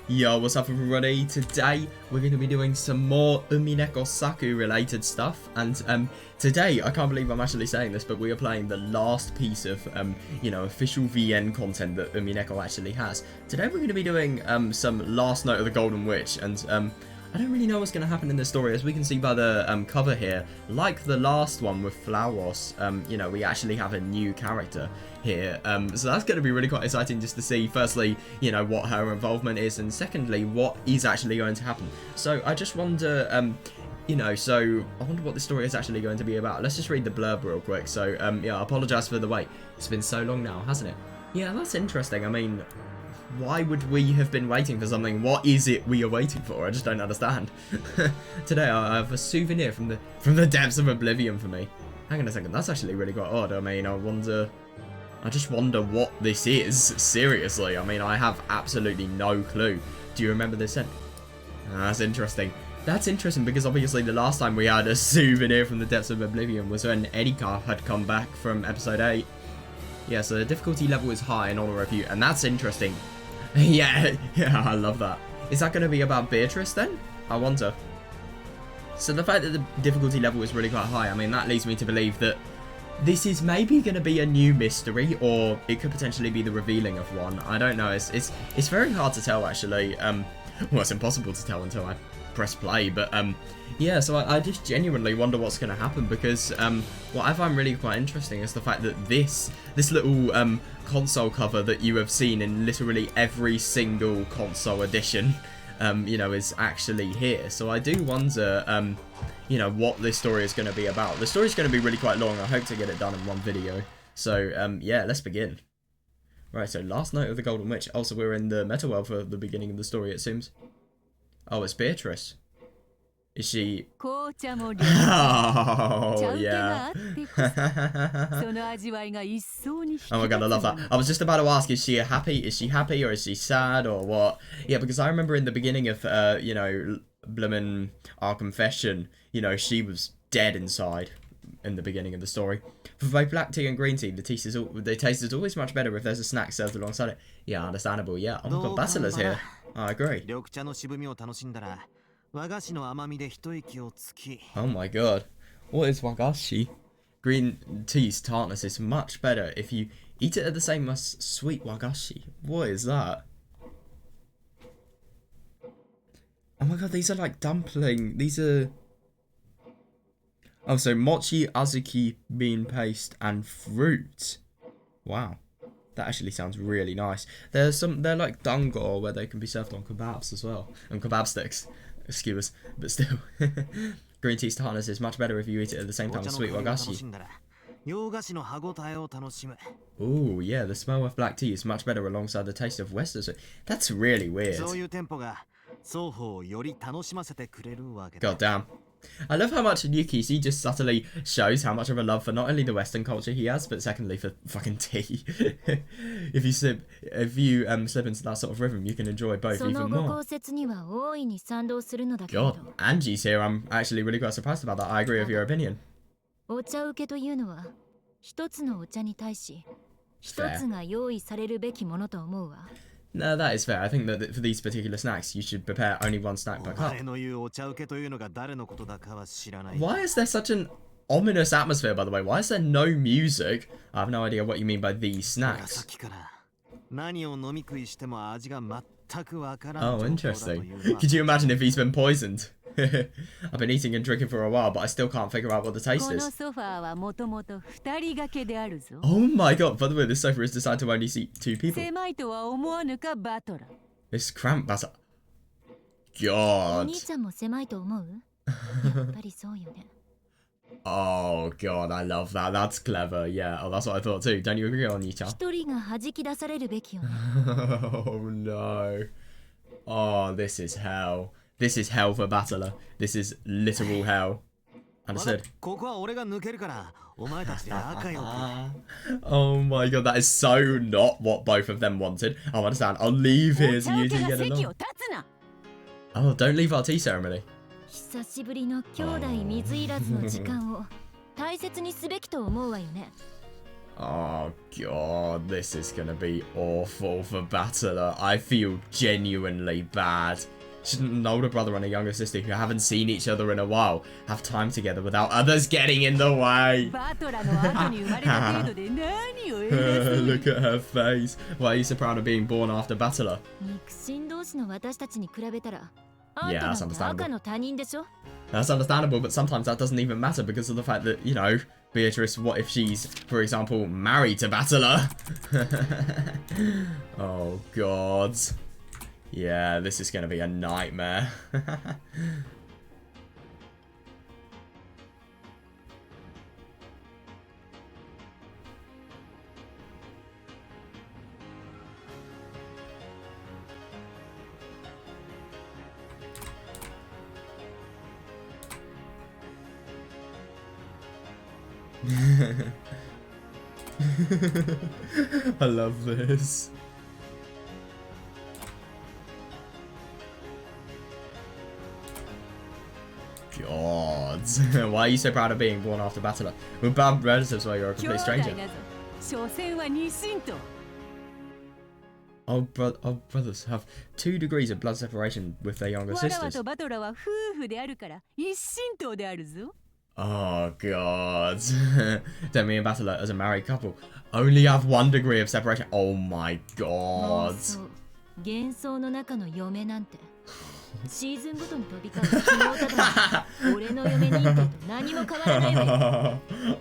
Yo, what's up everybody? Today we're going to be doing some more Umineko Saku related stuff, and today, I can't believe I'm actually saying this, but we are playing the last piece of, official VN content that Umineko actually has. Today we're going to be doing some Last Note of the Golden Witch, and I don't really know what's going to happen in this story. As we can see by the cover here, like the last one with Flowers, we actually have a new character here. So that's going to be really quite exciting just to see, firstly, what her involvement is, and secondly, what is actually going to happen. So I just wonder, I wonder what this story is actually going to be about. Let's just read the blurb real quick. So, I apologise for the wait. It's been so long now, hasn't it? Yeah, that's interesting. I mean, why would we have been waiting for something? What is it we are waiting for? I just don't understand. Today I have a souvenir from the depths of oblivion for me. Hang on a second, that's actually really quite odd. I mean, I just wonder what this is. Seriously, I mean, I have absolutely no clue. Do you remember this scent? That's interesting. That's interesting because obviously the last time we had a souvenir from the depths of oblivion was when Erika had come back from episode 8. Yeah, so the difficulty level is high in honor of you, and that's interesting. yeah, I love that. Is that going to be about Beatrice then? I wonder. So the fact that the difficulty level is really quite high, I mean, that leads me to believe that this is maybe going to be a new mystery, or it could potentially be the revealing of one. I don't know. It's very hard to tell, actually. Well, it's impossible to tell until I press play, but yeah, so I just genuinely wonder what's going to happen, because what I find really quite interesting is the fact that this little console cover that you have seen in literally every single console edition, is actually here. So I do wonder, what this story is going to be about. The story's going to be really quite long. I hope to get it done in one video. So yeah, let's begin. Right, so Last Note of the Golden Witch. Also, we're in the meta world for the beginning of the story, it seems. Oh, it's Beatrice. Is she... Oh, yeah. Oh my god, I love that. I was just about to ask, is she happy or is she sad or what? Yeah, because I remember in the beginning of, Bloomin' Our Confession, she was dead inside in the beginning of the story. For both black tea and green tea, the taste is always much better if there's a snack served alongside it. Yeah, understandable, yeah. Oh my god, Basila's here. I agree. Oh my god. What is wagashi? Green tea's tartness is much better if you eat it at the same as sweet wagashi. What is that? Oh my god, these are like dumpling. These are... Oh, so mochi, azuki, bean paste, and fruit. Wow. That actually sounds really nice. They're like dango where they can be served on kebabs as well. And kebab sticks. Skewers. But still. Green tea's tartness is much better if you eat it at the same time as sweet wagashi. Ooh, yeah, the smell of black tea is much better alongside the taste of Western sweet. That's really weird. God damn. I love how much Yukishi just subtly shows how much of a love for not only the Western culture he has, but secondly for fucking tea. If you slip into that sort of rhythm, you can enjoy both even more. God, Angie's here. I'm actually really quite surprised about that. I agree with your opinion. Fair. No, that is fair. I think that for these particular snacks, you should prepare only one snack per cup. Why is there such an ominous atmosphere, by the way? Why is there no music? I have no idea what you mean by these snacks. Oh, interesting. Could you imagine if he's been poisoned? I've been eating and drinking for a while, but I still can't figure out what the taste is. Oh my god, by the way, this sofa is designed to only seat 2 people. This cramped battle. God. Oh god, I love that. That's clever. Yeah, oh, that's what I thought too. Don't you agree, Oni-chan? Oh no. Oh, this is hell. This is hell for Battler. This is literal hell. Understood? Oh my god, that is so not what both of them wanted. I understand. I'll leave here so you two get along. Oh, don't leave our tea ceremony. Oh god, this is gonna be awful for Battler. I feel genuinely bad. Shouldn't an older brother and a younger sister who haven't seen each other in a while have time together without others getting in the way? Look at her face. Why are you so proud of being born after Battler? Yeah, that's understandable. That's understandable, but sometimes that doesn't even matter because of the fact that, you know, Beatrice, what if she's, for example, married to Battler? Oh, God. Yeah, this is going to be a nightmare. I love this. God. Why are you so proud of being born after Battler? We're bad relatives while you're a complete stranger. Oh, brothers have 2 degrees of blood separation with their younger sisters. Oh, God. Demi and Battler, as a married couple, only have 1 degree of separation. Oh, my God.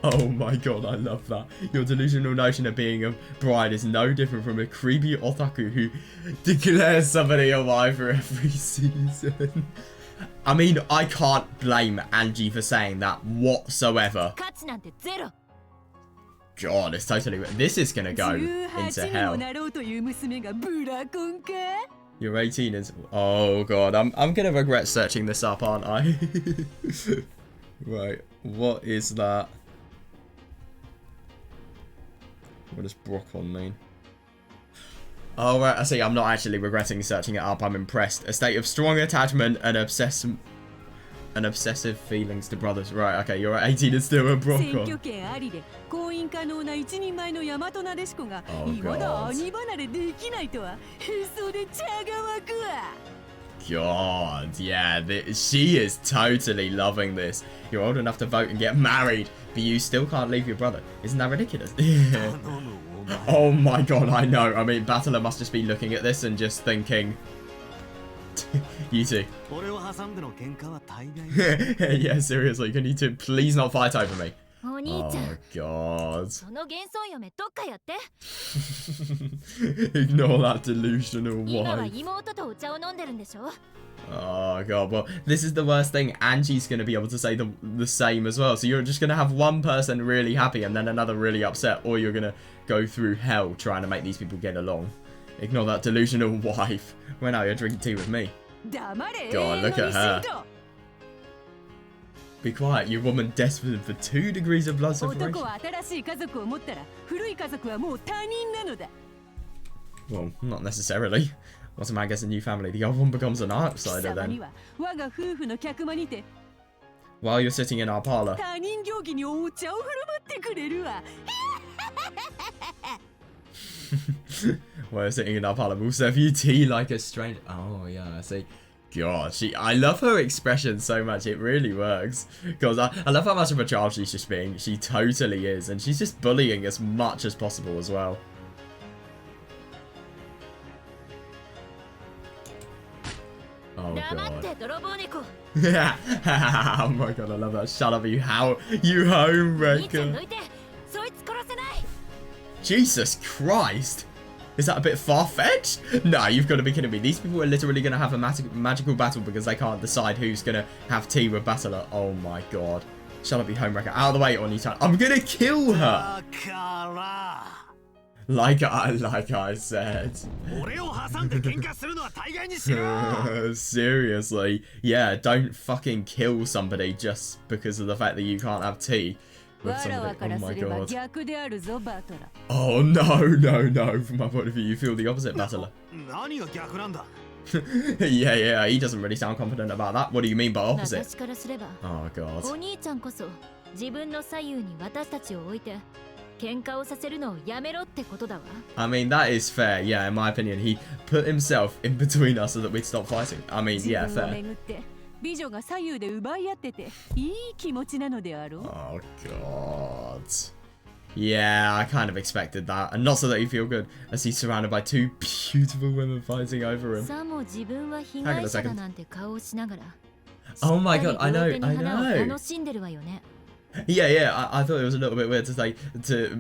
Oh my god, I love that. Your delusional notion of being a bride is no different from a creepy otaku who declares somebody a wife for every season. I mean, I can't blame Angie for saying that whatsoever. God, it's totally... This is gonna go into hell. You're 18 is... Oh god, I'm gonna regret searching this up, aren't I? Right, what is that? What does Brockon mean? Oh right, I see, I'm not actually regretting searching it up, I'm impressed. A state of strong attachment and obsessive feelings to brothers. Right, okay, you're 18 and still a Brockon. Oh god, yeah, she is totally loving this. You're old enough to vote and get married, but you still can't leave your brother. Isn't that ridiculous? Oh my god, I know. I mean, Battler must just be looking at this and just thinking... You too. Yeah, seriously, can you two please not fight over me? Oh god. Ignore that delusional wife. Oh god, well, this is the worst thing. Angie's going to be able to say the same as well. So you're just going to have one person really happy and then another really upset, or you're going to go through hell trying to make these people get along. Ignore that delusional wife. Well, now you're drinking tea with me. God, look at her. Be quiet, you woman desperate for 2 degrees of blood separation. Well, not necessarily. Once a man gets a new family, the old one becomes an outsider then. While you're sitting in our parlour. While you're sitting in our parlour, we'll serve you tea like a stranger. Oh, yeah, I see. God, I love her expression so much. It really works. Because I love how much of a child she's just being. She totally is. And she's just bullying as much as possible as well. Oh, God. Oh, my God, I love that. Shut up, you homewrecker. Jesus Christ. Is that a bit far-fetched? No, you've got to be kidding me. These people are literally going to have a magical battle because they can't decide who's going to have tea with Battler. Oh my god. Shut up, you homewrecker. Out of the way, Oni-chan. I'm going to kill her! Like I said. Seriously. Yeah, don't fucking kill somebody just because of the fact that you can't have tea. Oh my god. Oh no. From my point of view, you feel the opposite, Battler. yeah, he doesn't really sound confident about that. What do you mean by opposite? Oh god. I mean, that is fair. Yeah, in my opinion, he put himself in between us so that we'd stop fighting. I mean, yeah, fair. Oh, God. Yeah, I kind of expected that. And not so that you feel good, as he's surrounded by two beautiful women fighting over him. Hang on a second. Oh my God, I know. Yeah, I thought it was a little bit weird to say,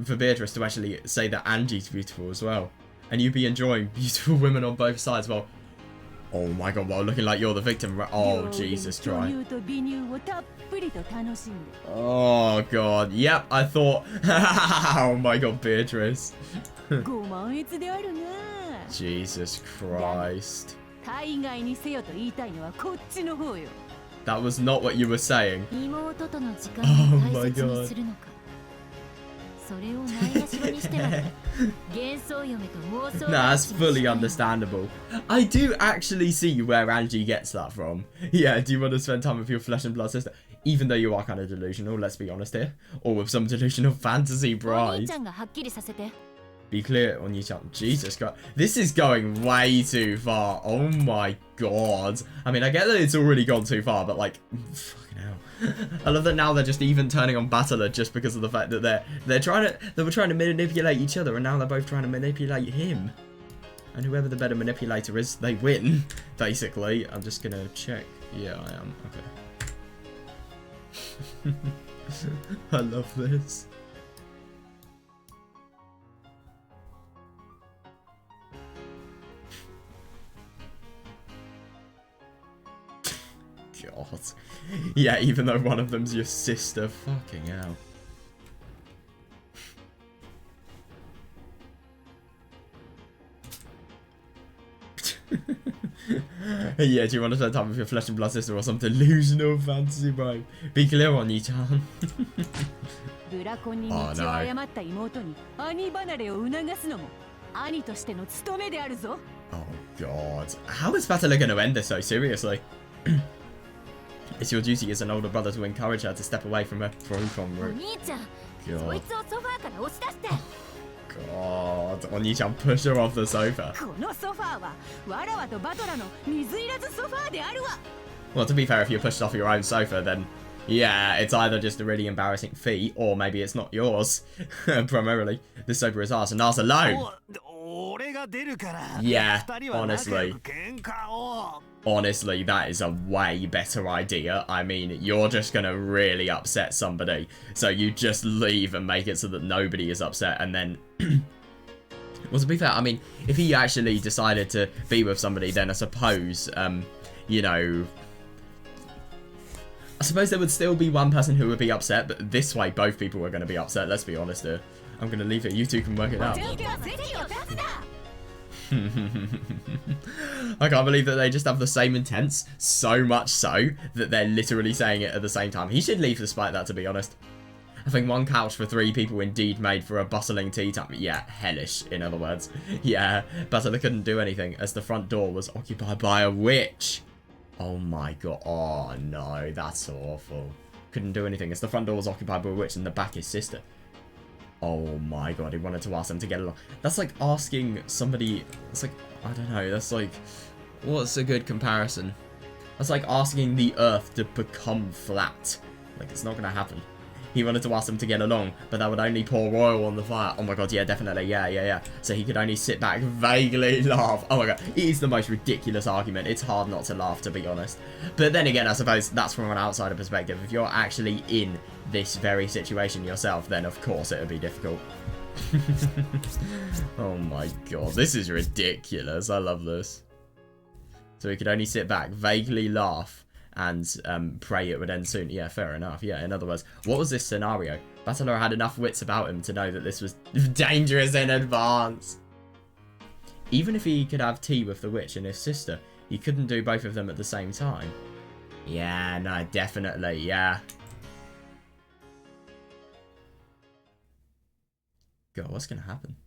for Beatrice to actually say that Angie's beautiful as well. And you'd be enjoying beautiful women on both sides. Well, oh my God, well, looking like you're the victim. Oh, Jesus Christ. Oh, God. Yep, I thought. Oh my God, Beatrice. Jesus Christ. That was not what you were saying. Oh my God. Nah, that's fully understandable. I do actually see where Angie gets that from. Yeah, do you want to spend time with your flesh and blood sister? Even though you are kind of delusional, let's be honest here. Or with some delusional fantasy bride. Be clear on your channel. Jesus Christ. This is going way too far. Oh my God. I mean, I get that it's already gone too far, but like, fucking hell. I love that now they're just even turning on Battler just because of the fact that they were trying to manipulate each other, and now they're both trying to manipulate him. And whoever the better manipulator is, they win, basically. I'm just gonna check. Yeah, I am. Okay. I love this. God. Yeah, even though one of them's your sister. Fucking hell. Yeah, do you want to spend time with your flesh and blood sister or some delusional fantasy, bro? Be clear on you, Chan. Oh no. Oh God. How is Battler going to end this though? Seriously? It's your duty as an older brother to encourage her to step away from her broken route. God. God. Oni-chan, push her off the sofa. Well, to be fair, if you're pushed off your own sofa, then yeah, it's either just a really embarrassing feat, or maybe it's not yours. Primarily. This sofa is ours, and ours alone. Yeah, honestly, that is a way better idea. I mean, you're just gonna really upset somebody, so you just leave and make it so that nobody is upset, and then... Well, to be fair, I mean, if he actually decided to be with somebody, then I suppose, you know... I suppose there would still be one person who would be upset, but this way both people are going to be upset, let's be honest here. I'm going to leave it, you two can work it out. I can't believe that they just have the same intents, so much so that they're literally saying it at the same time. He should leave despite that, to be honest. I think one couch for 3 people indeed made for a bustling tea time. Yeah, hellish, in other words. Yeah, but they couldn't do anything as the front door was occupied by a witch. Oh my God. Oh no, that's awful. Couldn't do anything as the front door was occupied by a witch and the back his sister. Oh my God, he wanted to ask them to get along. That's like asking somebody, it's like, I don't know, that's like, what's a good comparison? That's like asking the earth to become flat. Like, it's not gonna happen. He wanted to ask them to get along, but that would only pour oil on the fire. Oh my God, yeah, definitely, yeah. So he could only sit back, vaguely laugh. Oh my God, it is the most ridiculous argument. It's hard not to laugh, to be honest. But then again, I suppose that's from an outsider perspective. If you're actually in this very situation yourself, then of course it would be difficult. Oh my God, this is ridiculous. I love this. So he could only sit back, vaguely laugh, and pray it would end soon. Yeah, fair enough. Yeah, in other words, what was this scenario? Battler had enough wits about him to know that this was dangerous in advance. Even if he could have tea with the witch and his sister, he couldn't do both of them at the same time. Yeah, no, definitely, yeah. God, what's gonna happen?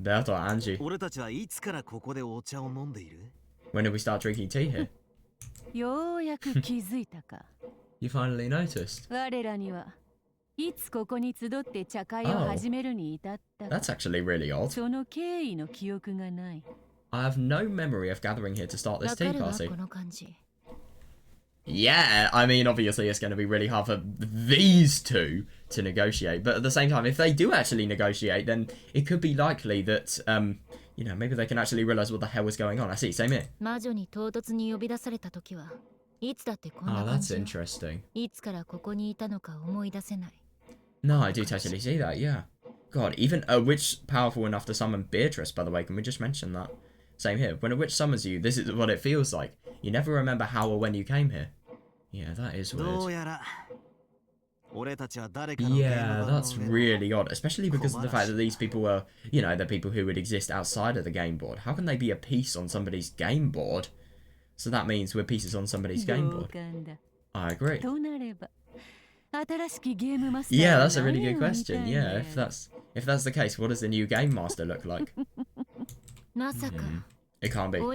Beato, Angie. When did we start drinking tea here? You finally noticed. 我らにはいつここに集って茶会を始めるに至ったか、 That's actually really odd. その経緯の記憶がない。 I have no memory of gathering here to start this わか tea るわ party. この感じ。 Yeah, I mean, obviously it's going to be really hard for these two to negotiate, but at the same time, if they do actually negotiate, then it could be likely that, you know, maybe they can actually realize what the hell is going on. I see, same here. 魔女に唐突に呼び出された時はいつだってこん Oh, な感 that's じよ。 interesting. いつからここにいたのか思い出せない。 No, I do totally see that, yeah. God, even a witch powerful enough to summon Beatrice, by the way, can we just mention that? Same here. When a witch summons you, this is what it feels like. You never remember how or when you came here. Yeah, that is weird. Yeah, that's really odd, especially because of the fact that these people are, you know, the people who would exist outside of the game board. How can they be a piece on somebody's game board? So that means we're pieces on somebody's game board. I agree. Yeah, that's a really good question. Yeah, if that's the case, what does the new game master look like? It can't be. To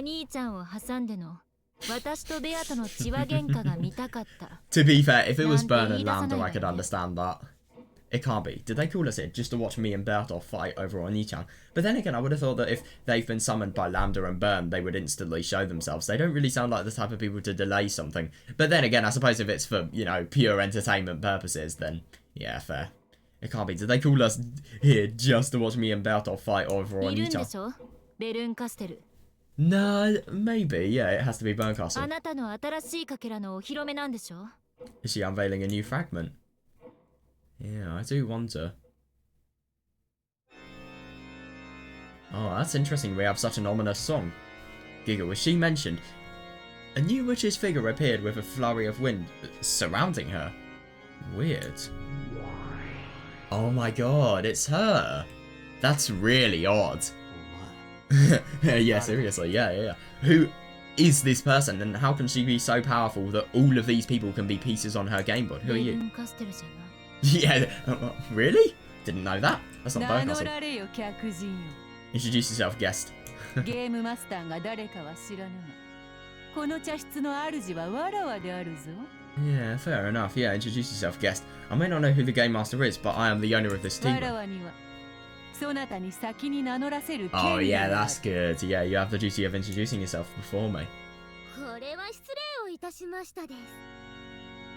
be fair, if it was Bern and Lambda, I could understand that. It can't be. Did they call us in just to watch me and Bertolf fight over Oni-chan? But then again, I would have thought that if they've been summoned by Lambda and Bern, they would instantly show themselves. They don't really sound like the type of people to delay something. But then again, I suppose if it's for, you know, pure entertainment purposes, then yeah, fair. It can't be. Did they call us here just to watch me and Bertolf fight over Oni-chan? No, maybe. Yeah, it has to be Bern Castle. Is she unveiling a new fragment? Yeah, I do wonder. Oh, that's interesting. We have such an ominous song. Giga, was she mentioned? A new witch's figure appeared with a flurry of wind surrounding her. Weird. Oh my god, it's her. That's really odd. Yeah, seriously, yeah. Who is this person, and how can she be so powerful that all of these people can be pieces on her game board? Who are you? Yeah, really? Didn't know that. That's not Bern Castle. Introduce yourself, guest. Yeah, fair enough. Yeah, introduce yourself, guest. I may not know who the game master is, but I am the owner of this team. Oh yeah, that's good. Yeah, you have the duty of introducing yourself before me.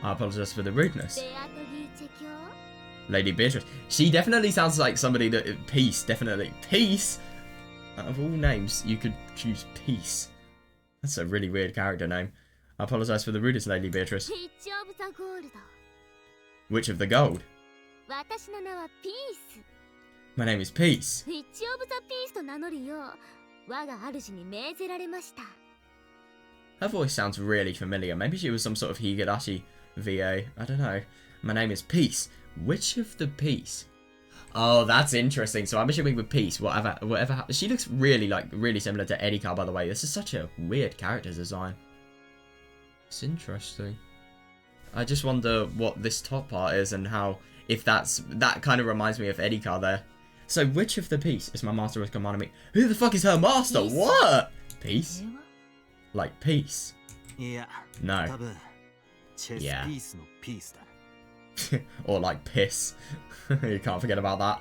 I apologize for the rudeness. Lady Beatrice. She definitely sounds like somebody that... Peace, definitely. Peace? Out of all names, you could choose Peace. That's a really weird character name. I apologize for the rudeness, Lady Beatrice. Witch of the Gold. My name is Peace. Her voice sounds really familiar. Maybe she was some sort of Higurashi VA. I don't know. My name is Peace. Witch of the Peace. Oh, that's interesting. So I'm assuming with Peace, whatever happens. She looks really similar to Erika, by the way. This is such a weird character design. It's interesting. I just wonder what this top part is and how, if that kind of reminds me of Erika there. So, Witch of the Peace is my master with commanding me. Who the fuck is her master? Peace? What? Peace? Like peace? Yeah. No. Yeah. Or like piss. You can't forget about that.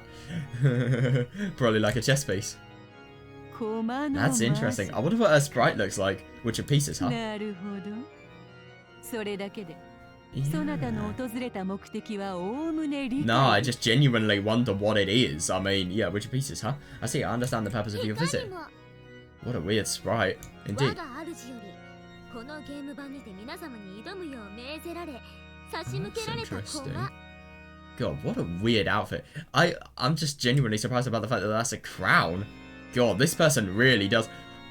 Probably like a chess piece. That's interesting. I wonder what her sprite looks like. Which of pieces, huh? Yeah. No, I just genuinely wonder what it is. I mean, yeah, which pieces, huh? I see, I understand the purpose of your visit. What a weird sprite. Indeed. That's interesting. God, what a weird outfit. I'm just genuinely surprised about the fact that that's a crown. God, this person really does...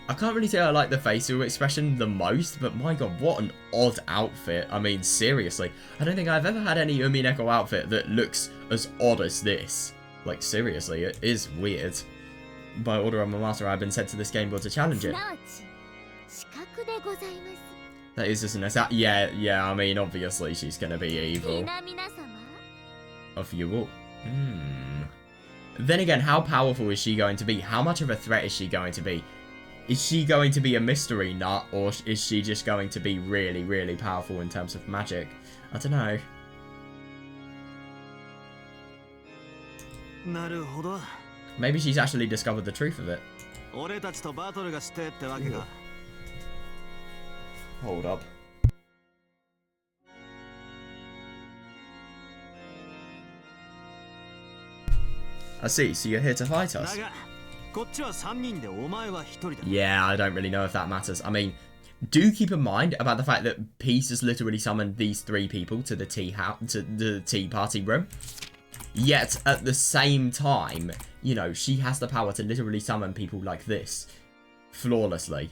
I can't really say I like the facial expression the most, but my god, what an odd outfit. I mean, seriously. I don't think I've ever had any Umineko outfit that looks as odd as this. Like, seriously, it is weird. By order of my master, I've been sent to this game board to challenge it. That is just an exact... Yeah, I mean, obviously she's gonna be evil. Of you all. Then again, how powerful is she going to be? How much of a threat is she going to be? is she going to be a mystery nut, or is she just going to be really, really powerful in terms of magic? I don't know. Maybe she's actually discovered the truth of it. Hold up. I see, so you're here to fight us? Yeah, I don't really know if that matters. I mean, do keep in mind about the fact that Peace has literally summoned these 3 people to the tea party room. Yet, at the same time, you know, she has the power to literally summon people like this flawlessly.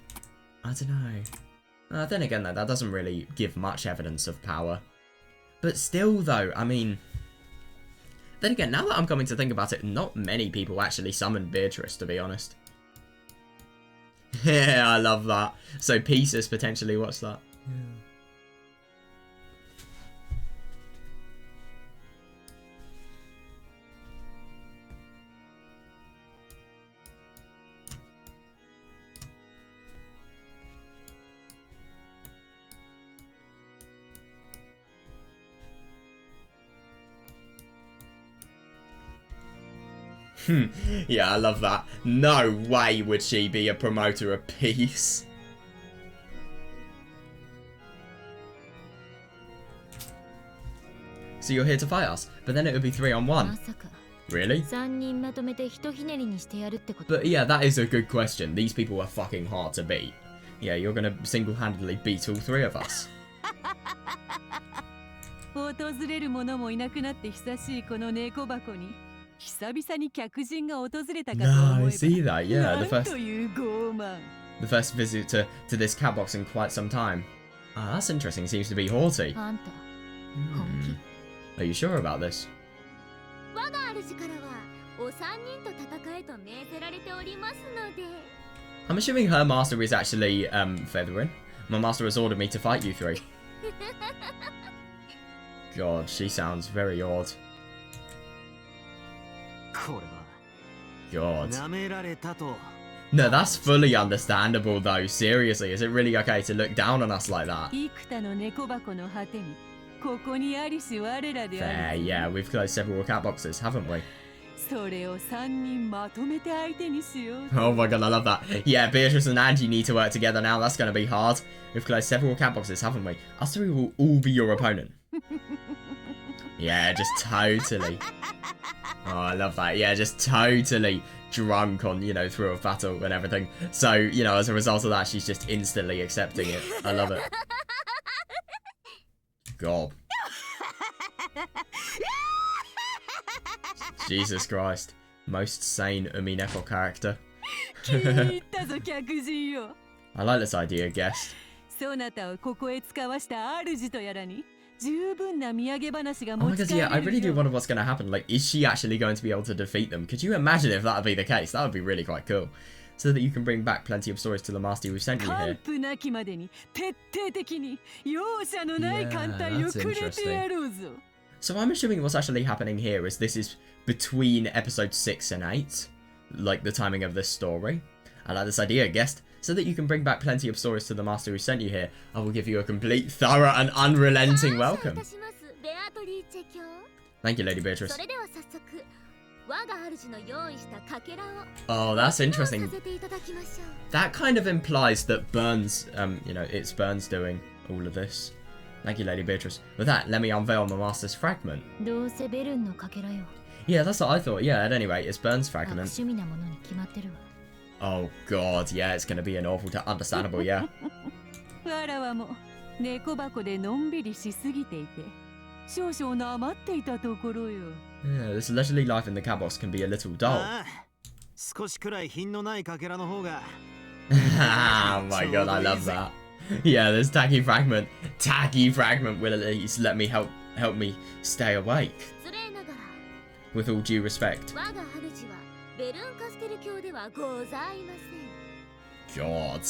I don't know. Then again, though, that doesn't really give much evidence of power. But still, though, I mean... Then again, now that I'm coming to think about it, not many people actually summon Beatrice, to be honest. Yeah, I love that. So Peace is potentially, what's that? Yeah. Yeah, I love that. No way would she be a promoter of Peace. So you're here to fight us, but then it would be 3-on-1. Really? But yeah, that is a good question. These people are fucking hard to beat. Yeah, you're gonna single-handedly beat all 3 of us. No, I see that, yeah. The first visit to this cat box in quite some time. Ah, that's interesting. Seems to be haughty. Are you sure about this? I'm assuming her master is actually Feathering. My master has ordered me to fight you 3. God, she sounds very odd. God. No, that's fully understandable though. Seriously, is it really okay to look down on us like that? Fair, yeah, we've closed several cat boxes, haven't we? Oh my god, I love that. Yeah, Beatrice and Angie need to work together now. That's going to be hard. We've closed several cat boxes, haven't we? Us 3 will all be your opponent. Yeah, just totally. Oh, I love that. Yeah, just totally drunk on, you know, through a battle and everything. So, you know, as a result of that, she's just instantly accepting it. I love it. God. Jesus Christ. Most sane Umineko character. I like this idea, guest. Oh my god, yeah, I really do wonder what's going to happen. Like, is she actually going to be able to defeat them? Could you imagine if that would be the case? That would be really quite cool. So that you can bring back plenty of stories to the master who sent you here. Yeah, that's interesting. So I'm assuming what's actually happening here is this is between episodes 6 and 8. Like, the timing of this story. I like this idea, guest. So that you can bring back plenty of stories to the master who sent you here, I will give you a complete, thorough, and unrelenting welcome. Thank you, Lady Beatrice. Oh, that's interesting. That kind of implies that Burns, you know, it's Burns doing all of this. Thank you, Lady Beatrice. With that, let me unveil my master's fragment. Yeah, that's what I thought. Yeah, at any rate, it's Burns' fragment. Oh god, yeah, it's going to be an awful understandable, yeah. Yeah, this leisurely life in the cat box can be a little dull. Oh my god, I love that. Yeah, this tacky fragment will at least let me help me stay awake. With all due respect. God.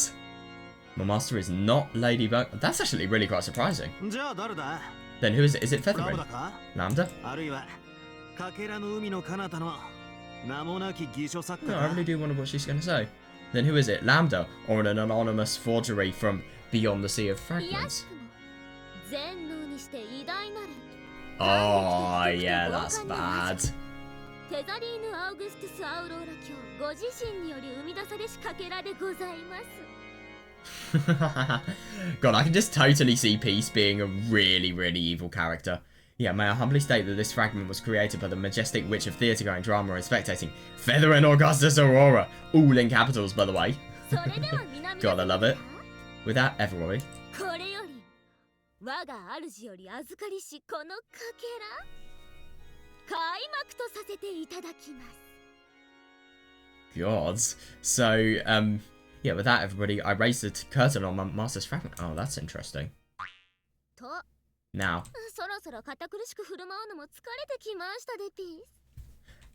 My master is not Ladybug. That's actually really quite surprising. Then who is it? Is it Feathering? Lambda? No, I really do wonder what she's going to say. Then who is it? Lambda, or an anonymous forgery from beyond the Sea of Fragments? Oh, yeah, that's bad. God, I can just totally see Peace being a really, really evil character. Yeah, may I humbly state that this fragment was created by the majestic witch of theatre-going drama and spectating, Feather and Augustus Aurora. All in capitals, by the way. God, I love it. Without ever worry. God. So, yeah, with that, everybody, I raised the curtain on my master's fragment. Oh, that's interesting. Now.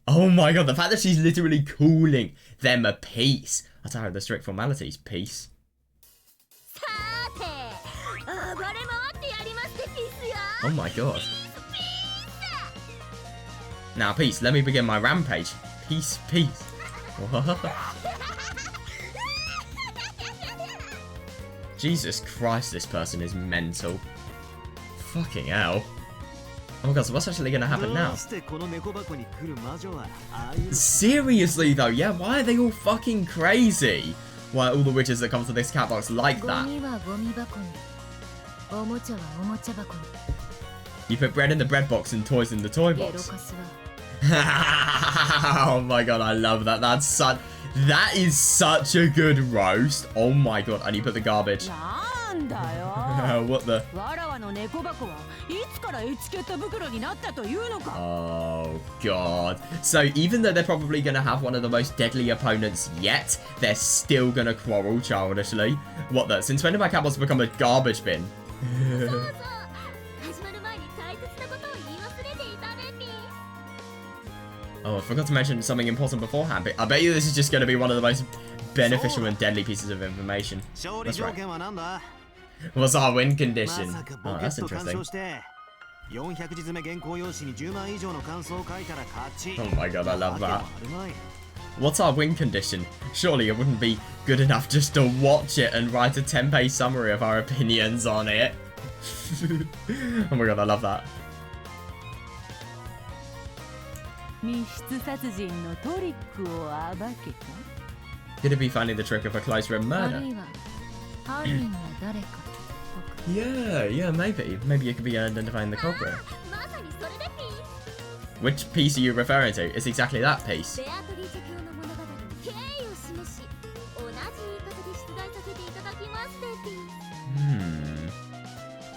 Oh my god, the fact that she's literally calling them a piece. That's how the strict formalities. Peace. Oh my god. Now, Peace, let me begin my rampage. Peace, peace. Jesus Christ, this person is mental. Fucking hell. Oh my god, so what's actually gonna happen now? Seriously though, yeah, why are they all fucking crazy? Why are all the witches that come to this cat box like that? You put bread in the bread box and toys in the toy box. Oh my god, I love that. That is such a good roast. Oh my god, and you put the garbage. What the? Oh god. So even though they're probably going to have one of the most deadly opponents yet, they're still going to quarrel childishly. What the? Since when did my cat box become a garbage bin? Oh, I forgot to mention something important beforehand, but I bet you this is just going to be one of the most beneficial and deadly pieces of information. That's right. What's our win condition? Oh, that's interesting. Oh my god, I love that. What's our win condition? Surely it wouldn't be good enough just to watch it and write a 10-page summary of our opinions on it. Oh my god, I love that. Could it be finding the trick of a close room murder? Yeah, maybe. Maybe it could be identifying the culprit. Which piece are you referring to? It's exactly that piece.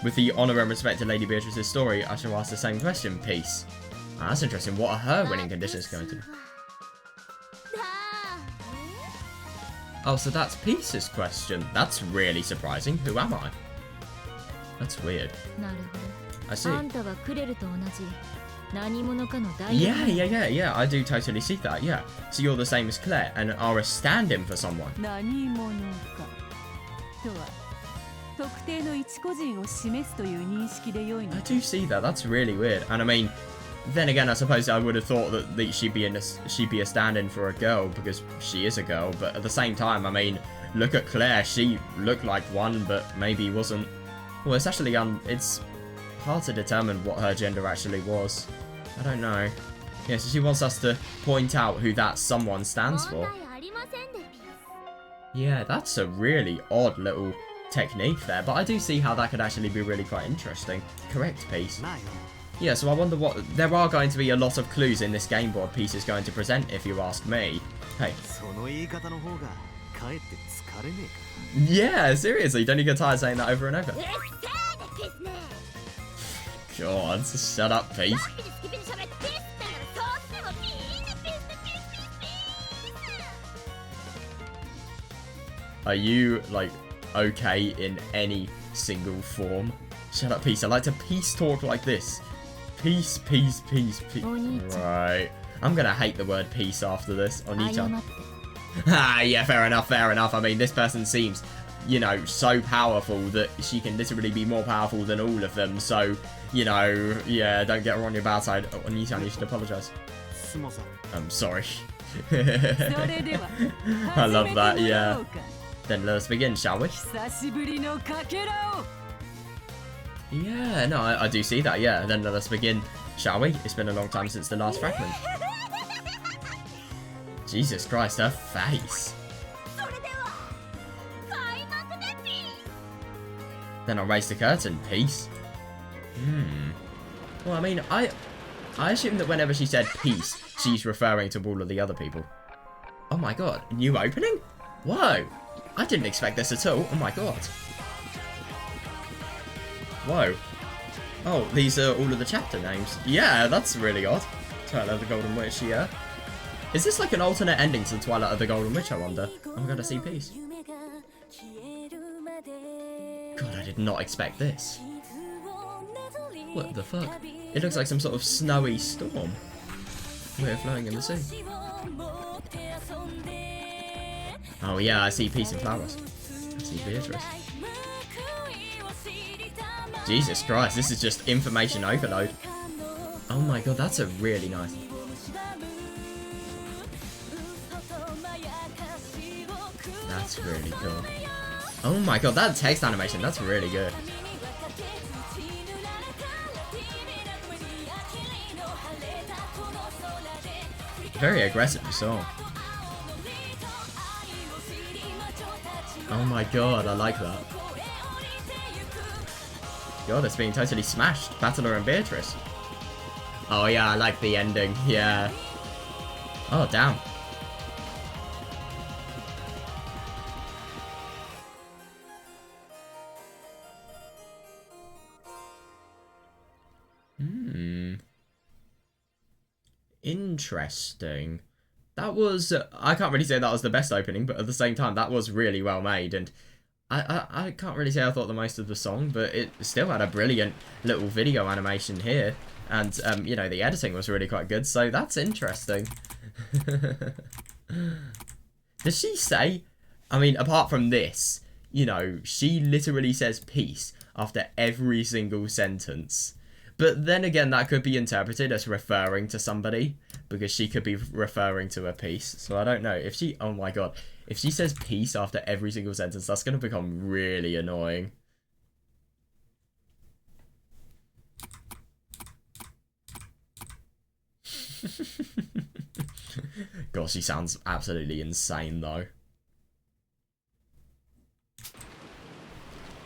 With the honour and respect to Lady Beatrice's story, I shall ask the same question, piece. Oh, that's interesting. What are her winning conditions going to be? Oh, so that's Peace's question. That's really surprising. Who am I? That's weird. I see. Yeah. I do totally see that, yeah. So you're the same as Claire and are a stand-in for someone. I do see that. That's really weird. And I mean, then again, I suppose I would have thought that she'd be a stand-in for a girl because she is a girl. But at the same time, I mean, look at Claire. She looked like one, but maybe wasn't. Well, it's actually it's hard to determine what her gender actually was. I don't know. Yeah, so she wants us to point out who that someone stands for. Yeah, that's a really odd little technique there, but I do see how that could actually be really quite interesting. Correct, Peace. Yeah, so I wonder what... There are going to be a lot of clues in this game board Peace is going to present, if you ask me. Hey. Yeah, seriously, don't you get tired saying that over and over? God, shut up, Peace. Are you, like, okay in any single form? Shut up, Peace. I like to peace talk like this. Peace, peace, peace, peace. Right. I'm gonna hate the word peace after this. Onita. Ah, yeah, fair enough, fair enough. I mean, this person seems, you know, so powerful that she can literally be more powerful than all of them. So, you know, yeah, don't get her on your bad side. Oh, Onita, you should apologise. I'm sorry. I love that, yeah. Then let us begin, shall we? Yeah, no, I do see that, yeah. Then let us begin, shall we? It's been a long time since the last fragment. Jesus Christ, her face. Then I'll raise the curtain, peace. Well, I mean, I assume that whenever she said peace, she's referring to all of the other people. Oh my god, new opening? Whoa, I didn't expect this at all. Oh my god. Whoa. Oh, these are all of the chapter names. Yeah, that's really odd. Twilight of the Golden Witch, yeah. Is this like an alternate ending to Twilight of the Golden Witch, I wonder? I'm gonna see peace. God, I did not expect this. What the fuck? It looks like some sort of snowy storm. We're flowing in the sea. Oh yeah, I see peace and flowers. I see Beatrice. Jesus Christ, this is just information overload. Oh my god, that's a really nice... That's really cool. Oh my god, that text animation, that's really good. Very aggressive song. Oh my god, I like that. God, it's being totally smashed. Battler and Beatrice. Oh yeah, I like the ending, yeah. Oh, damn. Interesting. That was, I can't really say that was the best opening, but at the same time, that was really well made, and I can't really say I thought the most of the song, but it still had a brilliant little video animation here, and, you know, the editing was really quite good, so that's interesting. Does she say, I mean, apart from this, you know, she literally says peace after every single sentence. But then again, that could be interpreted as referring to somebody, because she could be referring to a piece. So I don't know. If she, oh my god, if she says peace after every single sentence, that's going to become really annoying. God, she sounds absolutely insane though.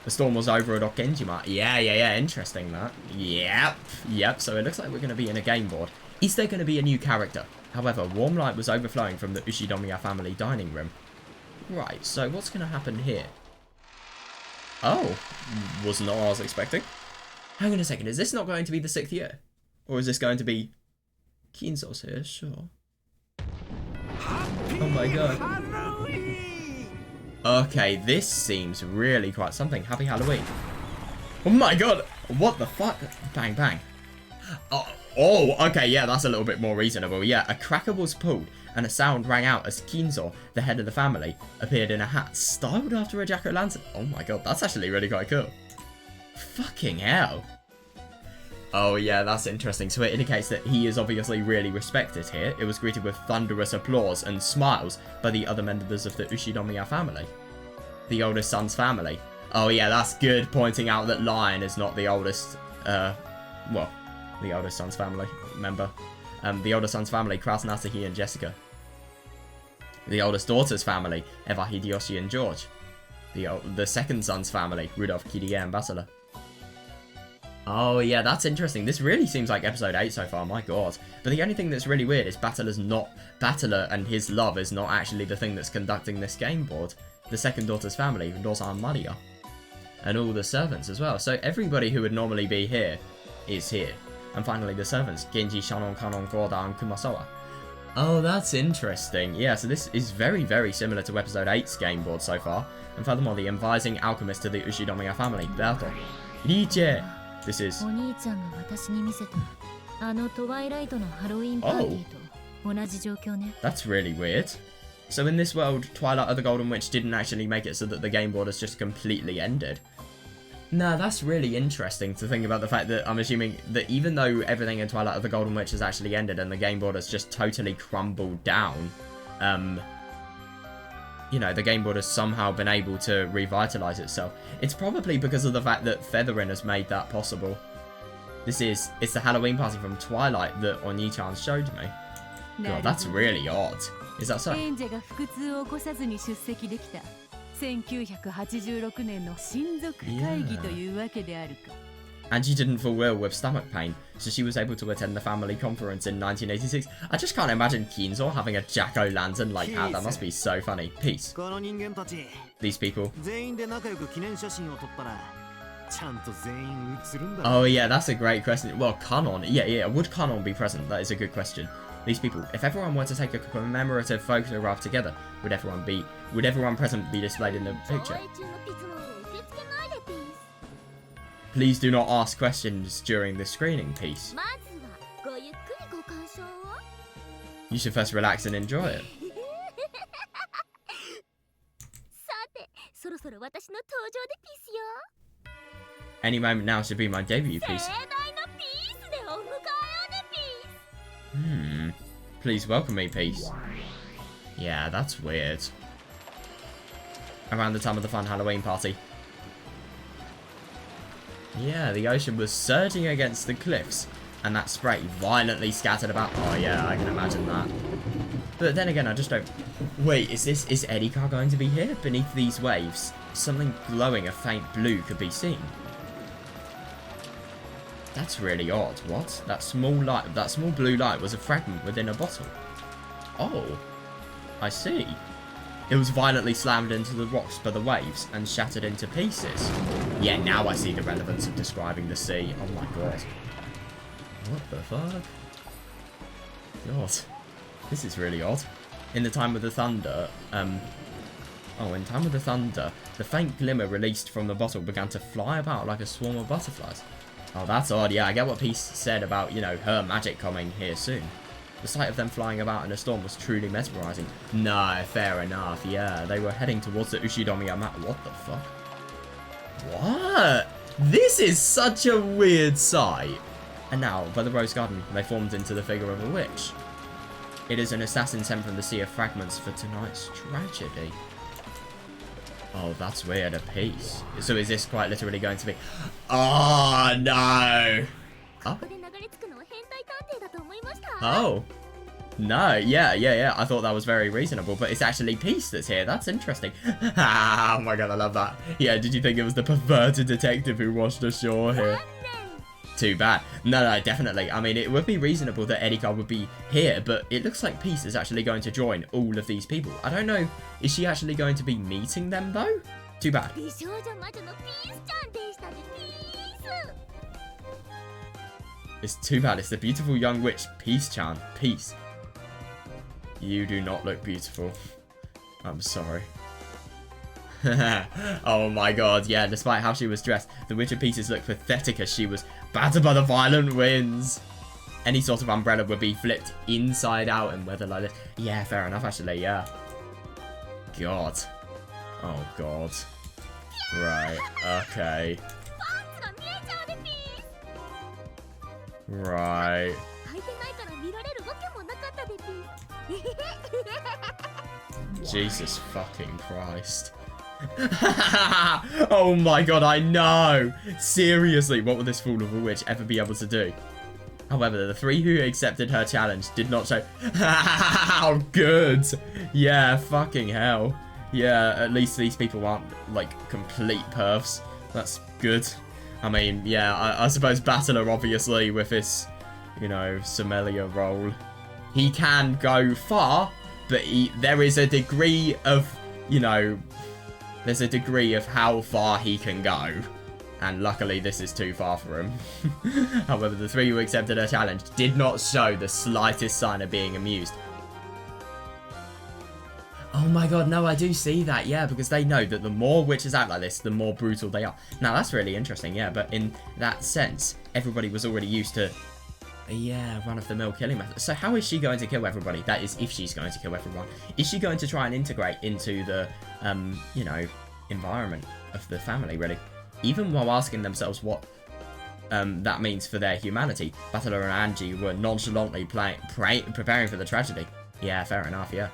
The storm was over at Okenjima. Yeah, interesting that. Yep, so it looks like we're going to be in a game board. Is there going to be a new character? However, warm light was overflowing from the Ushinomiya family dining room. Right, so what's going to happen here? Oh, was not what I was expecting. Hang on a second, is this not going to be the 6th year? Or is this going to be... Kinzo's here, sure. Oh my god. Okay, this seems really quite something. Happy Halloween. Oh my god! What the fuck? Bang, bang. Oh, okay, yeah, that's a little bit more reasonable. Yeah, a cracker was pulled, and a sound rang out as Kinzo, the head of the family, appeared in a hat styled after a jack-o'-lantern. Oh my god, that's actually really quite cool. Fucking hell. Oh yeah, that's interesting. So it indicates that he is obviously really respected here. It was greeted with thunderous applause and smiles by the other members of the Ushinomiya family. The oldest son's family. Oh yeah, that's good, pointing out that Lion is not the oldest, well, the oldest son's family member. The oldest son's family, Kraus, Natsuki, and Jessica. The oldest daughter's family, Eva, Hideyoshi, and George. The second son's family, Rudolph, Kirie, and Basila. Oh yeah, that's interesting. This really seems like episode 8 so far, my god. But the only thing that's really weird is Battler and his love is not actually the thing that's conducting this game board. The second daughter's family, Rosa and Maria. And all the servants as well. So everybody who would normally be here is here. And finally the servants, Genji, Shannon, Kanon, Gorda, and Kumasawa. Oh, that's interesting. Yeah, so this is very, very similar to episode 8's game board so far. And furthermore, the advising alchemist to the Ushinomiya family, Berto. Riche! This is... Oh. That's really weird. So in this world, Twilight of the Golden Witch didn't actually make it so that the game board has just completely ended. No, that's really interesting to think about the fact that I'm assuming that even though everything in Twilight of the Golden Witch has actually ended and the game board has just totally crumbled down, you know, the game board has somehow been able to revitalize itself. It's probably because of the fact that Featherin has made that possible. It's the Halloween party from Twilight that Oni-chan showed me. God, that's really odd. Is that so? 1986年の親族会議というわけであるか。And she didn't fall ill with stomach pain, so she was able to attend the family conference in 1986. I just can't imagine Keensaw having a jack-o'-lantern like that. That must be so funny. Peace. These people. Oh yeah, that's a great question. Well, Kanon. Yeah. Would Kanon be present? That is a good question. These people. If everyone were to take a commemorative photograph together, would everyone present be displayed in the picture? Please do not ask questions during the screening piece. You should first relax and enjoy it. Any moment now should be my debut piece. Please welcome me, piece. Yeah, that's weird. Around the time of the fun Halloween party. Yeah, the ocean was surging against the cliffs, and that spray violently scattered about. Oh yeah, I can imagine that. But then again, I just don't... Wait, is Edikar going to be here? Beneath these waves, something glowing a faint blue could be seen. That's really odd. What? That small blue light was a fragment within a bottle. Oh, I see. It was violently slammed into the rocks by the waves and shattered into pieces. Yeah, now I see the relevance of describing the sea. Oh my god. What the fuck? God. This is really odd. In the Time of the Thunder, in Time of the Thunder, the faint glimmer released from the bottle began to fly about like a swarm of butterflies. Oh, that's odd. Yeah, I get what Peace said about, you know, her magic coming here soon. The sight of them flying about in a storm was truly mesmerizing. No, fair enough. Yeah, they were heading towards the Ushidomiya. What the fuck? What? This is such a weird sight. And now, by the Rose Garden, they formed into the figure of a witch. It is an assassin sent from the Sea of Fragments for tonight's tragedy. Oh, that's weird. A piece. So is this quite literally going to be... Oh, no. Oh. Oh. No, yeah. I thought that was very reasonable, but it's actually Peace that's here. That's interesting. Oh my god, I love that. Yeah, did you think it was the perverted detective who washed ashore here? Too bad. No, definitely. I mean, it would be reasonable that Edikar would be here, but it looks like Peace is actually going to join all of these people. I don't know. Is she actually going to be meeting them, though? Too bad. It's too bad. It's the beautiful young witch, Peace-chan. Peace. You do not look beautiful. I'm sorry. Oh my god, yeah, despite how she was dressed, the Witch of Pieces looked pathetic as she was battered by the violent winds. Any sort of umbrella would be flipped inside out in weather like this. Yeah, fair enough, actually, yeah. God. Oh god. Right, okay. Right. Jesus fucking Christ. Oh my god, I know! Seriously, what would this fool of a witch ever be able to do? However, the three who accepted her challenge did not show... How good! Yeah, fucking hell. Yeah, at least these people aren't, like, complete perfs. That's good. I mean, yeah, I suppose Battler, obviously, with his, you know, sommelier role, he can go far, but there is a degree of, you know, there's a degree of how far he can go. And luckily, this is too far for him. However, the three who accepted her challenge did not show the slightest sign of being amused. Oh my god, no, I do see that, yeah, because they know that the more witches act like this, the more brutal they are. Now, that's really interesting, yeah, but in that sense, everybody was already used to, yeah, run-of-the-mill killing method. So how is she going to kill everybody? That is, if she's going to kill everyone. Is she going to try and integrate into the, you know, environment of the family, really? even while asking themselves what that means for their humanity, Battler and Angie were nonchalantly preparing for the tragedy. Yeah, fair enough, yeah.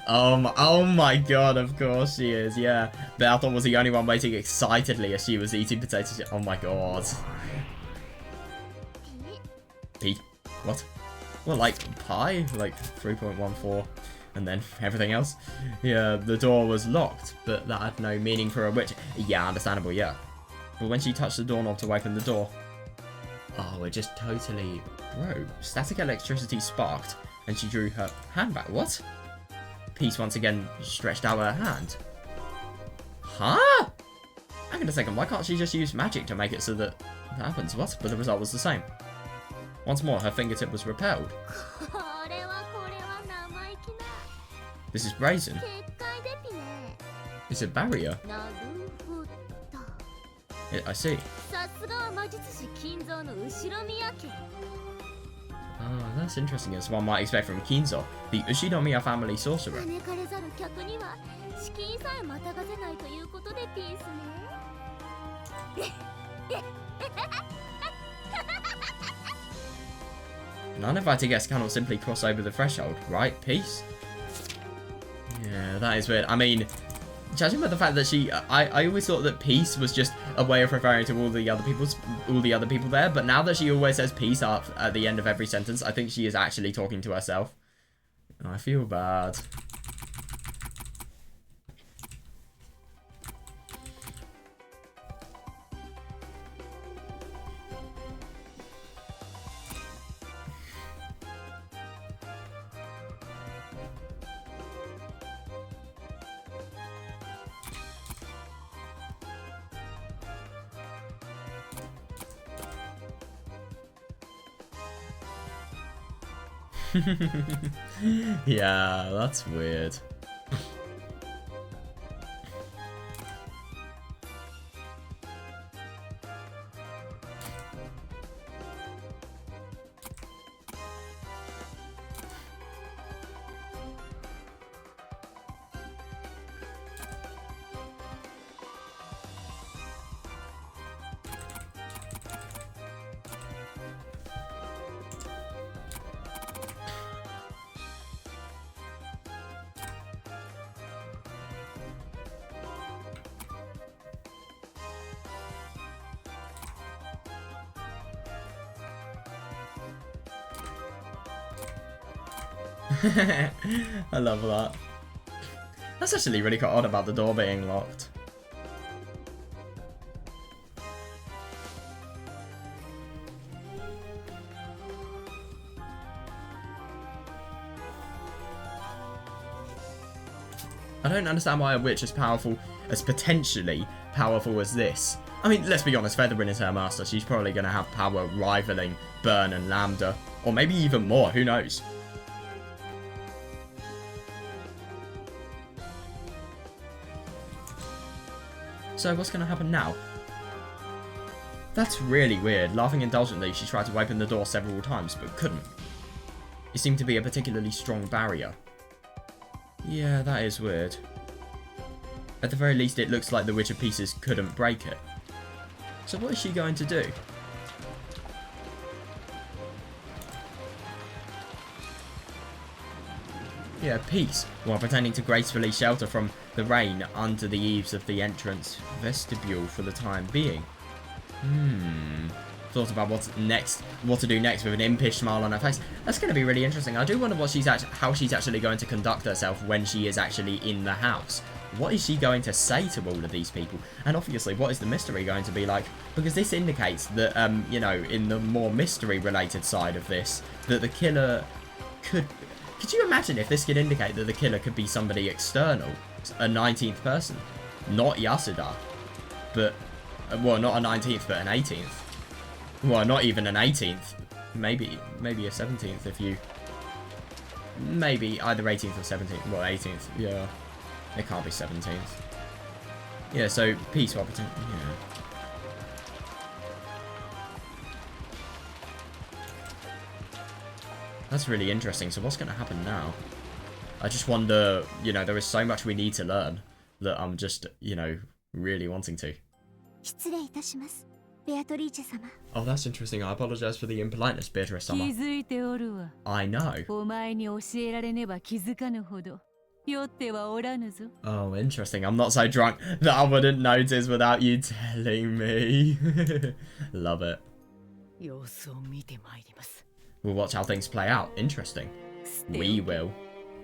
Oh my god, of course she is, yeah. Bertolt was the only one waiting excitedly as she was eating potato chips. Oh my god. Pete? What? Well, like, pi? Like, 3.14. And then everything else? Yeah, the door was locked, but that had no meaning for a witch. Yeah, understandable, yeah. But when she touched the doorknob to open the door... Oh, it just totally broke. Static electricity sparked, and she drew her hand back. What? Peace once again stretched out her hand. Huh? Hang on a second, why can't she just use magic to make it so that happens? What? But the result was the same. Once more, her fingertip was repelled. This is brazen. It's a barrier. I see. Oh, that's interesting, as one might expect from Kinzo, the Ushinomiya family sorcerer. An uninvited guest cannot simply cross over the threshold, right? Peace? Yeah, that is weird. I mean, judging by the fact that she, I always thought that peace was just a way of referring to all the other people there, but now that she always says peace at the end of every sentence, I think she is actually talking to herself. I feel bad. Yeah, that's weird. I love that. That's actually really quite odd about the door being locked. I don't understand why a witch as potentially powerful as this. I mean, let's be honest, Featherin is her master. She's probably going to have power rivaling Burn and Lambda. Or maybe even more, who knows? So what's going to happen now? That's really weird. Laughing indulgently, she tried to open the door several times, but couldn't. It seemed to be a particularly strong barrier. Yeah, that is weird. At the very least, it looks like the Witch of Pieces couldn't break it. So what is she going to do? Yeah, peace, while pretending to gracefully shelter from the rain under the eaves of the entrance vestibule for the time being. Thought about what to do next with an impish smile on her face. That's going to be really interesting. I do wonder what how she's actually going to conduct herself when she is actually in the house. What is she going to say to all of these people? And obviously, what is the mystery going to be like? Because this indicates that, you know, in the more mystery-related side of this, that the killer could... Could you imagine if this could indicate that the killer could be somebody external? A 19th person? Not Yasuda. But, well, not a 19th, but an 18th. Well, not even an 18th. Maybe a 17th if you... Maybe either 18th or 17th. Well, 18th, yeah. It can't be 17th. Yeah, so, peace, Wapperton. Yeah. That's really interesting. So what's going to happen now? I just wonder, you know, there is so much we need to learn that I'm just, you know, really wanting to. 失礼いたします。ベアトリーチェ様。Oh, that's interesting. I apologize for the impoliteness, Beatrice 気 Summer. づいておるわ。 I know. お前に教えられねば気づかぬほど酔ってはおらぬぞ。 Oh, interesting. I'm not so drunk that I wouldn't notice without you telling me. Love it. 様子を見てまいります。 We'll watch how things play out. Interesting. We will.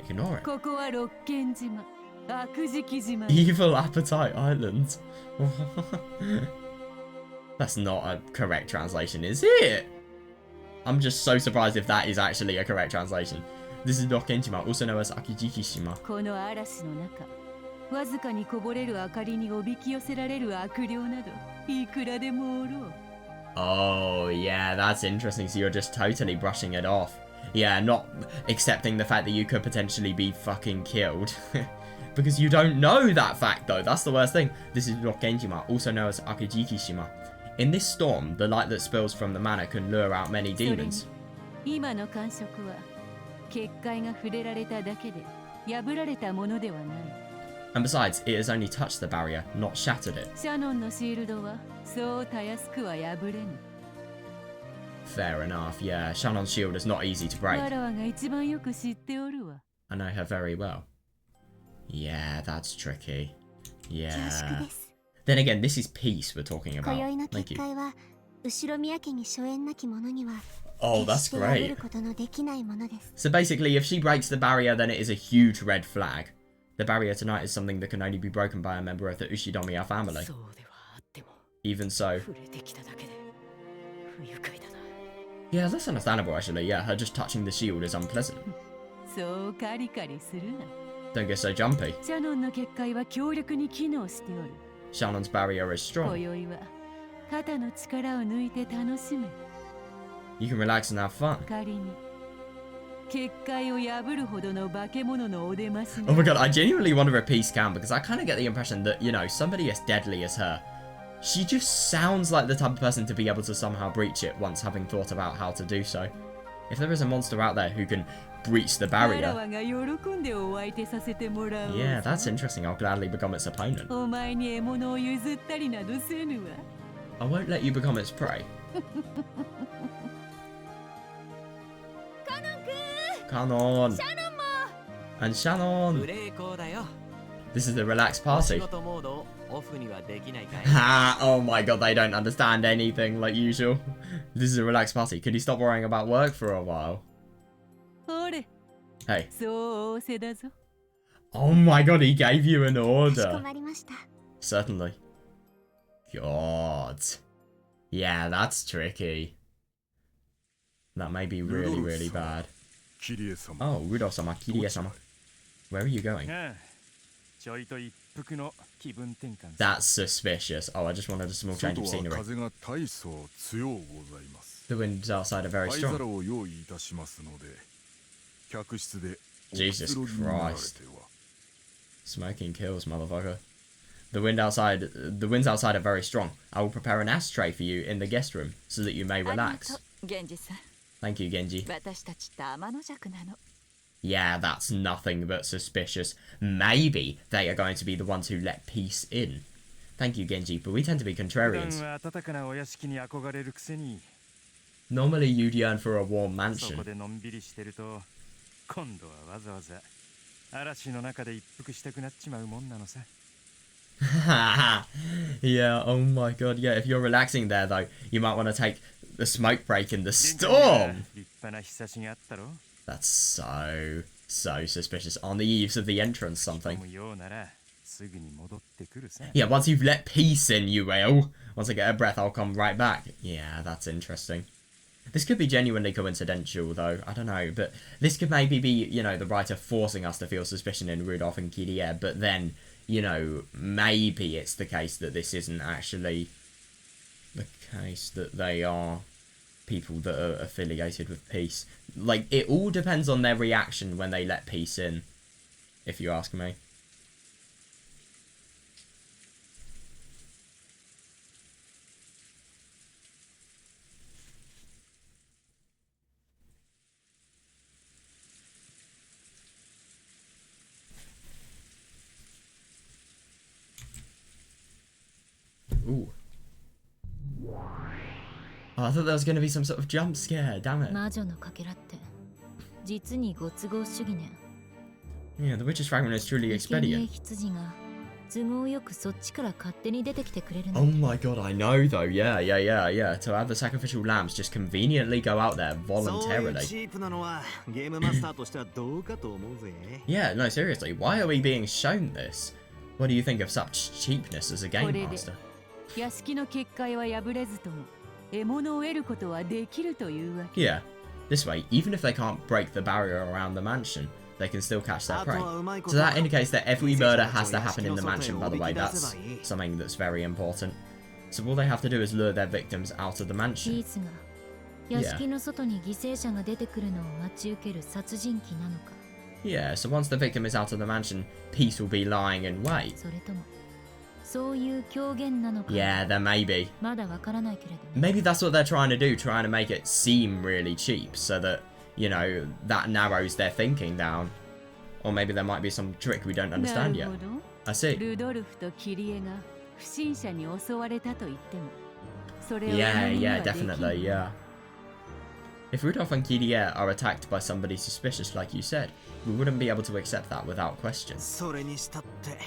Ignore it. ここは六軒島、悪食島。 Evil Appetite Island. That's not a correct translation, is it? I'm just so surprised if that is actually a correct translation. This is Rokkenjima, also known as Akijikishima. この嵐の中、わずかにこぼれる明かりにおびき寄せられる悪霊などいくらでもおろう。 Oh, yeah, that's interesting. So you're just totally brushing it off. Yeah, not accepting the fact that you could potentially be fucking killed. Because you don't know that fact, though. That's the worst thing. This is Rokkenjima, also known as Akijikishima. In this storm, the light that spills from the manor can lure out many demons. 今の感触は結界が触れられただけで破られたものではない。 And besides, it has only touched the barrier, not shattered it. シャノンのシールドはそうたやすくは破れぬ。 Fair enough, yeah. Shannon's shield is not easy to break. わらわが一番よく知っておるわ。 I know her very well. Yeah, that's tricky. 恐縮 Yeah. です。 Then again, this is peace we're talking 今宵の about. Thank 結 you. 界は後ろ宮家に初縁なき者には Oh, 決 that's して破る great. ことのできないものです。 So basically, if she breaks the barrier, then it is a huge red flag. The barrier tonight is something that can only be broken by a member of the Ushidomiya family. そうではあっても Even so. 触れてきただけで不愉快だな。 Yeah, that's understandable actually. Yeah, her just touching the shield is unpleasant. そうカリカリするな。 Don't get so jumpy. シャノンの結界は強力に機能しておる。 Shannon's barrier is 今 strong. 宵は肩の力を抜いて楽しめ。 You can relax and have fun. 仮に結界を破るほどの化け物のお出まし Oh my god, I genuinely wonder if peace can, because I kind of get the impression that, you know, somebody as deadly as her, she just sounds like the type of person to be able to somehow breach it once having thought about how to do so. If there is a monster out there who can breach the わら barrier, わが喜んでお相手させてもらおう。 yeah, that's interesting. I'll gladly become its opponent. お前に獲物を譲ったりなどせぬわ。 I won't let you become its prey. カノンくん、 Canon! シャノンも And Shannon! ブレーコーだよ。 This is the relaxed お仕 party. 事モードをオフにはできないかい？ Ha! Oh my god, they don't understand anything like usual. This is a relaxed party. Could you stop worrying about work for a while? ほれ、 Hey. そう仰せだぞ。 Oh my god, he gave you an かしこ order. まりました。 Certainly. God. Yeah, that's tricky. That may be really, really bad. キリエ様 Oh, Rudolph-sama, Kirie-sama. Where are you going? ちょいと一服の気分転換 That's suspicious. Oh, I just wanted a small change 外 of は scenery. 風が大層強うございます The winds outside are very 灰皿 strong. を用意いたしますので客室でお Jesus くつろぎになられて Christ. は Smoking kills, motherfucker. The winds outside are very strong. I will prepare an ashtray for you in the guest room so that you may ありがと relax. う、源氏さん。 Thank you, Genji. 私たちって天の弱なの。 Yeah, that's nothing but suspicious. Maybe they are going to be the ones who let peace in. Thank you, Genji, but we tend to be 普段 contrarians. は暖かなお屋敷に憧れるくせに Normally you'd yearn for a warm そこ mansion. でのんびりしてると今度はわざわざ嵐の中で一服したくなっちまうもんなのさ Yeah, oh my god, yeah, if you're relaxing there though, you might want to take the smoke break in the 玄関には storm. 立派なひさしがあったろ That's so suspicious. On the eaves of the entrance, 飲 something. むようならすぐに戻ってくるさ Yeah, once you've let peace in, you will. Once I get a breath, I'll come right back. Yeah, that's interesting. This could be genuinely coincidental, though. I don't know, but this could maybe be, you know, the writer forcing us to feel suspicion in Rudolph and Kirie, but then, you know, maybe it's the case that this isn't actually the case, that they are people that are affiliated with peace. Like, it all depends on their reaction when they let peace in, if you ask me. Ooh, I thought there was going to be some sort of jump scare, damn it. 魔女のかけらって実にご都合主義ね。 Yeah, the Witch's Fragment is truly 生贄 expedient. 羊が都合よくそっちから勝手に出てきてくれる Oh なんて。 my god, I know though. Yeah. To have the sacrificial lambs just conveniently go out there そういう voluntarily. チープなのはゲームマスターとしてはどうかと思うぜ。 Yeah, no, seriously. Why are we being shown this? What do you think of such cheapness as a game これで master? 屋敷の結界は破れずとも獲物を得ることはできるというわけ。 Yeah. This way, even if they can't break the barrier around the mansion, they can still catch their あと prey. はうまいこ So と that indicates that every murder has to happen in the mansion, by the way. That's something that's very important. So all they have to do is lure their victims out of the ピ mansion. ースが屋敷の外に犠牲者が出てくるのを待ち受ける殺人鬼なのか。 Yeah, so once the victim is out of the mansion, Peace will be lying in wait. それともそういう狂言なのか。 Yeah, there may be. まだわからないけれど。 Maybe that's what they're trying to do, trying to make it seem really cheap so that, you know, that narrows their thinking down. Or maybe there might be some trick we don't な understand る yet. ほど。 I see. ルドルフとキリエが不審者に襲われたと言ってもそれを Yeah, 言うには yeah, できない definitely, yeah. If Rudolph and Kidier are attacked by somebody suspicious, like you said, we wouldn't be able to accept that without question. それにしたって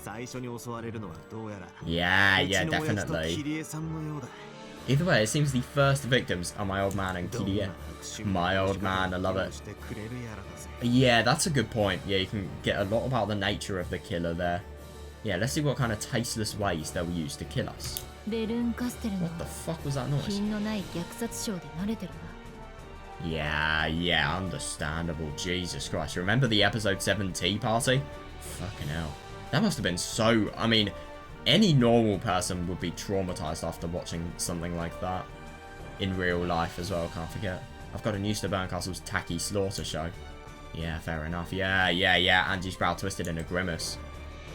最初に襲われるのはどうやら Yeah, うち yeah, の親父と definitely. キリエさんのようだ。 Either way, it seems the first victims are my old man and どんな Kidier. 復讐 My old man, I love it. してくれるやらだぜ。 Yeah, that's a good point. Yeah, you can get a lot about the nature of the killer there. Yeah, let's see what kind of tasteless ways they'll use to kill us. ベルンカステルの What the fuck was that noise? 品のない虐殺ショーで慣れてる Yeah, understandable. Jesus Christ. Remember the episode 7 tea party? Fucking hell. That must have been so... I mean, any normal person would be traumatized after watching something like that. In real life as well, can't forget. I've got a news to Berncastle's Tacky Slaughter show. Yeah, fair enough. Yeah. Angie's brow twisted in a grimace.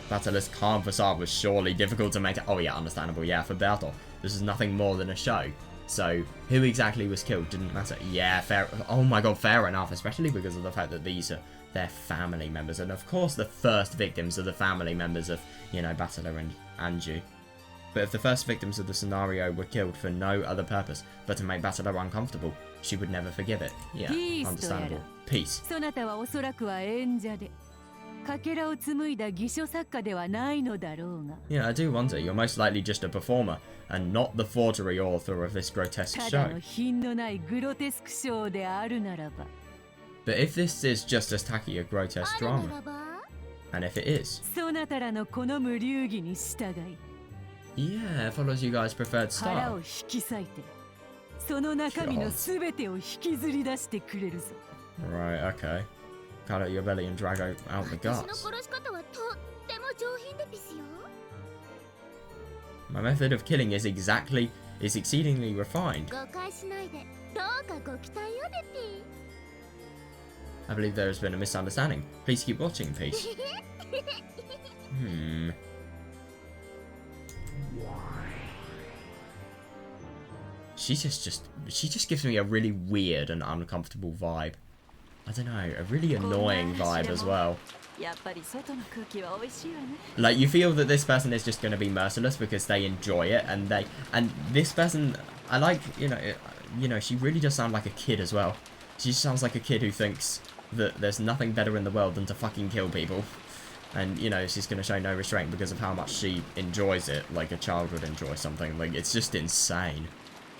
Battler's calm facade was surely difficult to make it. Oh yeah, understandable. Yeah, for Bertel, this is nothing more than a show. So, who exactly was killed didn't matter. Yeah, fair. Oh my god, fair enough. Especially because of the fact that these are their family members. And of course, the first victims are the family members of, you know, Battler and Anju. But if the first victims of the scenario were killed for no other purpose but to make Battler uncomfortable, she would never forgive it. Yeah, Peace, understandable. Toyara. Peace. そなたはおそらくは演者でかけらを紡いだ偽書作家ではないのだろうが Yeah, I do wonder. You're most likely just a performer and not the forgery author of this grotesque た show. だの品のないグロテスクショーであるならば But if this is just as tacky a grotesque あるな drama, らば and if it is, そなたらの好む流儀に従い yeah, it follows you guys' preferred 腹 style. を引き裂いてその中身の全てを引きずり出してくれるぞ Right, okay. Cut out your belly and drag out the 私の guts. 殺し方はとっても上品でピスよ。 My method of killing is exceedingly refined. 誤解しないでどうかご期待をでピ I believe there has been a misunderstanding. Please keep watching, Peace. She just gives me a really weird and uncomfortable vibe. I don't know, a really annoying vibe as well. やっぱり外の空気は美味しいわね Like, you feel that this person is just going to be merciless because they enjoy it, and this person, I like, you know, she really does sound like a kid as well. She sounds like a kid who thinks that there's nothing better in the world than to fucking kill people. And, you know, she's going to show no restraint because of how much she enjoys it, like a child would enjoy something. Like, it's just insane.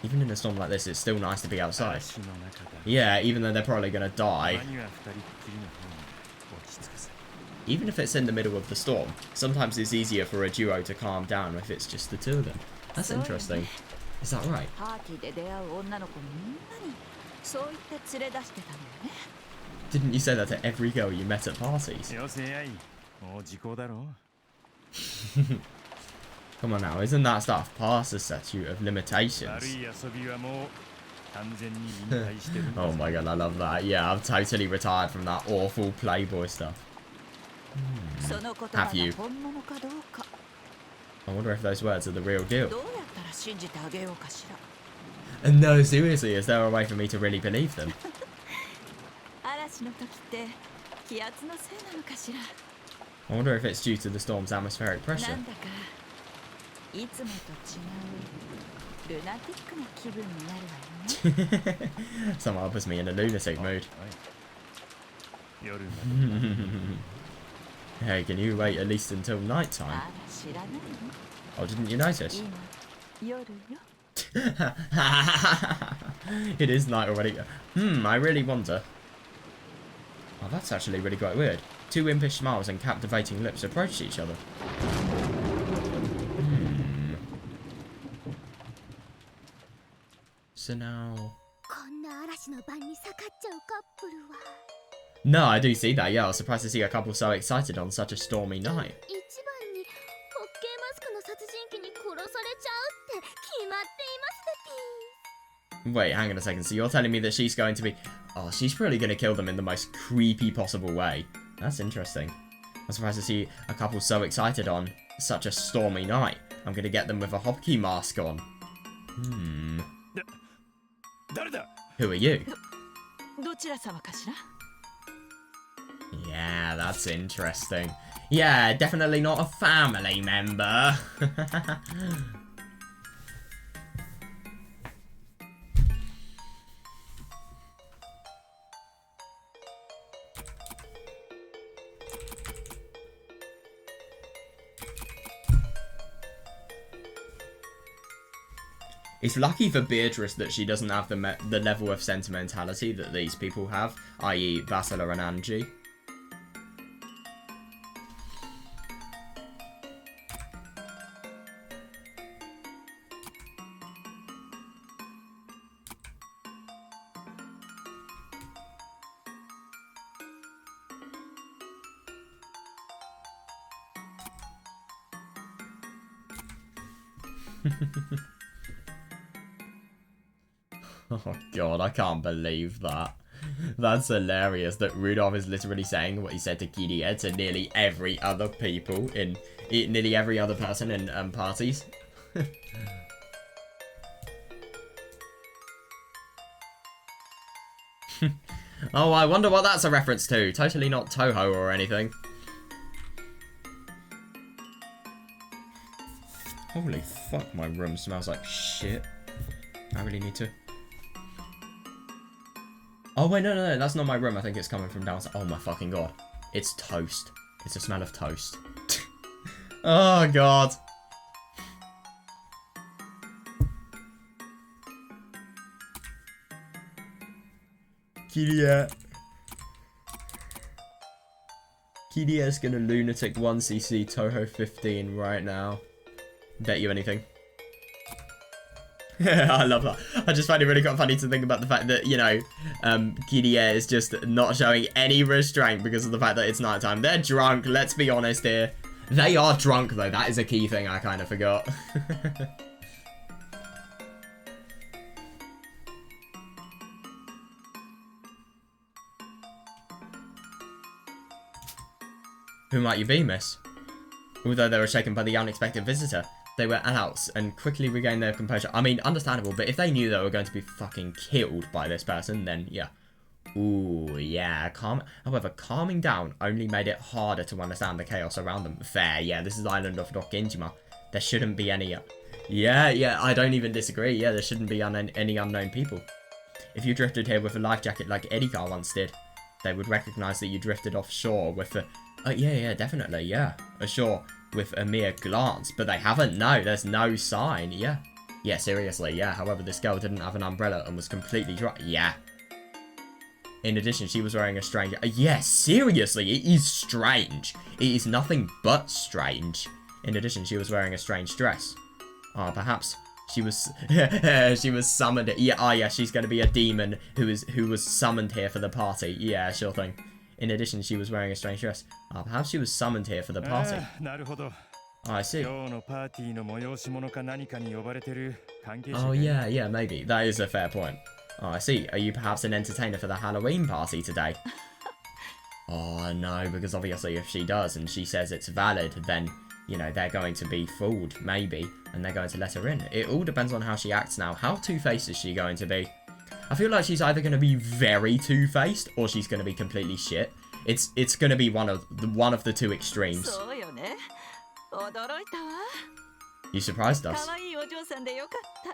Even in a storm like this, it's still nice to be outside. 嵐の中だ Yeah, even though they're probably going to た die. まには二人っきりの方に落ち着かせ Even if it's in the middle of the storm, sometimes it's easier for a duo to calm down if it's just the two of them. That's interesting. Is that right? パーティーで出会う女の子みんなにそう言って連れ出してたのよね Didn't you say that to every girl you met at parties? よせやいもう時効だろ Come on now, isn't that stuff past the statute of 悪 limitations? い遊びはもう完全に引退してるんだ Oh my god, I love that. Yeah, I've totally retired from that awful Playboy stuff. その言葉 Have you? が本物かどうか I wonder if those words are the real deal. どうやったら信じてあげようかしら And no, seriously, is there a way for me to really believe them? 嵐の時って気圧のせいなのかしら I wonder if it's due to the storm's atmospheric な pressure. んだかいつもと違うルナティックな気分になるわよね。 Somehow puts me in a lunatic mood. 夜まで Hey, can you wait at least until night time? あら知らないの Oh, didn't you notice? 今夜よ。 It is night already. I really wonder. Oh, that's actually really quite weird. Two impish smiles and captivating lips approached each other. So now... こんな嵐の晩に盛っちゃうカップルは No, I do see that. Yeah, I was surprised to see a couple so excited on such a stormy night. 一番にホッケーマスクの殺人鬼に殺されちゃうって決まっていますでピー。 Wait, hang on a second. So you're telling me that she's going to be... Oh, she's probably going to kill them in the most creepy possible way. That's interesting. I'm surprised to see a couple so excited on such a stormy night. I'm going to get them with a hockey mask on. 誰だ Who are you? どちら様かしら。 Yeah, that's interesting. Yeah, definitely not a family member. It's lucky for Beatrice that she doesn't have the level of sentimentality that these people have, i.e. Vasila and Angie. Oh god, I can't believe that. That's hilarious that Rudolph is literally saying what he said to Kiria to nearly every other people in... nearly every other person in parties. Oh, I wonder what that's a reference to. Totally not Toho or anything. Holy fuck, my room smells like shit. I really need to... Oh, wait, no, that's not my room. I think it's coming from downstairs. Oh, my fucking god. It's toast. It's a smell of toast. Oh, god. Kiria. Kiria's gonna lunatic 1cc Toho 15 right now. Bet you anything. I love that. I just find it really quite funny to think about the fact that, you know, Kiria is just not showing any restraint because of the fact that it's nighttime. They're drunk, let's be honest here. They are drunk, though. That is a key thing I kind of forgot. Who might you be, miss? Although they were shaken by the unexpected visitor, they were out and quickly regained their composure. I mean, understandable, but if they knew they were going to be fucking killed by this person, then yeah. Ooh, yeah, however, calming down only made it harder to understand the chaos around them. Fair, yeah, this is the island of Rokkinjima. There shouldn't be any... Yeah, I don't even disagree. Yeah, there shouldn't be any unknown people. If you drifted here with a life jacket like Edgar once did, they would recognize that you drifted offshore with a... yeah, definitely, yeah. Ashore with a mere glance, but they haven't, no, there's no sign, yeah. Yeah, seriously, yeah. However, this girl didn't have an umbrella and was completely dry, yeah. In addition, she was wearing a strange... yeah, seriously, it is strange. It is nothing but strange. In addition, she was wearing a strange dress. Perhaps she was... she was summoned... Yeah, she's going to be a demon who was summoned here for the party. Yeah, sure thing. In addition, she was wearing a strange dress. Perhaps she was summoned here for the party. I see. Oh, yeah, maybe. That is a fair point. I see. Are you perhaps an entertainer for the Halloween party today? Oh, no, because obviously if she does and she says it's valid, then, you know, they're going to be fooled, maybe, and they're going to let her in. It all depends on how she acts now. How two-faced is she going to be? I feel like she's either going to be very two-faced or she's going to be completely shit. It's going to be one of the two extremes. You surprised 可 us. 愛いお嬢さんでよかっ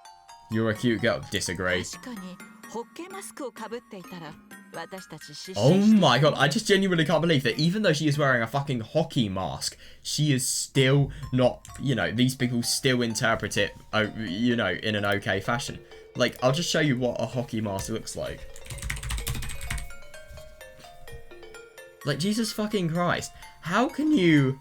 You're a cute girl. Disagree. た。確かにホッケーマスクをかぶっていたら私たち失 Oh 神して my god, I just genuinely can't believe that even though she is wearing a fucking hockey mask, she is still not, you know, these people still interpret it, you know, in an okay fashion. Like, I'll just show you what a hockey mask looks like. Like, Jesus fucking Christ. How can you...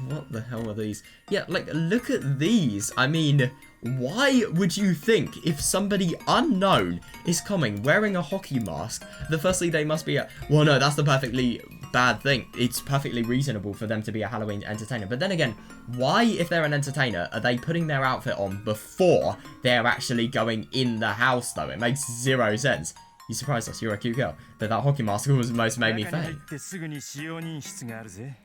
What the hell are these? Yeah, like, look at these. I mean, why would you think if somebody unknown is coming wearing a hockey mask, that firstly they must be a... Well, no, that's the perfectly bad thing. It's perfectly reasonable for them to be a Halloween entertainer. But then again, why, if they're an entertainer, are they putting their outfit on before they're actually going in the house, though? It makes zero sense. You surprised us. You're a cute girl. But that hockey mask was most made me faint. ってすぐに使用人室があるぜ。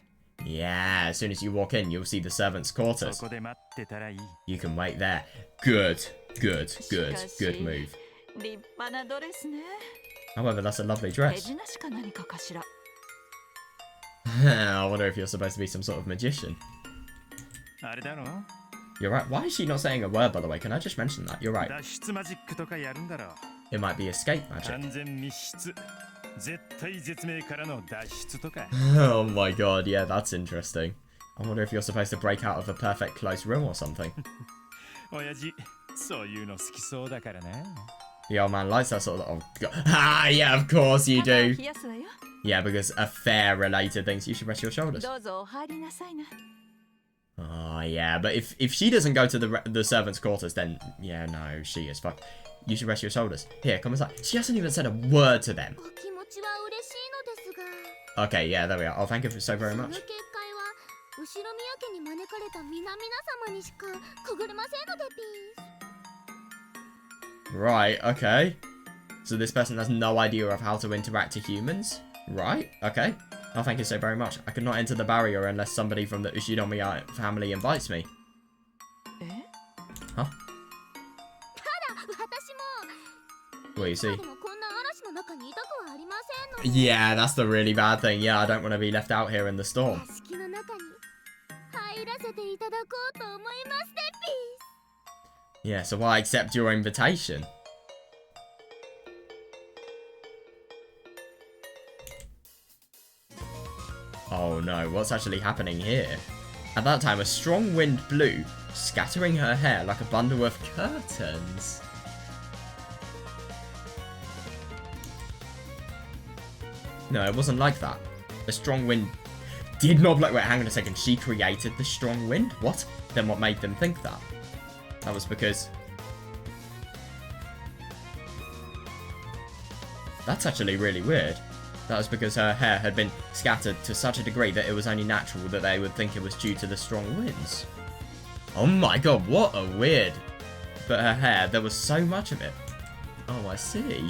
Yeah, as soon as you walk in, you'll see the servants' そ quarters. こで待ってたらいい。 You can wait there. Good, good, good, good move. 立派なドレスね。 However, that's a lovely 手 dress. 品しか何かかしら。 I wonder if you're supposed to be some sort of magician. あれだろ You're right. Why is she not saying a word, by the way? Can I just mention that? You're right. 脱出マジックとかやるんだろ It might be escape magic. 完全密室。絶対絶命からの脱出とか。 Oh my god, yeah, that's interesting. I wonder if you're supposed to break out of a perfect close room or something. 親父、そういうの好きそうだからな。 The old man likes that sort of... Oh, god. Ah, yeah, of course you 肌を do. 冷やすわよ。 Yeah, because affair-related things, you should rest your shoulders. どうぞお入りなさいな。 Oh, yeah, but if she doesn't go to the servants' quarters, then, yeah, no, she is fucked. You should rest your shoulders. Here, come inside. She hasn't even said a word to them. お気持ちは嬉しいのですが Okay, yeah, there we are. Oh, thank you so very その much. 結界は後ろ宮家に招かれた皆々様にしかくぐれませんのでピース Right, okay. So this person has no idea of how to interact to humans? Right, okay. Oh, thank you so very much. I could not enter the barrier unless somebody from the Ushinomiya family invites me. え Huh? 私も What you see? でもこんな嵐の中にいたくはありませんの Yeah, that's the really bad thing. Yeah, I don't want to be left out here in the storm. 屋敷の中に入らせていただこうと思いますでピース Yeah, so I accept your invitation. Oh no, what's actually happening here? At that time, a strong wind blew, scattering her hair like a bundle of curtains. No, it wasn't like that. A strong wind did not blow. Wait, hang on a second. She created the strong wind? What? Then what made them think that? That was because... That's actually really weird. That was because her hair had been scattered to such a degree that it was only natural that they would think it was due to the strong winds. Oh my god, what a weird... But her hair, there was so much of it. Oh, I see.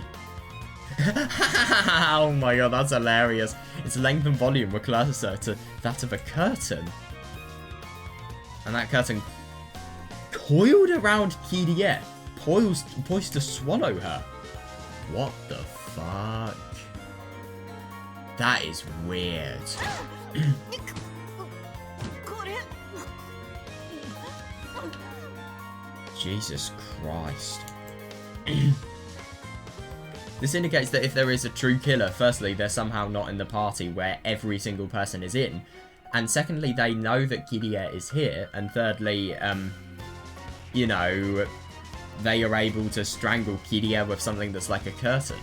Oh my god, that's hilarious. Its length and volume were closer to that of a curtain. And that curtain coiled around Kirie, poised to swallow her. What the fuck? That is weird. これ Jesus Christ. This indicates that if there is a true killer, firstly, they're somehow not in the party where every single person is in. And secondly, they know that Kirie is here. And thirdly, you know, they are able to strangle Kirie with something that's like a curtain.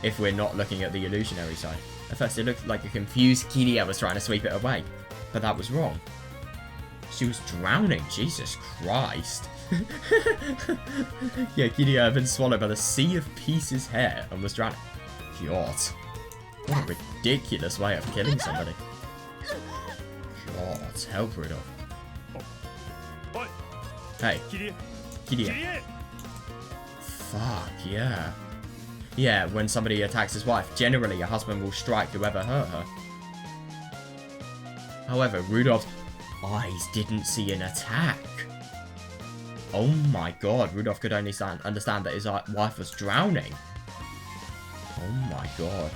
If we're not looking at the illusionary side. At first, it looked like a confused Kirie was trying to sweep it away. But that was wrong. She was drowning. Jesus Christ. Yeah, Kirie had been swallowed by the sea of pieces hair and was drowning. God. What a ridiculous way of killing somebody. God, help Rudolph. おい、 Hey, キリエ、 Kirie. キリエ。 Fuck, yeah. Yeah, when somebody attacks his wife, generally a husband will strike whoever hurt her. However, Rudolph's eyes didn't see an attack. Oh my god, Rudolph could only understand that his wife was drowning. Oh my god.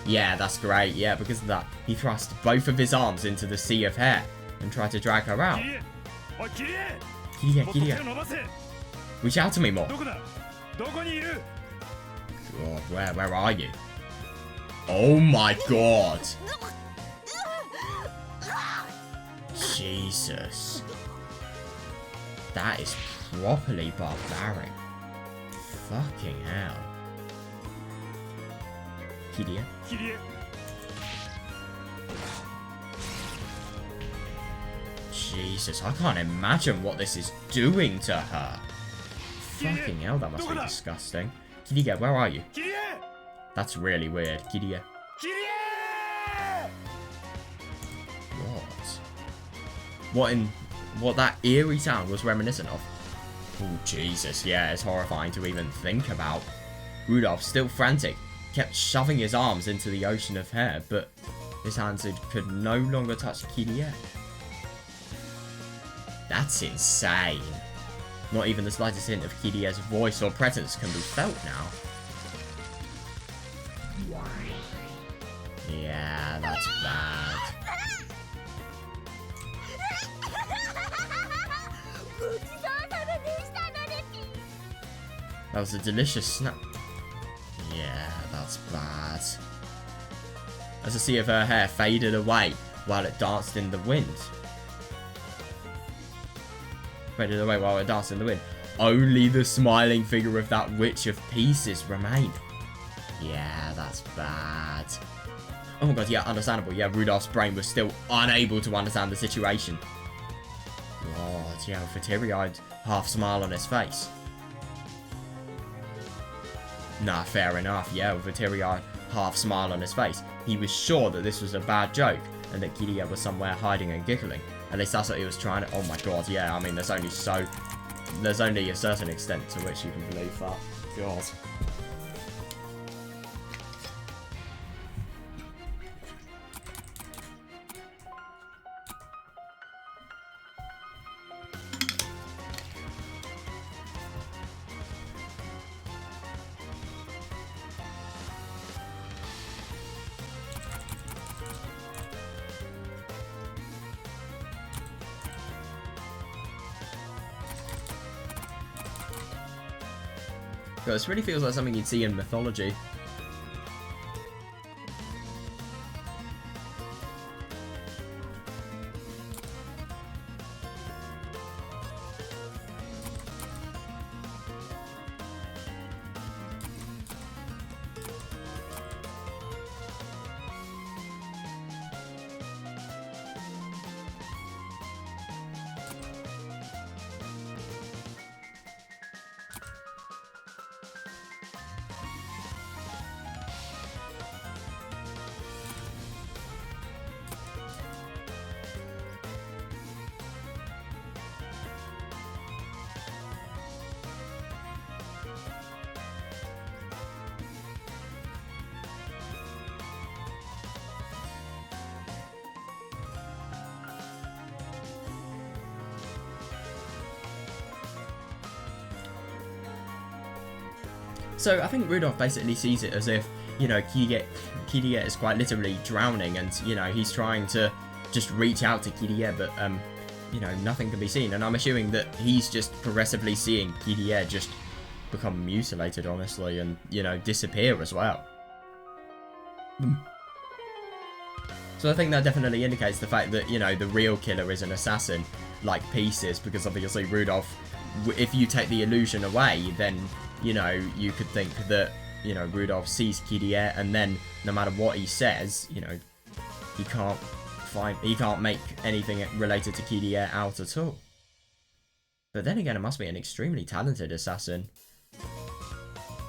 Yeah, that's great. Yeah, because of that, he thrust both of his arms into the sea of hair. and try to drag her out. キリエおいキリエ Kirie, もっと手 Kirie, を伸ばせ reach out to me more. どこだどこにいる God, where are you? Oh my god. Jesus. That is properly barbaric. Fucking hell. Kirie. キリエ Jesus, I can't imagine what this is doing to her. Fucking hell, that must be disgusting. Kirie, where are you? キリエ That's really weird. Kirie. キリエ What that eerie sound was reminiscent of? Oh Jesus, yeah, it's horrifying to even think about. Rudolph, still frantic, kept shoving his arms into the ocean of hair, but his hands could no longer touch Kirie. That's insane. Not even the slightest hint of Kirie's voice or presence can be felt now. Yeah, that's bad. ごちそうさまでしたのでピー That was a delicious snack. Yeah, that's bad. As a sea of her hair faded away while it danced in the wind. Faded away while it danced in the wind. Only the smiling figure of that witch of pieces remained. Yeah, that's bad. Oh my god, yeah, understandable. Yeah, Rudolph's brain was still unable to understand the situation. God, yeah, with a teary-eyed half smile on his face. Nah, fair enough, yeah, with a teary-eyed half smile on his face. He was sure that this was a bad joke, and that Kirie was somewhere hiding and giggling. At least that's what he was trying to... Oh my god, yeah, I mean, there's only a certain extent to which you can believe that. God. This really feels like something you'd see in mythology. So I think Rudolph basically sees it as if, you know, Kirie is quite literally drowning, and, you know, he's trying to just reach out to Kirie, but, you know, nothing can be seen. And I'm assuming that he's just progressively seeing Kirie just become mutilated, honestly, and, you know, disappear as well. So I think that definitely indicates the fact that, you know, the real killer is an assassin like Pieces, because obviously Rudolph, if you take the illusion away, then, you know, you could think that, you know, Rudolph sees Kirie, and then no matter what he says, you know, he can't make anything related to Kirie out at all. But then again, it must be an extremely talented assassin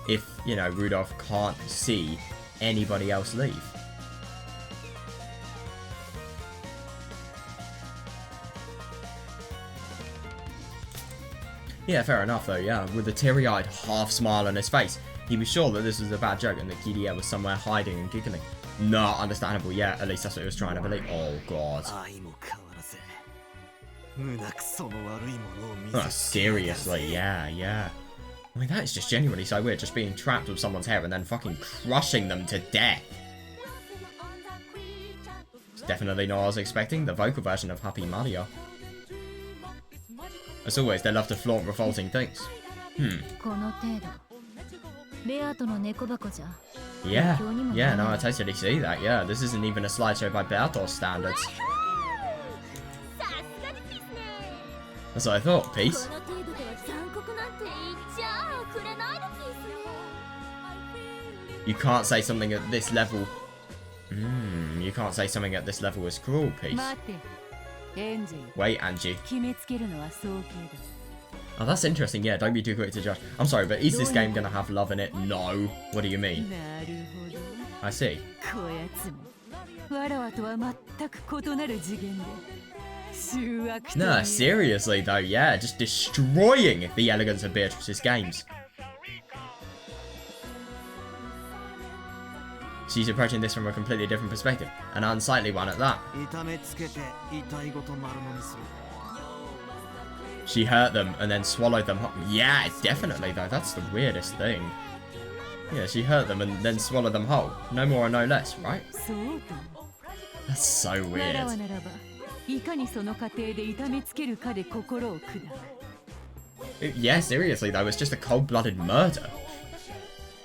if, you know, Rudolph can't see anybody else leave. Yeah, fair enough though, yeah. With a teary-eyed half smile on his face, he was sure that this was a bad joke and that Kirie was somewhere hiding and giggling. No, understandable, yeah, at least that's what he was trying to believe. Oh god. Oh, seriously, yeah. I mean, that is just genuinely so weird, just being trapped with someone's hair and then fucking crushing them to death. It's definitely not what I was expecting. The vocal version of Happy Mario. As always, they love to flaunt revolting things. Yeah, no, I totally see that, yeah. This isn't even a slideshow by Berto's standards. That's what I thought, Peace. You can't say something at this level. You can't say something at this level is cruel, Peace. Wait, Angie. Oh, that's interesting. Yeah, don't be too quick to judge. I'm sorry, but is this game gonna have love in it? No. What do you mean? I see. No, seriously though, yeah, just destroying the elegance of Beatrice's games. She's approaching this from a completely different perspective, an unsightly one at that. She hurt them and then swallowed them. Yeah, definitely though, that's the weirdest thing. Yeah, she hurt them and then swallowed them whole. No more or no less, right? That's so weird. Yeah, seriously though, it's just a cold-blooded murder.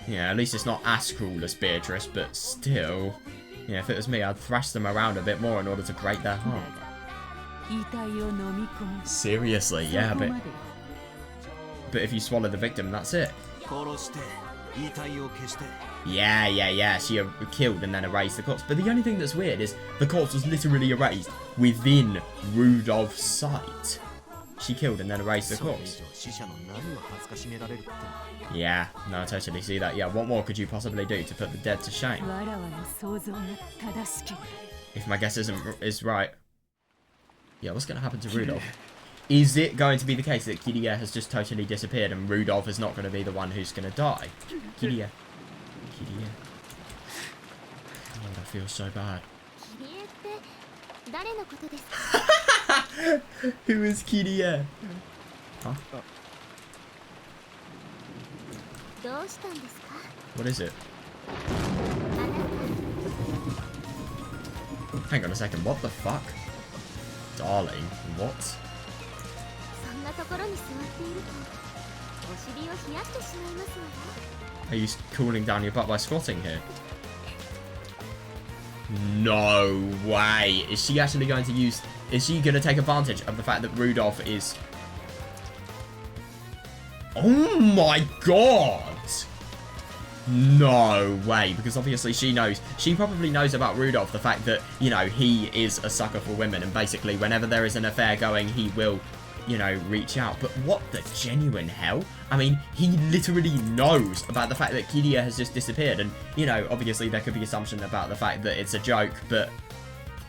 Yeah, at least it's not as cruel as Beatrice, but still. Yeah, if it was me, I'd thrash them around a bit more in order to break their heart. Seriously, yeah, but if you swallow the victim, that's it. Yeah, she killed and then erased the corpse. But the only thing that's weird is the corpse was literally erased within Rudolph's sight. She killed and then erased the corpse. Yeah, no, I totally see that. Yeah, what more could you possibly do to put the dead to shame? If my guess is right. Yeah, what's going to happen to Rudolph? Is it going to be the case that Kiria has just totally disappeared and Rudolph is not going to be the one who's going to die? Kiria. Oh, I feel so bad. Who is Kiria? Huh? What is it? Hang on a second, what the fuck? Darling, what? Are you cooling down your butt by squatting here? No way! Is she actually going to use... Is she going to take advantage of the fact that Rudolph is... Oh my god! No way, because obviously she knows. She probably knows about Rudolph, the fact that, you know, he is a sucker for women, and basically whenever there is an affair going, he will, you know, reach out. But what the genuine hell? I mean, he literally knows about the fact that Kiria has just disappeared, and, you know, obviously there could be assumption about the fact that it's a joke, but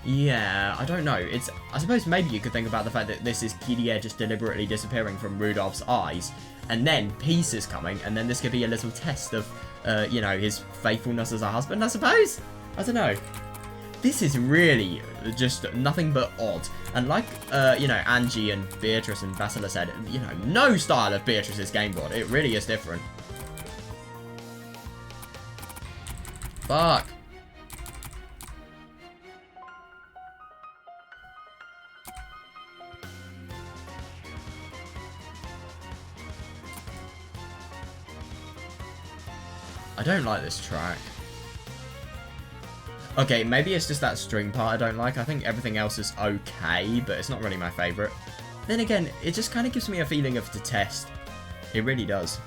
yeah, I don't know. I suppose maybe you could think about the fact that this is Kiria just deliberately disappearing from Rudolph's eyes, and then Peace is coming, and then this could be a little test of, you know, his faithfulness as a husband, I suppose? I don't know. This is really just nothing but odd. And like, you know, Angie and Beatrice and Vasila said, you know, no style of Beatrice's game board. It really is different. Fuck. I don't like this track. Okay, maybe it's just that string part I don't like. I think everything else is okay, but it's not really my favourite. Then again, it just kind of gives me a feeling of detest. It really does.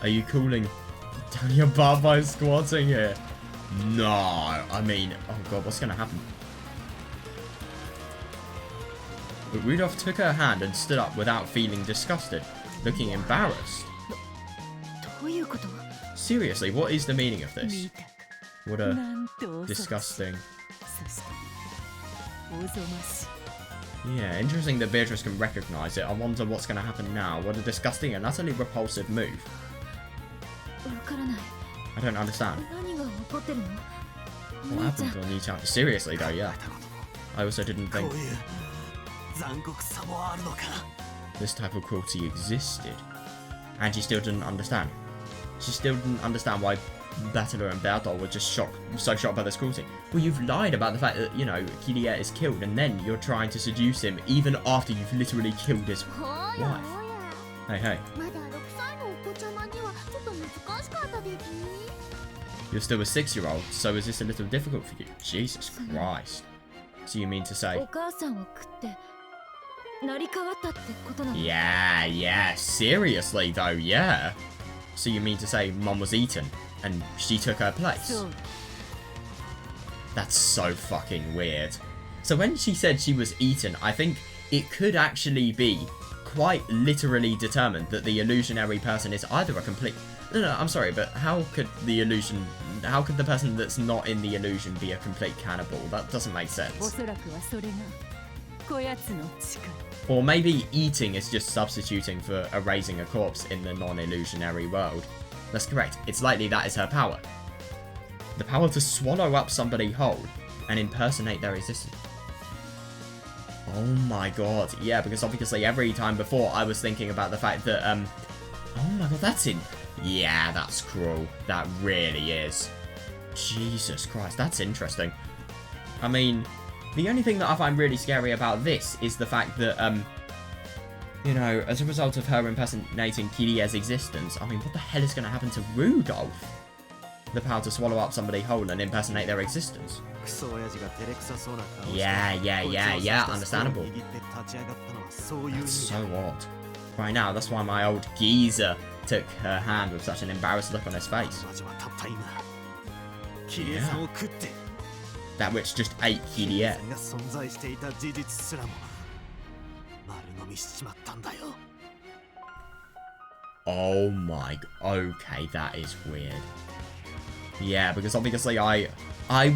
Are you cooling down your butt by squatting here? No, I mean, oh god, what's gonna happen? But Rudolph took her hand and stood up without feeling disgusted, looking embarrassed. Seriously, what is the meaning of this? What a disgusting... Yeah, interesting that Beatrice can recognise it. I wonder what's going to happen now. What a disgusting and utterly repulsive move. I don't understand. What happened on each other? Seriously though, yeah. I also didn't think... this type of cruelty existed. And she still didn't understand. She still didn't understand why Battler and Bertol were just so shocked by this cruelty. Well, you've lied about the fact that, you know, Kiria is killed, and then you're trying to seduce him even after you've literally killed his wife. Hey, hey. You're still a 6-year-old, so is this a little difficult for you? Jesus Christ. So you mean to say... Yeah, seriously though, yeah. So you mean to say Mom was eaten, and she took her place? That's so fucking weird. So when she said she was eaten, I think it could actually be quite literally determined that the illusionary person is either a complete... No, I'm sorry, but how could the person that's not in the illusion be a complete cannibal? That doesn't make sense. Or maybe eating is just substituting for erasing a corpse in the non-illusionary world. That's correct. It's likely that is her power. The power to swallow up somebody whole and impersonate their existence. Oh my god. Yeah, because obviously every time before I was thinking about the fact that, oh my god, that's in... Yeah, that's cruel. That really is. Jesus Christ, that's interesting. I mean, the only thing that I find really scary about this is the fact that, you know, as a result of her impersonating Kiria's existence, I mean, what the hell is going to happen to Rudolph? The power to swallow up somebody whole and impersonate their existence. Yeah, understandable. That's so odd. Right now, that's why my old geezer took her hand with such an embarrassed look on his face. Yeah. That witch just ate Kiria. Oh my... Okay, that is weird. Yeah, because obviously I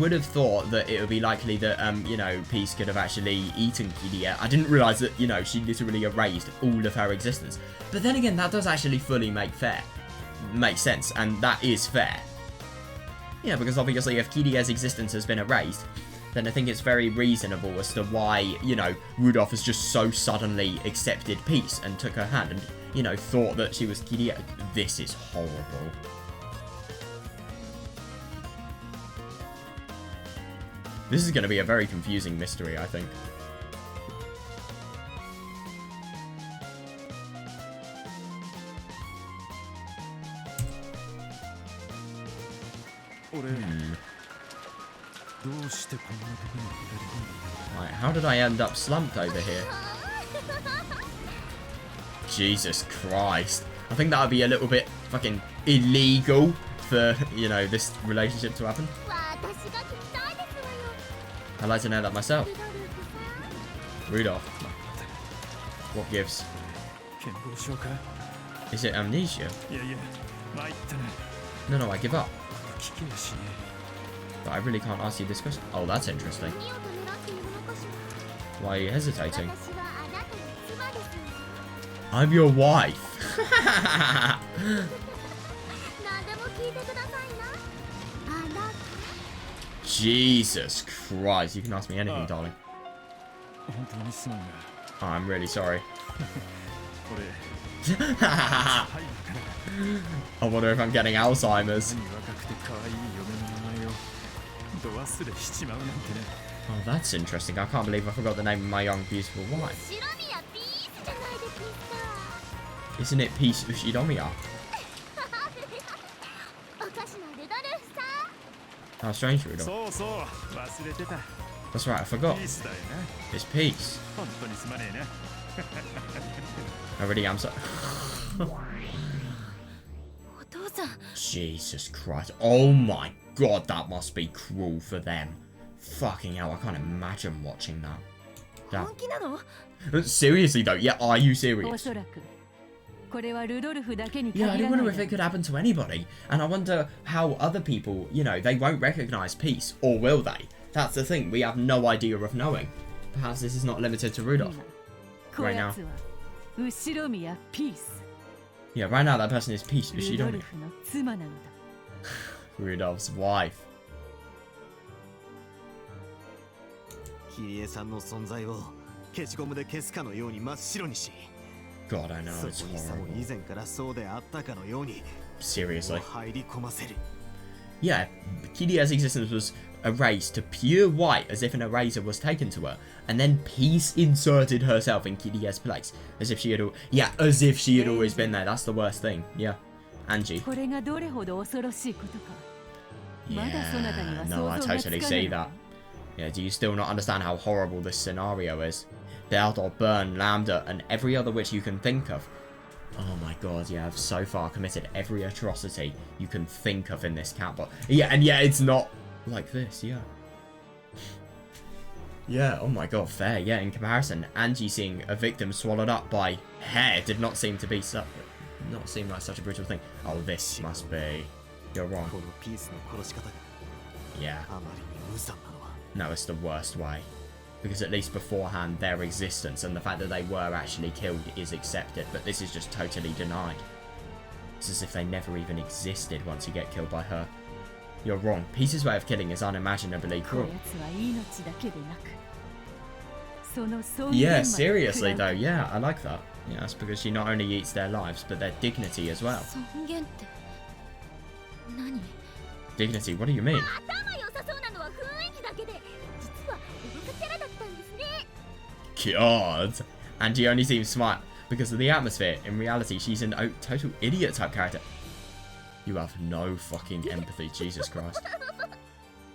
would have thought that it would be likely that, you know, Peace could have actually eaten Kiria. I didn't realise that, you know, she literally erased all of her existence. But then again, that does actually fully make sense, and that is fair. Yeah, because obviously if Kiria's existence has been erased, then I think it's very reasonable as to why, you know, Rudolph has just so suddenly accepted Peace and took her hand and, you know, thought that she was Kiria. This is horrible. This is going to be a very confusing mystery, I think. Right, how did I end up slumped over here? Jesus Christ. I think that would be a little bit fucking illegal for, you know, this relationship to happen. I'd like to know that myself. Rudolph. What gives? Is it amnesia? No, I give up. But I really can't ask you this question. Oh, that's interesting. Why are you hesitating? I'm your wife. Jesus Christ, you can ask me anything, darling. Oh, I'm really sorry. I wonder if I'm getting Alzheimer's. Oh, that's interesting. I can't believe I forgot the name of my young, beautiful wife. Isn't it Peace Ushidomiya? How strange, Rudolph. That's right, I forgot. It's Peace. I really am so... Jesus Christ. Oh my god, that must be cruel for them. Fucking hell, I can't imagine watching that. Seriously though, yeah, are you serious? Yeah, I do wonder if it could happen to anybody. And I wonder how other people, you know, they won't recognise Peace, or will they? That's the thing, we have no idea of knowing. Perhaps this is not limited to Rudolph. Right now. Yeah, right now that person is Peace Ushidomiya. Rudolph's wife. キリエさんの存在を消しゴムで消すかのように真っ白にし God, I know, そ it's こにさも horrible. 以前からそうであったかのように Seriously. 入り込ませる。 Yeah, Kiria's existence was erased to pure white as if an eraser was taken to her, and then Peace inserted herself in Kiria's place, as if she had as if she had always been there. That's the worst thing. Yeah. Angie. これがどれほど恐ろしいことか。まだそなたに Yeah, は no, 想 I 像が totally つかな see い that. Yeah, do you still not understand how horrible this scenario is? Beldor, Burn, Lambda, and every other witch you can think of. Oh my god, yeah, I've so far committed every atrocity you can think of in this catbot. Yeah, and yeah, it's not like this, yeah. Yeah, oh my god, fair. Yeah, in comparison, Angie seeing a victim swallowed up by hair did not seem like such a brutal thing. Oh, this must be... You're wrong. このピースの殺し方が Yeah. あまりに無残なのは No, it's the worst way. Because at least beforehand, their existence and the fact that they were actually killed is accepted, but this is just totally denied. It's as if they never even existed once you get killed by her. You're wrong. Peace's way of killing is unimaginably こ cruel. やつは命だけでなく、その尊 Yeah, 厳まで seriously 食ら though, う yeah, I like that. Yeah, that's because she not only eats their lives, but their dignity as well. 尊厳って何？ Dignity, what do you mean? 頭良さそうなのは雰囲気だけで、実は愚かキャラだったんですね。 God! And she only seems smart because of the atmosphere. In reality, she's an total idiot type character. You have no fucking empathy, Jesus Christ.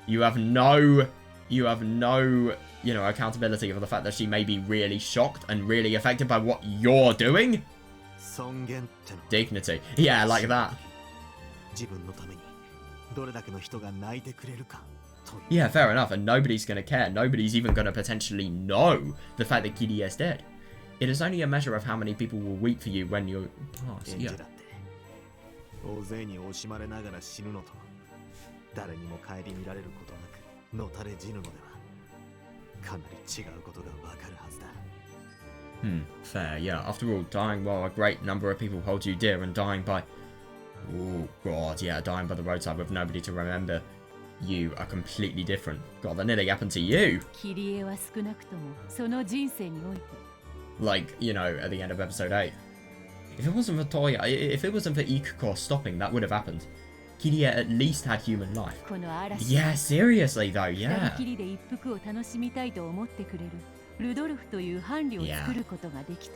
You have no, accountability for the fact that she may be really shocked and really affected by what you're doing? 尊厳っての Dignity. Yeah, like that. 自分のためにどれだけの人が泣いてくれるかという Yeah, fair enough. And nobody's gonna care. Nobody's even gonna potentially know the fact that Kirie is dead. It is only a measure of how many people will weep for you when you pass. 演じ Yeah. だって大勢に惜しまれながら死ぬのと誰にも顧みられることなくのたれ死ぬのではかなり違うことがわかるはずだ Fair, yeah. After all, dying while a great number of people hold you dear and dying by... Oh, God, yeah, dying by the roadside with nobody to remember you are completely different. God, that nearly happened to you. キリエは少なくともその人生において Like, at the end of episode 8. If it wasn't for Toya, if it wasn't for Ikuko stopping, that would have happened. Kirie at least had human life. この嵐 Yeah, seriously though, 二 yeah. 人きりで一服を楽しみたいと思ってくれるルドルフという伴侶を作ることができた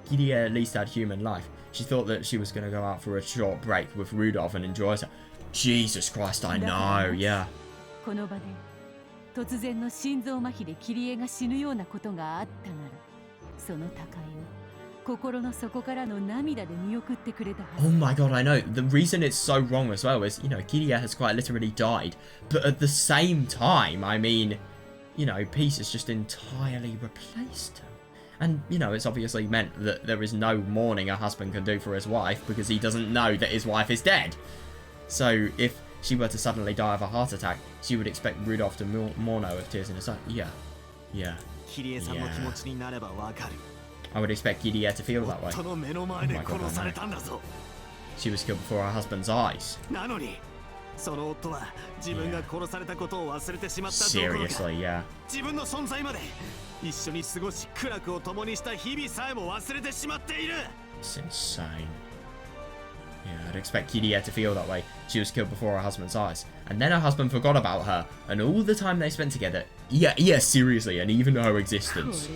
Kirie at least had human life. She thought that she was going to go out for a short break with Rudolph and enjoy herself. Jesus Christ, I know, yeah. この場で突然の心臓麻痺でキリエが死ぬようなことがあったならその高いを心の底からの涙で見送ってくれたは Oh ず my god, I know. The reason it's so wrong as well is, Kirie has quite literally died. But at the same time, I mean, Peace has just entirely replaced her. And, it's obviously meant that there is no mourning a husband can do for his wife because he doesn't know that his wife is dead. So, if she were to suddenly die of a heart attack, she would expect Rudolph to mourn her with tears in his eyes. Yeah. Yeah. キリエさんの気持ちになればわかる I would expect Kirie to feel that way. 夫の目の前で殺されたんだぞ She was killed before her husband's eyes. なのにその夫は自分が殺されたことを忘れてしまったどころか Seriously, yeah. 自分の存在まで一緒に過ごし苦楽を共にした日々さえも忘れてしまっている It's insane. Yeah, I'd expect Kirie to feel that way. She was killed before her husband's eyes. And then her husband forgot about her. And all the time they spent together. Yeah, seriously. And even her これほ existence. ど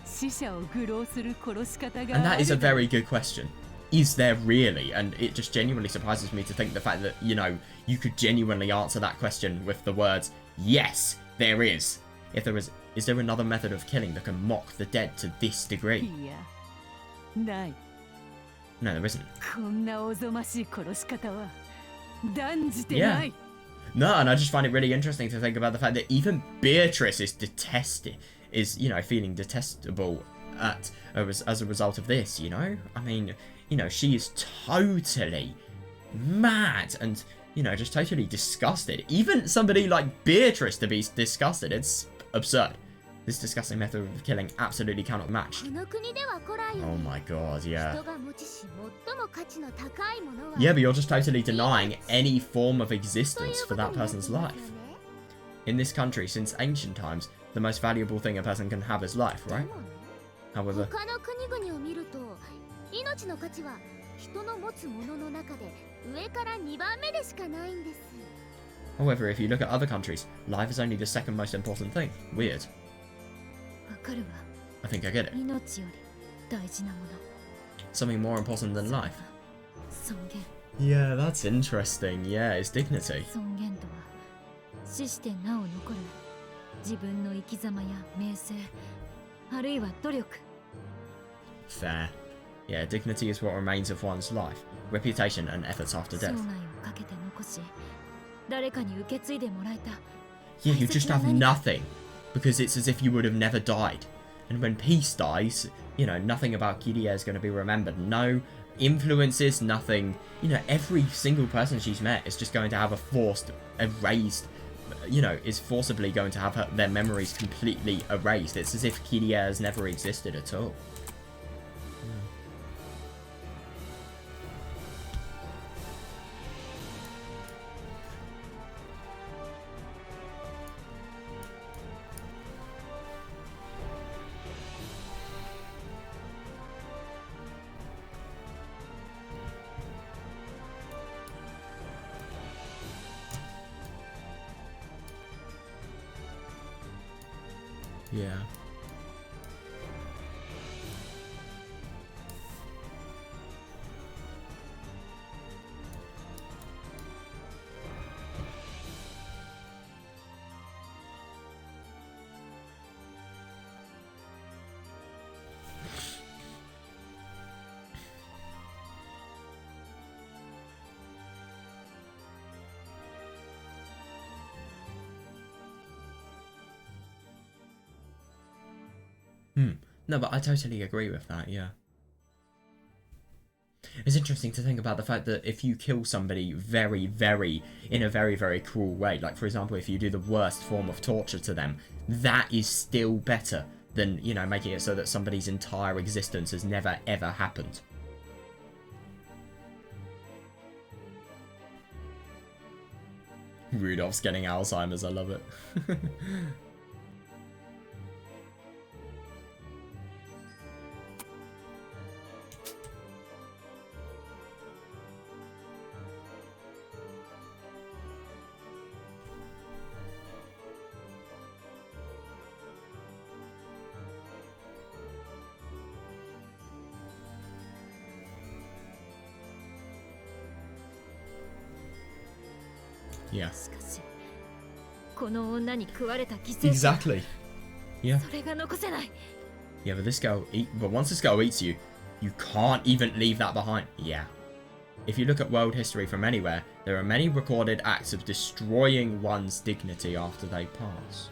死者を愚弄する殺し方が And あ that is a るだろう very good question. Is there really? And it just genuinely surprises me to think the fact that, you could genuinely answer that question with the words, yes, there is. If there is there another method of killing that can mock the dead to this degree? いやない No, there isn't. こんなおぞましい殺し方は断じてない No, and I just find it really interesting to think about the fact that even Beatrice is feeling detestable as a result of this, I mean, she is totally mad and, just totally disgusted. Even somebody like Beatrice to be disgusted, it's absurd. This disgusting method of killing absolutely cannot be matched. この国では古来よ Oh り my god, yeah. 人が持ちし最も価値の高いものは Yeah, but you're just totally denying any form of とい existence う for こと that になって person's いま life. すよね In this country, since ancient times, the most valuable thing a person can have is life, で right? もね However, 他の国々を見ると命の価値は人の持つものの中で上から2番目でしかないんです。 however, if you look at other countries, life is only the second most important thing. Weird. わかるわ。 I think I get it. 命より大事なもの。 Something more important than life. 尊厳。 Yeah, that's interesting. Yeah, it's dignity. 尊厳とは死してなお残る自分の生き様や名声、あるいは努力。 Fair. Yeah, dignity is what remains of one's life, reputation and efforts after 生涯 death. をかけて残し、誰かに受け継いでもらえた。 Yeah, you just have nothing, because it's as if you would have never died. And when peace dies, you know, nothing about Kirie is going to be remembered. No influences, nothing. You know, every single person she's met is just going to have a forced, erased, you know, is forcibly going to have their memories completely erased. It's as if Kirie has never existed at all. Yeah. No, but I totally agree with that, yeah. It's interesting to think about the fact that if you kill somebody in a very, very cruel way, like for example, if you do the worst form of torture to them, that is still better than, you know, making it so that somebody's entire existence has never ever happened. Rudolph's getting Alzheimer's, I love it. Yeah. しかし、この女に食われた犠牲者、 Exactly. Yeah. それが残せない。 Yeah, but but once this girl eats you, you can't even leave that behind. Yeah. If you look at world history from anywhere, there are many recorded acts of destroying one's dignity after they pass.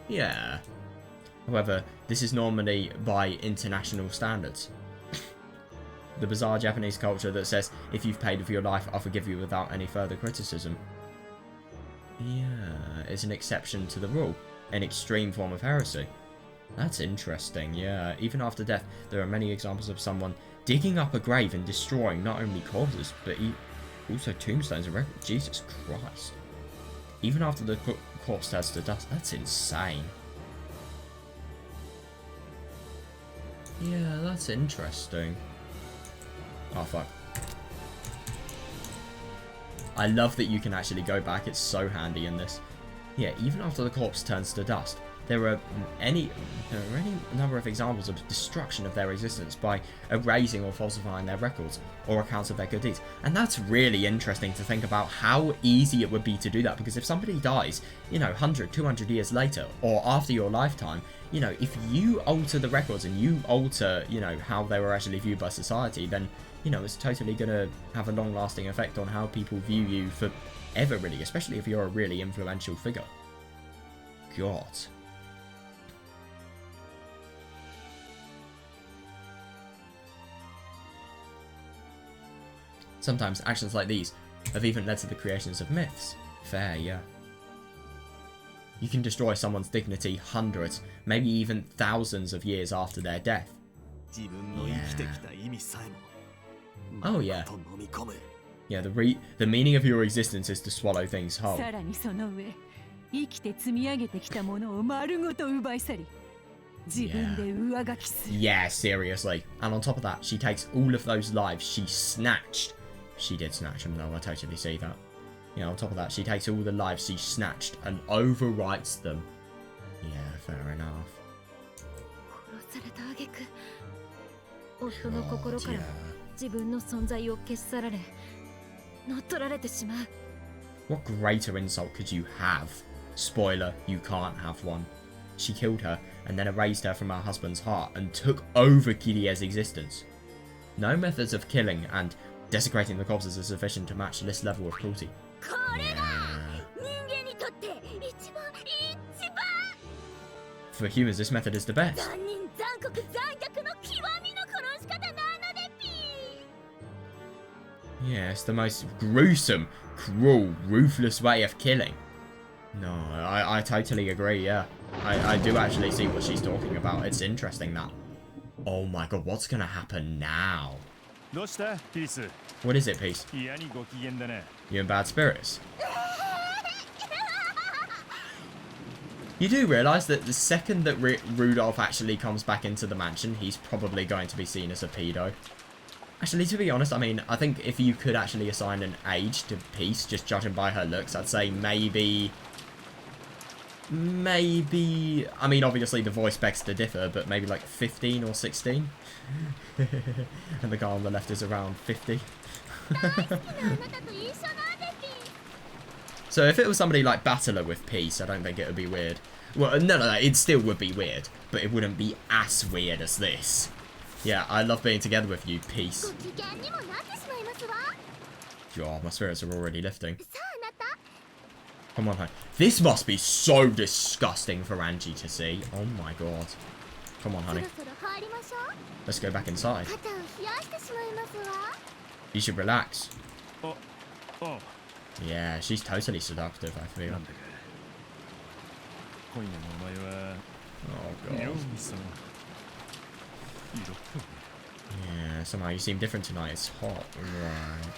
Yeah. However, this is normally by international standards. The bizarre Japanese culture that says, if you've paid with your life, I'll forgive you without any further criticism. Yeah, it's an exception to the rule, an extreme form of heresy. That's interesting, yeah. Even after death, there are many examples of someone digging up a grave and destroying not only corpses, but also tombstones and records. Jesus Christ. Even after the corpse turns to dust, that's insane. Yeah, that's interesting. Oh, fuck. I love that you can actually go back. It's so handy in this. Yeah, even after the corpse turns to dust, there are any number of examples of destruction of their existence by erasing or falsifying their records or accounts of their good deeds. And that's really interesting to think about how easy it would be to do that, because if somebody dies, you know, 100, 200 years later, or after your lifetime, you know, if you alter the records and you alter, you know, how they were actually viewed by society, then, you know, it's totally going to have a long-lasting effect on how people view you forever, really, especially if you're a really influential figure. God. Sometimes actions like these have even led to the creations of myths. Fair, yeah. You can destroy someone's dignity hundreds, maybe even thousands of years after their death. Oh yeah. Yeah, the meaning of your existence is to swallow things whole. さらにその上、生きて積み上げてきたものを丸ごと奪い去り、自分で上書きする。 Yeah, seriously. And on top of that, she takes all of those lives she snatched. She did snatch them though, I totally see that. Yeah, on top of that, she takes all the lives she snatched and overwrites them. Yeah, fair enough. 殺された挙句夫の心から自分の存在を消し去られ乗っ取られてしまう。 What greater insult could you have? Spoiler, you can't have one. She killed her and then erased her from her husband's heart and took over Kirie's existence. No methods of killing and desecrating the corpses are sufficient to match this level of cruelty. これが人間にとって一番 For humans, this method is the best. 残忍残酷残虐の極みの殺し方なのでピー。 Yeah, it's the most gruesome, cruel, ruthless way of killing. No, I totally agree, yeah. I do actually see what she's talking about. It's interesting that. Oh my god, what's gonna happen now? どうしたピース？ What is it, Peace? 嫌にご機嫌だね。 You in bad spirits? You do realise that the second that Rudolph actually comes back into the mansion, he's probably going to be seen as a pedo. Actually, to be honest, I mean, I think if you could actually assign an age to Peace, just judging by her looks, I'd say maybe... I mean, obviously the voice begs to differ, but maybe like 15 or 16? And the guy on the left is around 50. So if it was somebody like Battler with Peace, I don't think it would be weird. Well, no, it still would be weird, but it wouldn't be as weird as this. Yeah, I love being together with you, Peace. God, my spirits are already lifting. Come on, honey. This must be so disgusting for Angie to see. Oh my god. Come on, honey. Let's go back inside. You should relax. Oh. Yeah, she's totally seductive, I feel. なんでか。今夜のお前は Oh 妙 god. にその色っぽいね。 Yeah, somehow you seem different tonight. It's hot. Right.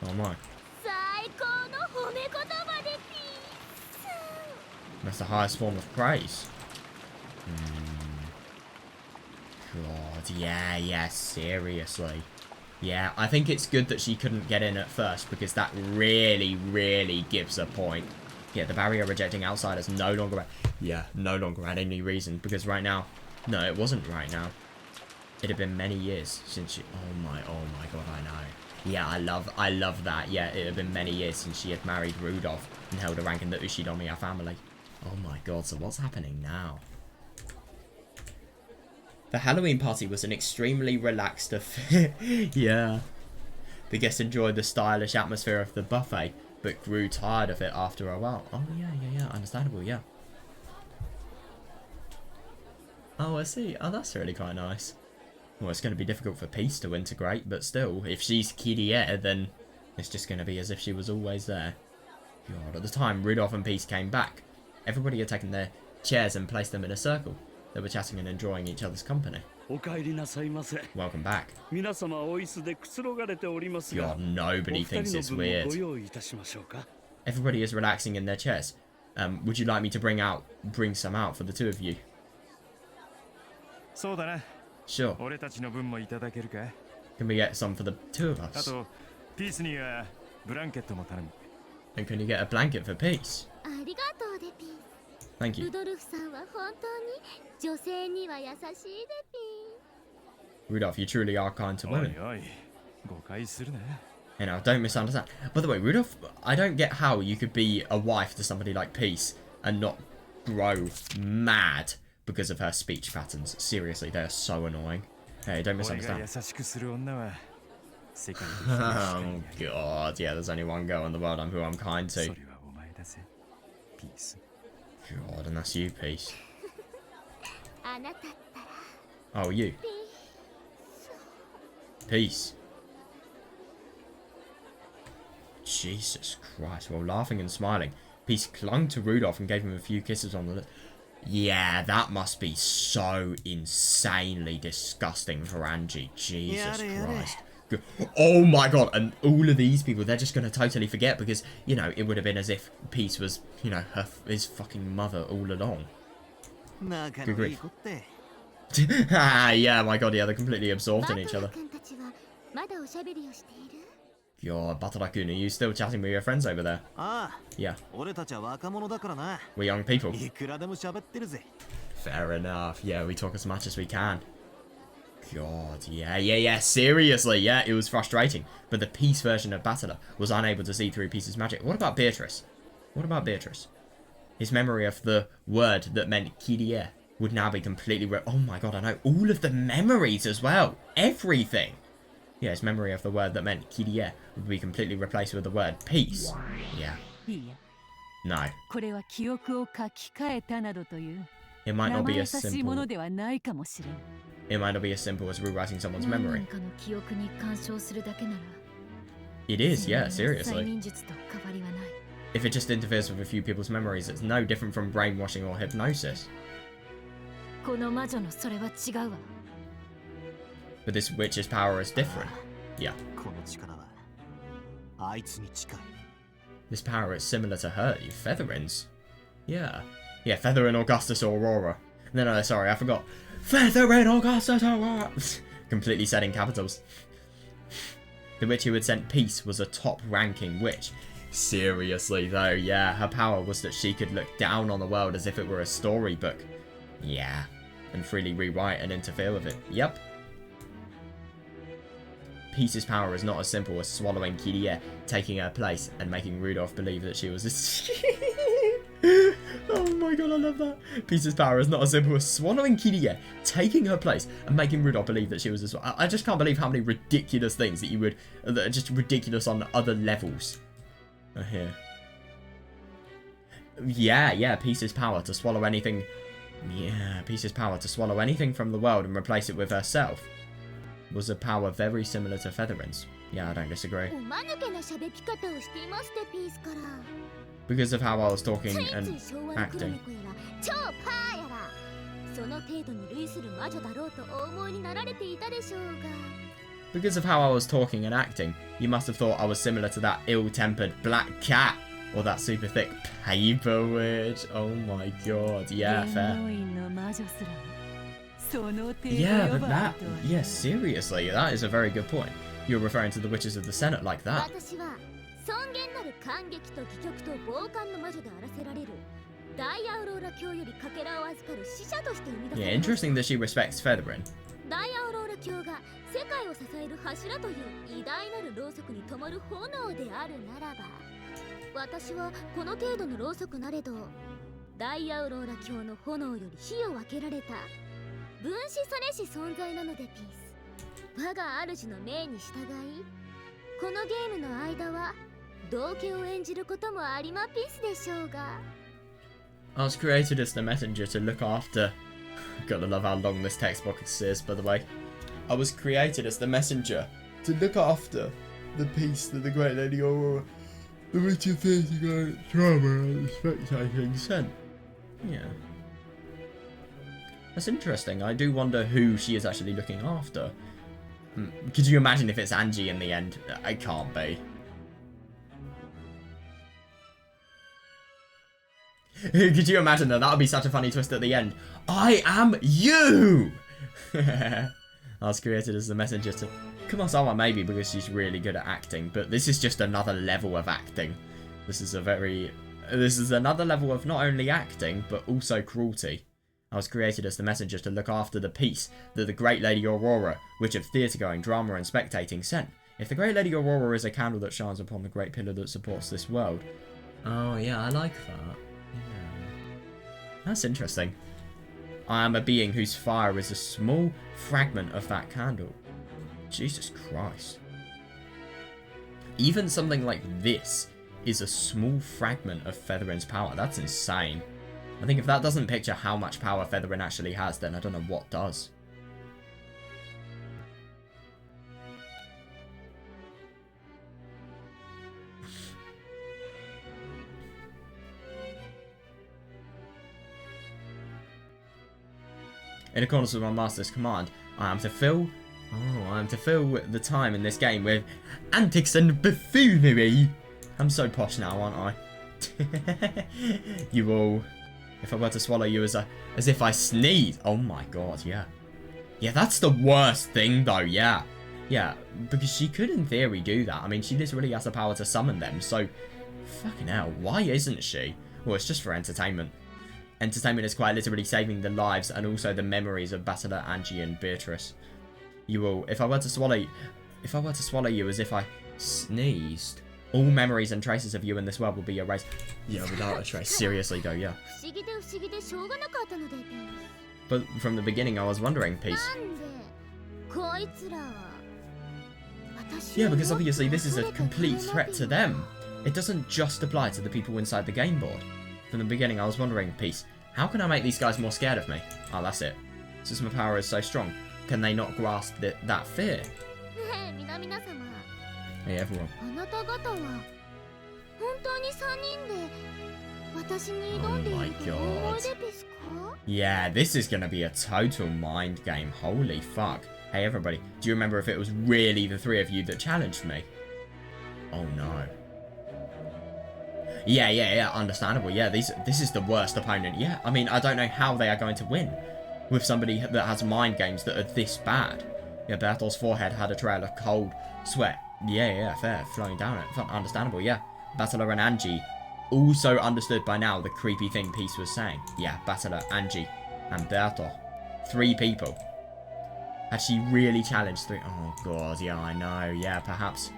Oh my. 最高の褒め言葉でピース。 That's the highest form of praise. God, yeah, seriously. Yeah, I think it's good that she couldn't get in at first, because that really gives a point. Yeah, the barrier rejecting outsiders no longer had any reason, because right now, no, it wasn't right now. It had been many years since she, oh my god, I know. Yeah, I love that. Yeah, it had been many years since she had married Rudolph and held a rank in the Ushinomiya family. Oh my god, so what's happening now? The Halloween party was an extremely relaxed affair. Yeah. The guests enjoyed the stylish atmosphere of the buffet, but grew tired of it after a while. Oh, yeah. Understandable, yeah. Oh, I see. Oh, that's really quite nice. Well, it's going to be difficult for Peace to integrate, but still, if she's Kirie, then it's just going to be as if she was always there. God, at the time Rudolph and Peace came back, everybody had taken their chairs and placed them in a circle. They were chatting and enjoying each other's company. お帰りなさいませ。 Welcome back. 皆様お椅子でくつろがれておりますが、 God, nobody お二 thinks 人 it's の分も weird. ご用意いたしましょうか。 Everybody is relaxing in their chairs. Would you like me to bring some out for the two of you? そうだな。 Sure. 俺たちの分もいただけるか。 Can we get some for the two of あ us? とピースにはブランケットも頼む。 And can you get a blanket for Peace? ありがとうでピース。 Thank ル you. ドルフさんは本当に女性には優しいでピ Rudolph, you truly are kind to おい women. おい、誤解するな。 You know, don't misunderstand. By the way, Rudolph, I don't get how you could be a wife to somebody like Peace and not grow mad because of her speech patterns. Seriously, they are so annoying. Hey, don't 俺が優 misunderstand. しくする女は世界で一人し Oh かいない。 god, yeah, there's only one girl in the world who I'm kind そ to. れはお前だぜ。ピース。 God, and that's you, Peace. ー。あなたったら Oh, you. ピ Peace. Jesus Christ. While laughing and smiling, Peace clung to Rudolph and gave him a few kisses on the lips. Yeah, that must be so insanely disgusting for Angie. Jesus Christ. Oh my god, and all of these people, they're just going to totally forget because, you know, it would have been as if Peace was, you know, his fucking mother all along. 仲 Good のいい grief. 子って Ah, yeah, my god, yeah, they're completely absorbed in each other. 君たちはまだおしゃべりをしている Yo, Batarakun, are you still chatting with your friends over there? ああ Yeah, 俺たちは若者だからな we're young people. いくらでも喋ってるぜ Fair enough. Yeah, we talk as much as we can. God, yeah. Seriously, yeah, it was frustrating. But the Peace version of Battler was unable to see through Peace's magic. What about Beatrice? His memory of the word that meant Kirie would now be completely... Oh my god, I know all of the memories as well. Everything. Yeah, his memory of the word that meant Kirie would be completely replaced with the word peace. Yeah. いいや No. これは記憶を書き換えたなどという It might 生 not be 優 as しいも simple. のではないかもしれん It might not be as simple as rewriting someone's 何 memory. 人かの記憶に干渉するだけなら It is, yeah, 催 seriously. 眠術と変わりはない If it just interferes with a few people's memories, it's no different from brainwashing or hypnosis. この魔女のそれは違うわ But this witch's power is different. Yeah. この力はあいつに近い This power is similar to her, you Featherins. Yeah. Yeah, Featherin Augustus Aurora. No, sorry, I forgot. Featherin Augustus Aurora! Completely said in capitals. The witch who had sent peace was a top-ranking witch. Seriously, though, yeah, her power was that she could look down on the world as if it were a storybook. Yeah. And freely rewrite and interfere with it. Yep. Peace's power is not as simple as swallowing Kirie, taking her place, and making Rudolph believe that she was a... Oh my god, I love that. Peace's power is not as simple as swallowing Kirie, taking her place, and making Rudolph believe that she was a... I just can't believe how many ridiculous things that you would... that are just ridiculous on other levels are here. Yeah, Peace's power to swallow anything... Yeah, Peace's power to swallow anything from the world and replace it with herself was a power very similar to Featherin's. Yeah, I don't disagree. おまぬけな喋り方をしていましてピースから Because of how I was talking つい and つい昭和の黒 acting. 猫やら超パーやらその程度に類する魔女だろうとお思いになられていたでしょうが Because of how I was talking and acting, you must have thought I was similar to that ill-tempered black cat. Or that super thick paper witch. Oh my god, yeah, 元 fair. 老院の魔女すらその程度 Yeah, 呼 but ば that... れとは Yeah, seriously, that is a very good point. You're referring to the witches of the Senate like that. 私は尊厳なる感激と戯曲と傍観の魔女であらせられるダイアウローラ教よりかけらを預かる使者として生み出さ Yeah, れました interesting that she respects Featherin. ダイアウローラ教が世界を支える柱という偉大なるろうそくに灯る炎であるならば私はこの程度のろうそくなれどダイアウローラ教の炎より火を分けられた分子されし存在なのでピース我が主の命に従いこのゲームの間は道化を演じることもありまピースでしょうが I was created as the messenger to look after... Gotta love how long this text box is, by the way. I was created as the messenger to look after the peace that the Great Lady Aurora, the witch of theatre, drama, and the spectating sent. Yeah. That's interesting. I do wonder who she is actually looking after. Could you imagine if it's Angie in the end? It can't be. Could you imagine that? That would be such a funny twist at the end. I am you! I was created as the messenger to... Come on, someone maybe because she's really good at acting, but this is just another level of acting. This is another level of not only acting, but also cruelty. I was created as the messenger to look after the peace that the Great Lady Aurora, witch of theatre-going, drama and spectating, sent. If the Great Lady Aurora is a candle that shines upon the great pillar that supports this world... Oh, yeah, I like that. That's interesting. I am a being whose fire is a small fragment of that candle. Jesus Christ. Even something like this is a small fragment of Featherin's power. That's insane. I think if that doesn't picture how much power Featherin actually has, then I don't know what does. In accordance with my master's command, I am to fill the time in this game with antics and buffoonery. I'm so posh now, aren't I? You all If I were to swallow you as if I sneeze. Oh my god, yeah. Yeah, that's the worst thing though, yeah. Yeah, because she could in theory do that. I mean, she literally has the power to summon them, so fucking hell, why isn't she? Well, it's just for entertainment. Entertainment is quite literally saving the lives and also the memories of Bastila, Angie, and Beatrice. You will, if I were to swallow you as if I sneezed, all memories and traces of you in this world will be erased. Yeah, without a trace. Seriously though, yeah. But from the beginning I was wondering, Peace. Yeah, because obviously this is a complete threat to them. It doesn't just apply to the people inside the game board. From the beginning I was wondering, Peace, how can I make these guys more scared of me? Oh, that's it. Since my power is so strong, can they not grasp that fear? Hey everyone. Oh my god. Yeah, this is gonna be a total mind game. Holy fuck. Hey everybody, do you remember if it was really the three of you that challenged me? Oh no. Yeah, understandable. Yeah, this is the worst opponent. Yeah, I mean, I don't know how they are going to win with somebody that has mind games that are this bad. Yeah, Bertol's forehead had a trail of cold sweat. Yeah, fair, flowing down it. Understandable, yeah. Bastila and Angie also understood by now the creepy thing Peace was saying. Yeah, Bastila, Angie, and Bertol. 3 people. Had she really challenged 3? Oh god, yeah, I know. Yeah, perhaps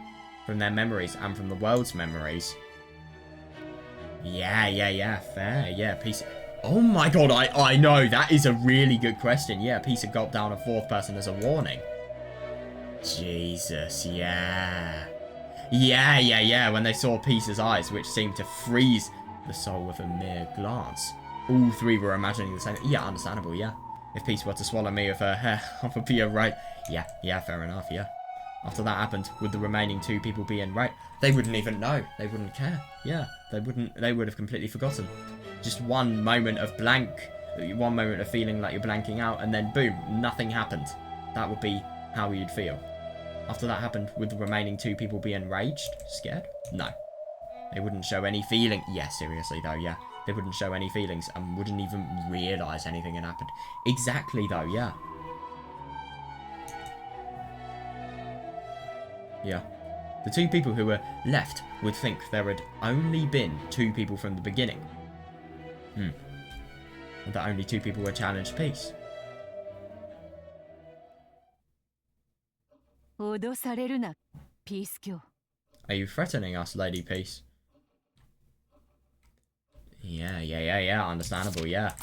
from their memories and from the world's memories. Yeah, fair. Yeah, Peace. Oh my god, I know. That is a really good question. Yeah, Peace had gulped down a 4th person as a warning. Jesus, yeah. Yeah, when they saw Peace's eyes, which seemed to freeze the soul with a mere glance. All 3 were imagining the same. Yeah, understandable, yeah. If Peace were to swallow me with her hair, I would be a right. Yeah, fair enough, yeah. After that happened, would the remaining 2 people be in right? They wouldn't even know. They wouldn't care. Yeah, they would have completely forgotten. Just one moment of blank, one moment of feeling like you're blanking out, and then boom, nothing happened. That would be how you'd feel. After that happened, would the remaining 2 people be enraged? Scared? No. They wouldn't show any feeling. Yeah, seriously though, yeah. They wouldn't show any feelings and wouldn't even realise anything had happened. Exactly though, yeah. Yeah. The 2 people who were left would think there had only been 2 people from the beginning. And that only 2 people were challenged Peace. 脅されるな、ピース教。 Are you threatening us, Lady Peace? Yeah, understandable, yeah.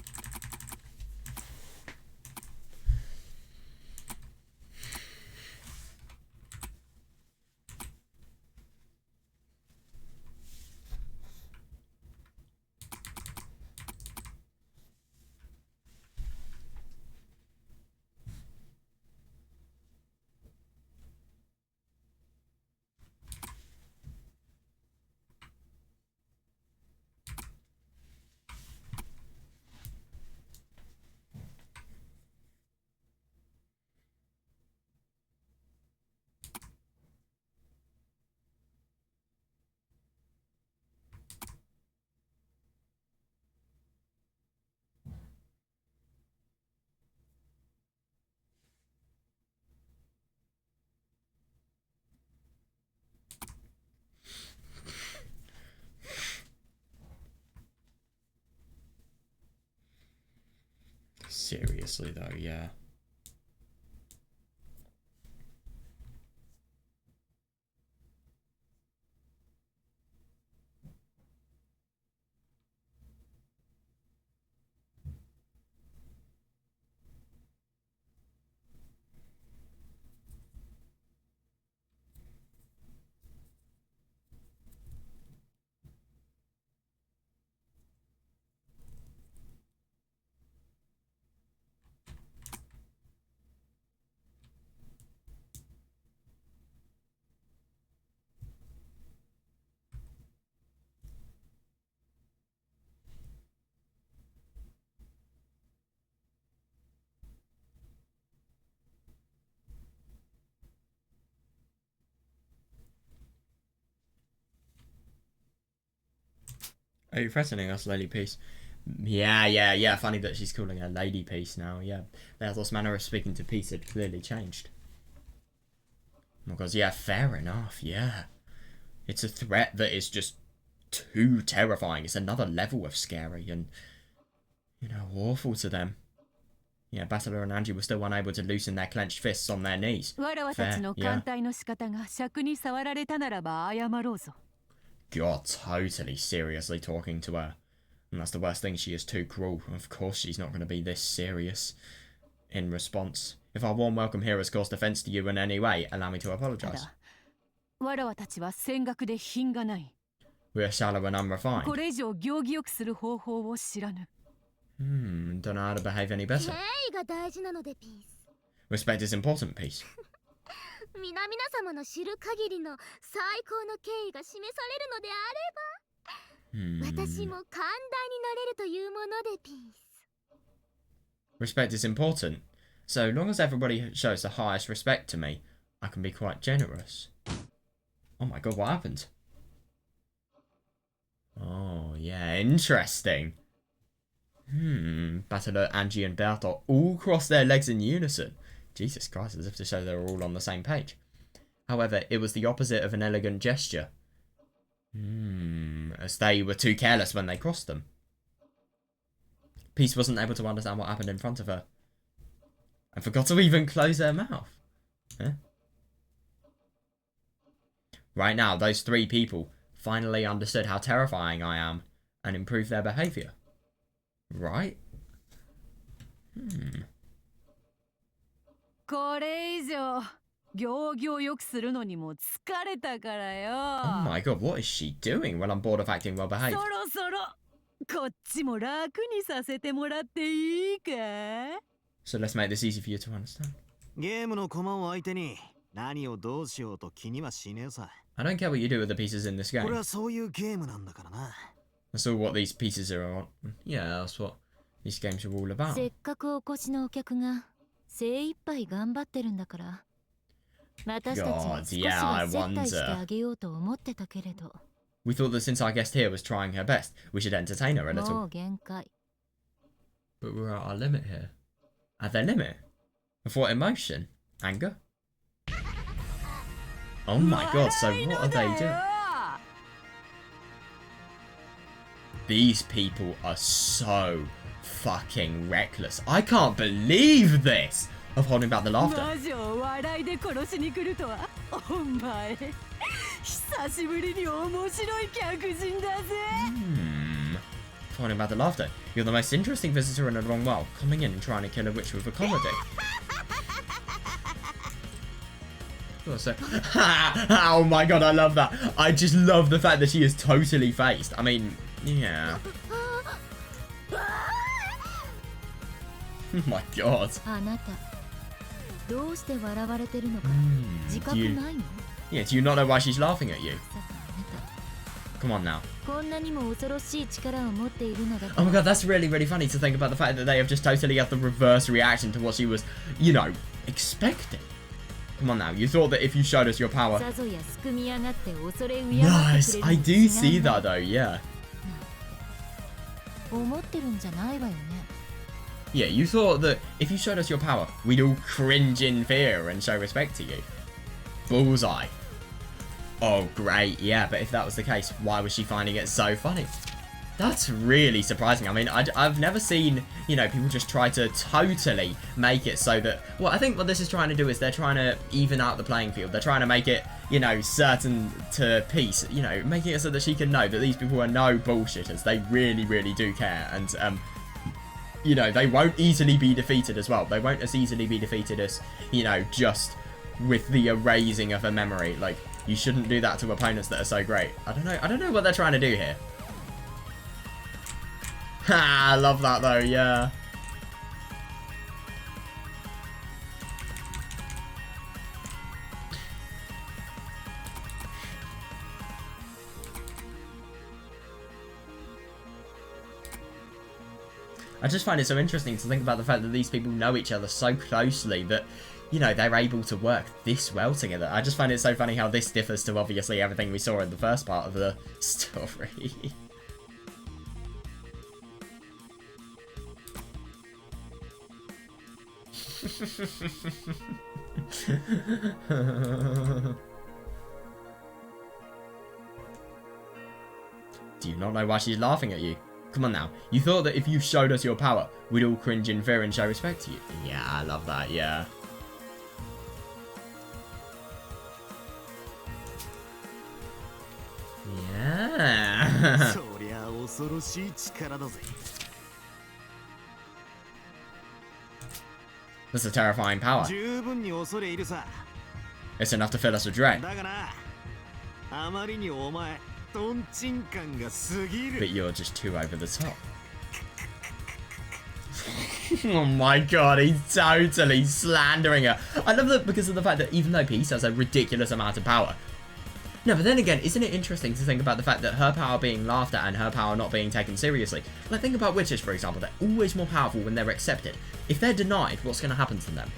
Seriously though, yeah. Are you threatening us, Lady Peace? Yeah. Funny that she's calling her Lady Peace now. Yeah, Bertolt's manner of speaking to Peace had clearly changed. Because, yeah, fair enough, yeah. It's a threat that is just too terrifying. It's another level of scary and, you know, awful to them. Yeah, Battler and Angie were still unable to loosen their clenched fists on their knees. Fair, yeah. God, totally seriously talking to her. And that's the worst thing, she is too cruel. Of course she's not going to be this serious in response. If our warm welcome here has caused offense to you in any way, allow me to apologize. We are shallow and unrefined. Don't know how to behave any better. Respect is important, Peace. 皆様の知る限りの最高の敬意が示されるのであれば、私も寛大になれるというもので、ピース。 Respect is important. So long as everybody shows the highest respect to me, I can be quite generous. Oh my god, what happened? Oh, yeah, interesting. Battler, Angie and Bertolt all cross their legs in unison. Jesus Christ, as if to show they were all on the same page. However, it was the opposite of an elegant gesture. As they were too careless when they crossed them. Peace wasn't able to understand what happened in front of her. And forgot to even close her mouth. Huh? Right now, those three people finally understood how terrifying I am and improved their behaviour. Right? Oh my god, what is she doing when I'm bored of acting well behaved? So let's make this easy for you to understand. I don't care what you do with the pieces in this game. That's all what these pieces are on. Yeah, that's what these games are all about. God, yeah, I wonder. We thought that since our guest here was trying her best, we should entertain her a little. But we're at our limit here. At their limit? Of what emotion? Anger? Oh my god, so what are they doing? These people are so fucking reckless. I can't believe this! Of holding back the laughter. Holding back the laughter. You're the most interesting visitor in a long while, coming in and trying to kill a witch with a comedy. Oh my god, I love that. I just love the fact that she is totally phased. I mean, yeah. Oh my god. Do you not know why she's laughing at you? Come on now. Oh my god, that's really, really funny to think about the fact that they have just totally had the reverse reaction to what she was, you know, expecting. Come on now, you thought that if you showed us your power... Nice, I do see that though, yeah. Yeah, you thought that if you showed us your power, we'd all cringe in fear and show respect to you. Bullseye. Oh, great, yeah, but if that was the case, why was she finding it so funny? That's really surprising. I mean, I've never seen, you know, people just try to totally make it so that... Well, I think what this is trying to do is they're trying to even out the playing field. They're trying to make it, you know, certain to Peace, you know, making it so that she can know that these people are no bullshitters. They really, really do care. And, you know, they won't easily be defeated as well. They won't as easily be defeated as, you know, just with the erasing of a memory. Like, you shouldn't do that to opponents that are so great. I don't know what they're trying to do here. Ha, I love that though, yeah. I just find it so interesting to think about the fact that these people know each other so closely that, you know, they're able to work this well together. I just find it so funny how this differs to obviously everything we saw in the first part of the story. Do you not know why she's laughing at you? Come on now. You thought that if you showed us your power, we'd all cringe in fear and show respect to you. Yeah, I love that, yeah. Yeah. That's a terrifying power. It's enough to fill us with dread. But you're just too over the top. Oh my god, he's totally slandering her. I love that because of the fact that even though Peace has a ridiculous amount of power. No, but then again, isn't it interesting to think about the fact that her power being laughed at and her power not being taken seriously? Like, think about witches, for example. They're always more powerful when they're accepted. If they're denied, what's going to happen to them?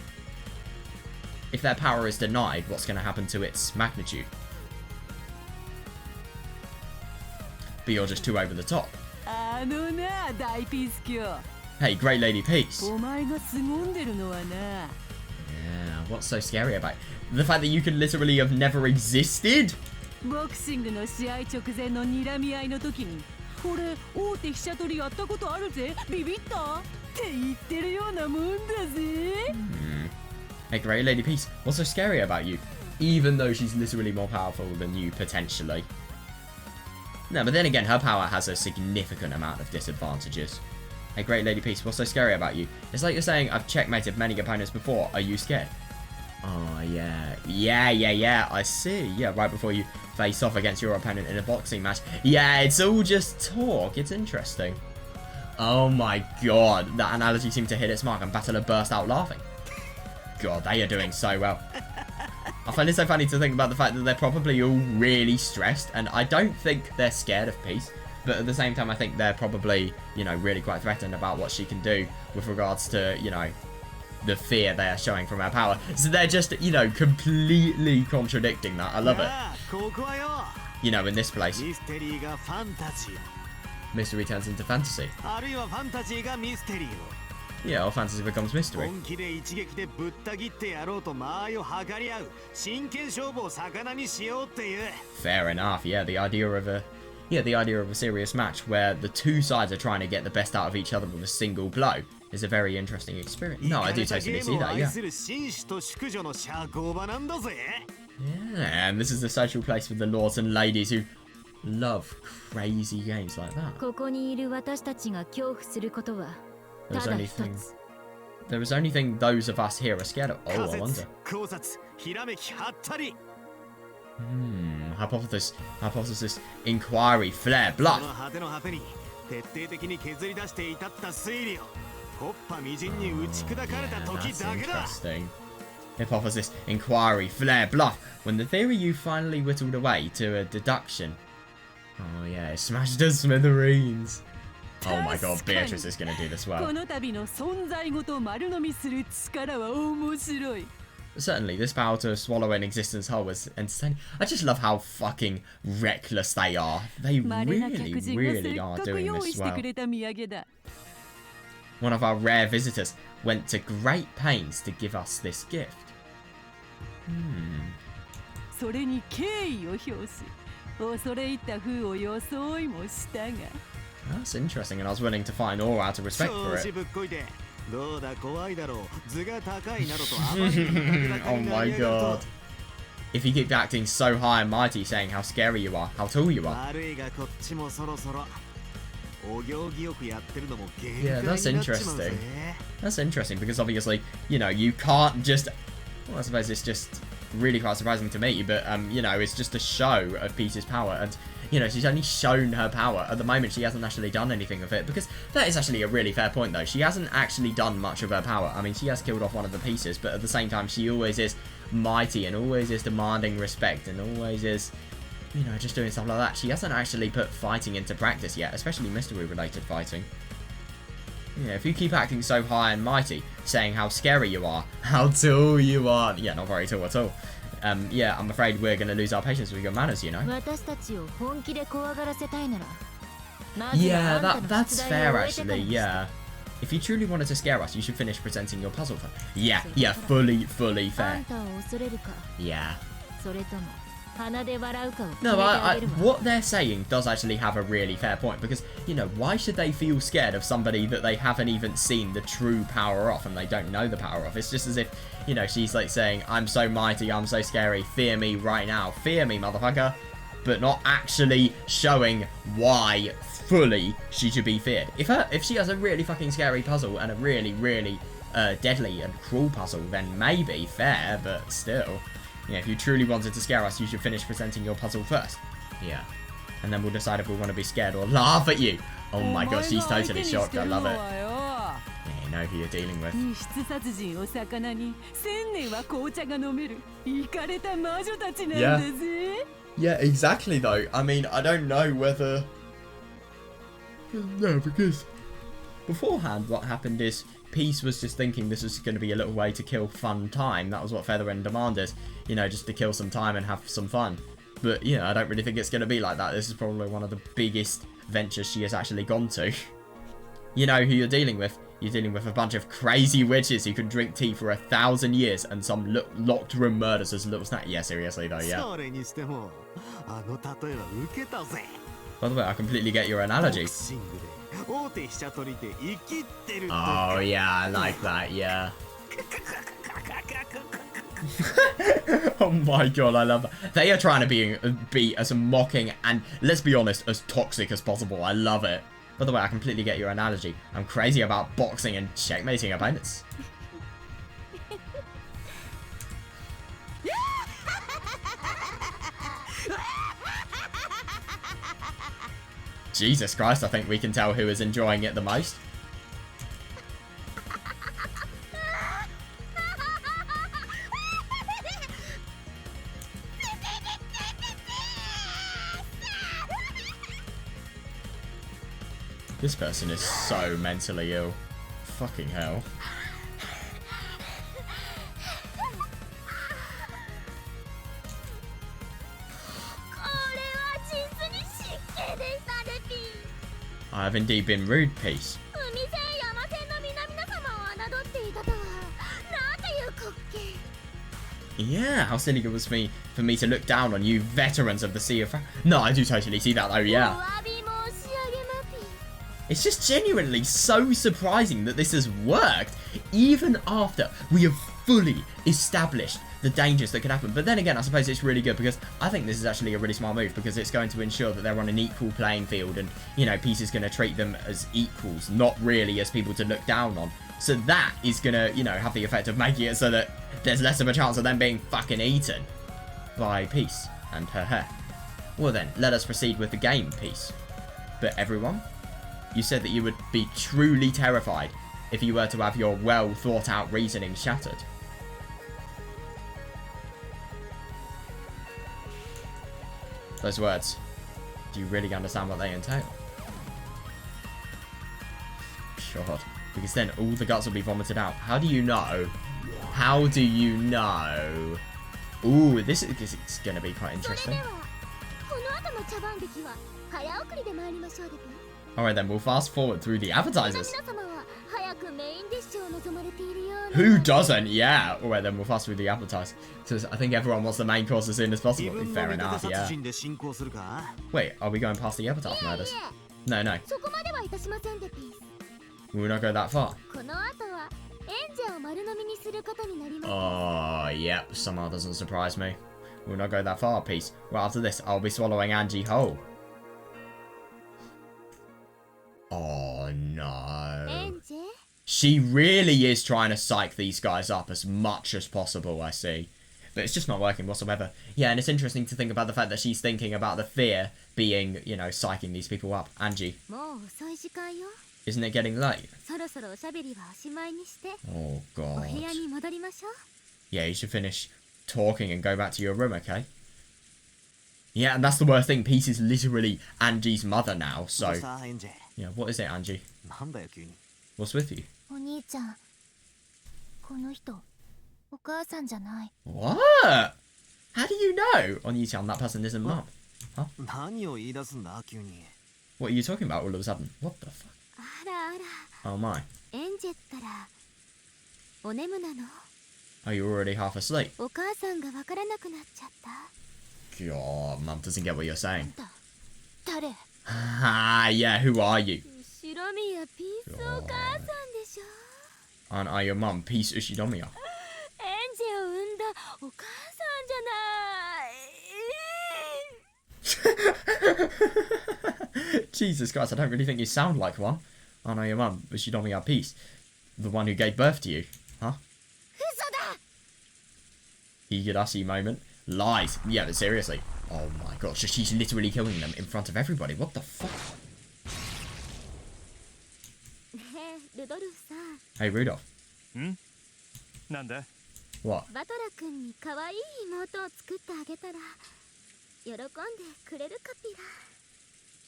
If their power is denied, what's going to happen to its magnitude? But you're just too over the top. Hey, Great Lady Peace. Yeah, what's so scary about it? The fact that you could literally have never existed? Yeah, Hey, Great Lady Peace, what's so scary about you? Even though she's literally more powerful than you, potentially. No, but then again, her power has a significant amount of disadvantages. Hey, Great Lady Peace, what's so scary about you? It's like you're saying, I've checkmated many opponents before, are you scared? Oh, yeah. Yeah, I see. Yeah, right before you face off against your opponent in a boxing match. Yeah, it's all just talk. It's interesting. Oh my god, that analogy seemed to hit its mark and Battler burst out laughing. God, they are doing so well. I find it so funny to think about the fact that they're probably all really stressed, and I don't think they're scared of Peace, but at the same time I think they're probably, you know, really quite threatened about what she can do with regards to, you know, the fear they are showing from her power. So they're just, you know, completely contradicting that. I love it. You know, in this place, mystery turns into fantasy. Yeah, or fantasy becomes mystery. Fair enough. Yeah, the idea of a serious match where the two sides are trying to get the best out of each other with a single blow is a very interesting experience. No, I do totally see that, yeah. Yeah, and this is the social place for the lords and ladies who love crazy games like that. There is only thing those of us here are scared of. Oh, I wonder. Hypothesis, inquiry, flare, bluff. That's interesting. Hypothesis, inquiry, flare, bluff. When the theory you finally whittled away to a deduction. Oh yeah, it smashed to smithereens. Oh my god, Beatrice is going to do this well. Certainly, this power to swallow an existence whole was entertaining. I just love how fucking reckless they are. They really are doing this well. One of our rare visitors went to great pains to give us this gift. That's interesting, and I was willing to find all out of respect for it. Oh my god. If you keep acting so high and mighty, saying how scary you are, how tall you are. Yeah, that's interesting. That's interesting because obviously, you know, you can't just... Well, I suppose it's just really quite surprising to me, but, you know, it's just a show of Peace's power, and, you know, she's only shown her power. At the moment, she hasn't actually done anything of it, because that is actually a really fair point, though. She hasn't actually done much of her power. I mean, she has killed off one of the pieces, but at the same time, she always is mighty, and always is demanding respect, and always is, you know, just doing stuff like that. She hasn't actually put fighting into practice yet, especially mystery-related fighting. Yeah, if you keep acting so high and mighty, saying how scary you are, how tall you are, yeah, not very tall at all. Yeah, I'm afraid we're going to lose our patience with your manners, you know. Yeah, that's fair, actually, yeah. If you truly wanted to scare us, you should finish presenting your puzzle first. Yeah, fully あ fair. んたを恐れるか Yeah. それとも鼻で笑うかを決め No, てあげるわ what they're saying does actually have a really fair point, because, you know, why should they feel scared of somebody that they haven't even seen the true power of and they don't know the power of? It's just as if, you know, she's like saying, I'm so mighty, I'm so scary, fear me right now, fear me, motherfucker, but not actually showing why fully she should be feared. If she has a really fucking scary puzzle and a really, really deadly and cruel puzzle, then maybe fair, but still. Yeah, if you truly wanted to scare us, you should finish presenting your puzzle first. Yeah. And then we'll decide if we want to be scared or laugh at you. Oh my god, she's totally shocked. I love it. Yeah, you know who you're dealing with. 密室殺人を魚に1000年は紅茶が飲めるイカれた魔女たちなんだぜ Yeah, exactly though. I mean, I don't know whether... No, because beforehand what happened is Peace was just thinking this was going to be a little way to kill fun time. That was what Feather and Demand is. You know, just to kill some time and have some fun. But, you know, I don't really think it's going to be like that. This is probably one of the biggest ventures she has actually gone to. You know who you're dealing with. You're dealing with a bunch of crazy witches who can drink tea for 1,000 years and some locked room murders as a little snack. Yeah, seriously though, yeah. それにしてもあの例えは受けたぜ By the way, I completely get your analogy. ボクシングで大手飛車取りで生きってるって Oh yeah, I like that, yeah. Oh my god, I love that. They are trying to be as mocking and, let's be honest, as toxic as possible. I love it. By the way, I completely get your analogy. I'm crazy about boxing and checkmating opponents. Jesus Christ, I think we can tell who is enjoying it the most. This person is so mentally ill. Fucking hell. I have indeed been rude, Peace. Yeah, how silly it was for me to look down on you veterans of the Sea of... No, I do totally see that though, yeah. It's just genuinely so surprising that this has worked, even after we have fully established the dangers that could happen. But then again, I suppose it's really good because I think this is actually a really smart move because it's going to ensure that they're on an equal playing field and, you know, Peace is going to treat them as equals, not really as people to look down on. So that is going to, you know, have the effect of making it so that there's less of a chance of them being fucking eaten by Peace and her hair. Well then, let us proceed with the game, Peace. But everyone, you said that you would be truly terrified if you were to have your well thought out reasoning shattered. Those words, do you really understand what they entail? God, because then all the guts will be vomited out. How do you know? How do you know? Ooh, this is gonna be quite interesting. Alright then, we'll fast forward through the appetizers. Who doesn't? Yeah. Alright then, we'll fast through the appetizers. So I think everyone wants the main course as soon as possible. Fair enough, yeah. Wait, are we going past the appetizer murders? No, no. We will not go that far. Oh, yep. Somehow doesn't surprise me. We will not go that far, Peace. Well, after this, I'll be swallowing Angie whole. Oh, no. She really is trying to psych these guys up as much as possible, I see. But it's just not working whatsoever. Yeah, and it's interesting to think about the fact that she's thinking about the fear being, you know, psyching these people up. Angie. Isn't it getting late? Oh, God. Yeah, you should finish talking and go back to your room, okay? Yeah, and that's the worst thing. Peace is literally Angie's mother now, so... Yeah, what is it, Angie? What's with you? What? How do you know? Oni-chan, that person isn't mum. Huh? What are you talking about all of a sudden? What the fuck? あらあら、 Oh my. エンジェったらお眠なの？ Are you already half asleep? お母さんがわからなくなっちゃった。 God, Mum doesn't get what you're あ saying. んた誰？ Ah, yeah, who are you? 白宮ピースお母さんでしょ。 Aren't I your mum, Peace Ushinomiya? エンジェを産んだお母さんじゃない。 Jesus Christ, I don't really think you sound like one. Aren't I your mum, Ushinomiya Peace? The one who gave birth to you, huh? 嘘だ。 Higurashi moment. Lies. Yeah, but seriously. Oh my gosh, she's literally killing them in front of everybody. What the fuck? ねえ、ルドルフさん、 Hey, Rudolph. なんだ What? バトラ君に可愛い妹を作ってあげたら喜んでくれるかピラ。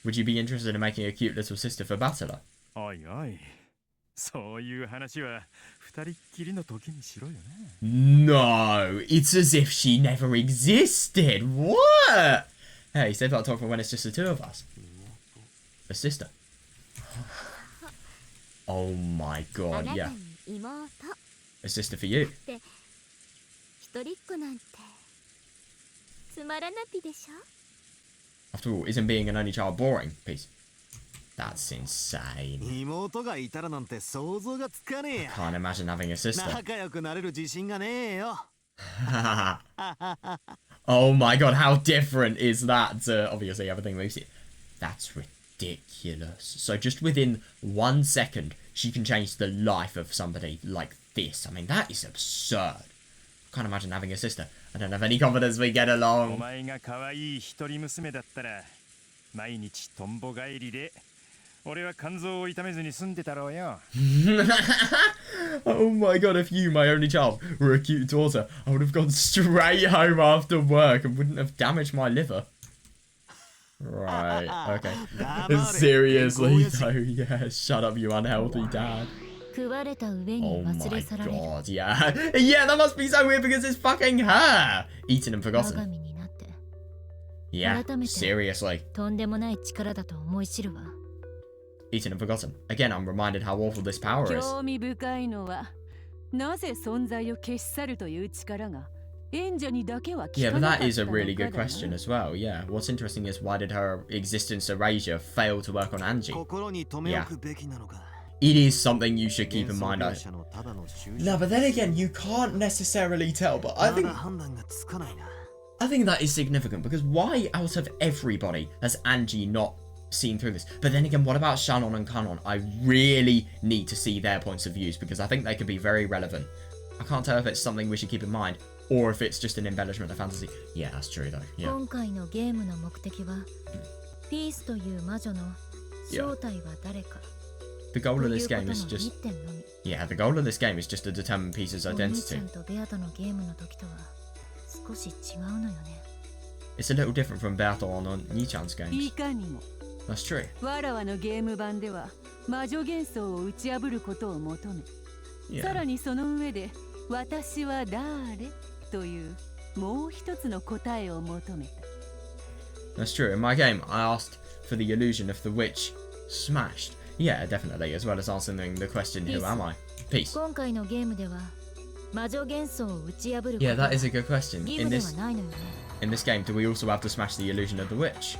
Would you be interested in making a cute little sister for Battler? おいおい、そういう話は二人っきりの時にしろよね。 No, it's as if she never existed. What? Hey, save that talk for when it's just the two of us. A sister. Oh my あ god, なた yeah. に妹 A sister for you. って一人っ子なんてつまらなぴでしょ。 After all, isn't being an only child boring? Peace. That's insane. 妹がいたらなんて想像がつかねえや。 Can't imagine having a sister. 仲良くなれる自信がねえよ。 Oh my god, how different is that to obviously everything we've seen? That's ridiculous. So just within 1 second, she can change the life of somebody like this. I mean, that is absurd. Can't imagine having a sister. I don't have any confidence we get お along. 前が可愛い一人娘だったら毎日トンボ帰りで俺は肝臓を痛めずに済んでたろうよ。 Oh my god, if you, my only child, were a cute daughter, I would have gone straight home after work and wouldn't have damaged my liver. Right, okay. Seriously though, yeah, shut up you unhealthy dad. 食われた上に Oh 忘 my れ去られる。 god, yeah. Yeah, that must be so weird because it's fucking her! Eaten and 我 forgotten. が身になって Yeah, seriously. とんでもない力だと思い知るわ。 Eaten and forgotten. Again, I'm reminded how awful this power is. 興味深いのはなぜ存在を消し去るという力が演者にだけは効 Yeah, か but なか that った is a の really か good だな。 question as well, yeah. What's interesting is why did her existence erasure fail to work on Angie? 心に留め置くべきなのか。 It is something you should keep in mind. 幻想描写のただの終止 No, but then again, you can't necessarily tell, but I ま think だ判断がつかないな。 that is significant because why out of everybody has Angie not seen through this? But then again, what about Shannon and Kanon? I really need to see their points of views because I think they could be very relevant. I can't tell if it's something we should keep in mind or if it's just an embellishment of fantasy. Yeah, that's true though. Yeah. 今回のゲームの目的はピースという魔女の正体は誰か The goal と of い this うこ game と is の just 一点のみ。 yeah, the goal of this game is just to determine Peter's お兄ちゃ identity. んとベアとのゲームの時とは少し違うのよね。 It's a little different from Battle on Nichan's い games. かにも That's true. わらわのゲーム版では魔女幻想を打ち破ることを求め、さら Yeah. にその上で私は誰というもう一つの答えを求めた。 That's true. In my game, I asked for the illusion of the witch smashed. Yeah, definitely, as well as answering the question, who am I? Peace. 今回のゲームでは魔女幻想を打ち破ること Yeah, は that is a good question. 義 In 務では this ないのよね。 in this game, do we also have to smash the illusion of the witch?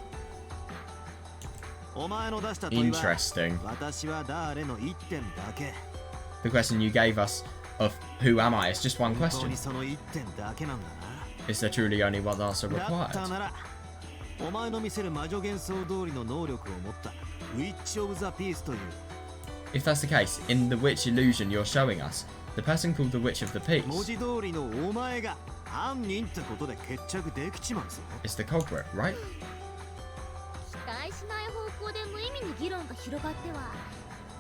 お前の出した問いは Interesting. 私は誰の一点だけ。 The question you gave us of who am I is just one 本当 question. にその一点だけなんだ Is there truly only one answer な。だった required? ならお前の見せる魔女幻想通りの能力を持ったウィッチ・オブ・ザ・ピースという If that's the case, in the witch illusion you're showing us, the person called the Witch of the 文 Peace 字通りのお前が犯人ってことで決着できちまうぞ。 is the culprit, right? 期待しない方向で無意味に議論が広がっては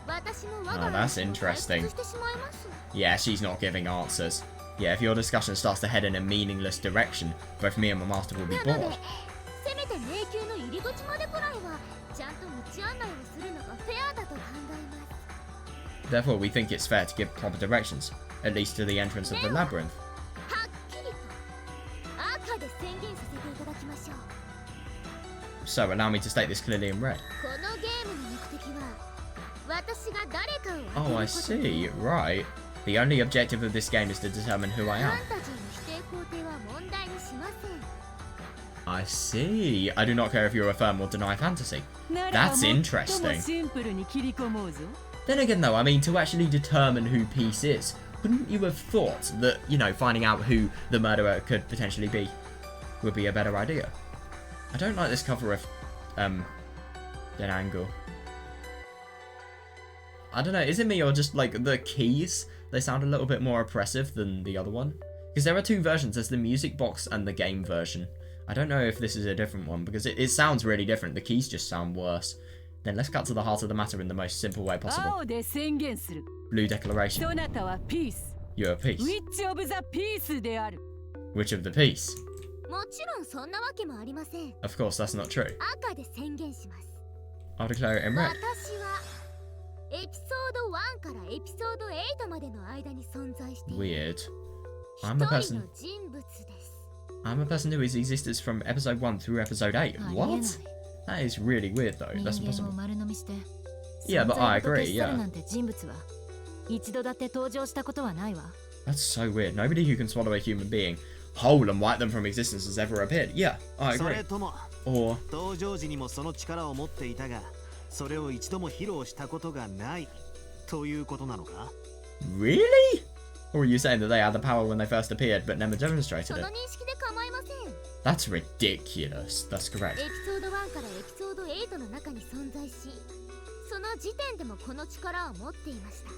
私も我 Oh, が that's 意思を退 interesting. 屈してしまいます。 Yeah, she's not giving answers. Yeah, if your discussion starts to head in a meaningless direction, both me and my master will be なので bored. せめて迷宮の入り口までくらいはちゃんと道案内をするのがフェアだと考えます。 Therefore, we think it's fair to give proper directions, at least to the entrance of the labyrinth. はっきりと赤で宣言させていただきましょう。 So, allow me to state this clearly in red. このゲームの目的は私私が誰かを当てる Oh, こと I see. Right. The only objective of this game is to determine who I フ am. ァンタジーの否定肯定は問題にしません I see. I do not care if you affirm or deny fantasy. ならば That's 最も interesting. シンプルに切り込もうぞ Then again, though, I mean, to actually determine who Peace is, wouldn't you have thought that, you know, finding out who the murderer could potentially be would be a better idea? I don't like this cover of, Denangle. I don't know, is it me or just, like, the keys? They sound a little bit more oppressive than the other one. Because there are two versions, there's the music box and the game version. I don't know if this is a different one, because it sounds really different. The keys just sound worse. Then let's cut to the heart of the matter in the most simple way possible. 青で宣言する Blue declaration. そなたはピース You're a peace. ウィッチ・オブ・ザ・ピースである Which of the peace? もちろんそんなわけもありません Of course, that's not true. 赤で宣言します I'll declare it in 私 red. はエピソード1からエピソード8までの間に存在している Weird. 一 I'm a 人 person. の人物です I'm a person who has existed from episode 1 through episode 8. What? That is really weird, though. That's 人間を impossible. 丸飲みして Yeah, but I 存在ごと agree, 消し去る yeah. なんて人物は一度だって登場したことはないわ That's so weird. Nobody who can swallow a human being whole and wipe them from existence has ever appeared. Yeah, I そ agree. れとも Or, 登場時にもその力を持っていたがそれを一度も披露したことがないということなのか really? Or are you saying that they had the power when they first appeared but never そ demonstrated の it? 認識で構いません That's ridiculous. That's correct. エピソード1からエピソード8の中に存在しその時点でもこの力を持っていました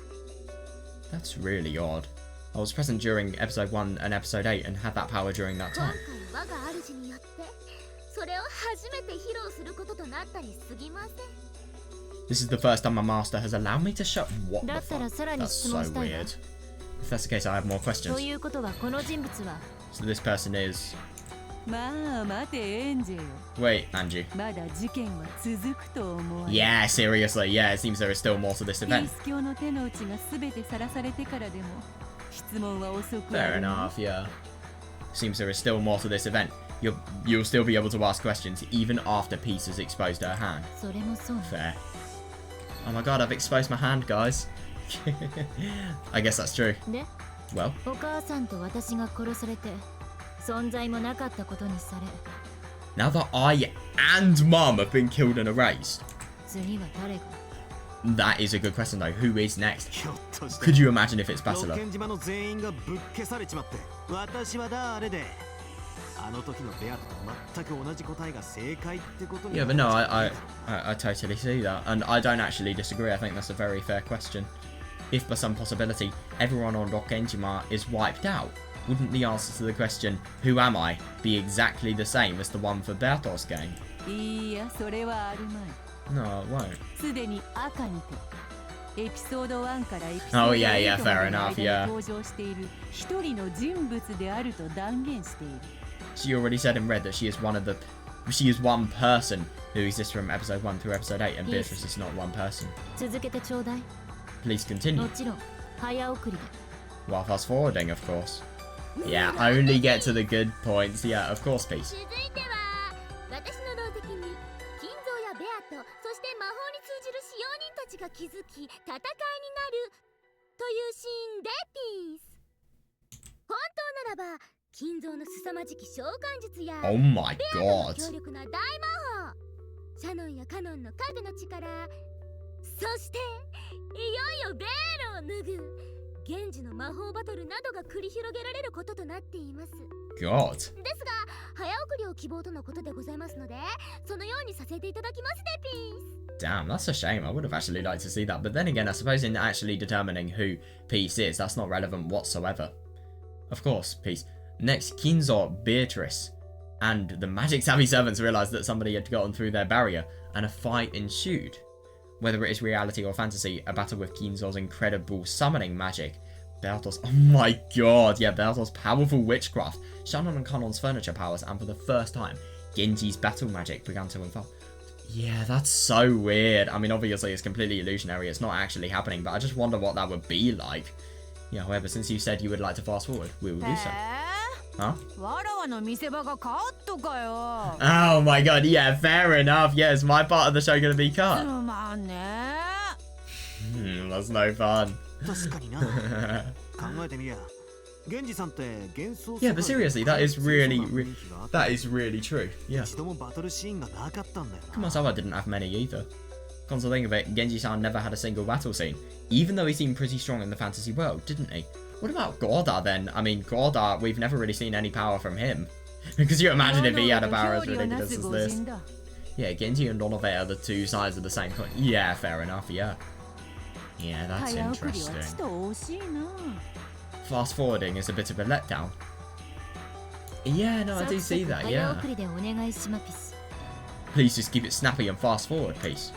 That's really odd. I was present during episode 1 and episode 8 and had that power during that 今 time. 回我が主によってそれを初めて披露することとなったに過ぎません This is the first time my master has allowed me to shut. What the だったら fuck? さらに That's 質 so 問したいわ weird. If that's the case, I have more と questions. いうことはこの人物は So this person is. まあ待てエンジェよ Wait, Angie. まだ事件は続くと思われ Yeah, seriously. Yeah, it seems there is still more to this ピー event. ス教の手の内が全てさらされてからでも質問は遅くは Fair ない enough. Yeah. Seems there is still more to this event. You'll still be able to ask questions even after Peace has exposed her hand. それもそう Fair. Oh my god, I've exposed my hand, guys. I guess that's true. で Well, お母さんと私が殺されて存在もなかったことにされ now that I and Mum have been killed and erased, 次は誰が that is a good question though. Who is next? ひょっとして Could you imagine if it's ロ Bachelor? ケン島の全員がぶっ消されちまって私は誰であの時のベアと全く同じ答えが正解ってことに Yeah, but no, I totally see that, and I don't actually disagree. I think that's a very fair question. If by some possibility everyone on Rokkenjima is wiped out, wouldn't the answer to the question, who am I, be exactly the same as the one for Bertol's game? いいやそれはあるまい No, it won't. すでに赤にてエピソード1からエピソード Oh, yeah, yeah, 8 fair までの enough, 間 yeah. に登場している一人の人物であると断言している She already said in red that she is one person who exists from episode 1 through episode 8, and Yes. Beatrice is not one person. 続けてちょうだい Please continue. もちろん早送りで While fast forwarding, of course. Yeah, only get to the good points. Yeah, of course, Peace. 続いては私の牢敵に金蔵やベアとそして魔法に通じる使用人たちが気づき戦いになるというシーンでピース本当ならば金蔵の凄まじき召喚術や Oh my ベアの god. 強力な大魔法シャノンやカノンの影の力そしていよいよベールを脱ぐ現時の魔法バトルなどが繰り広げられることとなっています God. ですが早送りを希望とのことでございますのでそのようにさせていただきますねピース Damn, that's a shame. I would have actually liked to see that. But then again, I suppose in actually determining who Peace is, that's not relevant whatsoever. Of course, Peace. Next, Kinzo, Beatrice, and the magic savvy servants realised that somebody had gotten through their barrier, and a fight ensued. Whether it is reality or fantasy, a battle with Kinzo's incredible summoning magic, Bertol's, oh my god, yeah, Bertol's powerful witchcraft, Shannon and Kanon's furniture powers, and for the first time, Genji's battle magic began to unfold. Yeah, that's so weird. I mean, obviously it's completely illusionary, it's not actually happening, but I just wonder what that would be like. Yeah, however, since you said you would like to fast forward, we will do so. Huh? わらわの見せ場がカットかよ Oh my god, yeah, fair enough. Yeah, is my part of the show gonna be cut? まあね that's no fun. 確かにな。考えてみりゃ。源氏さんって幻想 Yeah, but seriously, that is really true. Yeah. 一度もバトルシーンがなかったんだよな。 Kumasawa didn't have many either. Come to think of it, Genji-san never had a single battle scene, even though he seemed pretty strong in the fantasy world, didn't he? What about Gorda then? I mean, Gorda, we've never really seen any power from him. Because you imagine if he had a power as ridiculous as this. Yeah, Genji and Donove are the two sides of the same coin. Yeah, fair enough, yeah. Yeah, that's interesting. Fast forwarding is a bit of a letdown. Yeah, no, I do see that, yeah. Please just keep it snappy and fast forward, please.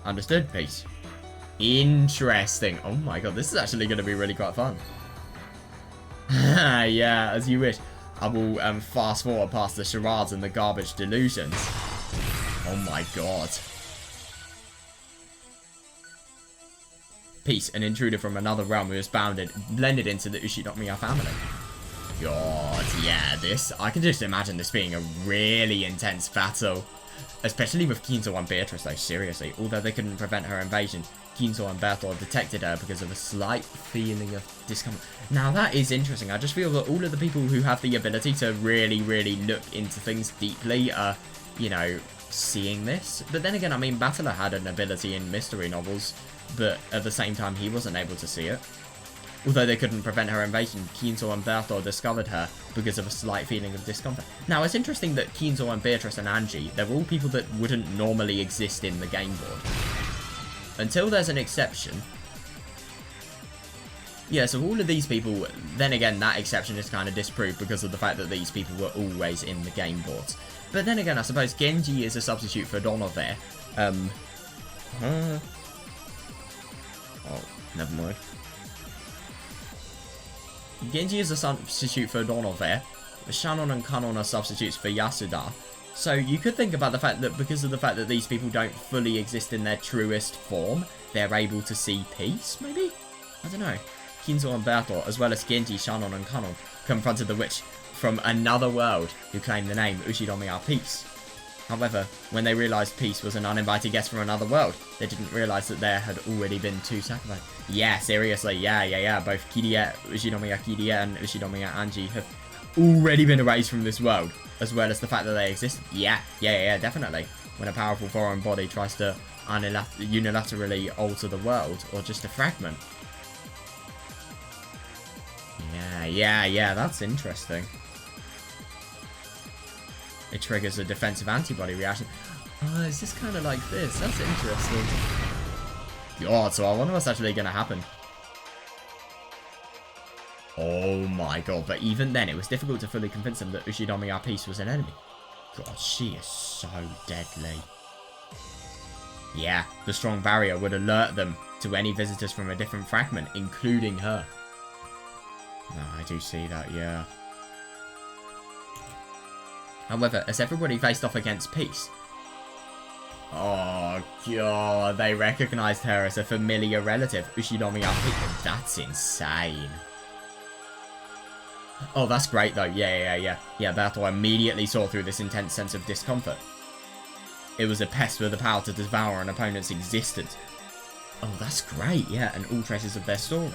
Understood, peace. Interesting. Oh my god, this is actually going to be really quite fun. Yeah, as you wish. I will fast forward past the charades and the garbage delusions. Oh my god. Peace, an intruder from another realm who has blended into the Ushinomiya family. God, yeah, this, I can just imagine this being a really intense battle. Especially with Kinzo and Beatrice though, seriously. Although they couldn't prevent her invasion, Kinzo and Berthold detected her because of a slight feeling of discomfort. Now that is interesting. I just feel that all of the people who have the ability to really, really look into things deeply are, you know, seeing this. But then again, I mean, Battler had an ability in mystery novels, but at the same time he wasn't able to see it. Although they couldn't prevent her invasion, Kinzo and Berthold discovered her because of a slight feeling of discomfort. Now, it's interesting that Kinzo and Beatrice and Angie, they're all people that wouldn't normally exist in the game board. Until there's an exception. Yeah, so all of these people, then again, that exception is kind of disproved because of the fact that these people were always in the game boards. But then again, I suppose Genji is a substitute for Donove. Oh, never mind. Genji is a substitute for Donove. Shannon and Kanon are substitutes for Yasuda. So you could think about the fact that because of the fact that these people don't fully exist in their truest form, they're able to see peace, maybe? I don't know. Kinzo and Berthold, as well as Genji, Shannon and Kanon, confronted the witch from another world who claimed the name Ushinomiya Peace. However, when they realised Peace was an uninvited guest from another world, they didn't realise that there had already been two sacrifices. Yeah, seriously, yeah. Both Kirie, Ushinomiya Kirie and Ushinomiya Angie have already been erased from this world, as well as the fact that they exist. Yeah, definitely. When a powerful foreign body tries to unilaterally alter the world, or just a fragment. Yeah, that's interesting. It triggers a defensive antibody reaction. Oh, it's just kind of like this. That's interesting. God, so I wonder what's actually going to happen. Oh my god, but even then, it was difficult to fully convince them that Ushinomiya Peace was an enemy. God, she is so deadly. Yeah, the strong barrier would alert them to any visitors from a different fragment, including her. No, I do see that, yeah. However, as everybody faced off against Peace... Oh, god, they recognized her as a familiar relative, Ushinomiya Peace. That's insane. Oh, that's great, though. Yeah, Berthold immediately saw through this intense sense of discomfort. It was a pest with the power to devour an opponent's existence. Oh, that's great, yeah, and all traces of their story.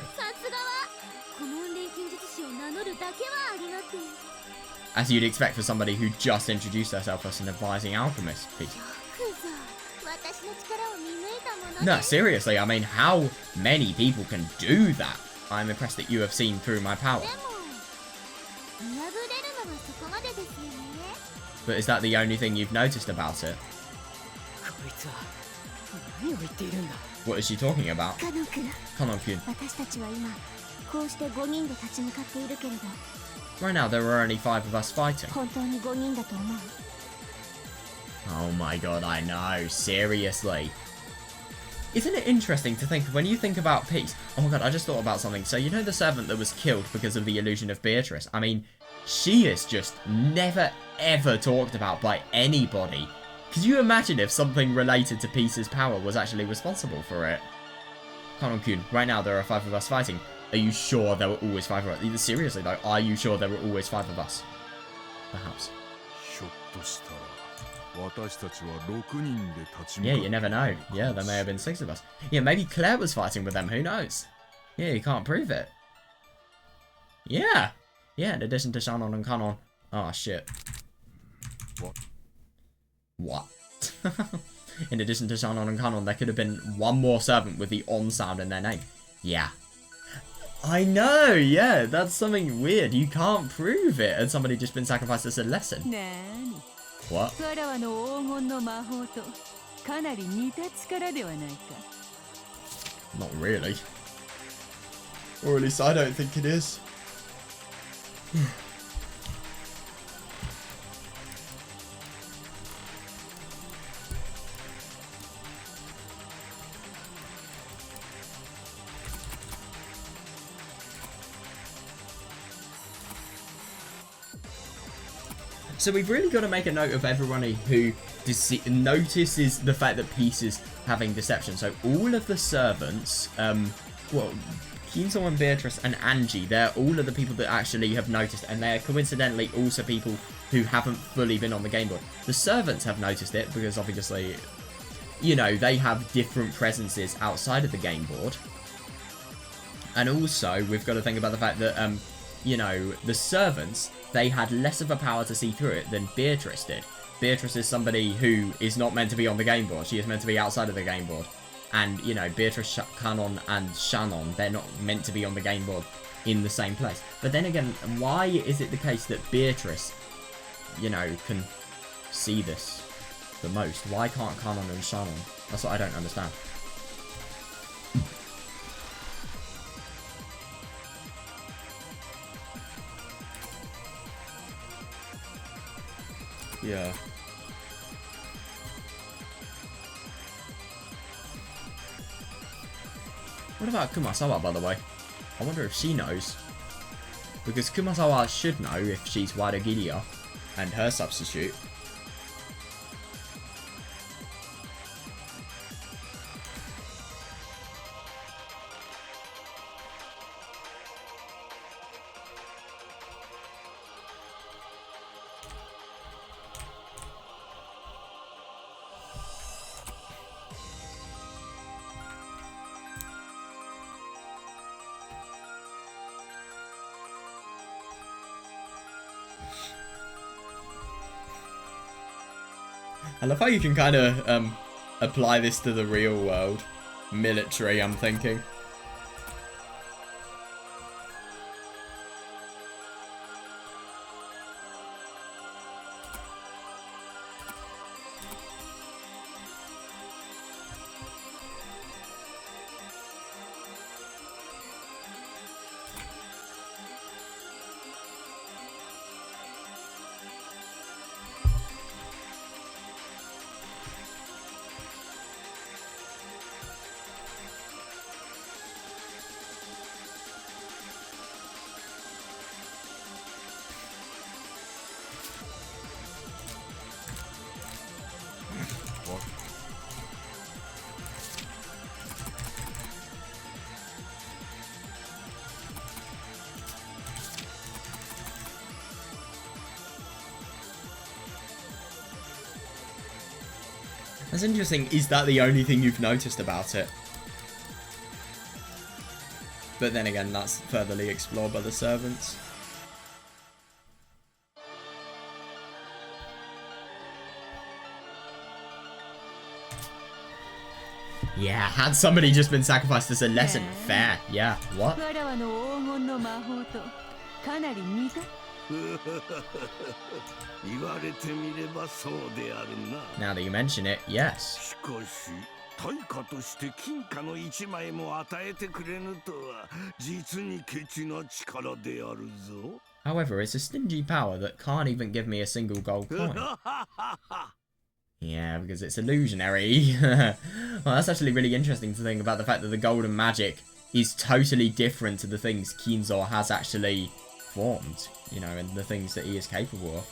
As you'd expect for somebody who just introduced herself as an advising alchemist. Peace. No, seriously, I mean, how many people can do that? I'm impressed that you have seen through my power. But is that the only thing you've noticed about it? What is she talking about? Kanon-kun. Right now, there are only 5 of us fighting. Oh my god, I know. Seriously. Isn't it interesting to think, when you think about Peace... Oh my god, I just thought about something. So, you know the servant that was killed because of the illusion of Beatrice? I mean, she is just never, ever talked about by anybody. Could you imagine if something related to Peace's power was actually responsible for it? Kanon-kun, right now there are 5 of us fighting. Are you sure there were always 5 of us? Seriously though, are you sure there were always 5 of us? Perhaps. Yeah, you never know. Yeah, there may have been 6 of us. Yeah, maybe Claire was fighting with them, who knows? Yeah, you can't prove it. Yeah! Yeah, in addition to Shannon and Kanon. Oh, shit. What? In addition to Shannon and Kanon, there could have been one more servant with the on sound in their name. Yeah. I know, yeah, that's something weird. You can't prove it. Had somebody just been sacrificed as a lesson? What? Not really. Or at least I don't think it is. So we've really got to make a note of everyone who notices the fact that Peace is having deception. So all of the servants, well, Kinzo and Beatrice and Angie, they're all of the people that actually have noticed, and they're coincidentally also people who haven't fully been on the game board. The servants have noticed it because obviously, you know, they have different presences outside of the game board. And also, we've got to think about the fact that, you know, the servants, they had less of a power to see through it than Beatrice did. Beatrice is somebody who is not meant to be on the game board. She is meant to be outside of the game board. And, you know, Beatrice, Kanon, and Shannon, they're not meant to be on the game board in the same place. But then again, why is it the case that Beatrice, you know, can see this the most? Why can't Kanon and Shannon? That's what I don't understand. Yeah. What about Kumasawa, by the way? I wonder if she knows. Because Kumasawa should know if she's Wadagiria and her substitute. I love how you can kind of apply this to the real world. Military, I'm thinking. That's interesting. Is that the only thing you've noticed about it? But then again, that's furtherly explored by the servants. Yeah, had somebody just been sacrificed as a lesson, fair. Yeah, what? Now that you mention it, yes. However, it's a stingy power that can't even give me a single gold coin. Yeah, because it's illusionary. Well, that's actually really interesting to think about the fact that the golden magic is totally different to the things Kinzo has actually formed, you know, and the things that he is capable of.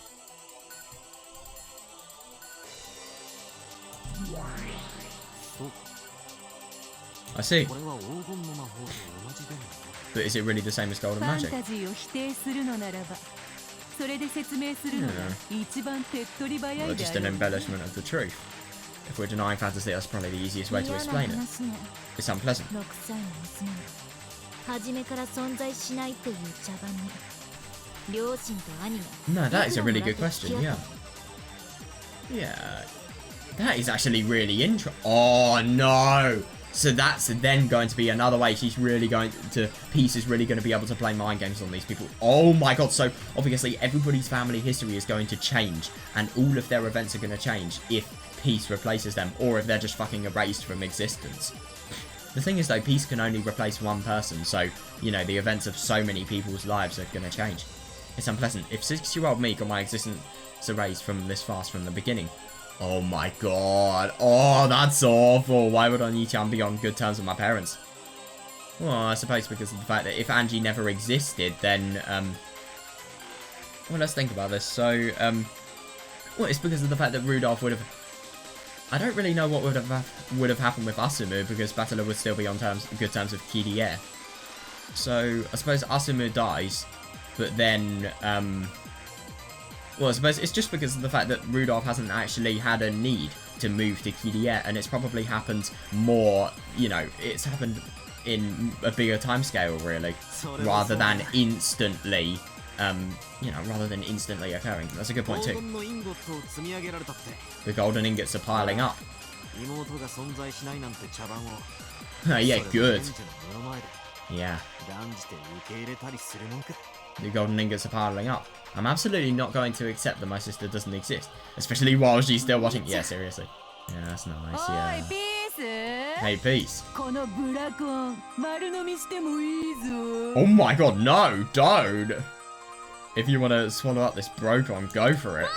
I see. But is it really the same as golden magic? それで説明するのが一番手っ取り早いであろう。 just an embellishment of the truth. If we're denying fantasy, that's probably the easiest way to explain it. It's unpleasant. 6歳の娘も初めから存在しないっていう茶番に両親と兄が No, that is a really good question, yeah. Yeah. That is actually really interesting. Oh, no! So that's then going to be another way she's really going to... Peace is really going to be able to play mind games on these people. Oh my god, so obviously everybody's family history is going to change. And all of their events are going to change if Peace replaces them. Or if they're just fucking erased from existence. The thing is though, Peace can only replace one person. So, you know, the events of so many people's lives are going to change. It's unpleasant. If 6-year-old me got my existence erased from this fast from the beginning... Oh my god. Oh, that's awful. Why would Oni-chan be on good terms with my parents? Well, I suppose because of the fact that if Angie never existed, then, well, let's think about this. So, well, it's because of the fact that Rudolph would have... I don't really know what would have happened with Asumu, because Battler would still be on good terms with Kirie. So, I suppose Asumu dies, but then, well, I suppose it's just because of the fact that Rudolph hasn't actually had a need to move to Kirie, and it's probably happened more, you know, it's happened in a bigger timescale, really, rather than instantly, you know, rather than instantly occurring. That's a good point, too. The golden ingots are piling up. Yeah, good. Yeah. The golden ingots are piling up. I'm absolutely not going to accept that my sister doesn't exist. Especially while she's still watching. Yeah, seriously. Yeah, that's nice, yeah. Hey, Peace. Oh my god, no, don't! If you want to swallow up this Brocon, go for it.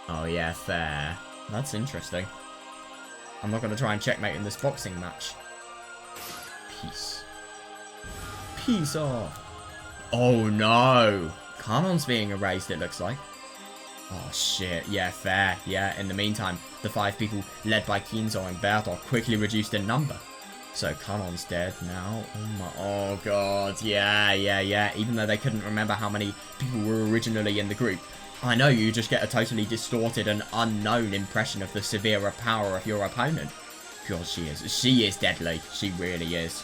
Oh yeah, fair. That's interesting. I'm not going to try and checkmate in this boxing match. Peace. Peace off. Oh no. Kanon's being erased, it looks like. Oh shit. Yeah, fair. Yeah, in the meantime, the 5 people led by Kinzo and Berto quickly reduced in number. So Kanon's dead now. Oh god. Yeah. Even though they couldn't remember how many people were originally in the group. I know you just get a totally distorted and unknown impression of the severer power of your opponent. God, she is deadly. She really is.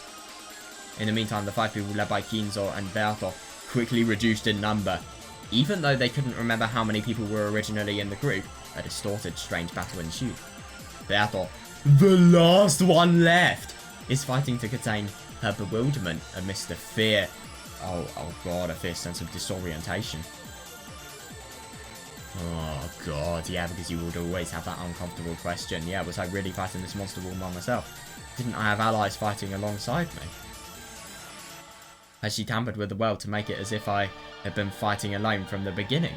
In the meantime, the 5 people led by Kinzo and Berto quickly reduced in number. Even though they couldn't remember how many people were originally in the group, a distorted, strange battle ensued. Berto, the last one left, is fighting to contain her bewilderment amidst the fear. Oh god, a fierce sense of disorientation. Oh god, yeah, because you would always have that uncomfortable question. Yeah, was I really fighting this monster all by myself? Didn't I have allies fighting alongside me? Has she tampered with the world to make it as if I had been fighting alone from the beginning?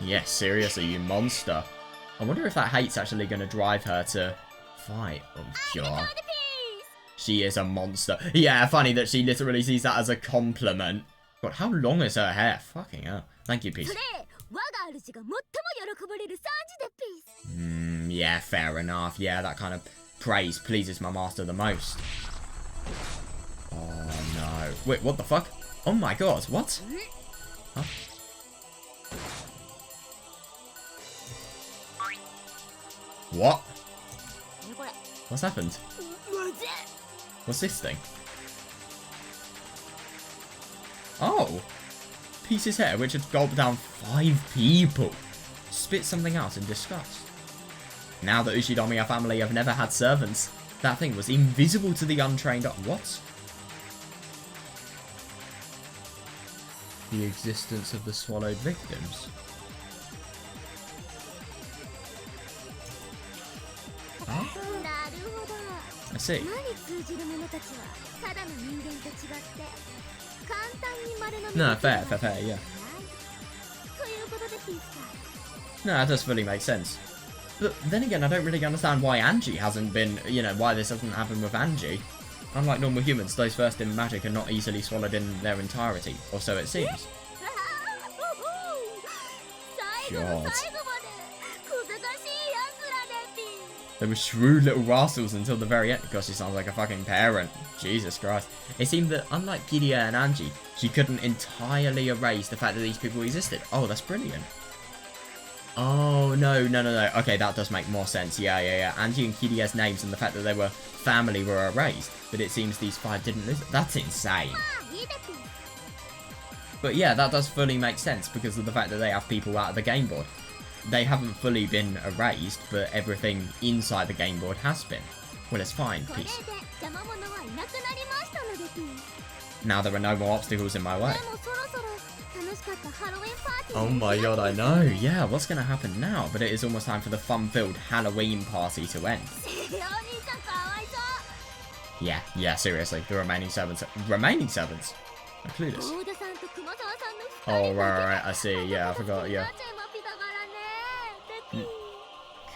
Yes, seriously, you monster. I wonder if that hate's actually going to drive her to fight. Oh god. She is a monster. Yeah, funny that she literally sees that as a compliment. God, how long is her hair? Fucking hell. Thank you, Peace. Yeah, fair enough. Yeah, that kind of praise pleases my master the most. Oh no. Wait, what the fuck? Oh my god, what? Huh? What? What's happened? What's this thing? Oh! Peace's hair, which had gulped down 5 people, spit something out in disgust. Now that Ushidomiya family have never had servants, that thing was invisible to the untrained. What? The existence of the swallowed victims. Oh. I see. No, fair, yeah. No, that does fully make sense. But then again, I don't really understand why Angie hasn't been, you know, why this hasn't happened with Angie. Unlike normal humans, those versed in magic are not easily swallowed in their entirety, or so it seems. God. They were shrewd little rascals until the very end. Gosh, she sounds like a fucking parent. Jesus Christ. It seemed that, unlike Gideon and Angie, she couldn't entirely erase the fact that these people existed. Oh, that's brilliant. Oh, no. Okay, that does make more sense. Yeah. Angie and Kiria's names and the fact that they were family were erased. But it seems these 5 didn't listen. That's insane. But yeah, that does fully make sense because of the fact that they have people out of the game board. They haven't fully been erased, but everything inside the game board has been. Well, it's fine, peace. Now there are no more obstacles in my way. Oh my god, I know. Yeah, what's going to happen now? But it is almost time for the fun-filled Halloween party to end. Yeah, seriously. The remaining servants. Remaining servants? I'm clueless. Oh, right, I see. Yeah, I forgot, yeah.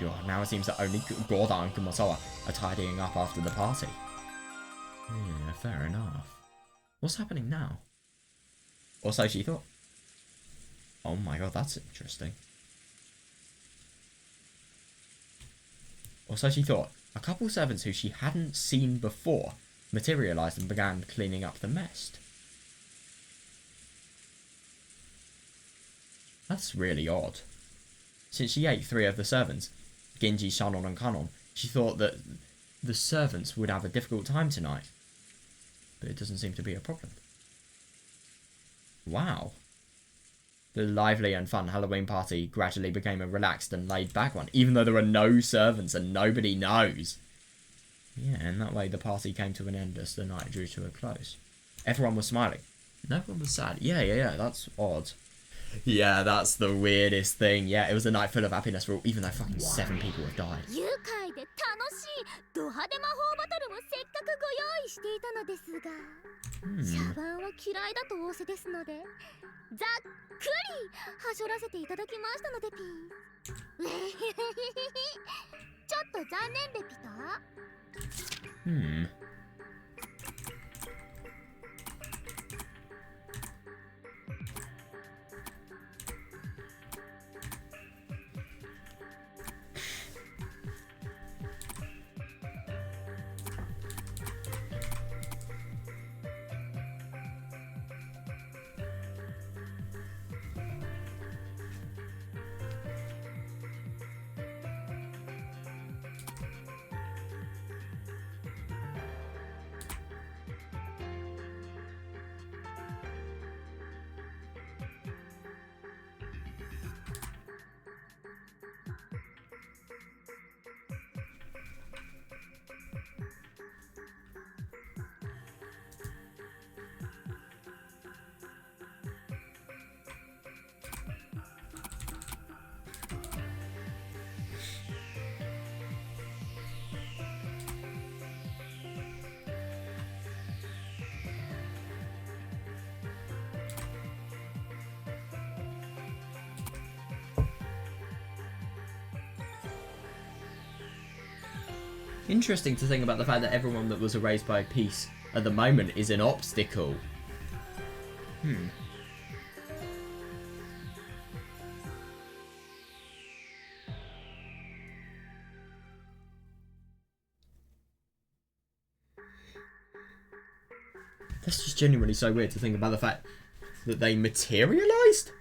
God, now it seems that only Gorda and Kumasawa are tidying up after the party. Yeah, fair enough. What's happening now? Or so she thought. Oh my god, that's interesting. Or so she thought. A couple of servants who she hadn't seen before materialised and began cleaning up the mess. That's really odd. Since she ate 3 of the servants, Genji, Shannon and Kanon, she thought that the servants would have a difficult time tonight. But it doesn't seem to be a problem. Wow. The lively and fun Halloween party gradually became a relaxed and laid-back one, even though there were no servants and nobody knows. Yeah, and that way the party came to an end as the night drew to a close. Everyone was smiling. No one was sad. Yeah, that's odd. Yeah, that's the weirdest thing. Yeah, it was a night full of happiness for all, even though fucking 7 people have died. Interesting to think about the fact that everyone that was erased by peace at the moment is an obstacle. That's just genuinely so weird to think about the fact that they materialised?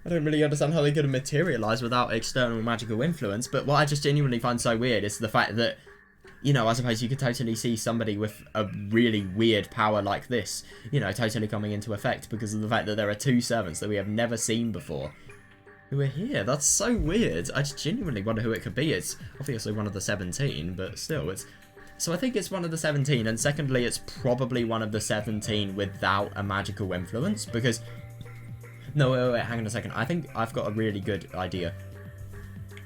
I don't really understand how they could have materialised without external magical influence, but what I just genuinely find so weird is the fact that, you know, I suppose you could totally see somebody with a really weird power like this, you know, totally coming into effect because of the fact that there are 2 servants that we have never seen before who are here. That's so weird. I just genuinely wonder who it could be. It's obviously one of the 17, but still, it's... So I think it's one of the 17, and secondly, it's probably one of the 17 without a magical influence, because... No, wait, hang on a second. I think I've got a really good idea.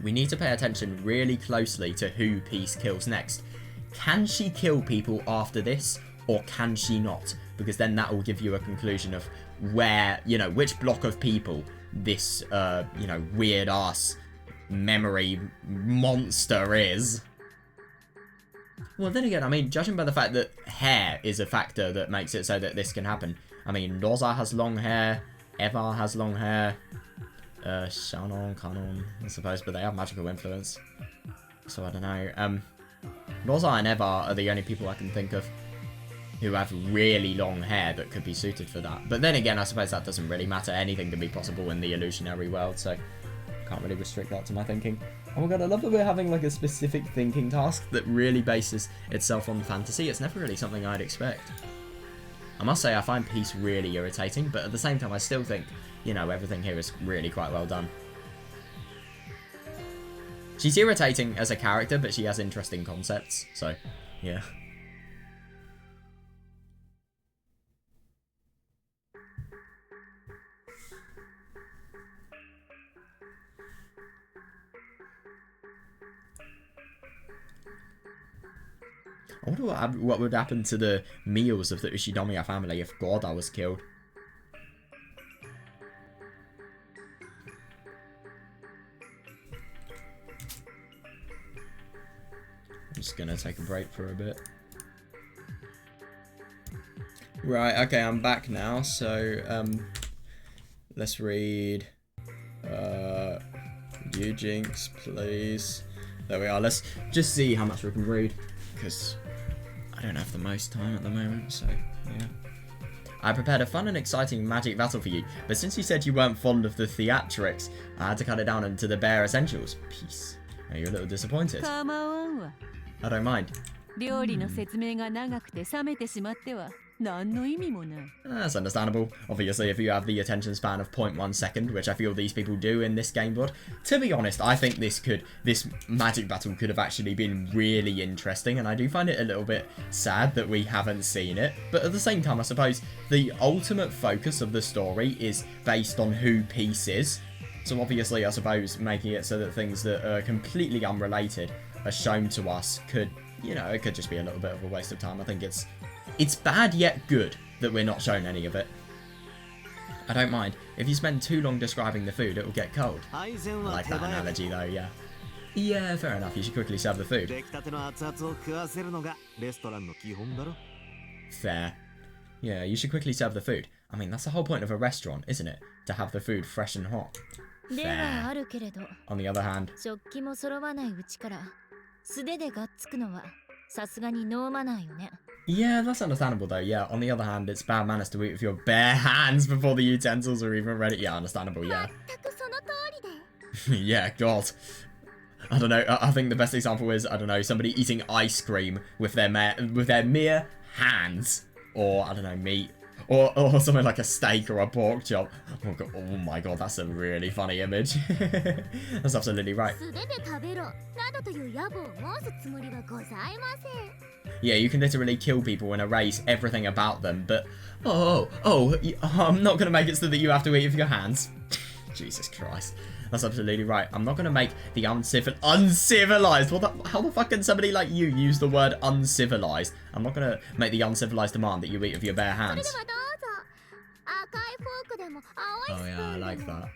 We need to pay attention really closely to who Peace kills next. Can she kill people after this, or can she not? Because then that will give you a conclusion of where, you know, which block of people this, you know, weird-ass memory monster is. Well, then again, I mean, judging by the fact that hair is a factor that makes it so that this can happen. I mean, Rosa has long hair, Eva has long hair, Shannon, Kanon, I suppose, but they have magical influence. So I don't know. Rosa and Eva are the only people I can think of who have really long hair that could be suited for that. But then again, I suppose that doesn't really matter. Anything can be possible in the illusionary world, so can't really restrict that to my thinking. Oh my god, I love that we're having like a specific thinking task that really bases itself on fantasy. It's never really something I'd expect. I must say I find Peace really irritating, but at the same time I still think, you know, everything here is really quite well done. She's irritating as a character, but she has interesting concepts, so yeah. I wonder what would happen to the meals of the Ushinomiya family if Gorda was killed. I'm just gonna take a break for a bit. Right, okay, I'm back now, so, let's read, Jinx, please. There we are, let's just see how much we can read, because I don't have the most time at the moment, so, yeah. I prepared a fun and exciting magic battle for you, but since you said you weren't fond of the theatrics, I had to cut it down into the bare essentials. Peace. Are you a little disappointed? I don't mind. That's understandable. Obviously, if you have the attention span of 0.1 second, which I feel these people do in this game board, to be honest, I think this magic battle could have actually been really interesting, and I do find it a little bit sad that we haven't seen it. But at the same time, I suppose the ultimate focus of the story is based on who Peace is. So obviously, I suppose making it so that things that are completely unrelated are shown to us could, you know, it could just be a little bit of a waste of time. I think it's bad yet good that we're not shown any of it. I don't mind. If you spend too long describing the food, it will get cold. I like that analogy though, yeah. Yeah, fair enough. You should quickly serve the food. Fair. Yeah, you should quickly serve the food. I mean, that's the whole point of a restaurant, isn't it? To have the food fresh and hot. Fair. On the other hand... Yeah, that's understandable though, yeah. On the other hand, it's bad manners to eat with your bare hands before the utensils are even ready. Yeah, understandable, yeah. Yeah, God. I don't know, I think the best example is, I don't know, somebody eating ice cream with their mere hands. Or, I don't know, meat. Or something like a steak or a pork chop. Oh my god, that's a really funny image. That's absolutely right. Yeah, you can literally kill people and erase everything about them, but... I'm not going to make it so that you have to eat with your hands. Jesus Christ. That's absolutely right. I'm not going to make the uncivilized... How the fuck can somebody like you use the word uncivilized? I'm not going to make the uncivilized demand that you eat with your bare hands. Oh yeah, I like that.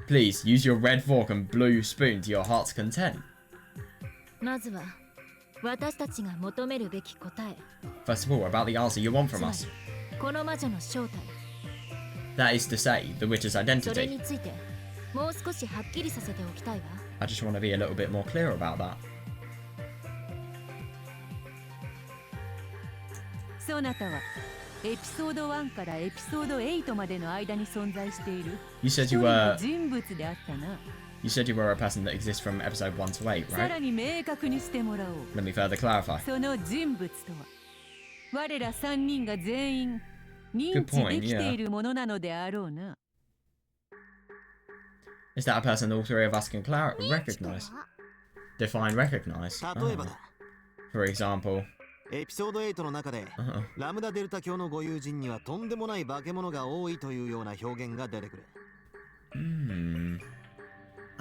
Please, use your red fork and blue spoon to your heart's content. First of all, about the answer you want from us. That is to say, the witch's identity. I just want to be a little bit more clear about that. You said you were a person that exists from episode 1 to 8, right? Let me further clarify. Good point, yeah. Is that a person all three of us can recognize? Define recognize. Oh. For example. エピソード8の中で、ラムダデルタ教のご友人にはとんでもない化け物が多いというような表現が出てくる。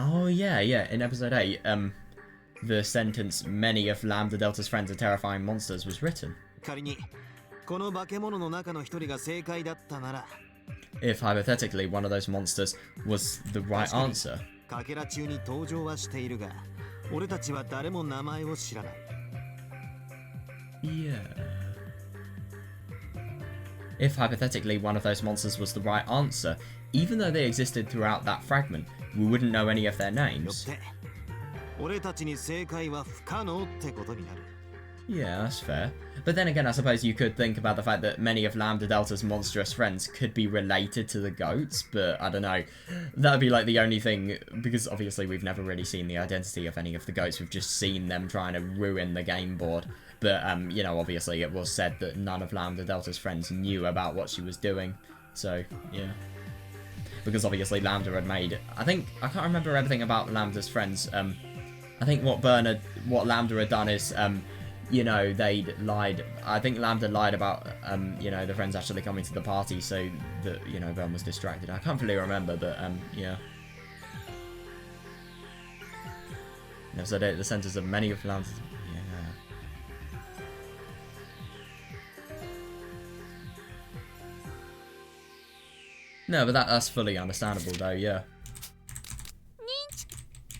Oh yeah, yeah. In episode 8, the sentence "Many of Lambda Delta's friends are terrifying monsters" was written. 仮にこの化け物の中の一人が正解だったなら、 if hypothetically one of those monsters was the right answer. かけら中に登場はしているが、俺たちは誰も名前を知らない。 Yeah. If hypothetically one of those monsters was the right answer, even though they existed throughout that fragment, we wouldn't know any of their よっ names. て俺たちに正解は不可能ってことになる。 Yeah, that's fair. But then again, I suppose you could think about the fact that many of Lambda Delta's monstrous friends could be related to the goats, but I don't know. That would be like the only thing, because obviously we've never really seen the identity of any of the goats. We've just seen them trying to ruin the game board. But, you know, obviously it was said that none of Lambda Delta's friends knew about what she was doing. So, yeah. Because obviously Lambda had made... I can't remember everything about Lambda's friends. I think what Lambda had done is... you know, they'd lied. I think Lambda lied about, you know, the friends actually coming to the party so that, you know, Bern was distracted. I can't really remember, but, yeah. No, so the centers of many of Lambda's... Yeah. No, but that's fully understandable, though, yeah.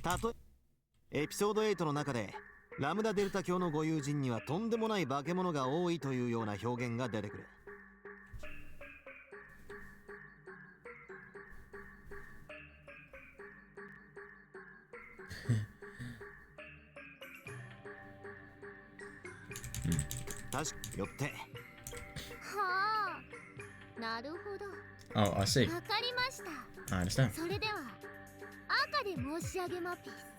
たとえエピソード8の中でラムダデルタ教のご友人にはとんでもない化け物が多いというような表現が出てくる。確かよって。はあ、なるほど。 Oh, I see. わかりました。 I understand. それでは赤で申し上げまピース。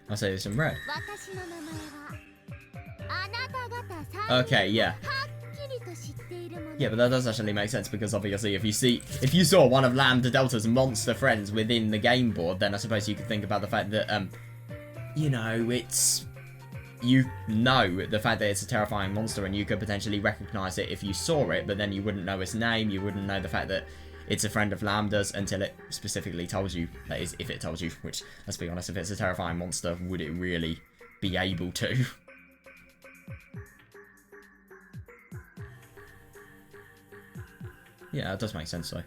I'll say this in red. 私の名前はあなた方3 Okay, yeah. はっきりと知っているもの。 Yeah, but that does actually make sense because obviously if you saw one of Lambda Delta's monster friends within the game board, then I suppose you could think about the fact that, you know, you know the fact that it's a terrifying monster and you could potentially recognize it if you saw it, but then you wouldn't know its name, you wouldn't know the fact that it's a friend of Lambda's until it specifically tells you. That is, if it tells you, which, let's be honest, if it's a terrifying monster, would it really be able to? Yeah, it does make sense though.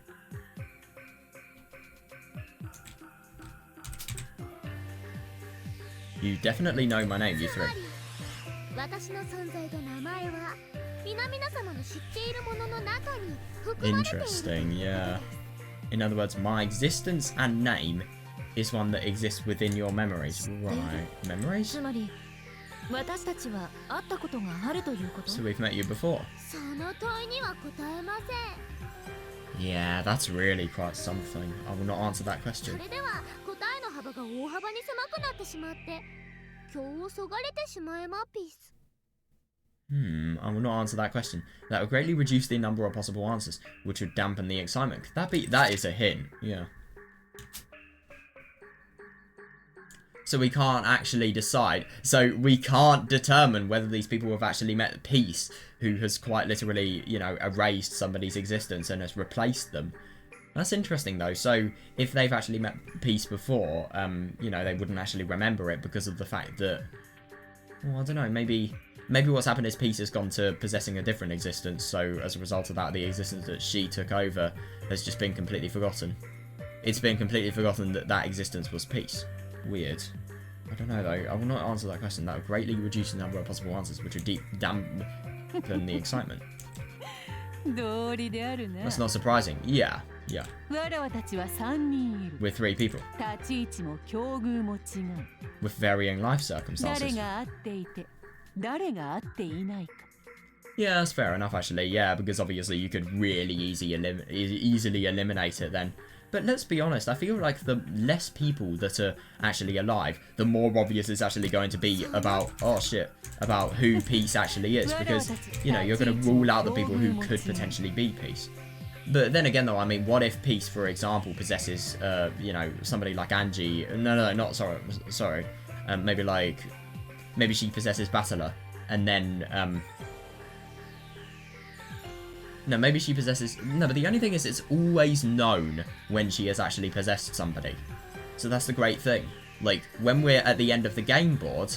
You definitely know my name, you つ three. まり私の存在と名前は皆様の知っているものの中に含まれている。 Interesting, yeah. In other words, my existence and name is one that exists within your memories. Right. Memories? つまり私たちは会ったことがあるということ。 So we've met you before. その問いには答えません。 Yeah, that's really quite something. I will not answer that そ question. れでは答えの幅が大幅に狭くなってしまって今日をそがれてしまえまピース。 I will not answer that question. That would greatly reduce the number of possible answers, which would dampen the excitement. That is a hint, yeah. So we can't actually decide. So we can't determine whether these people have actually met Peace, who has quite literally, you know, erased somebody's existence and has replaced them. That's interesting though. So if they've actually met Peace before, you know, they wouldn't actually remember it because of the fact that, well, I don't know, maybe what's happened is Peace has gone to possessing a different existence, so as a result of that, the existence that she took over has just been completely forgotten. It's been completely forgotten that that existence was Peace. Weird. I don't know though, I will not answer that question. That would greatly reduce the number of possible answers, which would dampen the excitement. 道理であるな。 That's not surprising. Yeah. 我らたちは3人いる。 We're 3 people. 立ち位置も境遇も違う。 With varying life 誰 circumstances. が合っていて、誰が合っていないか。 Yeah, that's fair enough actually, yeah, because obviously you could really easily eliminate it then. But let's be honest, I feel like the less people that are actually alive, the more obvious it's actually going to be about, about who Peace actually is, because, you know, you're going to rule out the people who could potentially be Peace. But then again though, I mean, what if Peace, for example, possesses, you know, somebody like Angie, sorry, maybe she possesses Battler, and then, no, maybe she possesses... No, but the only thing is it's always known when she has actually possessed somebody. So that's the great thing. Like, when we're at the end of the game board,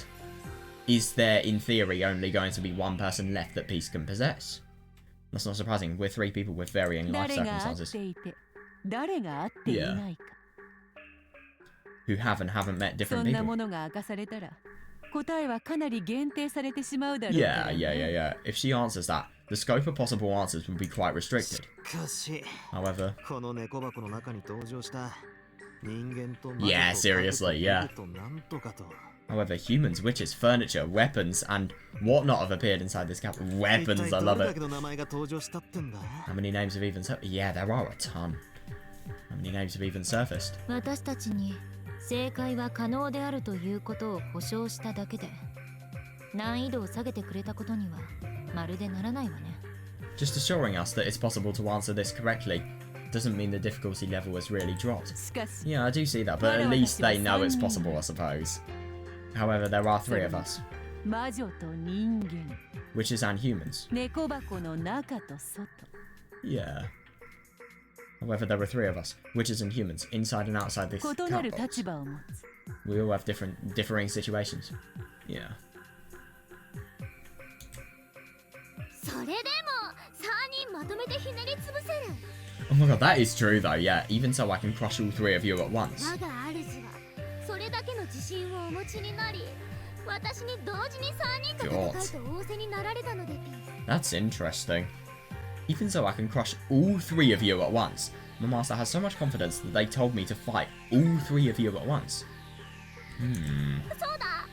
is there, in theory, only going to be one person left that Peace can possess? That's not surprising. We're 3 people with varying life 誰が合っ circumstances. ていて、誰が合っていないか。who have and haven't met そ different んな people. ものが明かされたら答えはかなり限定されてしまうだろうから Yeah. If she answers that, the scope of possible answers would be quite restricted. しかし However, この猫箱の中に登場した人間と Yeah, seriously, yeah. となんとかと however, humans, witches, furniture, weapons, and whatnot have appeared inside this cap. Weapons, I love だ it. けの名前が登場したってんだ How many names have even Yeah, there are a ton. How many names have even surfaced? 私たちに正解は可能であるということを保証しただけで難易度を下げてくれたことにはまるでならないわね。 Just assuring us that it's possible to answer this correctly doesn't mean the difficulty level has really dropped. しかし Yeah, I do see that, but at least they know it's possible, I suppose. However, there are 3 of us, 魔女と人間 witches and humans. 猫箱の中と外 Yeah. However, there are 3 of us, witches and humans, inside and outside this 異なる cat box. 立場を持つ We all have differing situations. Yeah. それでも3人まとめてひねりつぶせる Oh my god, that is true though, yeah. Even so, I can crush all 3 of you at once. 我が主はそれだけの自信をお持ちになり私に同時に3人と戦いと仰せになられたのでピース That's interesting. Even so, I can crush all 3 of you at once. My master has so much confidence that they told me to fight all 3 of you at once. そうだ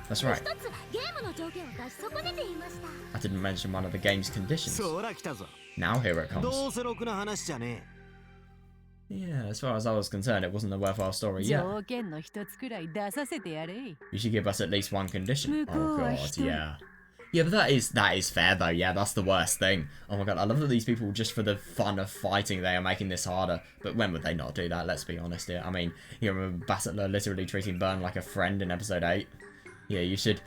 That's right. 一つゲームの条件を出し損ねていました I didn't mention one of the game's conditions. そら来たぞ Now here it ど comes. うせろくな話じゃね Yeah, as far as I was concerned, it wasn't a worthwhile story yet. 条件の一つくらい出させてやれ You should give us at least one condition. Oh 向こうは god, 一人 yeah. Yeah, but that is fair though. Yeah, that's the worst thing. Oh my god, I love that these people, just for the fun of fighting, they are making this harder. But when would they not do that? Let's be honest here. I mean, you remember Bassett literally treating Byrne like a friend in episode 8. Yeah, you should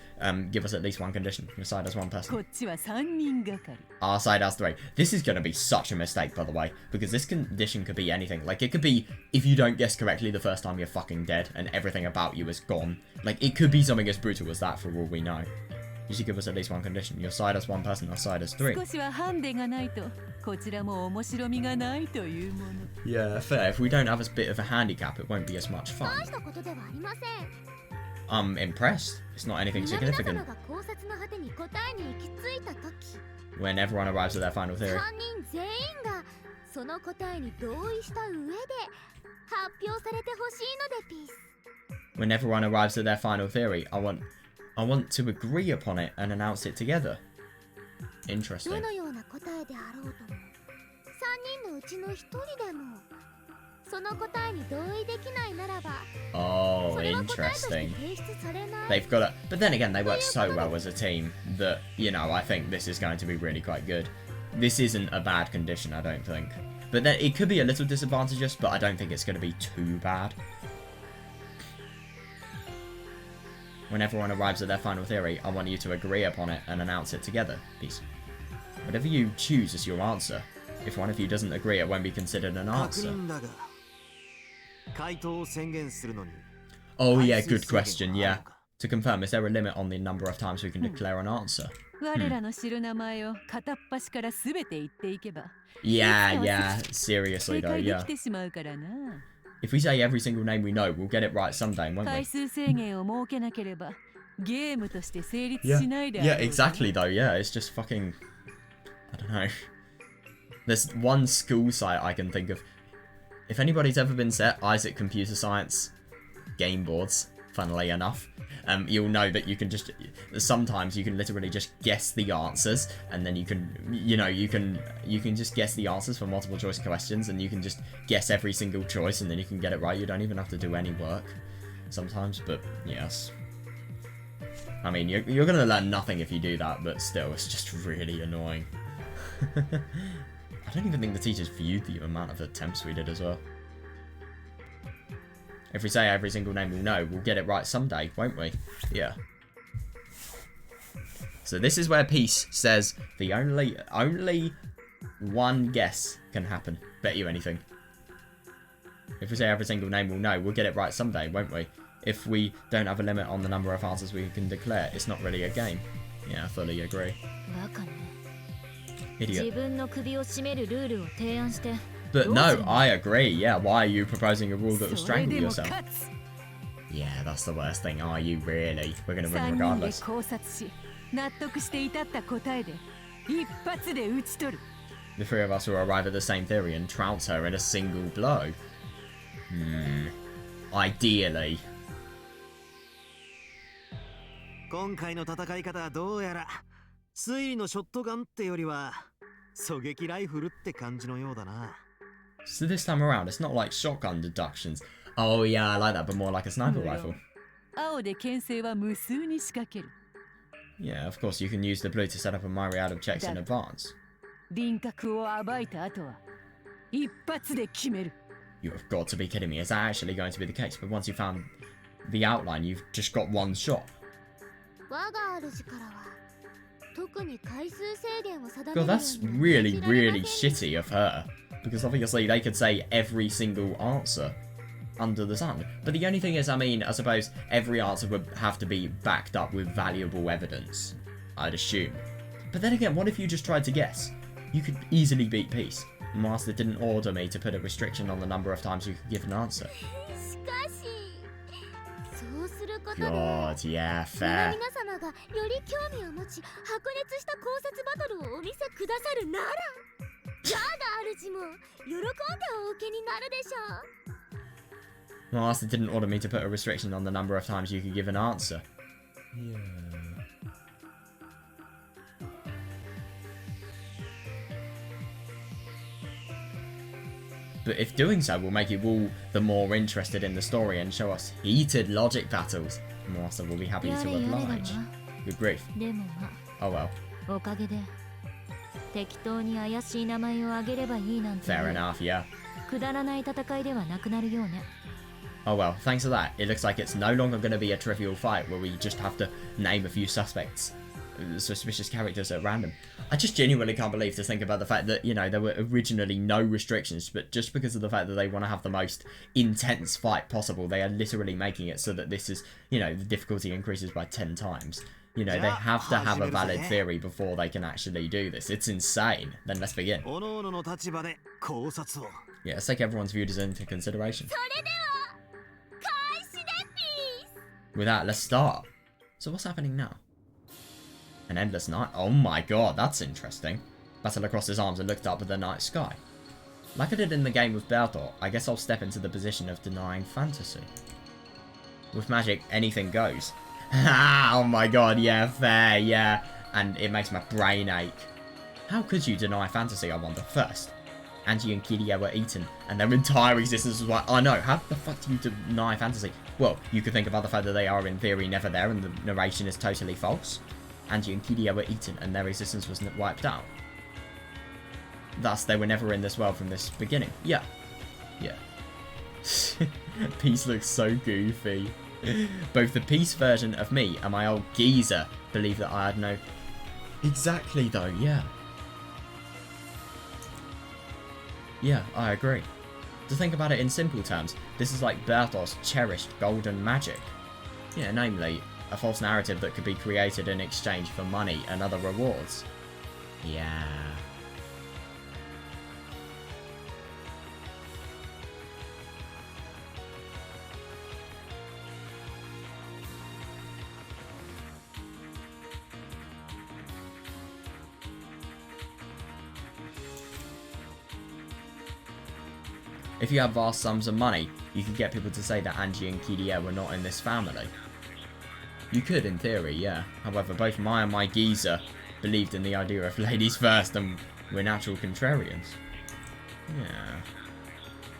give us at least one condition. Your side has 1 person. こっちは3人がかり Our side has 3. This is going to be such a mistake, by the way, because this condition could be anything. Like, it could be, if you don't guess correctly the first time, you're fucking dead, and everything about you is gone. Like, it could be something as brutal as that, for all we know. You should give us at least one condition. Your side has 1 person, our side has 3. 少しはハンデがないとこちらも面白みがないというもの Yeah, fair. If we don't have a bit of a handicap, it won't be as much 大 fun. したことではありません I'm impressed. It's not anything 皆様 significant. が考察の果てに答えに行き着いた時 When everyone arrives at their final 3 theory. 人全員がその答えに同意した上で発表されてほしいのでピース When everyone arrives at their final theory, I want to agree upon it and announce it together. ど Interesting. のような答えであろうとも3人のうちの1人でもその答えに同意できないならば Oh, それは答えとして interesting. 提出されない They've got it. But then again, they work so well as a team that, you know, I think this is going to be really quite good. This isn't a bad condition, I don't think. But then it could be a little disadvantageous, but I don't think it's going to be too bad. When everyone arrives at their final theory, I want you to agree upon it and announce it together. Peace. Whatever you choose as your answer, if one of you doesn't agree, it won't be considered an 確 answer. 認だが回答を宣言するのに Oh 回 yeah, 数 good 制限 question, はある yeah. のか To confirm, is there a limit on the number of times we can declare an answer? 我らの知る名前を片っ端から全て言っていけば Yeah, yeah, seriously 正 though, 解で yeah. きてしまうからな If we say every single name we know, we'll get it right someday, won't 回 we? 数制限を設けなければゲームとして成立 Yeah, しないであろう yeah, exactly though, yeah, it's just fucking... I don't know. There's one school site I can think of. If anybody's ever been set Isaac Computer Science game boards, funnily enough, you'll know that you can just... Sometimes you can literally just guess the answers, and then you can, you know, you can just guess the answers for multiple choice questions, and you can just guess every single choice, and then you can get it right. You don't even have to do any work sometimes, but yes. I mean, you're gonna learn nothing if you do that, but still, it's just really annoying. I don't even think the teachers viewed the amount of attempts we did as well. If we say every single name we'll know, we'll get it right someday, won't we? Yeah. So this is where Peace says the only one guess can happen. Bet you anything. If we say every single name we'll know, we'll get it right someday, won't we? If we don't have a limit on the number of answers we can declare, it's not really a game. Yeah, I fully agree. バカね Idiot. 自分の首を絞めるルールを提案して But no, I agree. Yeah, why are you proposing a rule that will それ strangle でも yourself? 勝つ Yeah, that's the worst thing. Are you really? We're gonna win 3人で regardless. 考察し納得して至った答えで一発で打ち取る。 The three of us will arrive at the same theory and trounce her in a single blow. Ideally. 今回の戦い方はどうやら推理のショットガンってよりは狙撃ライフルって感じのようだな。 So this time around, it's not like shotgun deductions. Oh yeah, I like that, but more like a sniper 無論 rifle. 青で牽制は無数に仕掛ける。 Yeah, of course, you can use the blue to set up a myriad of checks in advance. 輪郭を暴いた後は一発で決める。 You have got to be kidding me. Is that actually going to be the case? But once you found the outline, you've just got one shot. 我が主からは特に回数制限を定める God, よう that's に really, 命じられませ really んでした shitty of her. Because obviously they could say every single answer under the sun. But the only thing is, I mean, I suppose every answer would have to be backed up with valuable evidence, I'd assume. But then again, what if you just tried to guess? You could easily beat Peace. Master didn't order me to put a restriction on the number of times you could give an answer. しかしそうすることで God, yeah, 皆 fair. 様がより興味を持ち白熱した考察バトルをお見せくださるなら我が主も喜んでお受けになるでしょう。 Master didn't order me to put a restriction on the number of times you could give an answer. Yeah. But if doing so will make you all the more interested in the story and show us heated logic battles, Master will be happy や to れやれだ oblige. な。 Good grief. でもま Oh well. あおかげで適当に怪しい名前を挙げればいいなんて Fair enough, yeah. くだらない戦いではなくなるようね。 Oh well, thanks to that, it looks like it's no longer going to be a trivial fight where we just have to name a few suspects, suspicious characters at random. I just genuinely can't believe to think about the fact that, you know, there were originally no restrictions, but just because of the fact that they want to have the most intense fight possible, they are literally making it so that this is, you know, the difficulty increases by 10 times. You know, they have to have a valid theory before they can actually do this. It's insane. Then let's begin. おのおのの立場で考察を。 Yeah, let's take everyone's views into consideration. それでは開始でピース。 With that, let's start. So what's happening now? An endless night? Oh my god, that's interesting. Battle across his arms and looked up at the night sky. Like I did in the game with Baltor, I guess I'll step into the position of denying fantasy. With magic, anything goes. Oh my god, yeah, fair, yeah. And it makes my brain ache. How could you deny fantasy, I wonder? First, Angie and Kiria were eaten, and their entire existence was like, oh no, how the fuck do you deny fantasy? Well, you could think about the fact that they are in theory never there and the narration is totally false. Angie and Kiria were eaten and their existence was wiped out. Thus, they were never in this world from this beginning. Yeah. Yeah. Peace looks so goofy. Both the Peace version of me and my old geezer believe that I had no... Exactly though, yeah. Yeah, I agree. To think about it in simple terms, this is like Berthos' cherished golden magic. Yeah, namely, a false narrative that could be created in exchange for money and other rewards. Yeah. If you have vast sums of money, you could get people to say that Angie and Kiria were not in this family. You could, in theory, yeah. However, both my and my geezer believed in the idea of ladies first, and we're natural contrarians. Yeah.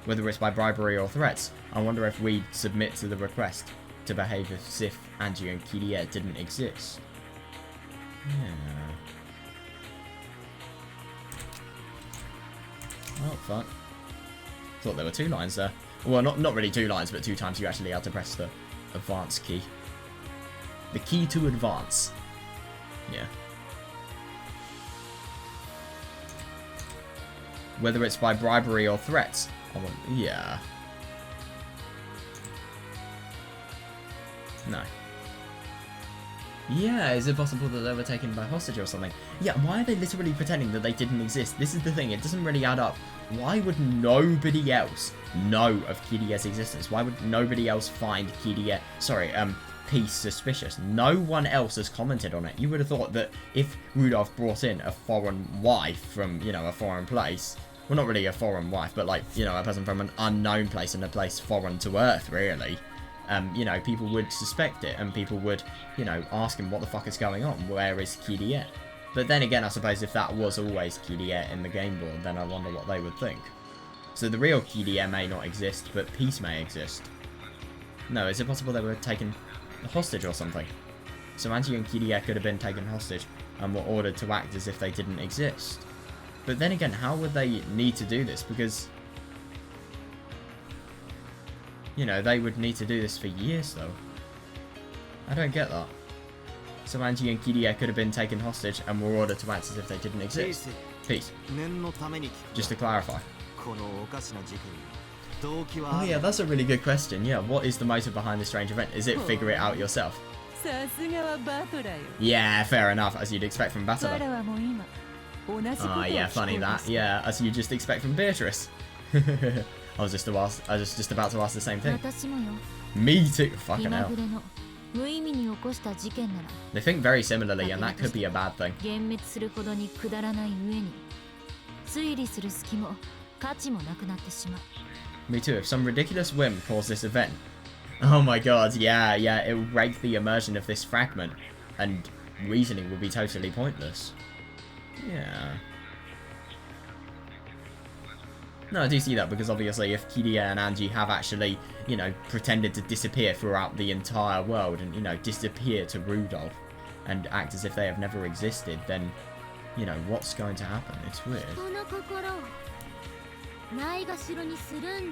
Whether it's by bribery or threats, I wonder if we'd submit to the request to behave as if Angie and Kiria didn't exist. Yeah. Oh, fuck. Thought there were 2 lines there. Well, not really 2 lines, but 2 times you actually had to press the advance key. The key to advance. Yeah. Whether it's by bribery or threats. Yeah. No. Yeah, is it possible that they were taken by hostage or something? Yeah, why are they literally pretending that they didn't exist? This is the thing, it doesn't really add up. Why would nobody else know of Kirie's existence? Why would nobody else find Peace suspicious? No one else has commented on it. You would have thought that if Rudolph brought in a foreign wife from, you know, a foreign place, well, not really a foreign wife, but like, you know, a person from an unknown place and a place foreign to Earth, really, you know, people would suspect it, and people would, you know, ask him what the fuck is going on, where is Kirie? But then again, I suppose if that was always Kirie in the game board, then I wonder what they would think. So the real Kirie may not exist, but Peace may exist. No, is it possible they were taken hostage or something? So Angie and Kirie could have been taken hostage and were ordered to act as if they didn't exist. But then again, how would they need to do this? Because, you know, they would need to do this for years, though. I don't get that. So Angie and Kirie could have been taken hostage and were ordered to act as if they didn't exist. Peace. Just to clarify. Oh yeah, that's a really good question. Yeah, what is the motive behind this strange event? Is it figure it out yourself? Yeah, fair enough, as you'd expect from Battler. Ah, yeah, funny that. Yeah, as you just expect from Beatrice. I was just about to ask the same thing. Me too. Fucking hell. They think very similarly, and that could be a bad thing. Me too. If some ridiculous whim caused this event. Oh my god, yeah, it will break the immersion of this fragment, and reasoning will be totally pointless. Yeah. No, I do see that, because obviously if Kirie and Angie have actually, you know, pretended to disappear throughout the entire world and, you know, disappear to Rudolph and act as if they have never existed, then, you know, what's going to happen? It's weird.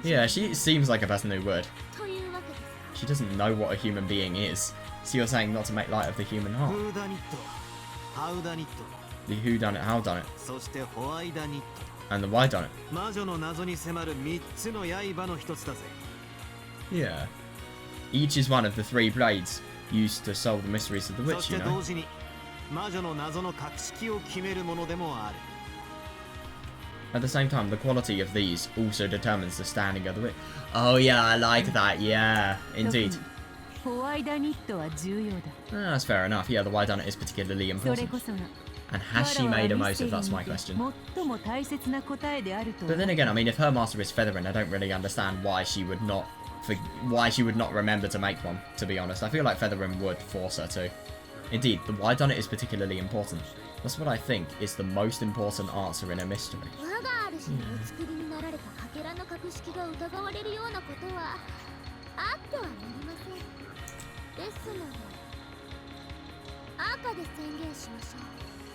Yeah, she seems like a person who would. She doesn't know what a human being is. So you're saying not to make light of the human heart. The who done it, how done it. And the why done it. Yeah. Each is one of the 3 blades used to solve the mysteries of the witch, you know. At the same time, the quality of these also determines the standing of the witch. Oh yeah, I like that, yeah, indeed. That's fair enough, yeah, the why done it is particularly important. And has she made a motive? That's my question. But then again, I mean, if her master is Featherin, I don't really understand why she would not remember to make one, to be honest. I feel like Featherin would force her to. Indeed, the why done it is particularly important. That's what I think is the most important answer in a mystery.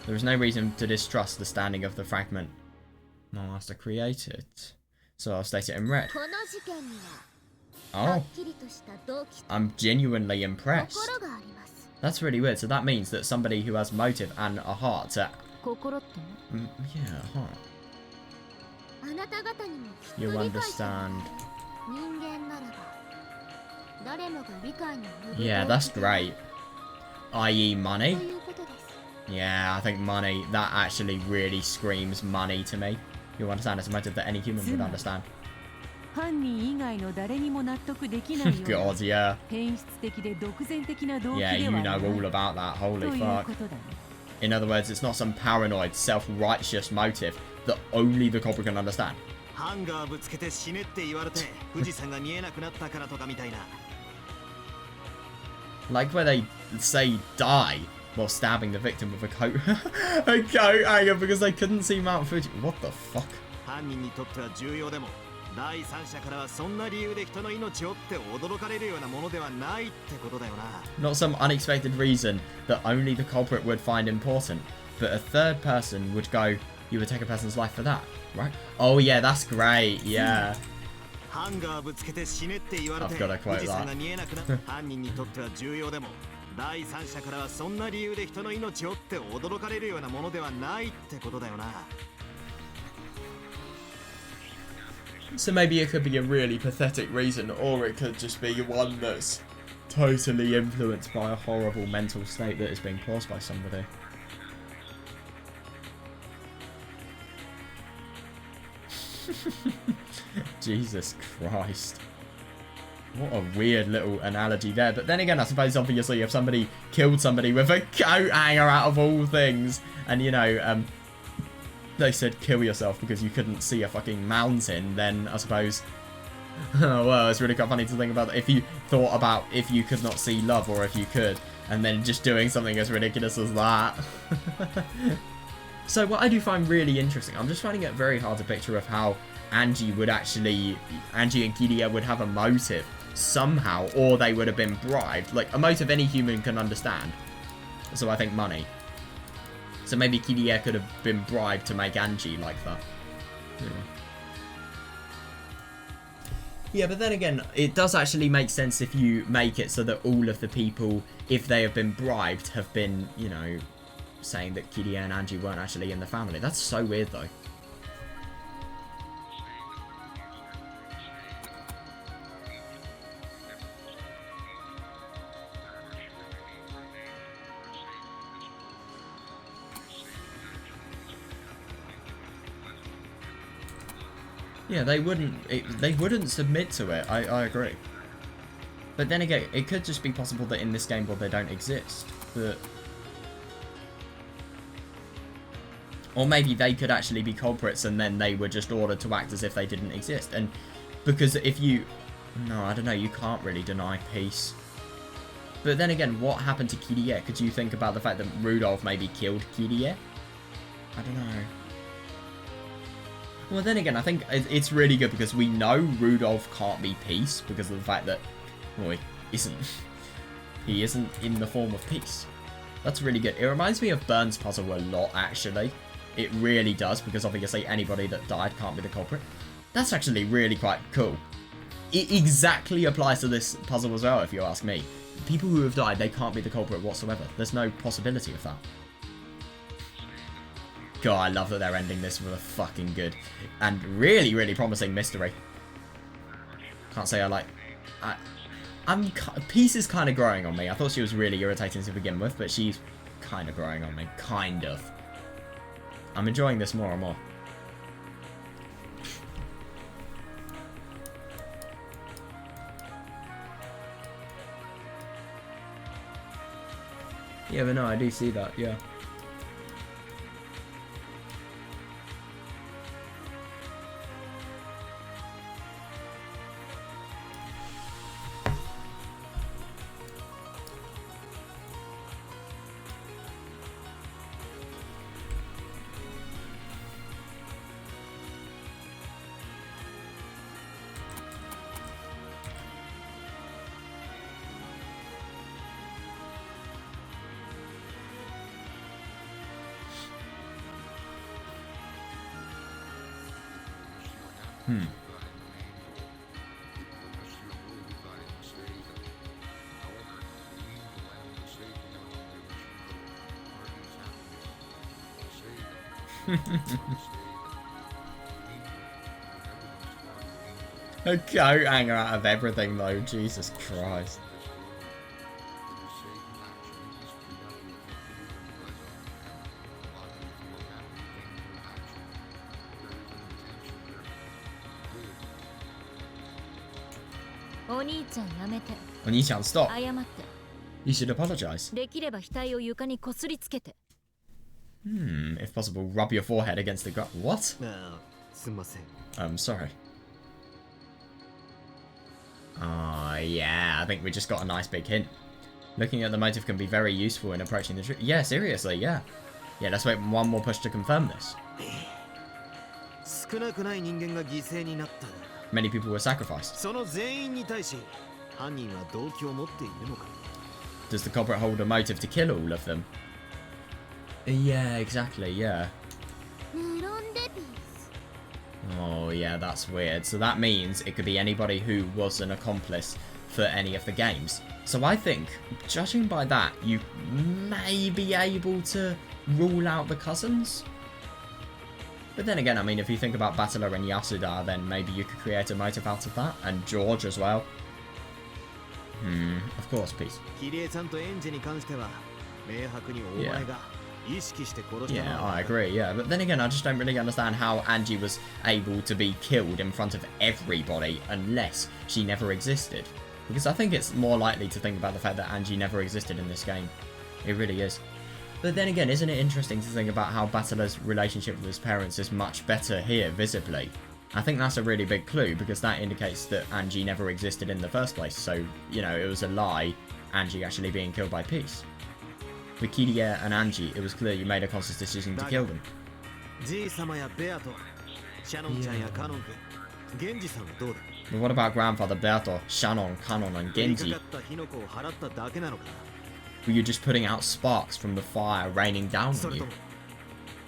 There is no reason to distrust the standing of the fragment my master created, so I'll state it in red. Oh, I'm genuinely impressed. That's really weird, so that means that somebody who has motive and a heart to... yeah, heart. You understand. Yeah, that's great. I.e. money? Yeah, I think money, that actually really screams money to me. You understand, it's a motive that any human would understand. God, yeah. Yeah, you know all about that, holy fuck. In other words, it's not some paranoid, self-righteous motive that only the Cobra can understand. Like where they say die while stabbing the victim with a coat. A coat hanger because they couldn't see Mount Fuji. What the fuck? Not some unexpected reason that only the culprit would find important, but a third person would go, you would take a person's life for that, right? Oh yeah, that's great, yeah. I've got to quote that. So maybe it could be a really pathetic reason, or it could just be one that's totally influenced by a horrible mental state that is being caused by somebody. Jesus Christ. What a weird little analogy there. But then again, I suppose obviously if somebody killed somebody with a coat hanger out of all things, and you know, they said kill yourself because you couldn't see a fucking mountain, then I suppose, well, it's really quite funny to think about if you thought about if you could not see love or if you could, and then just doing something as ridiculous as that. So what I do find really interesting, I'm just finding it very hard to picture of how Angie and Kiria would have a motive somehow, or they would have been bribed. Like, a motive any human can understand. So I think money. So maybe Kiria could have been bribed to make Angie like that. Yeah, but then again, it does actually make sense if you make it so that all of the people, if they have been bribed, have been, you know, saying that Kiria and Angie weren't actually in the family. That's so weird, though. Yeah, they wouldn't submit to it. I agree. But then again, it could just be possible that in this game world they don't exist. But... or maybe they could actually be culprits and then they were just ordered to act as if they didn't exist. And because if you... no, I don't know, you can't really deny peace. But then again, what happened to Kirie? Could you think about the fact that Rudolph maybe killed Kirie? I don't know. Well, then again, I think it's really good because we know Rudolph can't be peace because of the fact that, well, he isn't in the form of peace. That's really good. It reminds me of Burns' puzzle a lot, actually. It really does, because obviously anybody that died can't be the culprit. That's actually really quite cool. It exactly applies to this puzzle as well, if you ask me. People who have died, they can't be the culprit whatsoever. There's no possibility of that. God, I love that they're ending this with a fucking good and really, really promising mystery. Can't say I like... Peace is kind of growing on me. I thought she was really irritating to begin with, but she's kind of growing on me. Kind of. I'm enjoying this more and more. Yeah, but no, I do see that, yeah. A coat hanger out of everything though, Jesus Christ. Oni-chan, stop. You should apologize. If possible, rub your forehead against the ground. What? Sorry. Yeah, I think we just got a nice big hint. Looking at the motive can be very useful in approaching the truth. Yeah, seriously, yeah. Yeah, let's wait one more push to confirm this. Many people were sacrificed. Does the culprit hold a motive to kill all of them? Yeah, exactly, yeah. Oh, yeah, that's weird. So that means it could be anybody who was an accomplice for any of the games. So I think, judging by that, you may be able to rule out the cousins? But then again, I mean, if you think about Battler and Yasuda, then maybe you could create a motive out of that. And George as well. Of course, peace. キリエちゃんとエンジに関しては明白にお前が意識して殺した Yeah, のは I agree, yeah. But then again, I just don't really understand how Angie was able to be killed in front of everybody unless she never existed. Because I think it's more likely to think about the fact that Angie never existed in this game. It really is. But then again, isn't it interesting to think about how Batella's relationship with his parents is much better here, visibly? I think that's a really big clue, because that indicates that Angie never existed in the first place. So, you know, it was a lie, Angie actually being killed by Peace. With Kirie and Angie, it was clear you made a conscious decision to kill them. じいさまやベアとシャノンちゃんやカノン君ゲンジさんはどうだ But what about grandfather Berto, Shannon, Kanon and 振り Genji? かかった火の粉を払っただけなのか Were you just putting out sparks from the fire raining down そ on れ you? とも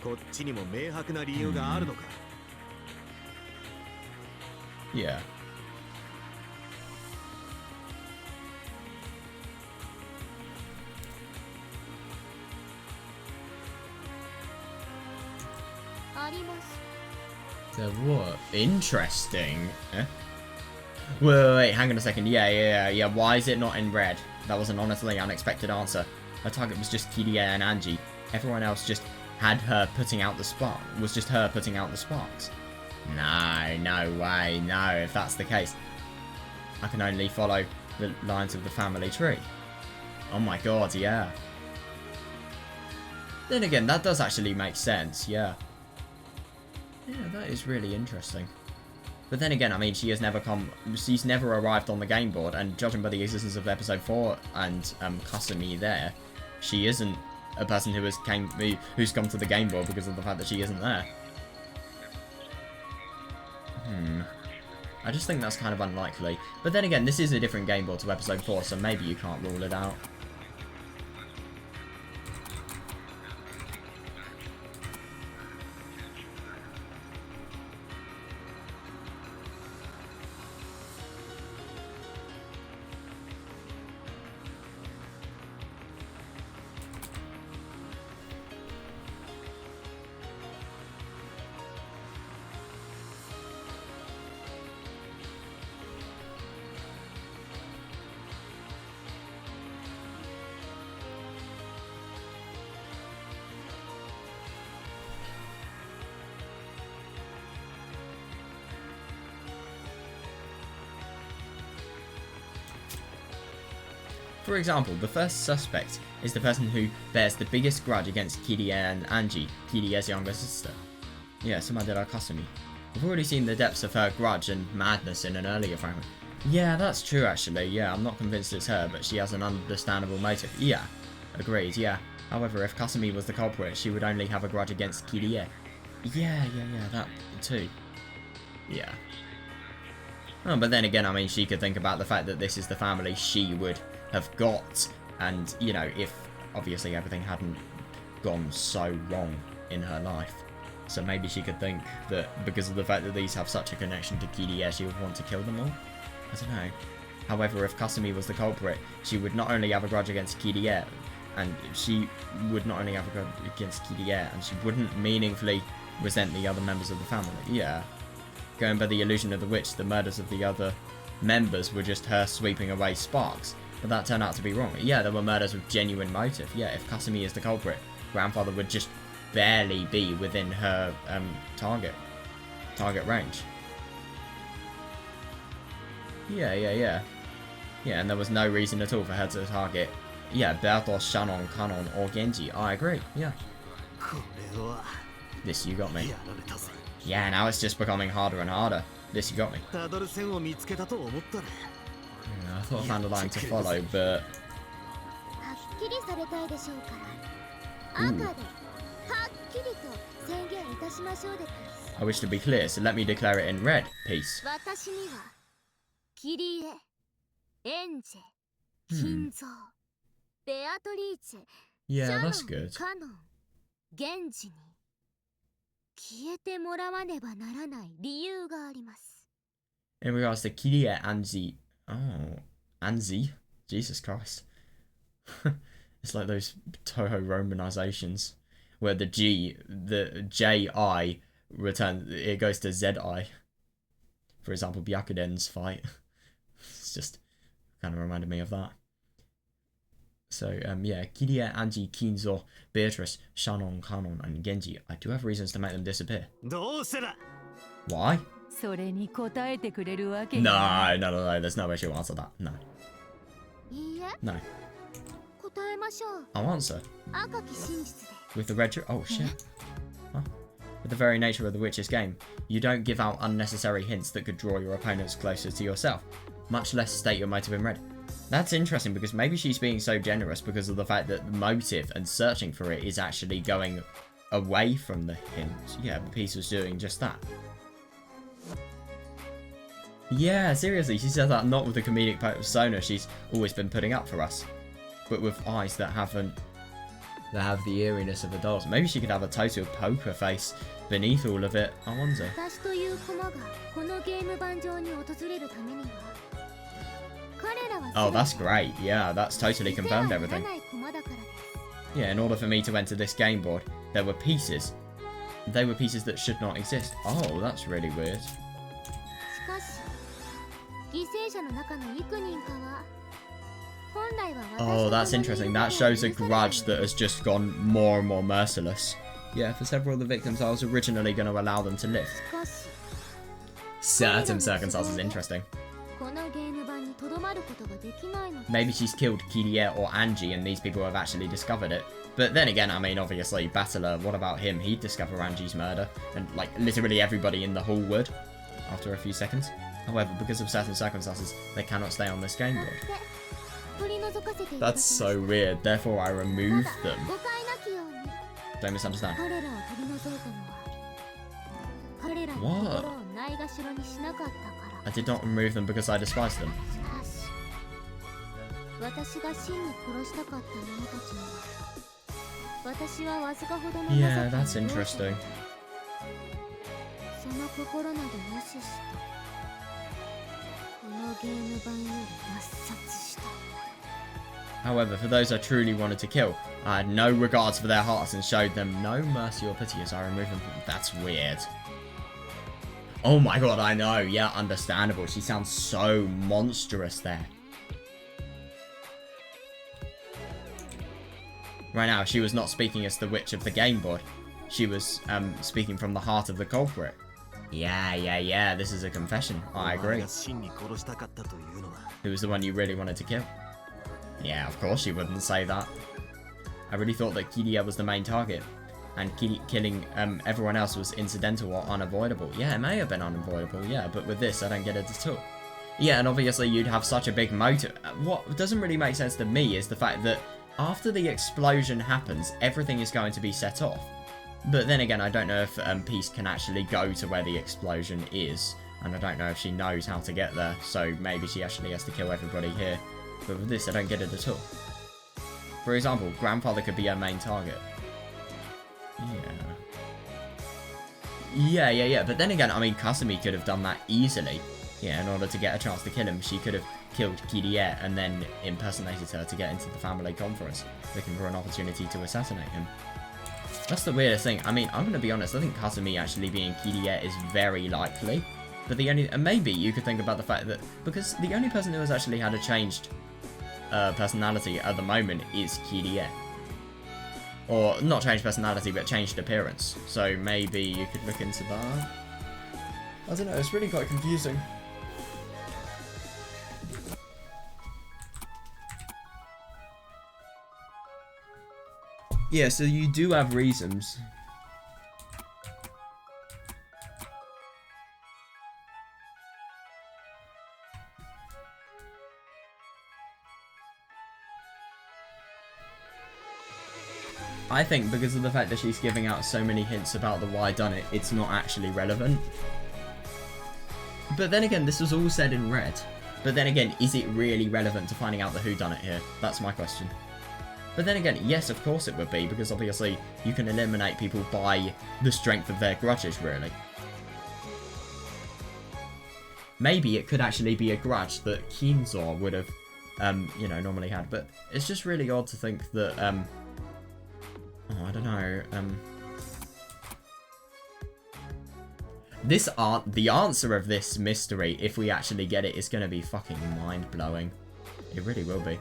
こっちにも明白な理由があるのか Yeah. There what? Interesting. Eh? Wait, hang on a second. Yeah. Why is it not in red? That was an honestly unexpected answer. Her target was just Kirie and Angie. Everyone else just had her putting out the spark. Was just her putting out the sparks. No way, no. If that's the case, I can only follow the lines of the family tree. Oh my god, yeah. Then again, that does actually make sense, yeah. Yeah, that is really interesting. But then again, I mean, she's never arrived on the game board, and judging by the existence of episode 4 and Kasumi there, she isn't a person who's come to the game board because of the fact that she isn't there. I just think that's kind of unlikely. But then again, this is a different game board to episode 4, so maybe you can't rule it out. For example, the first suspect is the person who bears the biggest grudge against Kirie and Angie, Kirie's younger sister. Yeah, Sumadera Kasumi. We've already seen the depths of her grudge and madness in an earlier fragment. Yeah, that's true actually, yeah, I'm not convinced it's her, but she has an understandable motive. Yeah, agreed, yeah. However, if Kasumi was the culprit, she would only have a grudge against Kirie. Yeah, that too. Yeah. Oh, but then again, I mean, she could think about the fact that this is the family she would have got, and, you know, if obviously everything hadn't gone so wrong in her life. So maybe she could think that because of the fact that these have such a connection to Kirie, she would want to kill them all? I don't know. However, if Kasumi was the culprit, she would not only have a grudge against Kirie, and she would not only have a grudge against Kirie, and she wouldn't meaningfully resent the other members of the family. Yeah. Going by the illusion of the witch, the murders of the other members were just her sweeping away sparks. But that turned out to be wrong. Yeah, there were murders with genuine motive. Yeah, if Kasumi is the culprit, grandfather would just barely be within her target range. Yeah. Yeah, and there was no reason at all for her to target, yeah, Berto, Shannon, Kanon, or Genji. I agree, yeah. This you got me. Yeah, now it's just becoming harder and harder. This you got me. Yeah, I thought I found a line to follow, but... Ooh. I wish to be clear, so let me declare it in red. Peace. Yeah, that's good. In regards to Kirie, Anzi... Oh, Anzi? Jesus Christ. It's like those Toho Romanizations, where the J-I returns, it goes to Z-I. For example, Byakuden's fight. It's just Kind of reminded me of that. So, yeah, Kirie, Angie, Kinzo, Beatrice, Shannon, Kanon, and Genji. I do have reasons to make them disappear. どうせだ そ Why? れに答えてくれるわけ No, が no, no, no. There's no way she'll answer that. No. いいえ No. 答えましょう I'll answer. 赤き真実で With the red... Oh, shit. Huh? With the very nature of the Witcher's game, you don't give out unnecessary hints that could draw your opponents closer to yourself, much less state your motive in red. That's interesting because maybe she's being so generous because of the fact that the motive and searching for it is actually going away from the hint. Yeah, the piece was doing just that. Yeah, seriously, she says that not with the comedic persona she's always been putting up for us, but with eyes that have the eeriness of the dolls. Maybe she could have a total poker face beneath all of it. I wonder. 私という駒がこのゲーム盤上に訪れるためには彼らは Oh, that's great. Yeah, that's totally confirmed everything. ない駒だからです Yeah, in order for me to enter this game board, there were pieces. They were pieces that should not exist. Oh, that's really weird. しかし犠牲者の中の幾人かは本来は私と Oh, that's 共に interesting. いる That ことを shows a 許される grudge that has just gone more and more merciless. Yeah, for several of the victims, I was originally going to allow them to live. しかし Certain circumstances interesting. このゲーム盤にとどまることができないのです Maybe she's killed Kirie or Angie and these people have actually discovered it. But then again, I mean, obviously, Battler, what about him? He'd discover Angie's murder. And, like, literally everybody in the hall would. After a few seconds. However, because of certain circumstances, they cannot stay on this game board. 取り除かせていただき That's ます so weird. Therefore, I た removed だ them. 誤解なきように Don't misunderstand. 彼らを取り除いたのは彼らの What? 心をないがしろにしなかったから I did not remove them because I despised them. しかし私が真に殺したかった者たちには私はわずかほどの Yeah, 情 that's けを用意 interesting. その心など無視してこのゲーム盤より抹殺した However, for those I truly wanted to kill, I had no regards for their hearts and showed them no mercy or pity as I removed them. That's weird. Oh my god, I know. Yeah, understandable. She sounds so monstrous there. Right now, she was not speaking as the witch of the game board. She was speaking from the heart of the culprit. Yeah. This is a confession. I お前 agree. が真に殺したかったというのは Who was the one you really wanted to kill? Yeah, of course she wouldn't say that. I really thought that Kirie was the main target. And killing everyone else was incidental or unavoidable. Yeah, it may have been unavoidable, yeah, but with this, I don't get it at all. Yeah, and obviously you'd have such a big motive. What doesn't really make sense to me is the fact that after the explosion happens, everything is going to be set off. But then again, I don't know if Peace can actually go to where the explosion is. And I don't know if she knows how to get there, so maybe she actually has to kill everybody here. But with this, I don't get it at all. For example, Grandfather could be her main target. Yeah. But then again, I mean, Kasumi could have done that easily. Yeah, in order to get a chance to kill him, she could have killed Kirie and then impersonated her to get into the family conference, looking for an opportunity to assassinate him. That's the weirdest thing. I mean, I'm going to be honest, I think Kasumi actually being Kirie is very likely. But the only... And maybe you could think about the fact that... Because the only person who has actually had a changed personality at the moment is Kirie. Or, not changed personality, but changed appearance. So maybe you could look into that. I don't know, it's really quite confusing. Yeah, so you do have reasons. I think because of the fact that she's giving out so many hints about the why done it, it's not actually relevant. But then again, this was all said in red. But then again, is it really relevant to finding out the whodunit here? That's my question. But then again, yes, of course it would be, because obviously you can eliminate people by the strength of their grudges, really. Maybe it could actually be a grudge that Kinzo would have, you know, normally had. But it's just really odd to think that, oh, I don't know, the answer of this mystery, if we actually get it, is going to be fucking mind-blowing. It really will be.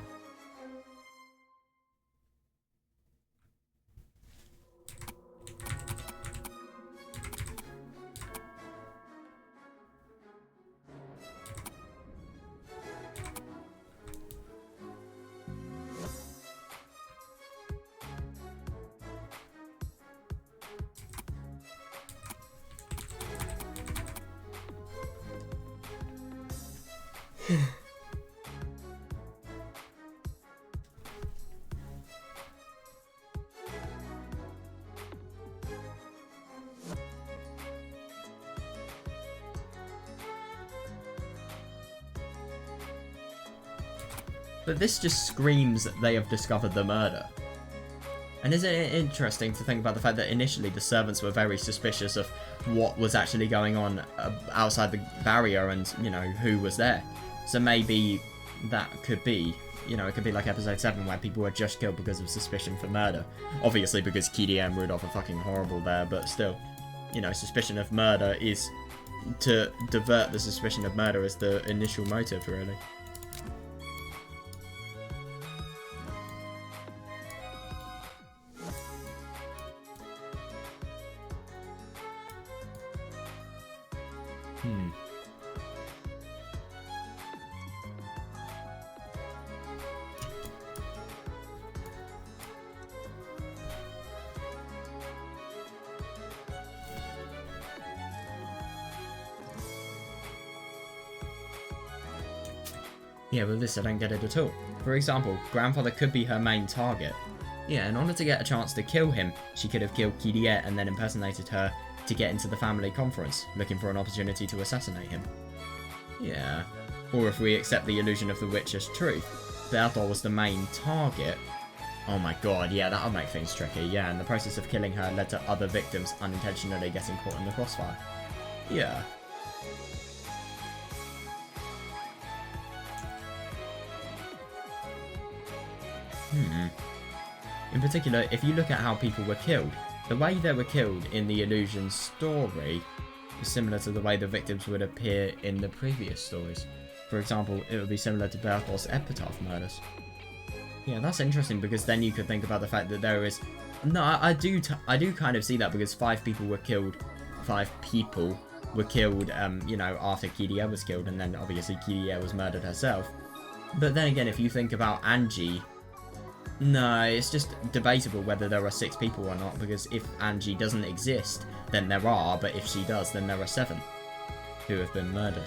But this just screams that they have discovered the murder. And isn't it interesting to think about the fact that initially the servants were very suspicious of what was actually going on outside the barrier and, you know, who was there. So maybe that could be, you know, it could be like episode 7 where people were just killed because of suspicion for murder. Obviously because Kirie and Rudolph are fucking horrible there, but still, you know, suspicion of murder is to divert the suspicion of murder as the initial motive, really. Yeah, with this I don't get it at all. For example, grandfather could be her main target. Yeah, in order to get a chance to kill him, she could have killed Kirie and then impersonated her to get into the family conference, looking for an opportunity to assassinate him. Yeah. Or if we accept the illusion of the witch as truth, Bertha was the main target. Oh my god, yeah, that'll make things tricky, yeah, and the process of killing her led to other victims unintentionally getting caught in the crossfire. Yeah. In particular, if you look at how people were killed, the way they were killed in the Illusion story is similar to the way the victims would appear in the previous stories. For example, it would be similar to Berthol's epitaph murders. Yeah, that's interesting because then you could think about the fact that there is... No, I do kind of see that because 5 people were killed, you know, after Kirie was killed, and then obviously Kirie was murdered herself. But then again, if you think about Angie... No, it's just debatable whether there are 6 people or not, because if Angie doesn't exist, then there are, but if she does, then there are 7 who have been murdered.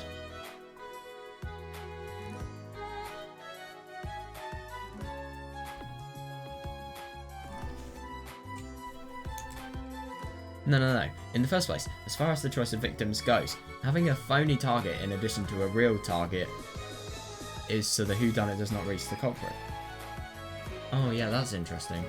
No. In the first place, as far as the choice of victims goes, having a phony target in addition to a real target is so the whodunit does not reach the culprit. Oh yeah, that's interesting.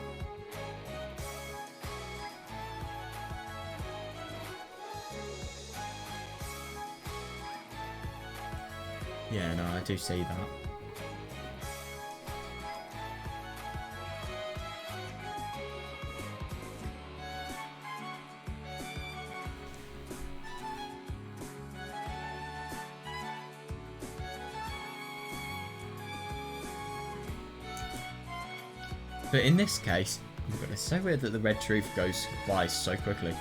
Yeah, no, I do see that. But in this case, oh my god, it's so weird that the red truth goes by so quickly.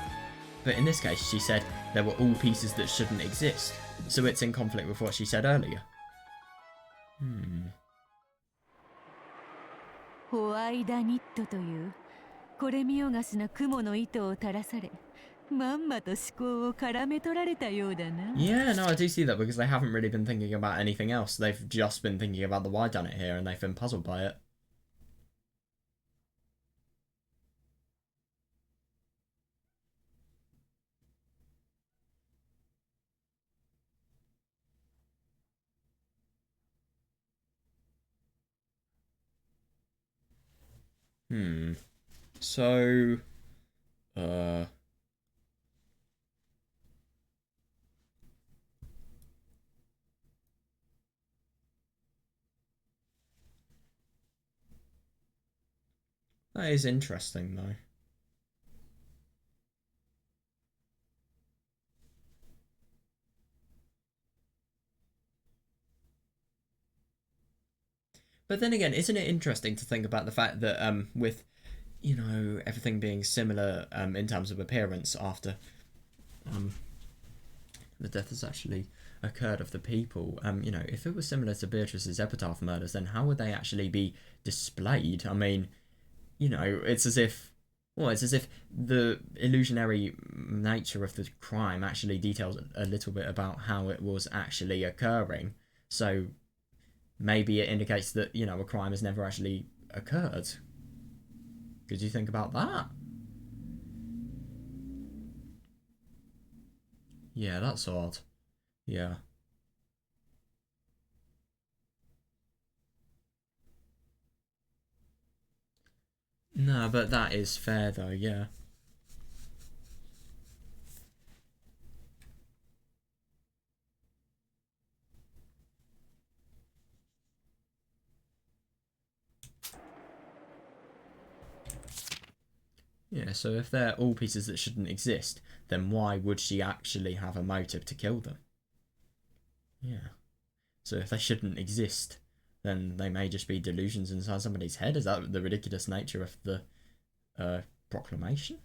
But in this case, she said there were all pieces that shouldn't exist, so it's in conflict with what she said earlier. ホワイダニットというこれ見よがしな雲の糸を垂らされまんまと思考を絡め取られたようだな。 Yeah, no, I do see that because they haven't really been thinking about anything else. They've just been thinking about the whodunit here and they've been puzzled by it. So, that is interesting, though. But then again, isn't it interesting to think about the fact that with, you know, everything being similar in terms of appearance after the death has actually occurred of the people, you know, if it was similar to Beatrice's epitaph murders, then how would they actually be displayed? I mean, you know, it's as if the illusionary nature of the crime actually details a little bit about how it was actually occurring. So maybe it indicates that, you know, a crime has never actually occurred. Could you think about that? Yeah, that's odd. Yeah. No, but that is fair though, yeah. Yeah, so if they're all pieces that shouldn't exist, then why would she actually have a motive to kill them? Yeah. So if they shouldn't exist, then they may just be delusions inside somebody's head. Is that the ridiculous nature of the proclamation?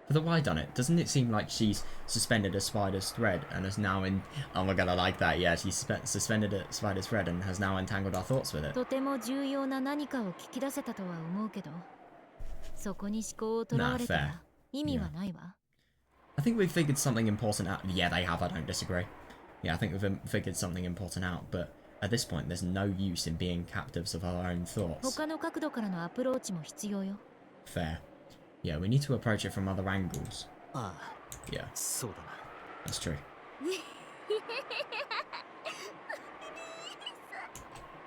For the why done it, doesn't it seem like she's suspended a spider's thread and has now oh my god, I like that, yeah, she's suspended a spider's thread and has now entangled our thoughts with it. とても重要な何かを聞き出せたとは思うけど、そこに思考をとらわれたら意味はないわ。I think we've figured something important out. Yeah, they have, I don't disagree. Yeah, I think we've figured something important out, but at this point there's no use in being captives of our own thoughts. 他の角度からのアプローチも必要よ。 Fair. Yeah, we need to approach it from other angles. Yeah. そうだな。 That's true.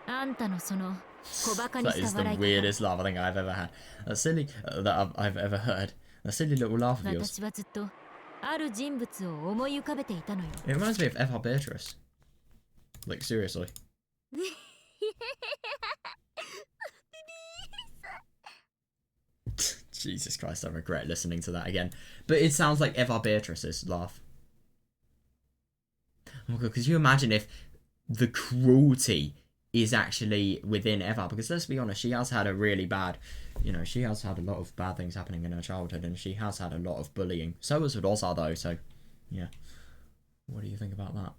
あんたのその小バカに That し is た the 笑い weirdest laugh I think I've ever had. That's silly, that I've ever heard. A silly little laugh of yours. 私はずっとある人物を思い浮かべていたのよ。 It reminds me of F.R. Beatrice. Like, seriously. Jesus Christ, I regret listening to that again. But it sounds like F.R. Beatrice's laugh. Oh my god, could you imagine if the cruelty is actually within F.R.? Because let's be honest, she has had a really bad, you know, she has had a lot of bad things happening in her childhood and she has had a lot of bullying. So has Rosa though, so yeah. What do you think about that?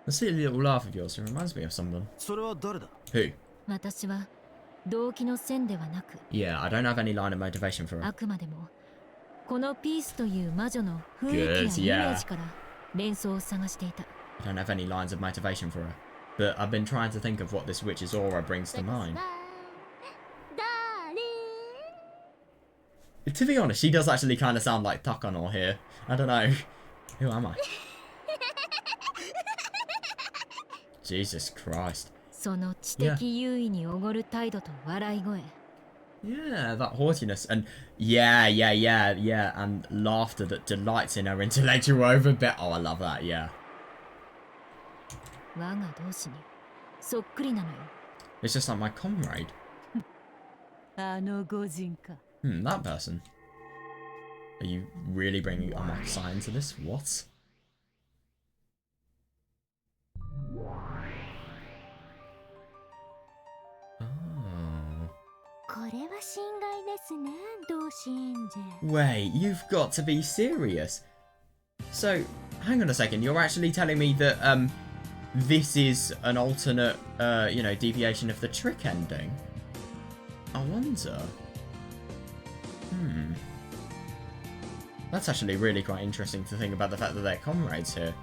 The silly little laugh of yours, it reminds me of someone. それは誰だ？ Who? 私は動機の線ではなく、 Yeah, I don't have any line of motivation for her. あくまでもこのピースという魔女の雰囲 Good, 気やイ yeah. メージから連想を探していた。 I don't have any lines of motivation for her. But I've been trying to think of what this witch's aura brings to mind. To be honest, she does actually kind of sound like Takano here. I don't know. Who am I? Jesus Christ. その知的優位におごる態度と笑い声。 Yeah, that haughtiness. And yeah, and laughter that delights in her intellectual overbet. Oh, I love that, yeah. 我が同志にそっくりなのよ。 It's just like my comrade. あの御人か。 That person. Are you really bringing my sign to this? What? Oh. これは心外ですね、同心者。 Wait, you've got to be serious. So, hang on a second. You're actually telling me that this is an alternate, you know, deviation of the trick ending? I wonder. That's actually really quite interesting to think about the fact that they're comrades here.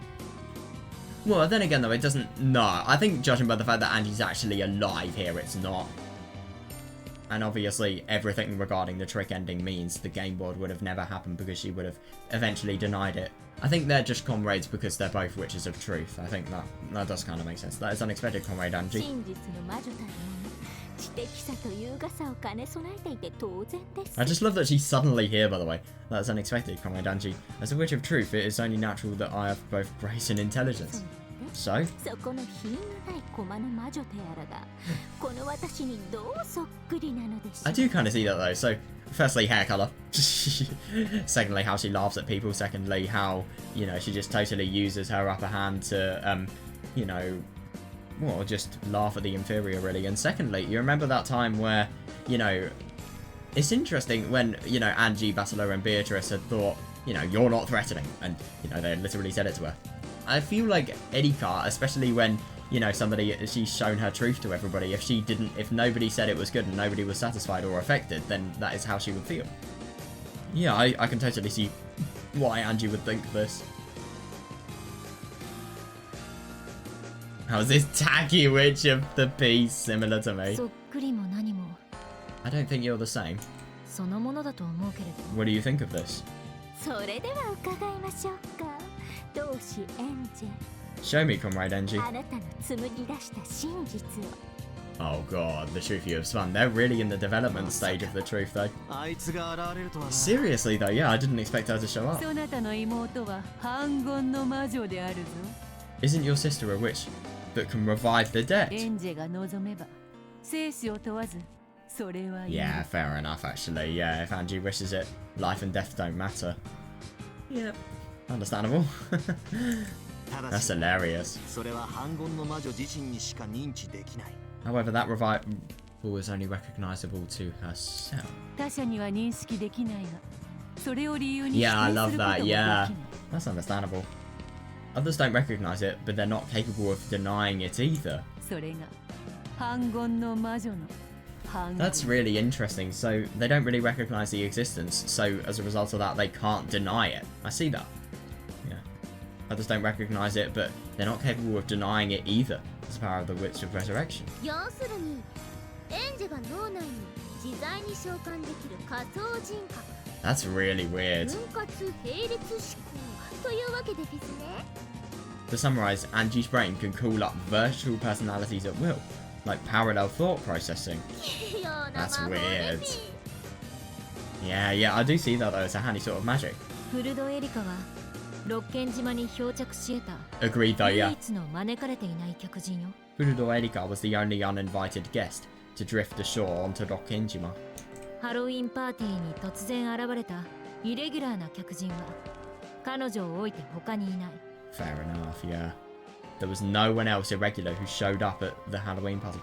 Well, then again, though, it doesn't... No, I think judging by the fact that Andy's actually alive here, it's not. And obviously, everything regarding the trick ending means the game board would have never happened because she would have eventually denied it. I think they're just comrades because they're both witches of truth. I think that does kind of make sense. That is unexpected, comrade Angie. 真実の魔女たるもの、知的さと優雅さを兼ね備えていて当然です。 I just love that she's suddenly here, by the way. That's unexpected, Comrade Angie. As a witch of truth, it is only natural that I have both grace and intelligence. So? そこの品のない駒の魔女であらがこの私にどうそっくりなのでしょう。 I do kind of see that though. So, firstly, hair colour. Secondly, how she laughs at people. Secondly, how, you know, she just totally uses her upper hand to, you know, well, just laugh at the inferior, really. And secondly, you remember that time where, you know, it's interesting when, you know, Angie, Basilar and Beatrice had thought, you know, you're not threatening. And, you know, they had literally said it to her. I feel like Erika, especially when, you know, she's shown her truth to everybody, if nobody said it was good and nobody was satisfied or affected, then that is how she would feel. Yeah, I can totally see why Angie would think this. How's this tacky witch of the peace similar to me? そっくりも何も I don't think you're the same. そのものだと思うけれど What do you think of this? それでは伺いましょうか。同志エンジェ、 Show me, Comrade Angie. あなたの紡ぎ出した真実を。 Oh god, the truth you have spun. They're really in the development stage of the truth, though. あいつが現れるとはな。 Seriously, though, yeah, I didn't expect her to show up. そなたの妹は反言の魔女であるぞ。 Isn't your sister a witch that can revive the エ dead? ンジェが望めば生死を問わずそれは Yeah, fair enough, actually. Yeah, if Angie wishes it, life and death don't matter. Yep, understandable. ただ That's し hilarious. それは反言の魔女自身にしか認知できない。 However, that revival was only recognizable to herself. 他者には認識できないがそれを理由に Yeah, I 否定 love することも that. できな Yeah, い。 that's understandable. Others don't recognize it, but they're not capable of denying it either. それが反言の魔女の反言。 That's really interesting. So they don't really recognize the existence. So as a result of that, they can't deny it. I see that. Yeah. Others don't recognize it, but they're not capable of denying it either. It's the power of the Witch of Resurrection. 要するにエンジェが脳内に自在に召喚できる仮想人格、 That's really weird. 分割並列思考というわけでですね。 To summarize, Angie's brain can call up virtual personalities at will, like parallel thought processing. 奇妙な That's 魔法 weird. です。 Yeah, I do see that though. It's a handy sort of magic. フルドエリカは六軒島に漂着し得た Agreed though, 唯 yeah. 一の招かれていない客人よ Furudo Erika was the only uninvited guest to drift ashore onto Rokkenjima. ハロウィンパーティーに突然現れたイレギュラーな客人は彼女を置いて他にいない Fair enough, yeah. There was no one else irregular who showed up at the Halloween party.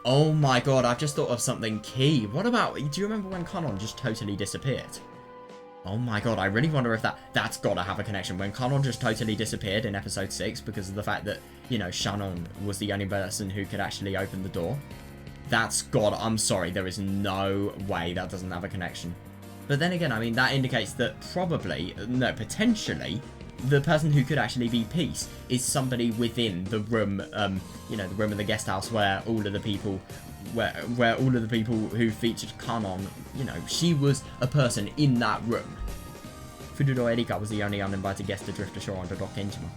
Oh my god, I've just thought of something key. What about, do you remember when Kanon just totally disappeared? Oh my god, I really wonder if that's gotta have a connection. When Kanon just totally disappeared in episode 6 because of the fact that, you know, Shannon was the only person who could actually open the door. That's gotta, I'm sorry, there is no way that doesn't have a connection. But then again, I mean, that indicates that probably, no, potentially, the person who could actually be Peace is somebody within the room, you know, the room in the guest house where all of the people, where all of the people who featured Kanon, you know, she was a person in that room. Furudo Erika was the only uninvited guest to drift ashore onto Rokkenjima.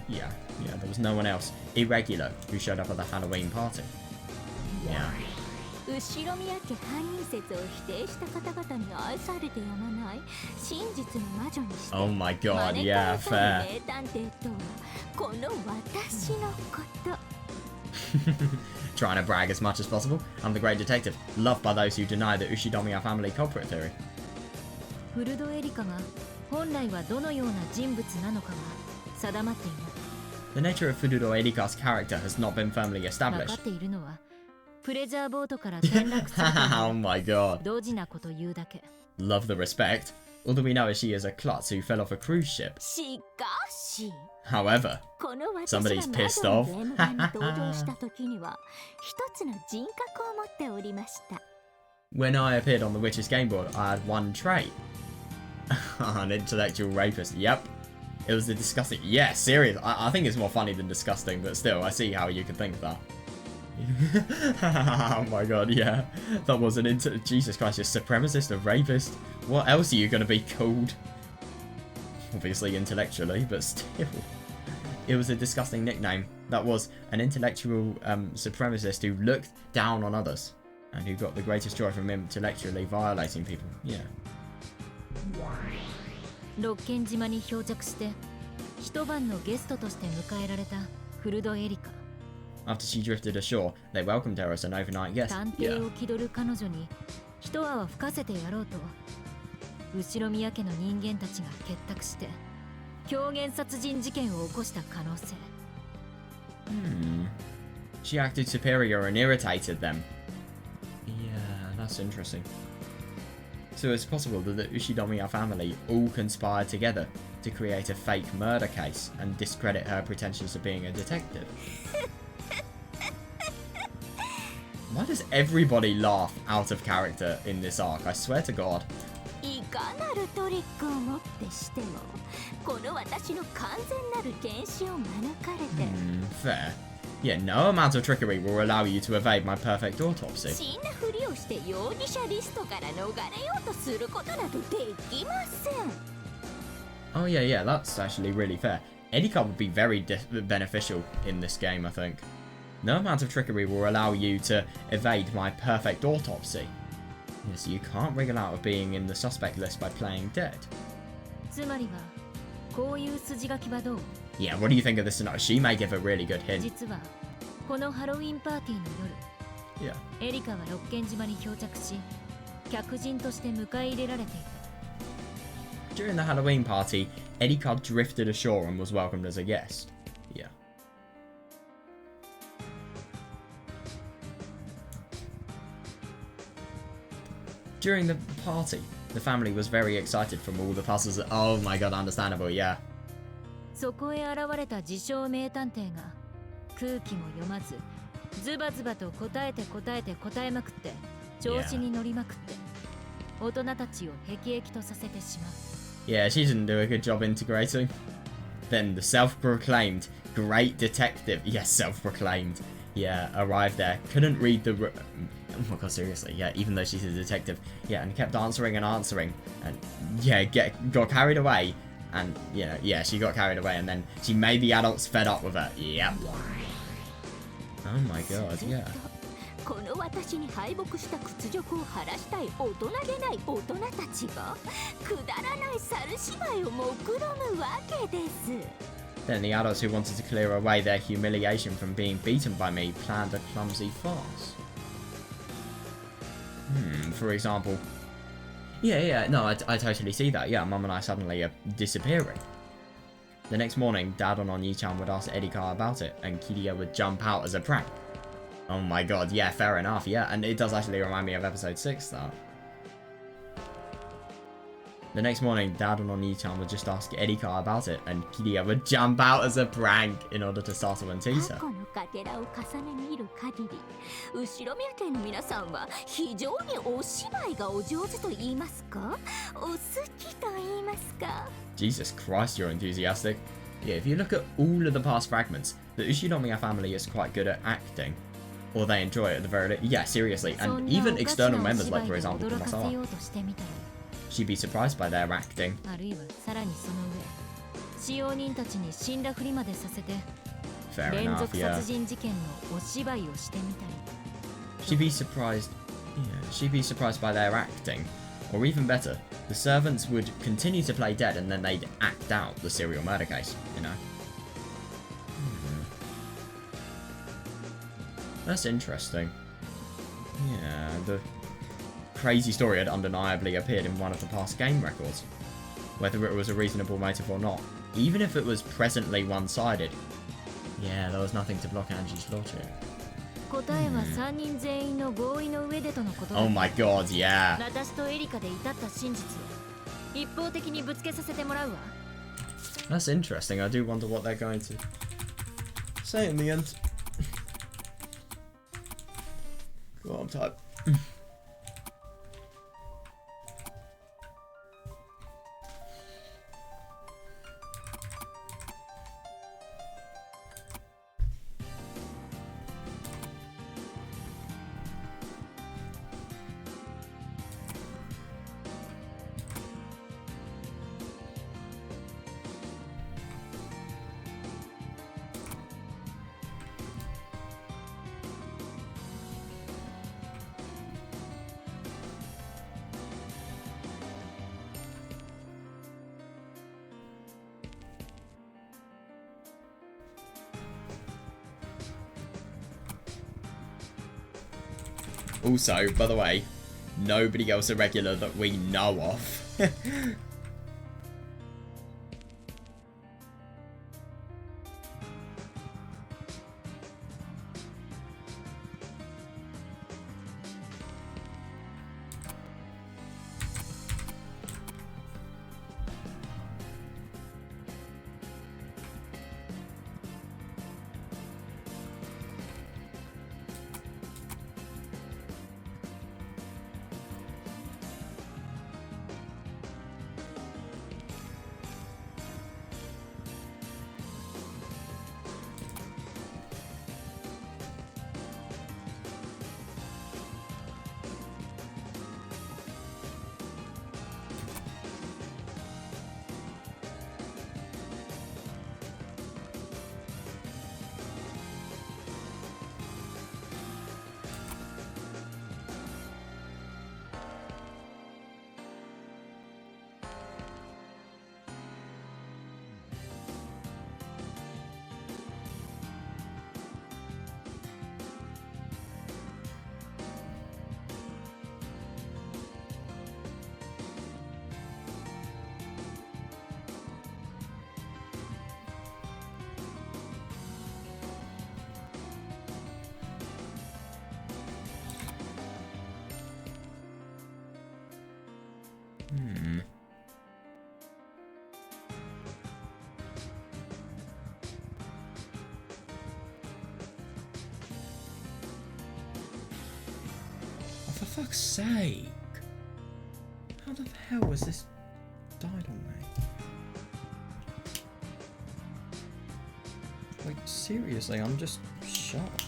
Yeah, there was no one else irregular who showed up at the Halloween party. Yeah. 後ろ宮家犯人説を否定した方々に愛されてやまない真実の魔女にして Oh my god, 招 yeah, かれた fair. 名探偵とはこの私のこと。 Trying to brag as much as possible. I'm the great detective, loved by those who deny the Ushidomiya family culprit theory. フルドエリカが本来はどのような人物なのかは定まっていない The nature of Furudo Erika's character has not been firmly 分か established. っているのはプレジャーボートから転落する Oh my god. ドジなこと言うだけ Love the respect. All that we know is she is a klutz who fell off a cruise ship. しかし However, この私が Somebody's 魔 pissed 女の off. ゲーム版に登場した時には一つの人格を持っておりました。 when I appeared on the Witch's game board, I had one trait. An intellectual rapist. Yep. It was the disgusting. Yeah, serious. I think it's more funny than disgusting, but still, I see how you could think that. Oh my god, yeah. That was an Jesus Christ, a supremacist, a rapist. What else are you going to be called? Obviously intellectually, but still. it was a disgusting nickname that was an intellectual supremacist who looked down on others and who got the greatest joy from intellectually violating people. Yeah. 六軒島に漂着して一晩のゲストとして迎えられたフルドエリカ。 After she drifted ashore, they welcomed her as an overnight guest. 探偵を気取る彼女に一泡吹かせてやろうと後ろ宮家の人間たちが結託して狂言殺人事件を起こした可能性。She acted superior and irritated them. Yeah, that's interesting. So it's possible that the Ushinomiya family all conspired together to create a fake murder case and discredit her pretensions of being a detective. Why does everybody laugh out of character in this arc? I swear to God. いかなるトリックをもってしてもこの私の完全なる検視を免れて Fair. Yeah, no amount of trickery will allow you to evade my perfect autopsy. 死んだふりをして容疑者リストから逃れようとすることなどできません Oh yeah, that's actually really fair. Eddie card would be very beneficial in this game, I think. No amount of trickery will allow you to evade my perfect autopsy. Yes, you can't wriggle out of being in the suspect list by playing dead. つまりはこういう筋書きはどう？ Yeah, what do you think of this tonight? She may give a really good hint. 実はこのハロウィンパーティーの Yeah. 夜エリカは六軒島に漂着し客人として迎え入れられていた。 During the Halloween party, Eddie Card drifted ashore and was welcomed as a guest. Yeah. During the party, the family was very excited from all the puzzles. Oh my god, understandable, yeah. そこへ現れた自称名探偵が空気も読まずズバズバと答えまくって調子に乗りまくって大人たちを辟易とさせてしまう。 Yeah, she didn't do a good job integrating. Then the self-proclaimed great detective, yes, self-proclaimed, yeah, arrived there. Couldn't read the... Oh my god, seriously, yeah, even though she's a detective. Yeah, and kept answering. And yeah, got carried away. And, yeah, she got carried away. And then she made the adults fed up with her. Yep. Oh my god, yeah. この私に敗北した屈辱を晴らしたい大人げない大人たちがくだらない猿芝居を目論むわけです Then the adults who wanted to clear away their humiliation from being beaten by me planned a clumsy farce. For example... Yeah, no, I totally see that. Yeah, Mum and I suddenly are disappearing. The next morning, Dad and Onyi-chan would ask Edika about it, and Kiria would jump out as a prank. Oh my god, yeah, fair enough, yeah, and it does actually remind me of episode 6, that. The next morning, Dad and Onii-chan would just ask Edika about it, and Kiria would jump out as a prank in order to startle and tease her. 過去のかけらを重ね見る限り後ろ宮家の皆さんは非常にお芝居がお上手と言いますかお好きと言いますか Jesus Christ, you're enthusiastic. Yeah, if you look at all of the past fragments, the Ushinomiya family is quite good at acting. Or they enjoy it at the very least. Yeah, seriously. And even external members, like for example, Kumasawa. She'd be surprised by their acting. あるいはさらにその上使用人たちに死んだふりまでさせて Fair 連 enough, 続 yeah. 殺人事件のお芝居をしてみたり She'd be surprised. Yeah, she'd be surprised by their acting. Or even better, the servants would continue to play dead and then they'd act out the serial murder case, you know? That's interesting. Yeah, the crazy story had undeniably appeared in one of the past game records. Whether it was a reasonable motive or not, even if it was presently one-sided. Yeah, there was nothing to block Angie's logic. 答えは3人全員の合意の上でとのことだ Oh my god, yeah. 私とエリカで至った真実を一方的にぶつけさせてもらうわ That's interesting. I do wonder what they're going to say in the end. God, I'm tired. Also, by the way, nobody else irregular that we know of. For fuck's sake. How the hell has this died on me? Like, seriously, I'm just shocked.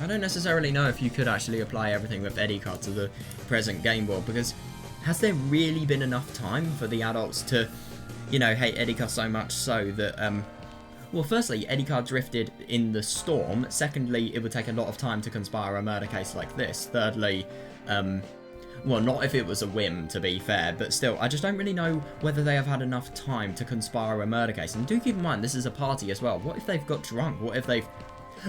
I don't necessarily know if you could actually apply everything with Eddie card to the present game world, because has there really been enough time for the adults to, you know, hate Eddie card so much so that, well, firstly, Eddie card drifted in the storm. Secondly, it would take a lot of time to conspire a murder case like this. Thirdly, well, not if it was a whim, to be fair, but still, I just don't really know whether they have had enough time to conspire a murder case. And do keep in mind, this is a party as well. What if they've got drunk? What if they've...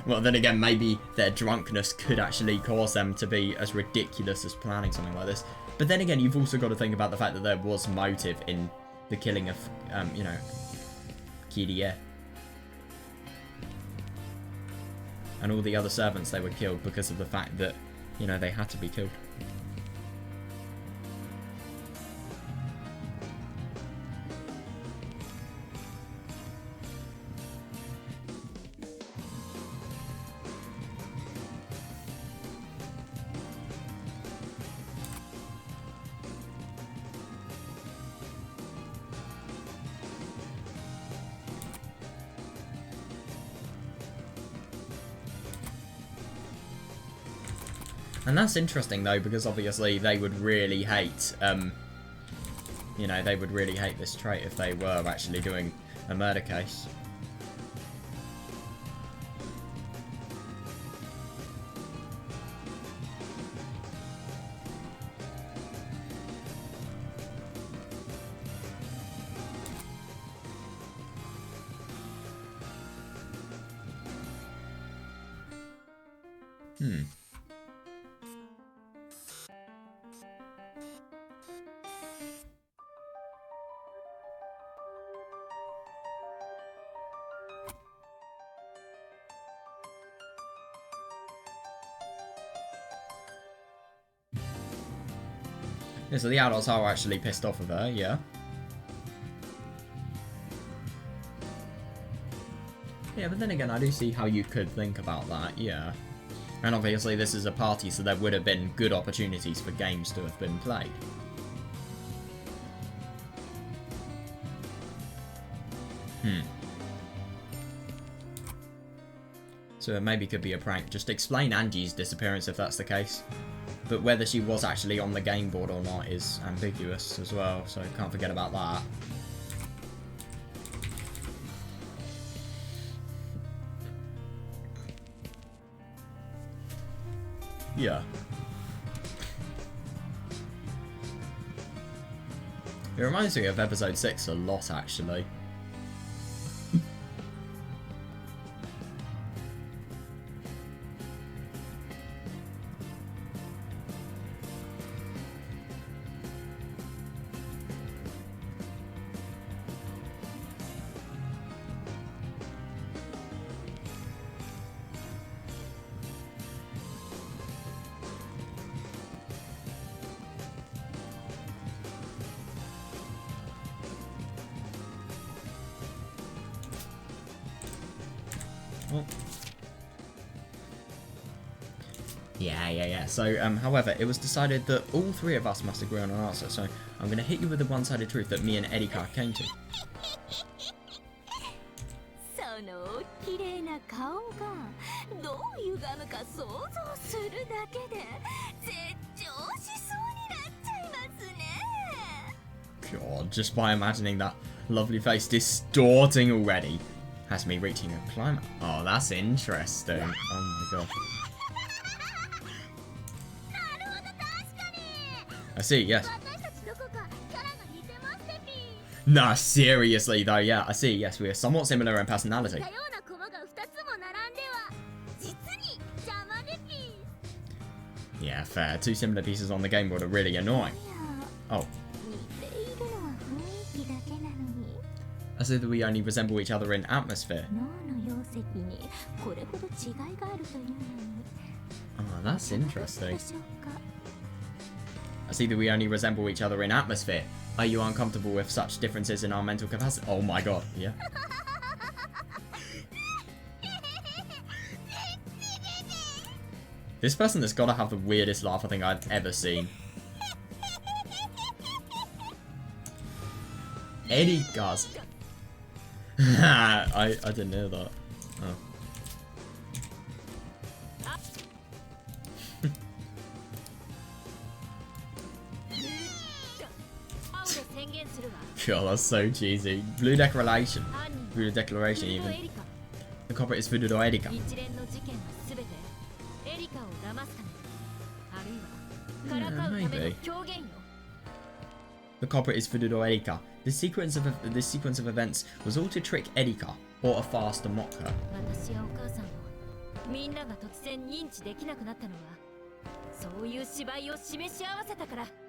Well, then again, maybe their drunkenness could actually cause them to be as ridiculous as planning something like this. But then again, you've also got to think about the fact that there was motive in the killing of, you know, Kirie. And all the other servants, they were killed because of the fact that, you know, they had to be killed. And that's interesting though, because obviously they would really hate, you know, they would really hate this trait if they were actually doing a murder case. Yeah, so the adults are actually pissed off of her, yeah. Yeah, but then again, I do see how you could think about that, yeah. And obviously this is a party, so there would have been good opportunities for games to have been played. So it maybe could be a prank. Just explain Angie's disappearance if that's the case. But whether she was actually on the game board or not is ambiguous as well, so can't forget about that. Yeah. It reminds me of episode 6 a lot, actually. Oh. Yeah. So, however, it was decided that all three of us must agree on an answer, so I'm going to hit you with the one-sided truth that me and Erika came to. その綺麗な顔がどう歪むか想像するだけで絶頂しそうになっちゃいますね。 God, just by imagining that lovely face distorting already has me reaching a climax. Oh, that's interesting. Oh my god. I see, yes. Nah, seriously though, yeah, I see, yes, we are somewhat similar in personality. Yeah, fair. Two similar pieces on the game board are really annoying. Oh. I see that we only resemble each other in atmosphere. Oh, that's interesting. I see that we only resemble each other in atmosphere. Are you uncomfortable with such differences in our mental capacity? Oh my god, yeah. This person has got to have the weirdest laugh I think I've ever seen. Eddie Guz. I didn't know that. Oh. God, that's so cheesy. Blue declaration. Blue declaration even. The culprit is Furudo Erika. Yeah, maybe. The culprit is Furudo Erika. This sequence of events was all to trick Erika, or a faster mock her.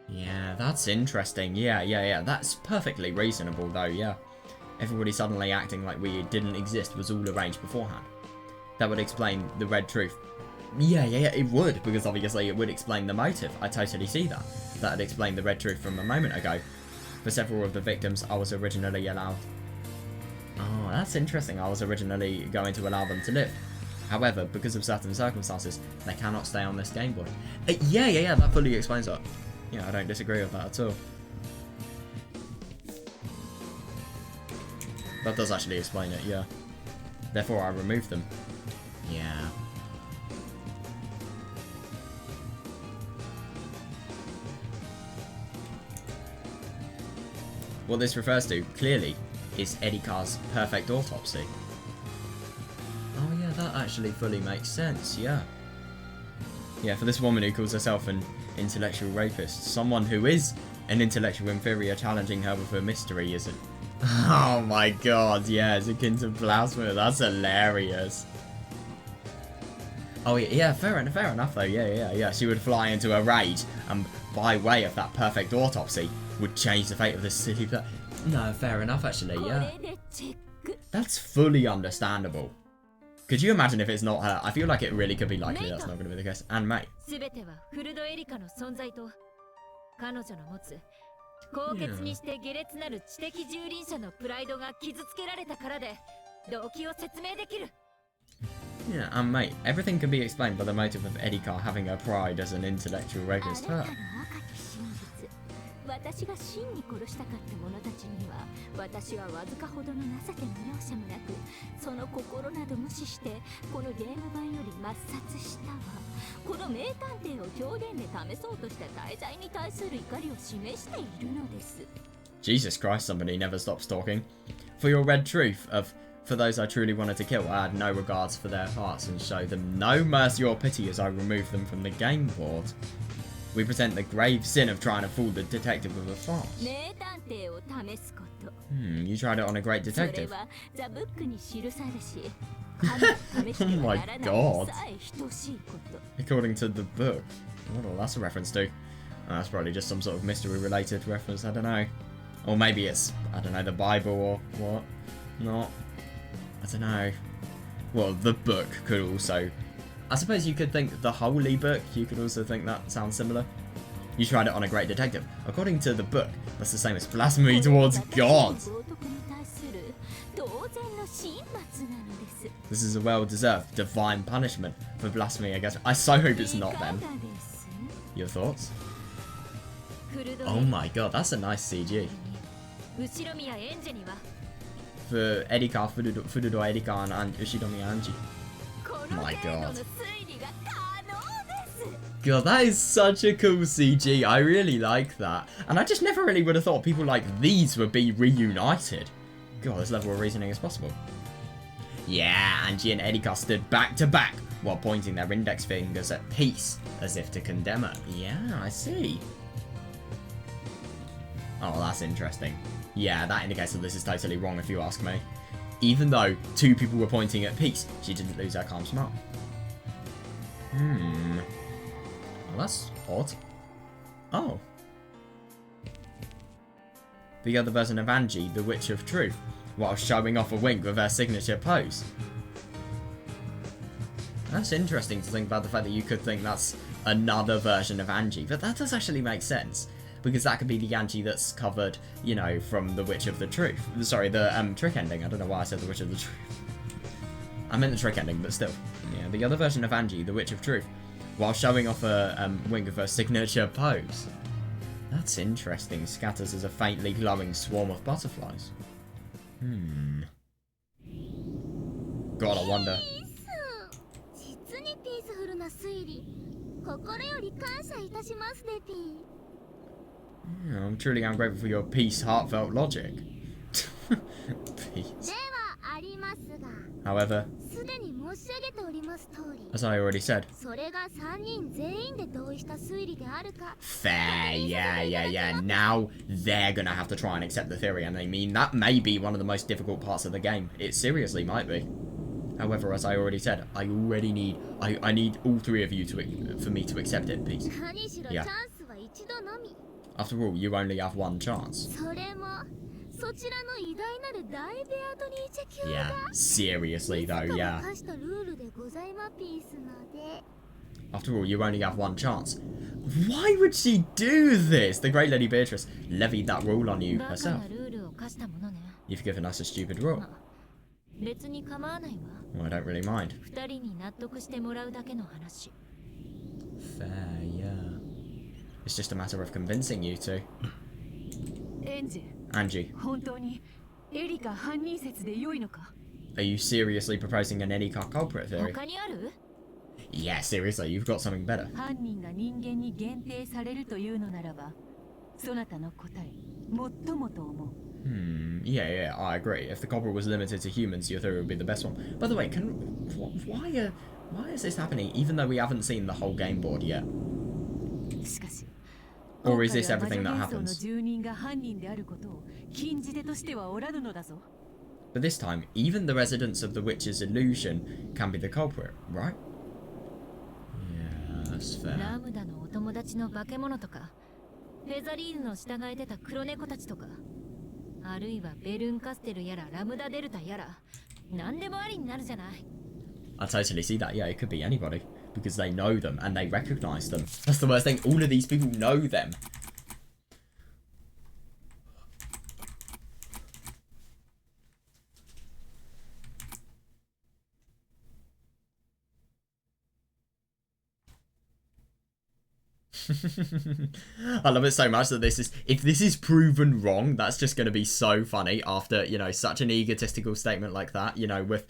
Yeah, that's interesting. Yeah. That's perfectly reasonable though, yeah. Everybody suddenly acting like we didn't exist was all arranged beforehand. That would explain the red truth. Yeah, it would, because obviously it would explain the motive. I totally see that. That would explain the red truth from a moment ago. For several of the victims, I was originally allowed... Oh, that's interesting. I was originally going to allow them to live. However, because of certain circumstances, they cannot stay on this Game Boy. Yeah, that fully explains that. Yeah, I don't disagree with that at all. That does actually explain it, yeah. Therefore, I removed them. Yeah. What this refers to, clearly, is Erika's perfect autopsy. Oh yeah, that actually fully makes sense, yeah. Yeah, for this woman who calls herself an intellectual rapist, someone who is an intellectual inferior challenging her with a mystery isn't. Oh my god, yeah, it's akin to blasphemy, that's hilarious. Oh yeah, fair enough though, yeah. She would fly into a rage, and by way of that perfect autopsy, would change the fate of this city. No, fair enough actually, yeah. That's fully understandable. Could you imagine if it's not her? I feel like it really could be likely that's not going to be the case. And mate. Yeah. Yeah, and mate, everything can be explained by the motive of Erika having her pride as an intellectual rapist. Her. 私が真に殺したかった者たちには私はわずかほどの情けも容赦もなくその心など無視してこのゲーム版より抹殺したわ。この名探偵を狂言で試そうとした大罪に対する怒りを示しているのです。 Jesus Christ, somebody never stops talking. For your red truth of, for those I truly wanted to kill, I had no regards for their hearts and showed them no mercy or pity as I removed them from the game board. We present the grave sin of trying to fool the detective with a farce. 名探偵を試すこと。You tried it on a great それ detective. はザ・ブックに記されし、 Oh my god. さえ等しいこと。 According to the book. What all that's a reference to? That's probably just some sort of mystery related reference, I don't know. Or maybe it's, I don't know, the Bible or what? Not. I don't know. Well, the book could also... I suppose you could think the Holy Book, you could also think that sounds similar. You tried it on a great detective. According to the book, that's the same as blasphemy towards God. This is a well-deserved divine punishment for blasphemy, I guess. I so hope it's not then. Your thoughts? Oh my god, that's a nice CG. For Erika, Furudo Erika and Ushidomi Anji. My god. God, that is such a cool CG. I really like that. And I just never really would have thought people like these would be reunited. God, this level of reasoning is possible. Yeah, Angie and Erika stood back to back while pointing their index fingers at peace, as if to condemn her. Yeah, I see. Oh, that's interesting. Yeah, that indicates that this is totally wrong if you ask me. Even though two people were pointing at peace, she didn't lose her calm smile. Well, that's odd. Oh. The other version of Angie, the Witch of Truth, while showing off a wink with her signature pose. That's interesting to think about the fact that you could think that's another version of Angie, but that does actually make sense. Because that could be the Angie that's covered, you know, from the Witch of the Truth. Sorry, the trick ending. I don't know why I said the Witch of the Truth. I meant the trick ending, but still. Yeah, the other version of Angie, the Witch of Truth, while showing off a wink of her signature pose. That's interesting. Scatters as a faintly glowing swarm of butterflies. God, I wonder. I'm truly ungrateful for your peace, heartfelt logic. Peace. However, as I already said, fair, yeah. Now they're gonna have to try and accept the theory, and I mean, that may be one of the most difficult parts of the game. It seriously might be. However, as I already said, I need all three of you for me to accept it, please. Yeah. After all, you only have one chance. Yeah, seriously though, yeah. After all, you only have one chance. Why would she do this? The great Lady Beatrice levied that rule on you herself. You've given us a stupid rule. Well, I don't really mind. Fair, yeah. It's just a matter of convincing you two. Angie. Are you seriously proposing an Erika culprit theory? Yeah, seriously, you've got something better. Yeah, I agree. If the culprit was limited to humans, your theory would be the best one. By the way, why is this happening even though we haven't seen the whole game board yet? Or is this everything that happens? But this time, even the residents of the witch's illusion can be the culprit, right? Yeah, that's fair. I totally see that, yeah, it could be anybody. Because they know them and they recognise them. That's the worst thing, all of these people know them. I love it so much that if this is proven wrong, that's just going to be so funny after, you know, such an egotistical statement like that, you know, with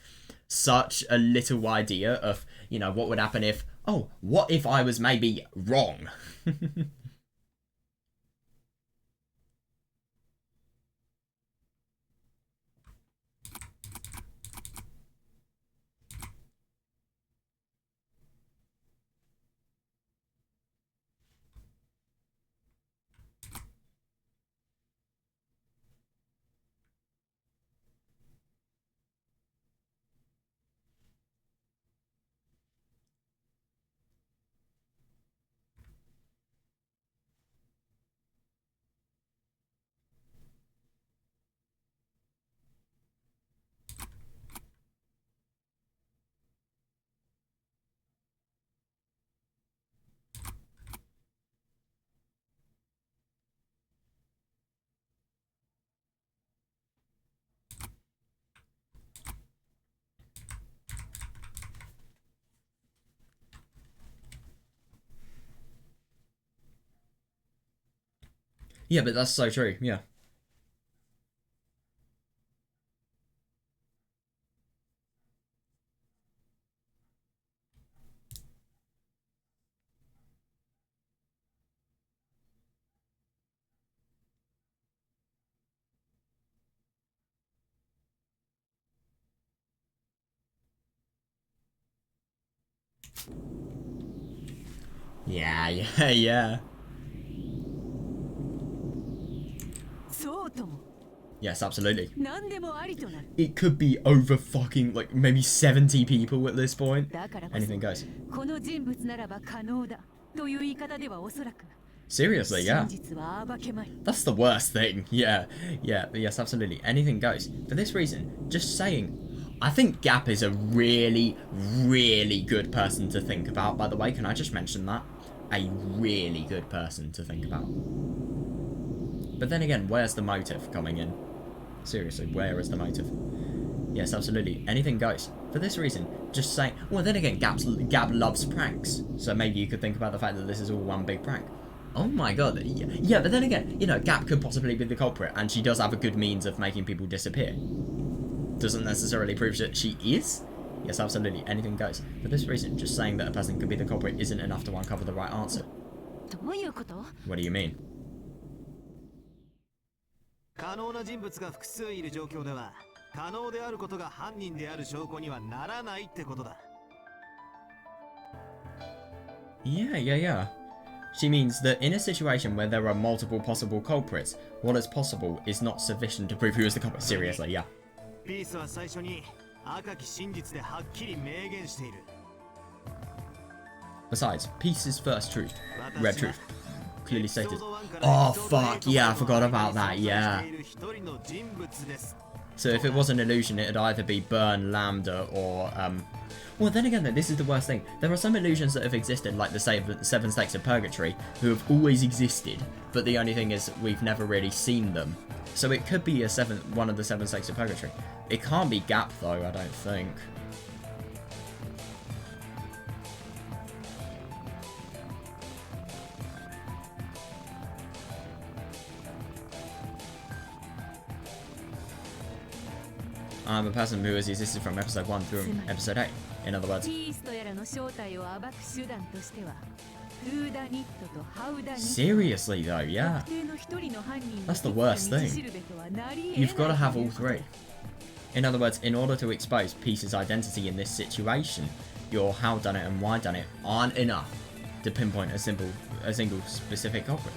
such a little idea of, you know, what would happen if, oh, what if I was maybe wrong? Yeah, but that's so true, yeah. Yeah, yeah, yeah. そうとも Yes, absolutely. 何でもありとなる It could be over fucking, like, maybe 70 people at this point. だからこそ Anything goes. この人物ならば可能だという言い方ではおそらく Seriously, yeah. 真実は暴けまい That's the worst thing. Yeah, yeah, yes, absolutely. Anything goes. For this reason, just saying, I think Gap is a really, really good person to think about, by the way. Can I just mention that? A really good person to think about. But then again, where's the motive coming in? Seriously, where is the motive? Yes, absolutely. Anything goes. For this reason, just saying... Well, then again, Gap loves pranks. So maybe you could think about the fact that this is all one big prank. Oh my god. Yeah, but then again, you know, Gap could possibly be the culprit, and she does have a good means of making people disappear. Doesn't necessarily prove that she is. Yes, absolutely. Anything goes. For this reason, just saying that a person could be the culprit isn't enough to uncover the right answer. どういうこと？ What do you mean? 可能な人物が複数いる状況では可能であることが犯人である証拠にはならないってことだ。 Yeah, yeah, yeah. She means that in a situation where there are multiple possible culprits, what is possible is not sufficient to prove who is the culprit. Seriously, yeah. ピースは最初に赤き真実ではっきり明言している。 Besides, peace is first truth. Red truth. Clearly stated. Oh, fuck, yeah, I forgot about that, yeah. So if it was an illusion, it'd either be Burn, Lambda, or, Well, then again, this is the worst thing. There are some illusions that have existed, like the Seven Stakes of Purgatory, who have always existed, but the only thing is we've never really seen them. So it could be one of the Seven Stakes of Purgatory. It can't be Gap, though, I don't think. I'm a person who has existed from episode 1 through episode 8. In other words, ピースとやらの正体を暴く手段としてはフーダニットとハウダニット seriously though, yeah. 特定の一人の犯人に That's the worst thing. 道しるべとはなり得ない You've got to have all three. In other words, in order to expose Peace's identity in this situation, your how done it and why done it aren't enough to pinpoint a single specific culprit.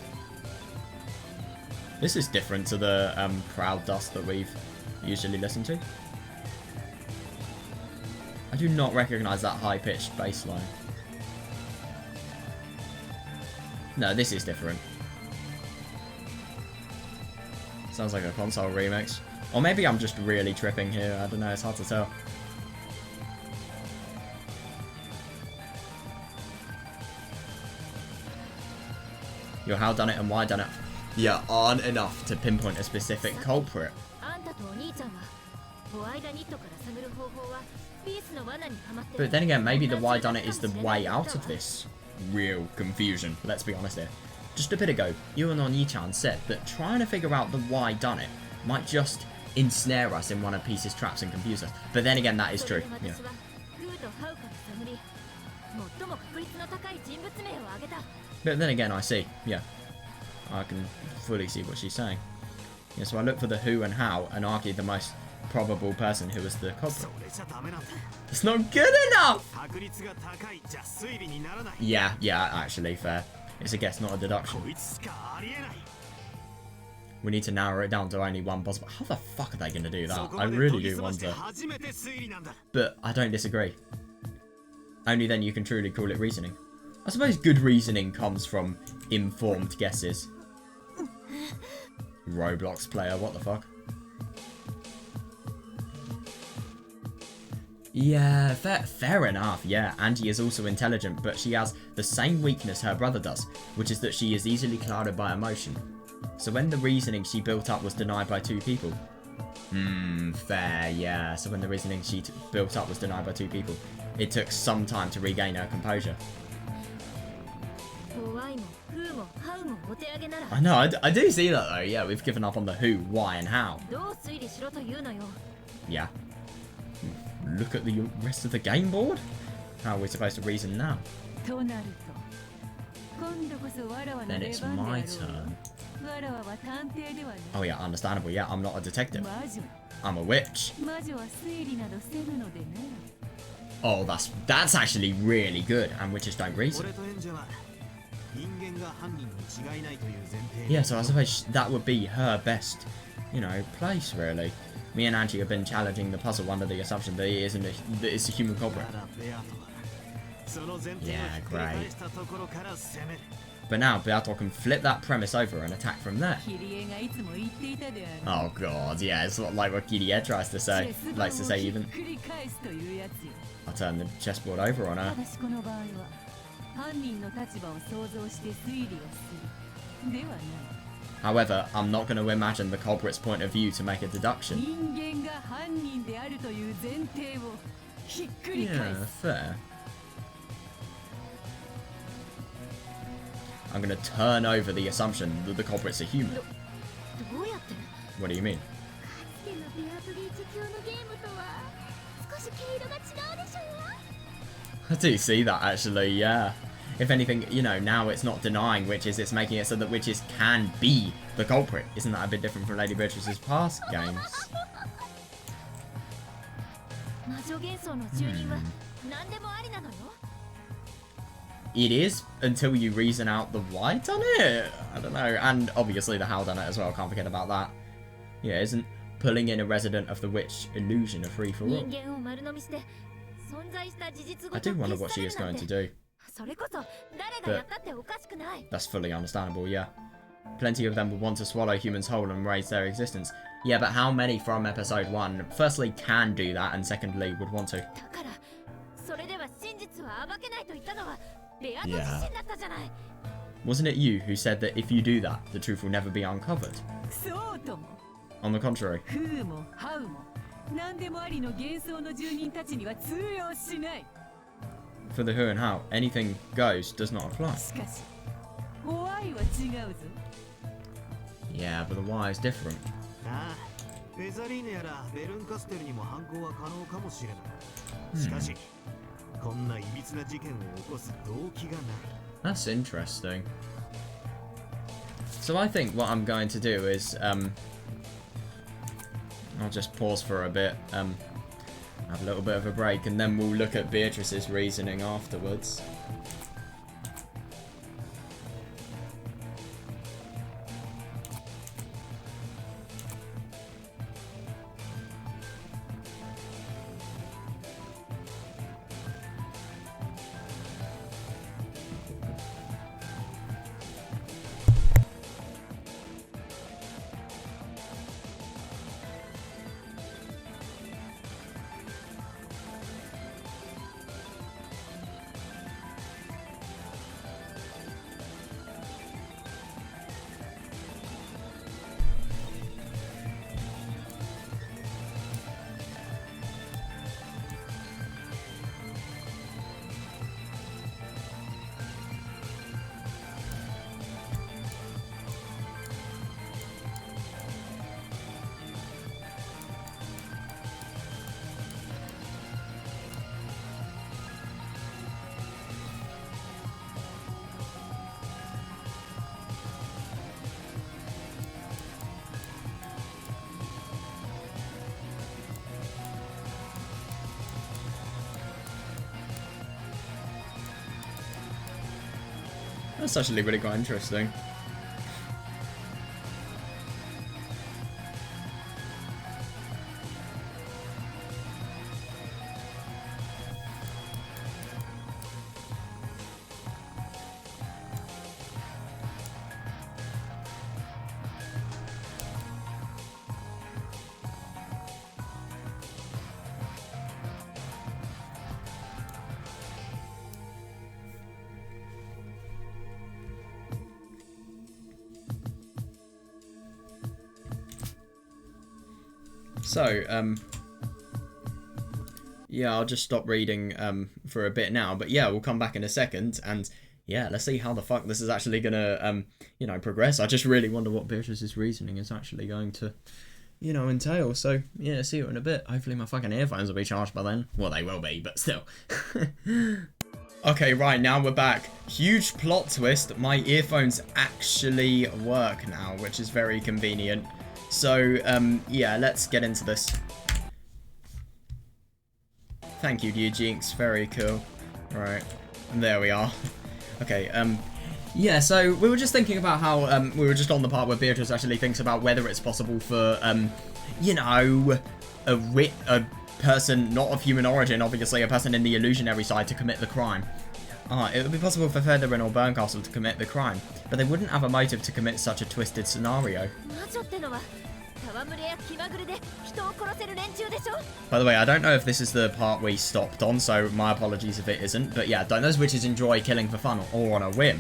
This is different to the Proud Dust that we've usually listened to. I do not recognise that high-pitched bass line. No, this is different. Sounds like a console remix. Or maybe I'm just really tripping here, I don't know, it's hard to tell. Your how done it and why done it, yeah, aren't enough to pinpoint a specific culprit. But then again, maybe the why done it is the way out of this. real confusion. Let's be honest here. Just a bit ago, you and Oni-chan said that trying to figure out the why done it might just ensnare us in one of Peace's traps and confuse us. But then again, that is true. Yeah. But then again, I see. Yeah. I can fully see what she's saying. Yeah, so I look for the who and how and argue the most probable person who was the culprit. It's not good enough! Yeah, actually, fair. It's a guess, not a deduction. We need to narrow it down to only one possible. How the fuck are they going to do that? I really do wonder. But I don't disagree. Only then you can truly call it reasoning. I suppose good reasoning comes from informed guesses. Roblox player, what the fuck? Yeah, fair enough, yeah. Angie is also intelligent, but she has the same weakness her brother does, which is that she is easily clouded by emotion. So when the reasoning she built up was denied by two people... fair, yeah. So when the reasoning she built up was denied by two people, it took some time to regain her composure. I know, I do see that though, yeah. We've given up on the who, why, and how. Yeah. Look at the rest of the game board? How are we supposed to reason now? Then it's my turn. Oh yeah, understandable. Yeah, I'm not a detective. I'm a witch. Oh, that's actually really good. And witches don't reason. Yeah, so I suppose that would be her best, you know, place really. Me and Angie have been challenging the puzzle under the assumption that it's a human culprit. Yeah, great. But now Beato can flip that premise over and attack from there. Oh god, yeah, it's not like what Kirie likes to say even. I'll turn the chessboard over on her. However, I'm not going to imagine the culprit's point of view to make a deduction. Yeah, fair. I'm going to turn over the assumption that the culprit's a human. What do you mean? I do see that actually, yeah. If anything, you know, now it's not denying witches, it's making it so that witches can be the culprit. Isn't that a bit different from Lady Beatrice's past games? It is, until you reason out the why done it. I don't know. And obviously the how done it as well, can't forget about that. Yeah, isn't pulling in a resident of the witch illusion a free-for-all? I do wonder what she is going to do. But that's fully understandable, yeah. Plenty of them would want to swallow humans whole and raise their existence. Yeah, but how many from episode 1, firstly, can do that, and secondly, would want to? Yeah. Wasn't it you who said that if you do that, the truth will never be uncovered? On the contrary. For the who and how, anything goes does not apply. Yeah, but the why is different. That's interesting. So I think what I'm going to do is, I'll just pause for a bit, have a little bit of a break, and then we'll look at Beatrice's reasoning afterwards. That's actually really quite interesting. So, yeah, I'll just stop reading for a bit now, but yeah, we'll come back in a second, and yeah, let's see how the fuck this is actually gonna, you know, progress. I just really wonder what Beatrice's reasoning is actually going to, you know, entail. So, yeah, see you in a bit. Hopefully my fucking earphones will be charged by then. Well, they will be, but still. Okay, right, now we're back. Huge plot twist. My earphones actually work now, which is very convenient. So, yeah, let's get into this. Thank you, dear Jinx. Very cool. Right, there we are. Okay, yeah, so we were just thinking about how, we were just on the part where Beatrice actually thinks about whether it's possible for, you know, a person not of human origin, obviously a person in the illusionary side, to commit the crime. It would be possible for Featherin or Burncastle to commit the crime, but they wouldn't have a motive to commit such a twisted scenario. By the way, I don't know if this is the part we stopped on, so my apologies if it isn't, but yeah, don't those witches enjoy killing for fun or on a whim?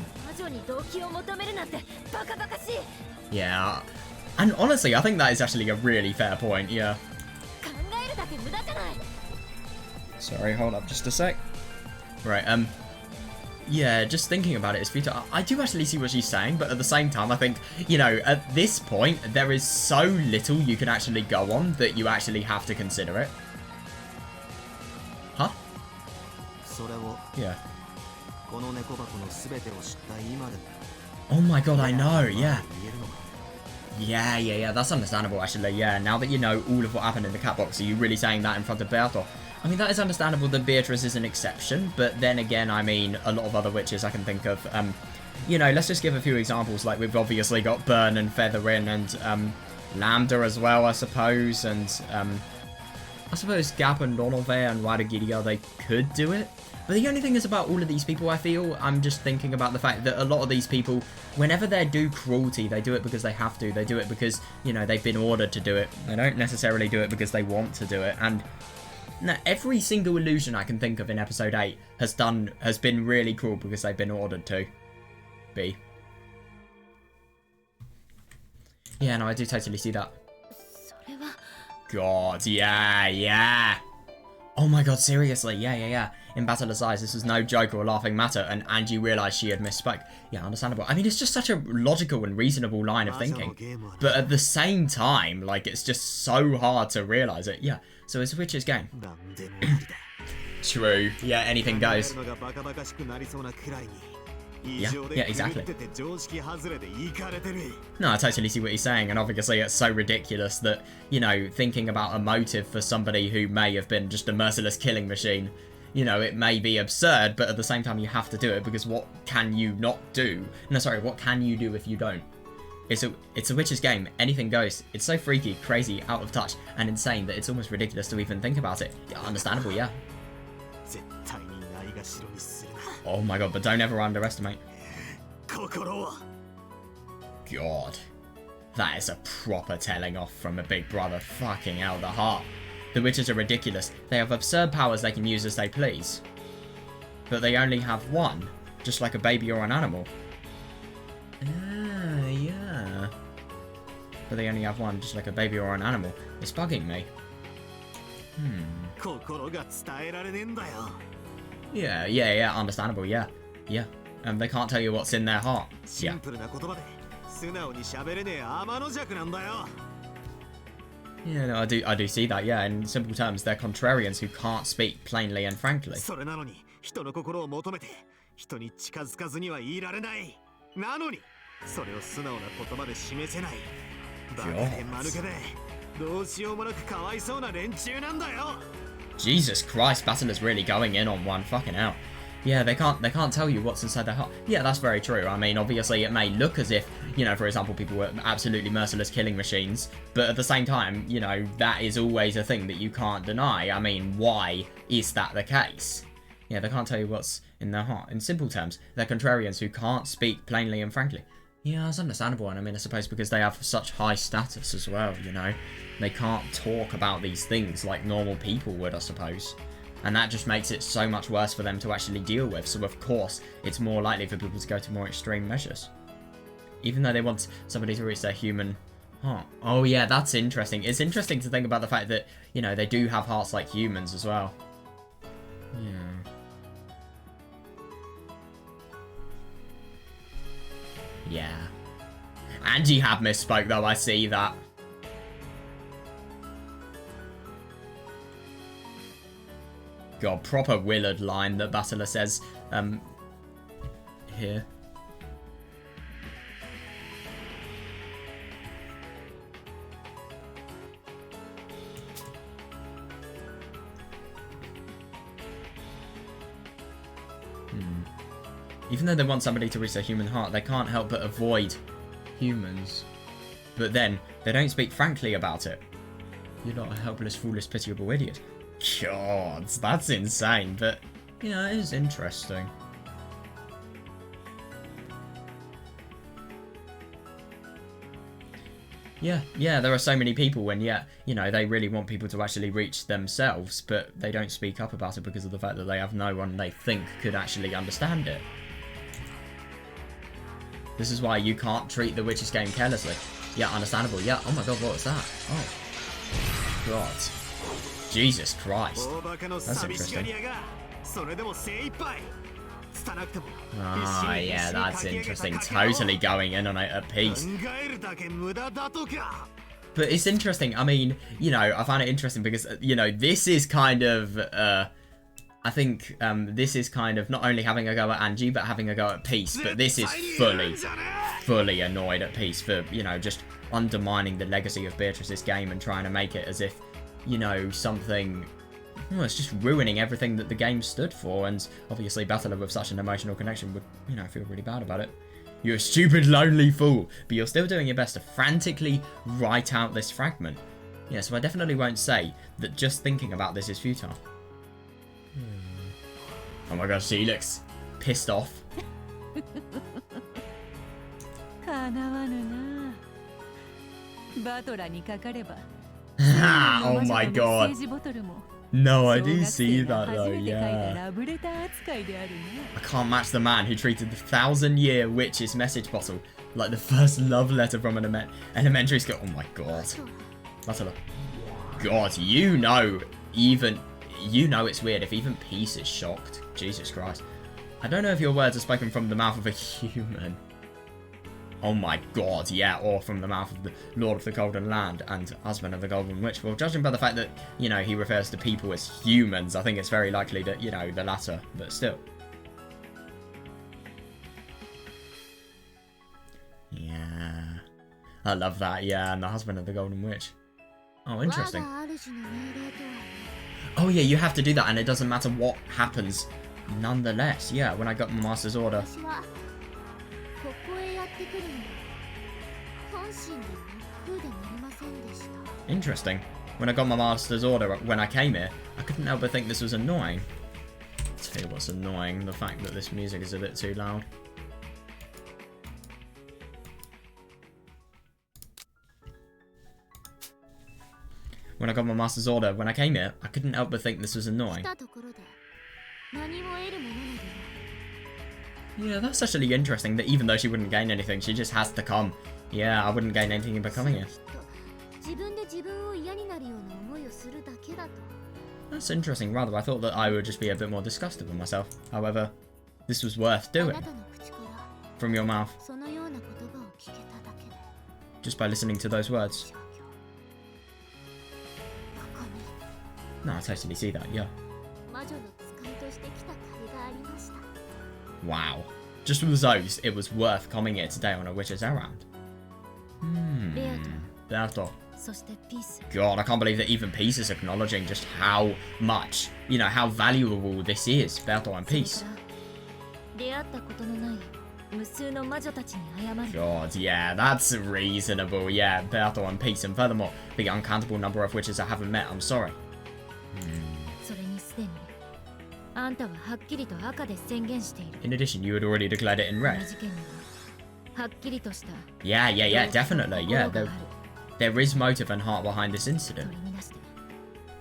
Yeah, and honestly, I think that is actually a really fair point, yeah. Sorry, hold up just a sec. Right, yeah, just thinking about it is futile. I do actually see what she's saying, but at the same time, I think, you know, at this point, there is so little you can actually go on that you actually have to consider it. Huh? Yeah. Oh my god, I know, yeah. Yeah, that's understandable, actually, yeah. Now that you know all of what happened in the cat box, are you really saying that in front of Berto? I mean, that is understandable that Beatrice is an exception, but then again, I mean, a lot of other witches I can think of. You know, let's just give a few examples. Like, we've obviously got Burn and Featherin and Lambda as well, I suppose. And I suppose Gap and Donalve and Wadagiria, they could do it. But the only thing is about all of these people, I feel, I'm just thinking about the fact that a lot of these people, whenever they do cruelty, they do it because they have to. They do it because, you know, they've been ordered to do it. They don't necessarily do it because they want to do it. And now, every single illusion I can think of in episode 8 has been really cruel because they've been ordered to be. Yeah, no, I do totally see that. God, yeah. Oh my god, seriously, yeah. In Battle of Size, this was no joke or laughing matter, and Angie realised she had misspoke. Yeah, understandable. I mean, it's just such a logical and reasonable line of thinking. But at the same time, like, it's just so hard to realise it. Yeah, so it's a witch's game. True. Yeah, anything goes. Yeah, exactly. No, I totally see what he's saying, and obviously it's so ridiculous that, you know, thinking about a motive for somebody who may have been just a merciless killing machine, you know, it may be absurd, but at the same time you have to do it, because what can you not do? No, sorry, what can you do if you don't? It's a witch's game. Anything goes. It's so freaky, crazy, out of touch, and insane that it's almost ridiculous to even think about it. Understandable, yeah. Oh my god, but don't ever underestimate. God. That is a proper telling off from a big brother. Fucking hell, the heart. The witches are ridiculous. They have absurd powers they can use as they please. But they only have one, just like a baby or an animal. Ah, yeah. But they only have one, just like a baby or an animal. It's bugging me. Yeah, understandable, yeah. And they can't tell you what's in their heart. Yeah. Yeah, no, I do see that, yeah. In simple terms, they're contrarians who can't speak plainly and frankly. Jesus Christ, Battle is really going in on one. Fucking hell. Yeah, they can't tell you what's inside their heart. Yeah, that's very true. I mean, obviously it may look as if, you know, for example, people were absolutely merciless killing machines, but at the same time, you know, that is always a thing that you can't deny. I mean, why is that the case? Yeah, they can't tell you what's in their heart. In simple terms, they're contrarians who can't speak plainly and frankly. Yeah, that's understandable, and I mean, I suppose because they have such high status as well, you know. They can't talk about these things like normal people would, I suppose. And that just makes it so much worse for them to actually deal with, so of course, it's more likely for people to go to more extreme measures. Even though they want somebody to reach their human heart. Oh yeah, that's interesting. It's interesting to think about the fact that, you know, they do have hearts like humans as well. Yeah. Yeah. Angie had misspoke though, I see that. God, proper Willard line that Battler says, here. Even though they want somebody to reach their human heart, they can't help but avoid humans. But then, they don't speak frankly about it. You're not a helpless, foolish, pitiable idiot. God, that's insane, but, you know, it is interesting. Yeah, there are so many people when, yeah, you know, they really want people to actually reach themselves, but they don't speak up about it because of the fact that they have no one they think could actually understand it. This is why you can't treat the Witcher's game carelessly. Yeah, understandable. Yeah, oh my god, what was that? Oh. God. Jesus Christ. That's interesting. Ah, yeah, that's interesting. Totally going in on it at peace. But it's interesting. I mean, you know, I find it interesting because, you know, this is kind of, I think this is kind of not only having a go at Angie, but having a go at Peace. But this is fully annoyed at Peace for, you know, just undermining the legacy of Beatrice's game and trying to make it as if, you know, something... Well, it's just ruining everything that the game stood for, and obviously Battler with such an emotional connection would, you know, feel really bad about it. You're a stupid, lonely fool, but you're still doing your best to frantically write out this fragment. Yeah, so I definitely won't say that just thinking about this is futile. Oh my gosh, she looks pissed off. Oh my god. No, I do see that though, yeah. I can't match the man who treated the 1000-year witch's message bottle like the first love letter from an elementary school. Oh my god. God, you know it's weird if even Peace is shocked. Jesus Christ. I don't know if your words are spoken from the mouth of a human. Oh my god, yeah, or from the mouth of the Lord of the Golden Land and husband of the Golden Witch. Well, judging by the fact that, you know, he refers to people as humans, I think it's very likely that, you know, the latter, but still. Yeah. I love that, yeah, and the husband of the Golden Witch. Oh, interesting. Oh yeah, you have to do that, and it doesn't matter what happens nonetheless. Yeah, when I got my master's order. Interesting. When I got my master's order when I came here, I couldn't help but think this was annoying. I'll tell you what's annoying, the fact that this music is a bit too loud. When I got my master's order when I came here, I couldn't help but think this was annoying. Yeah, that's actually interesting that even though she wouldn't gain anything, she just has to come. Yeah, I wouldn't gain anything by coming here. That's interesting, rather. I thought that I would just be a bit more disgusted with myself. However, this was worth doing. From your mouth. Just by listening to those words. No, I totally see that, yeah. Wow. Just with those, it was worth coming here today on a witch's errand. Beato. God, I can't believe that even Peace is acknowledging just how much, you know, how valuable this is. Beato and Peace. 出会ったことのない無数の魔女たちに謝る。 God, yeah, that's reasonable. Yeah, battle and peace, and furthermore, the uncountable number of witches I haven't met. I'm sorry. それにすでにあんたははっきりと赤で宣言している。 In addition, you had already declared it in この red. 事件にははっきりとした Yeah, yeah, yeah, definitely. Yeah, 心がある。 there is motive and heart behind this incident. 取り乱して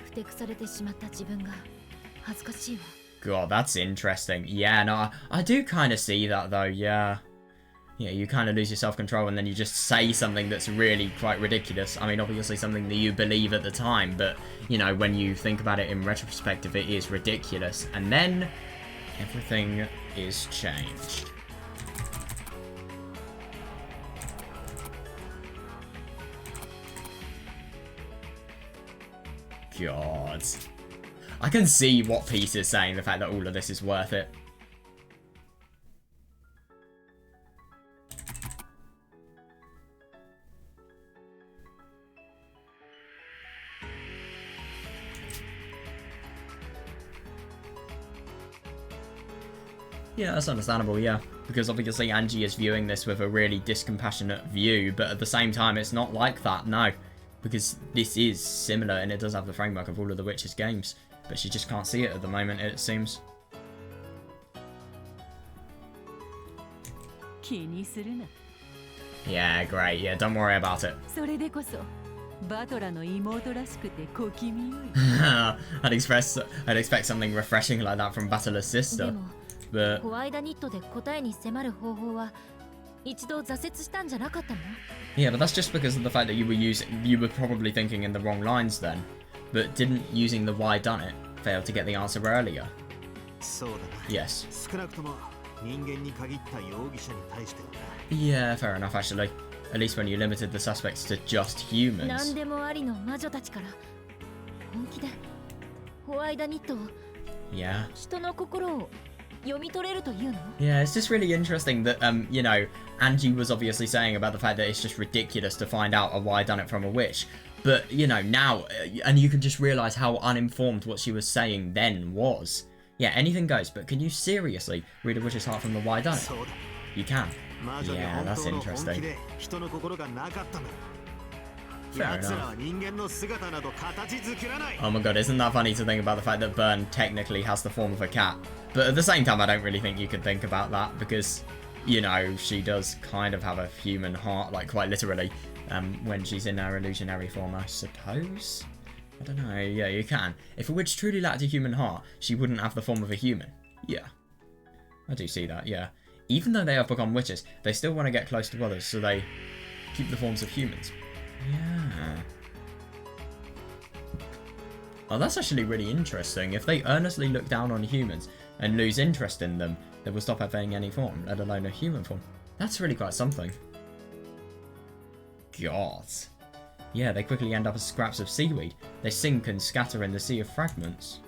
ふてくされてしまった自分が恥ずかしいわ。 God, that's interesting. Yeah, no, I do kind of see that though. Yeah. Yeah, you kind of lose your self-control and then you just say something that's really quite ridiculous. I mean, obviously something that you believe at the time, but, you know, when you think about it in retrospective, it is ridiculous. And then everything is changed. God. I can see what Peace is saying, the fact that all of this is worth it. Yeah, that's understandable, yeah. Because obviously Angie is viewing this with a really discompassionate view, but at the same time it's not like that, no. Because this is similar and it does have the framework of all of the Witcher's games. But she just can't see it at the moment, it seems. 気にするな。 Yeah, great, yeah, don't worry about it. それでこそバトラの妹らしくて小気味よい。 I'd expect something refreshing like that from Battler's で sister. も But ホワイダニットで答えに迫る方法は一度挫折したんじゃなかったの？ yeah, but that's just because of the fact that you were probably thinking in the wrong lines then. But didn't using the why done it fail to get the answer earlier? そうだな。 Yes. 少なくとも人間に限った容疑者に対してはな。 Yeah, fair enough actually. At least when you limited the suspects to just 何 humans. でもありの魔女たちから本気でホワイダニットを Yeah. 人の心を読み取れるというの？ Yeah, it's just really interesting that, you know, Angie was obviously saying about the fact that it's just ridiculous to find out a why done it from a witch. But, you know, now, and you can just realise how uninformed what she was saying then was. Yeah, anything goes, but can you seriously read a witch's heart from the why done it? そうだ。 You can. 魔女に Yeah, 本 that's 当の本気 interesting. で人の心がなかったんだ。 Fair 奴ら enough. は人間の姿など形作らない。 Oh my god, isn't that funny to think about the fact that Byrne technically has the form of a cat? But at the same time, I don't really think you could think about that because, you know, she does kind of have a human heart, like quite literally, when she's in her illusionary form, I suppose? I don't know, yeah, you can. If a witch truly lacked a human heart, she wouldn't have the form of a human. Yeah. I do see that, yeah. Even though they have become witches, they still want to get close to others, so they keep the forms of humans. Yeah. Oh, that's actually really interesting. If they earnestly look down on humans and lose interest in them, they will stop having any form, let alone a human form. That's really quite something. God. Yeah, they quickly end up as scraps of seaweed. They sink and scatter in the sea of fragments,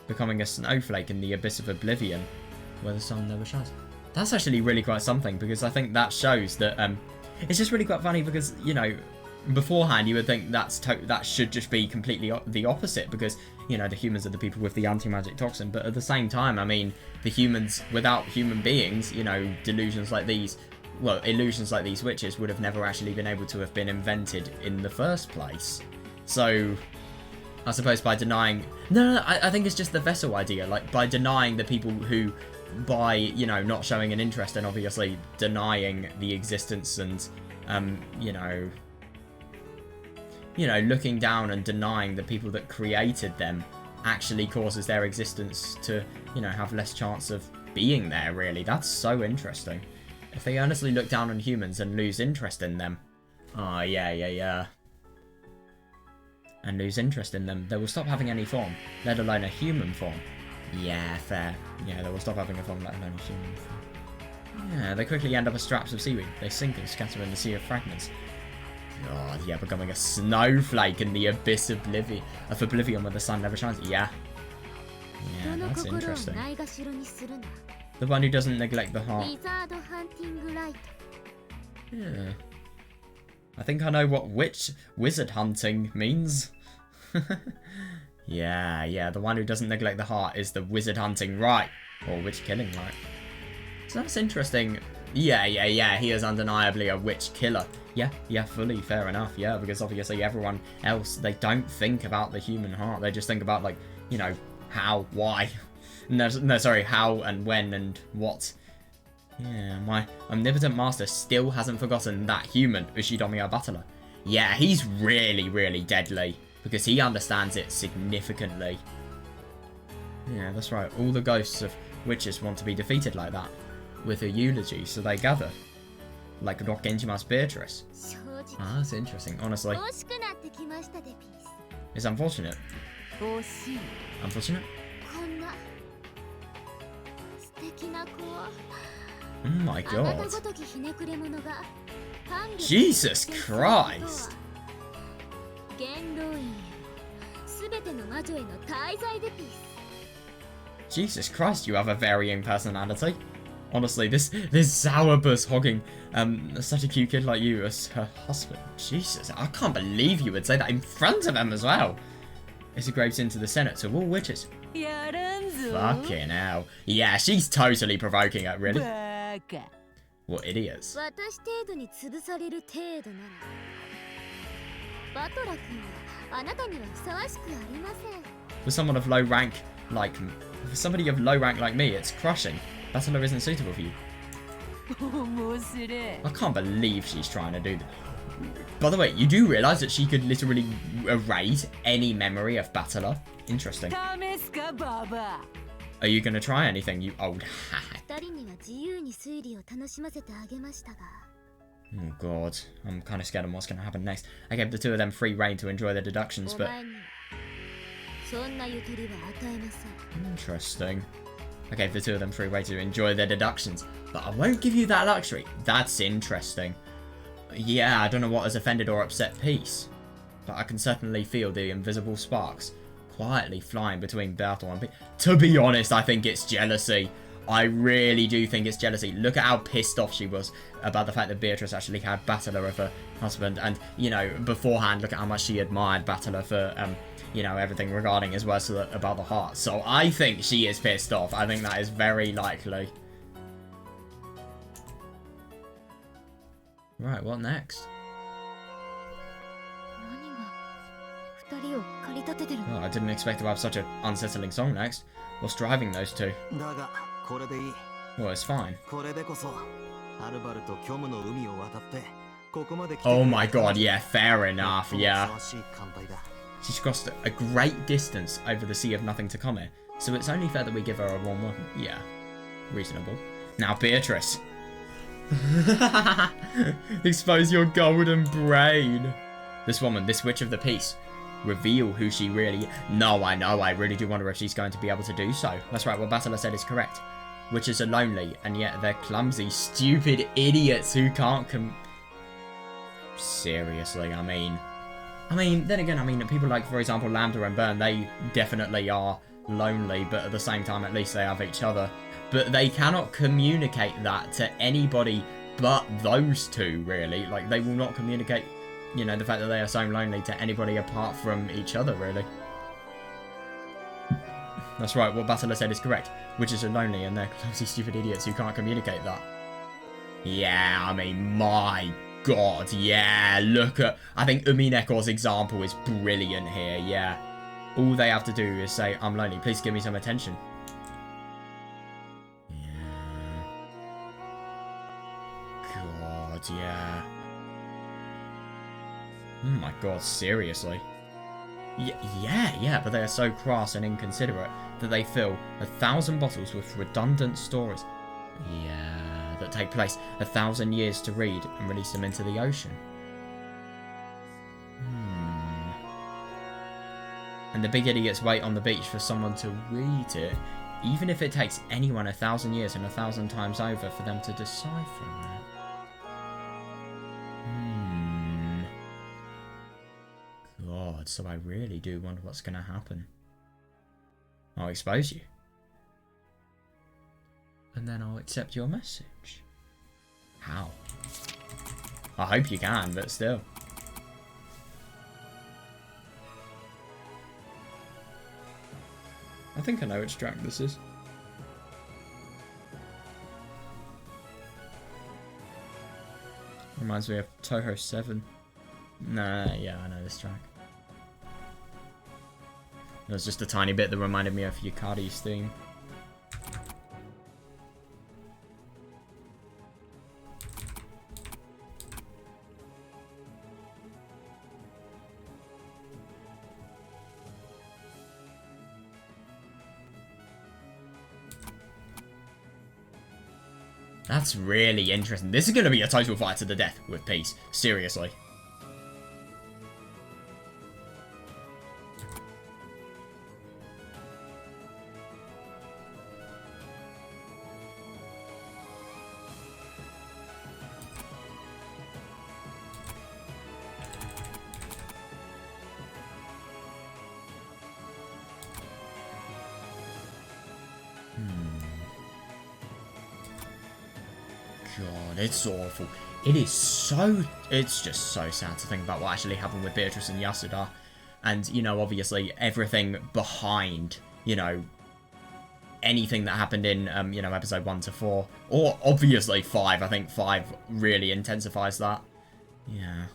becoming a snowflake in the abyss of oblivion, where the sun never shines. That's actually really quite something, because I think that shows that, it's just really quite funny because, you know, beforehand you would think that should just be completely the opposite because, you know, the humans are the people with the anti-magic toxin, but at the same time, I mean, the humans without human beings, you know, delusions like these, well, illusions like these witches would have never actually been able to have been invented in the first place. So, I suppose by denying... No, I think it's just the vessel idea, like, by denying the people who, by, you know, not showing an interest and obviously denying the existence and, you know, looking down and denying the people that created them actually causes their existence to, you know, have less chance of being there, really. That's so interesting. If they earnestly look down on humans and lose interest in them, oh, yeah. And lose interest in them, they will stop having any form, let alone a human form. Yeah, fair. Yeah, they will stop having a form, let alone a human form. Yeah, they quickly end up as straps of seaweed. They sink and scatter in the sea of fragments. God, yeah, becoming a snowflake in the abyss of oblivion where the sun never shines. Yeah. Yeah, 人の that's 心を interesting. ないがしろにするな。 The one who doesn't neglect the ウ heart. ィザードハンティングライト。 Yeah. I think I know what wizard hunting means. Yeah, the one who doesn't neglect the heart is the wizard hunting. Right. Or witch killing, right? So that's interesting. Yeah, he is undeniably a witch killer. Yeah, fully fair enough, yeah, because obviously everyone else, they don't think about the human heart. They just think about, like, you know, how, why. No, sorry, how and when and what. Yeah, my omnipotent master still hasn't forgotten that human, Ushidomiya Battler. Yeah, he's really, really deadly, because he understands it significantly. Yeah, that's right, all the ghosts of witches want to be defeated like that, with a eulogy, so they gather. Like Rokkenjima's Beatrice. Ah, that's interesting, honestly. It's unfortunate. Unfortunate? Oh my god. Jesus Christ! Jesus Christ, you have a varying personality. Honestly, this sour-bus hogging such a cute kid like you as her husband. Jesus, I can't believe you would say that in front of him as well. It's a grapes into the Senate to all witches. Fucking hell. Yeah, she's totally provoking it, really. What idiots. For someone of low rank like for somebody of low rank like me, it's crushing. Battler isn't suitable for you. I can't believe she's trying to do that. By the way, you do realise that she could literally erase any memory of Battler? Interesting. Are you going to try anything, you old hack? Oh god, I'm kind of scared of what's going to happen next. I gave the two of them free reign to enjoy their deductions, but... Interesting. I gave the two of them free reign to enjoy their deductions, but I won't give you that luxury. That's interesting. Yeah, I don't know what has offended or upset peace, but I can certainly feel the invisible sparks quietly flying between Bertolt and peace. To be honest, I think it's jealousy. I really do think it's jealousy. Look at how pissed off she was about the fact that Beatrice actually had Battler as her husband. And, you know, beforehand, look at how much she admired Battler for, you know, everything regarding as well as about the heart. So I think she is pissed off. I think that is very likely. Right, what next? Oh, I didn't expect to have such an unsettling song next. What's driving those two? Well, it's fine. Oh my god, yeah, fair enough, yeah. She's crossed a great distance over the sea of nothing to come here, so it's only fair that we give her a warm welcome. Yeah, reasonable. Now, Beatrice. Expose your golden brain. This woman, this witch of the peace. Reveal who she really... No, I know, I really do wonder if she's going to be able to do so. That's right, what Battler said is correct. Witches are lonely, and yet they're clumsy, stupid idiots who can't Seriously, I mean, then again, people like, for example, Lambda and Burn, they definitely are lonely, but at the same time, at least they have each other. But they cannot communicate that to anybody but those two, really. Like, they will not communicate, you know, the fact that they are so lonely to anybody apart from each other, really. That's right, what Battler said is correct. Witches are lonely and they're clumsy, stupid idiots who can't communicate that. Yeah, I mean, my god, yeah, look at... I think Umineko's example is brilliant here, yeah. All they have to do is say, I'm lonely, please give me some attention. Yeah. God, yeah. Oh my god, seriously. Yeah, but they are so crass and inconsiderate that they fill 1,000 bottles with redundant stories. Yeah, that take place 1,000 years to read and release them into the ocean. And the big idiots wait on the beach for someone to read it, even if it takes anyone 1,000 years and 1,000 times over for them to decipher it. God, so I really do wonder what's going to happen. I'll expose you. And then I'll accept your message. How? I hope you can, but still. I think I know which track this is. reminds me of Toho 7. Nah, yeah, I know this track. There was just a tiny bit that reminded me of Yukari's theme. That's really interesting. This is going to be a total fight to the death with Peace. Seriously. God, it's awful. It is so... It's just so sad to think about what actually happened with Beatrice and Yasuda. And, you know, obviously everything behind, you know, anything that happened in, you know, episode 1 to 4. Or, obviously, 5. I think 5 really intensifies that. Yeah.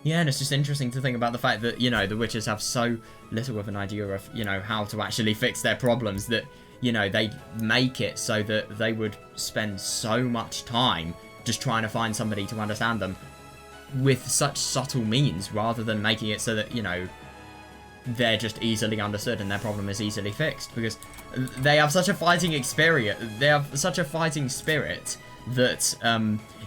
Yeah, and it's just interesting to think about the fact that, you know, the witches have so little of an idea of, you know, how to actually fix their problems that, you know, they make it so that they would spend so much time just trying to find somebody to understand them with such subtle means rather than making it so that, you know, they're just easily understood and their problem is easily fixed, because they have such a fighting experience, they have such a fighting spirit that,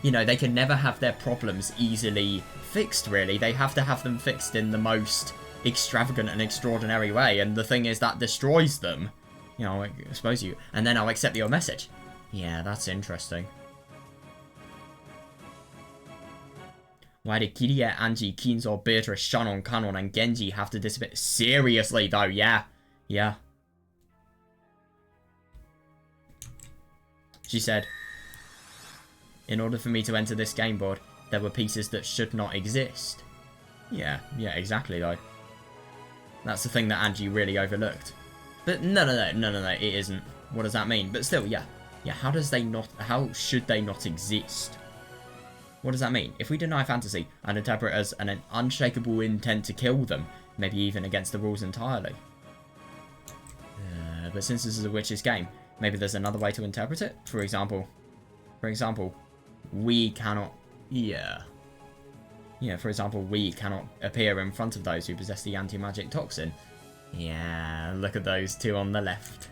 you know, they can never have their problems easily fixed, really. They have to have them fixed in the most extravagant and extraordinary way, and the thing is that destroys them. You know, I suppose you... And then I'll accept your message. Yeah, that's interesting. Why did Kirie, Angie, Kinzo, Beatrice, Shannon, Kanon, and Genji have to disappear? Seriously, though, yeah. Yeah. She said, in order for me to enter this game board, there were pieces that should not exist. Yeah, exactly, though. That's the thing that Angie really overlooked. But no, it isn't. What does that mean? But still, yeah. Yeah, how should they not exist? What does that mean? If we deny fantasy and interpret it as an unshakable intent to kill them, maybe even against the rules entirely. But since this is a witch's game, maybe there's another way to interpret it? For example, we cannot... Yeah, for example, we cannot appear in front of those who possess the anti-magic toxin. Yeah, look at those two on the left.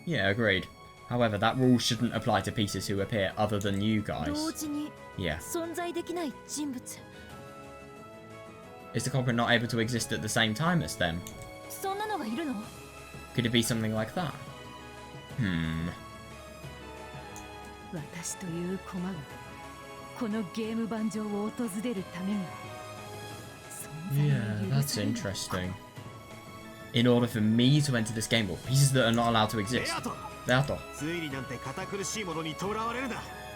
Yeah, agreed. However, that rule shouldn't apply to pieces who appear other than you guys. Yeah. Is the culprit not able to exist at the same time as them? Could it be something like that? Yeah, that's interesting. In order for me to enter this game board, pieces that are not allowed to exist.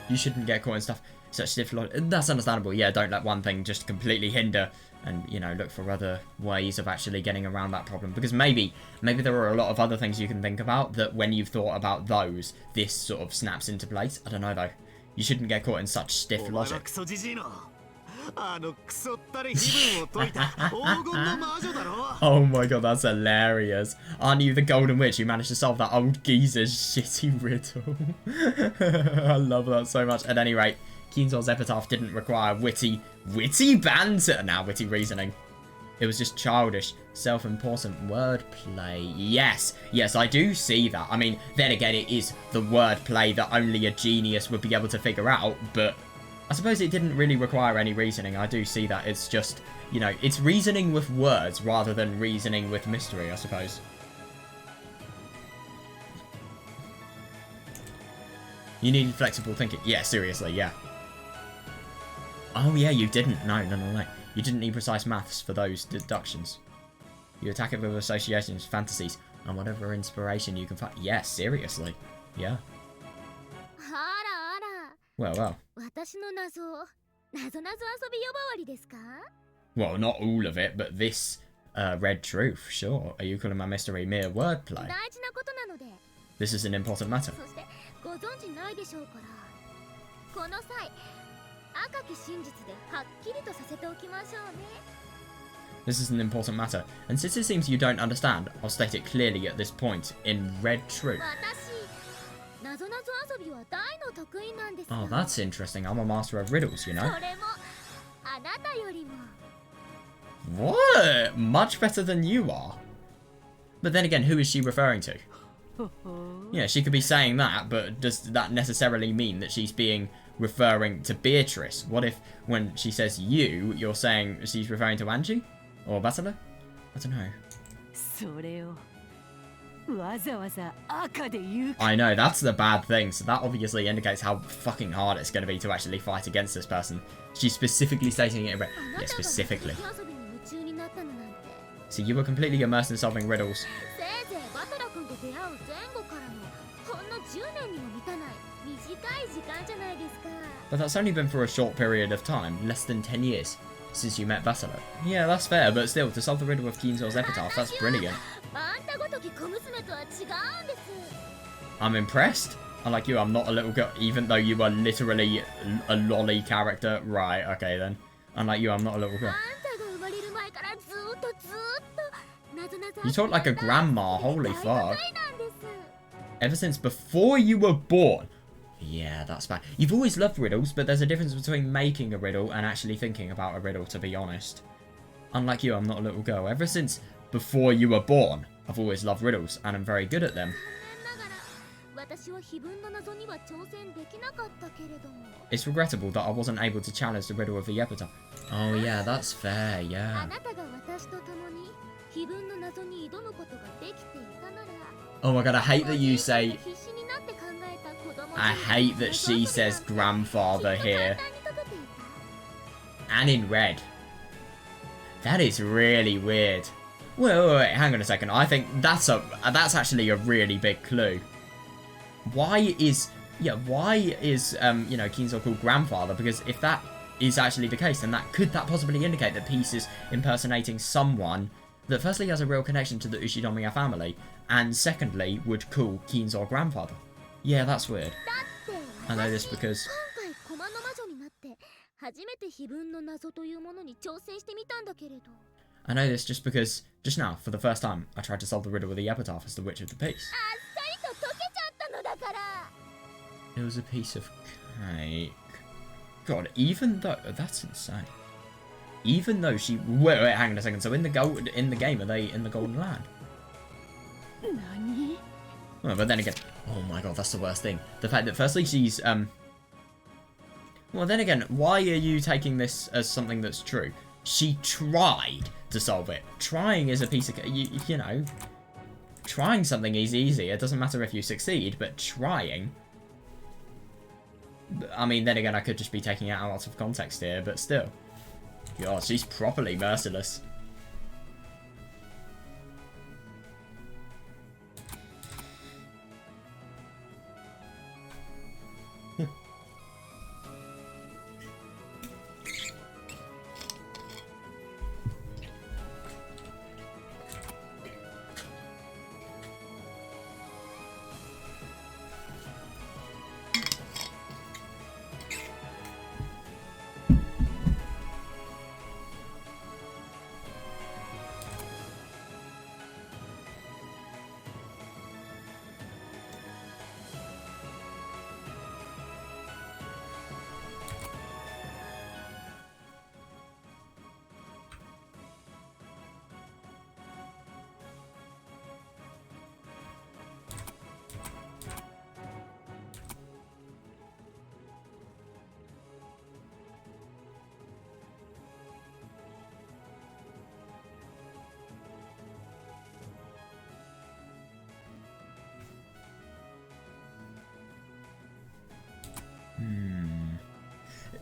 You shouldn't get caught in stuff such stiff logic. That's understandable. Yeah, don't let one thing just completely hinder and, you know, look for other ways of actually getting around that problem. Because maybe there are a lot of other things you can think about that when you've thought about those, this sort of snaps into place. I don't know, though. You shouldn't get caught in such stiff logic. Oh my god, that's hilarious. Aren't you the Golden Witch who managed to solve that old geezer's shitty riddle? I love that so much. At any rate, Kinzo's epitaph didn't require witty banter. Now, witty reasoning. It was just childish, self-important wordplay. Yes, I do see that. I mean, then again, it is the wordplay that only a genius would be able to figure out, but I suppose it didn't really require any reasoning. I do see that. It's just, you know, it's reasoning with words rather than reasoning with mystery, I suppose. You needed flexible thinking. Yeah, seriously, yeah. Oh, yeah, you didn't. No. You didn't need precise maths for those deductions. You attack it with associations, fantasies. And whatever inspiration you can find. Yeah, seriously. Yeah. あらあら Well, well. 私の謎遊び呼ばわりですか Well, not all of it, but this red truth, sure. Are you calling my mystery mere wordplay? 大事なことなので This is an important matter. そしてご存知ないでしょうからこの際赤き真実ではっきりとさせておきましょうね This is an important matter. And since it seems you don't understand, I'll state it clearly at this point in red truth. 私謎遊びは大の得意なんです Oh, that's interesting. I'm a master of riddles, you そ know? れもあなたよりも What? Much better than you are. But then again, who is she referring to? Yeah, she could be saying that, but does that necessarily mean that she's being referring to Beatrice? What if, when she says you, you're saying she's referring to Angie? Or Basila? I don't know. それをわざわざ赤で言う I know, that's the bad thing, so that obviously indicates how fucking hard it's going to be to actually fight against this person. She's specifically stating it in red. あな Yeah, たが specifically. 謎遊びに夢中になったのなんて So you were completely immersed in solving riddles. せいぜいバトラ君と出会う前後からのほんの10年にも満たない短い時間じゃないですか But that's only been for a short period of time, less than 10 years, since you met Basilo. Yeah, that's fair, but still, to solve the riddle of Keensor's epitaph, that's brilliant. あんたごとき小娘とは違うんです I'm impressed. Unlike you, I'm not a little girl, even though you are literally a lolly character. Right, okay then. Unlike you, I'm not a little あ girl. んたが生まれる前からずーっと謎々 You talk like a grandma, holy 大 fuck. 得意なんです Ever since before you were born. Yeah, that's bad. You've always loved riddles, but there's a difference between making a riddle and actually thinking about a riddle, to be honest. Unlike you, I'm not a little girl. Ever since before you were born, I've always loved riddles, and I'm very good at them. 残念ながら私は非分の謎には挑戦できなかったけれども It's regrettable that I wasn't able to challenge the riddle of the epitaph. Oh yeah, that's fair, あ yeah. なたが私と共に非分の謎に挑むことができていたなら Oh my god, I hate that you say... 必死になって考えた子供 I hate that she says grandfather here. And in red. That is really weird. Wait, hang on a second. I think that's actually a really big clue. Why is Keenso called grandfather? Because if that is actually the case, then could that possibly indicate that Peace is impersonating someone that firstly has a real connection to the Ushinomiya family, and secondly would call Keenso grandfather? Yeah, that's weird. I know this because 今回駒の魔女になって初めて非分の謎というものに挑戦してみたんだけれど I know this just because just now, for the first time, I tried to solve the riddle with the epitaph as the Witch of the Peace. あっさりと解けちゃったのだから It was a piece of cake. God, even though that's insane. Even though she wait, hang on a second. So in the game, are they in the Golden Land? 何 Well, but then again, oh my god, that's the worst thing. The fact that firstly she's Well, then again, why are you taking this as something that's true? She tried to solve it. Trying is a piece of you know. Trying something is easy. It doesn't matter if you succeed, but trying. I mean, then again, I could just be taking it out of context here, but still. God, she's properly merciless.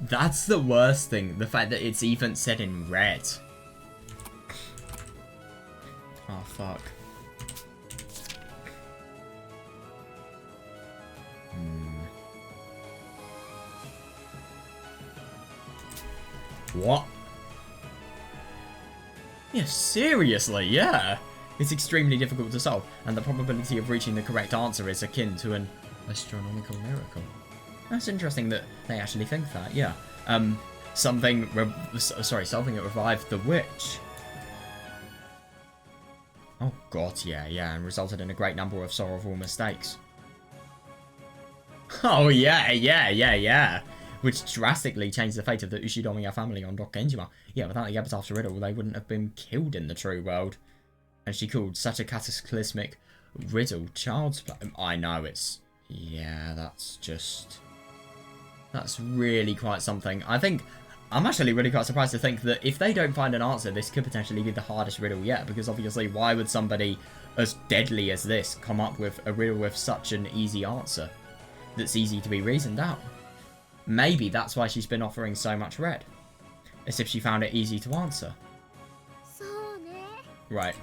That's the worst thing, the fact that it's even said in red. Oh, fuck. What? Yeah, seriously, yeah. It's extremely difficult to solve, and the probability of reaching the correct answer is akin to an astronomical miracle. That's interesting that they actually think that, yeah. Solving it revived the witch. Oh god, yeah, and resulted in a great number of sorrowful mistakes. Oh yeah. Which drastically changed the fate of the Ushidomiya family on Dokkenjima. Yeah, without the Epitaph's riddle, they wouldn't have been killed in the true world. And she called such a cataclysmic riddle child's play. I know, it's... yeah, that's really quite something. I'm actually really quite surprised to think that if they don't find an answer, this could potentially be the hardest riddle yet, because obviously why would somebody as deadly as this come up with a riddle with such an easy answer that's easy to be reasoned out? Maybe that's why she's been offering so much red, as if she found it easy to answer. Right.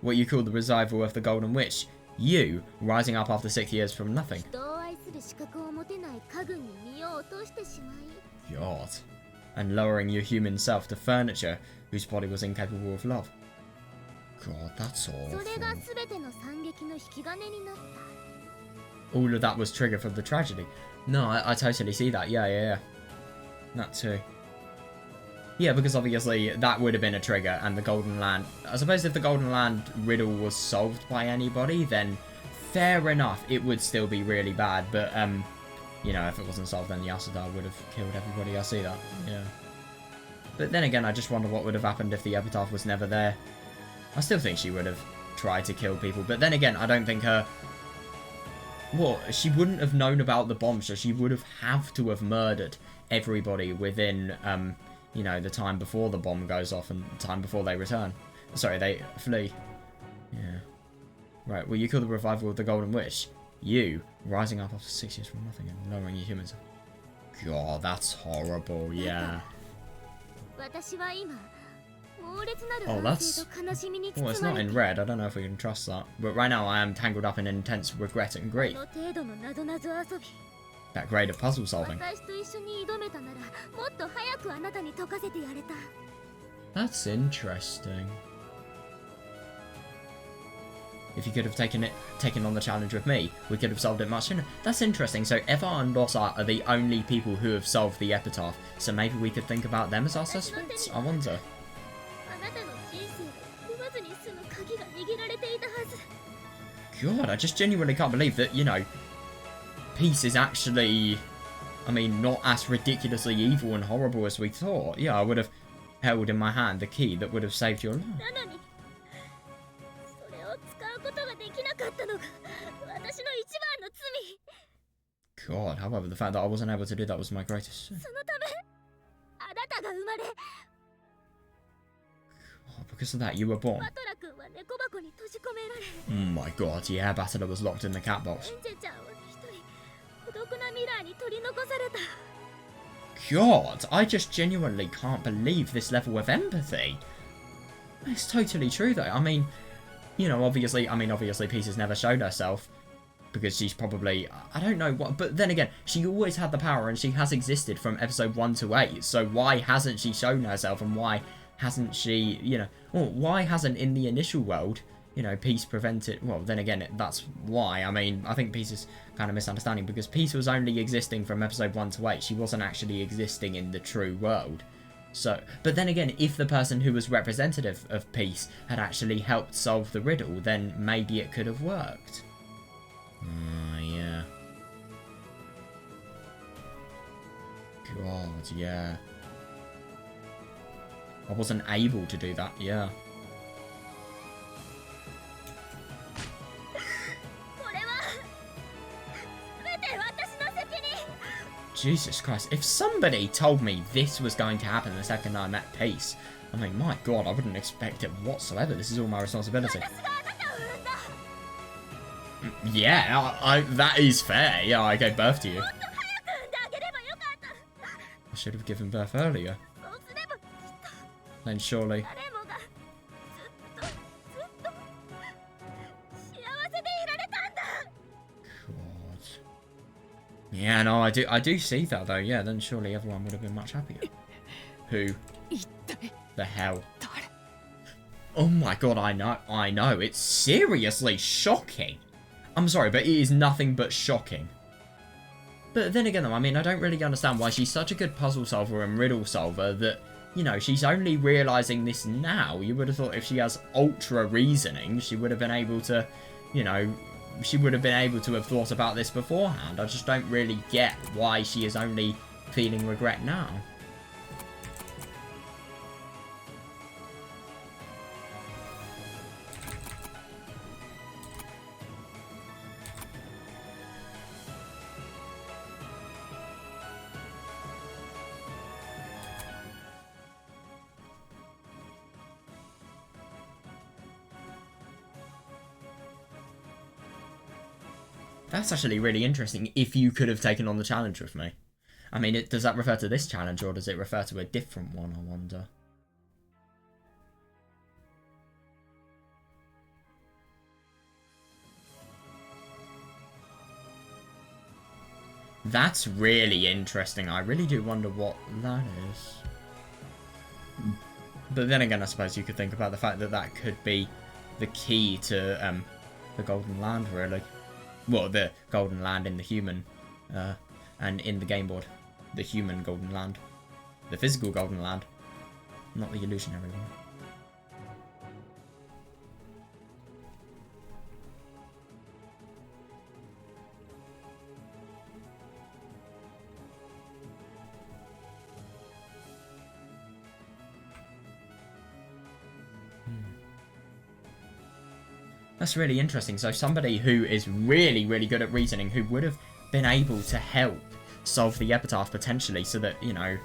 What you call the revival of the Golden Witch, you rising up after 6 years from nothing. God. And lowering your human self to furniture whose body was incapable of love. God, that's awful. All of that was triggered from the tragedy. No, I totally see that. Yeah. That too. Yeah, because obviously that would have been a trigger, and the Golden Land... I suppose if the Golden Land riddle was solved by anybody, then fair enough, it would still be really bad. But, you know, if it wasn't solved, then Yasuda would have killed everybody. I see that, yeah. But then again, I just wonder what would have happened if the Epitaph was never there. I still think she would have tried to kill people, but then again, I don't think her... well, she wouldn't have known about the bomb, so she would have to have murdered everybody within, you know, the time before the bomb goes off and the time before they return. Sorry, they flee. Yeah. Right, well, you call the revival of the Golden Witch. You, rising up after 6 years from nothing and lowering your humans. God, that's horrible, yeah. Oh, that's... well, it's not in red. I don't know if we can trust that. But right now, I am tangled up in intense regret and grief. That grade of puzzle solving. That's interesting. If you could have taken on the challenge with me, we could have solved it much sooner. That's interesting. So Eva and Rosa are the only people who have solved the Epitaph. So maybe we could think about them as our suspects? I wonder. God, I just genuinely can't believe that, you know, Peace is actually, I mean, not as ridiculously evil and horrible as we thought. Yeah, I would have held in my hand the key that would have saved your life. God, however, the fact that I wasn't able to do that was my greatest sin. Oh, because of that, you were born. Oh my god, yeah, Batala was locked in the cat box. God, I just genuinely can't believe this level of empathy. It's totally true, though. I mean, you know, obviously Peace has never shown herself. Because she's probably, I don't know what, but then again, she always had the power and she has existed from episode 1 to 8. So why hasn't she shown herself, and why hasn't she, you know, well, why hasn't in the initial world, you know, Peace prevented, well, then again, that's why. I mean, I think Peace is kind of misunderstanding, because Peace was only existing from episode 1 to 8. She wasn't actually existing in the true world. So, but then again, if the person who was representative of Peace had actually helped solve the riddle, then maybe it could have worked. Yeah. God, yeah. I wasn't able to do that, yeah. Jesus Christ, if somebody told me this was going to happen the second I met Peace, I mean, my god, I wouldn't expect it whatsoever. This is all my responsibility. Yeah, that is fair. Yeah, I gave birth to you. I should have given birth earlier. Then surely... God. Yeah, no, I do see that though. Yeah, then surely everyone would have been much happier. Who? The hell? Oh my god, I know. It's seriously shocking. I'm sorry, but it is nothing but shocking. But then again though, I mean, I don't really understand why she's such a good puzzle solver and riddle solver that, you know, she's only realising this now. You would have thought if she has ultra reasoning, she would have been able to, you know, she would have been able to have thought about this beforehand. I just don't really get why she is only feeling regret now. That's actually really interesting, if you could have taken on the challenge with me. I mean, does that refer to this challenge, or does it refer to a different one, I wonder? That's really interesting. I really do wonder what that is. But then again, I suppose you could think about the fact that that could be the key to the Golden Land, really. Well, the Golden Land in the human, and in the game board. The human Golden Land. The physical Golden Land. Not the illusionary one. That's really interesting. So somebody who is really, really good at reasoning, who would have been able to help solve the epitaph potentially so that, you know,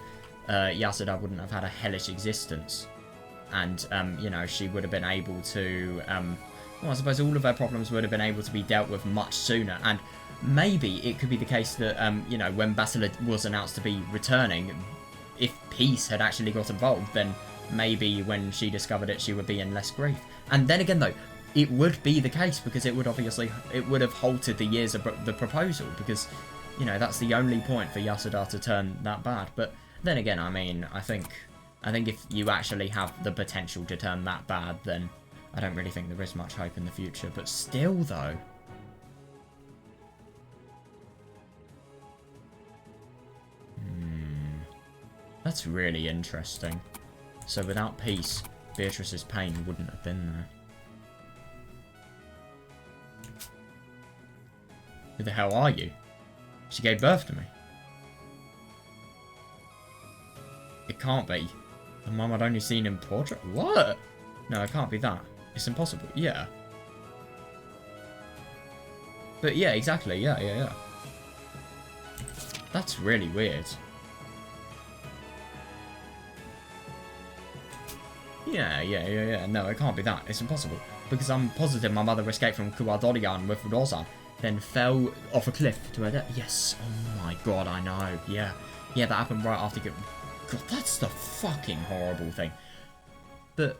Yasuda wouldn't have had a hellish existence. And, you know, she would have been able to, well, I suppose all of her problems would have been able to be dealt with much sooner. And maybe it could be the case that, you know, when Basila was announced to be returning, if peace had actually got involved, then maybe when she discovered it, she would be in less grief. And then again, though, it would be the case because it would obviously, it would have halted the years of the proposal because, you know, that's the only point for Yasuda to turn that bad. But then again, I mean, I think if you actually have the potential to turn that bad, then I don't really think there is much hope in the future. But still, though, that's really interesting. So without peace, Beatrice's pain wouldn't have been there. Who the hell are you? She gave birth to me. It can't be. The mum I'd only seen in portrait. What? No, it can't be that. It's impossible. Yeah. But yeah, exactly. Yeah. That's really weird. Yeah. No, it can't be that. It's impossible. Because I'm positive my mother escaped from Kuwadorian with Rosa, then fell off a cliff to her death. Yes. Oh my god, I know. Yeah, that happened right after... God, that's the fucking horrible thing. But,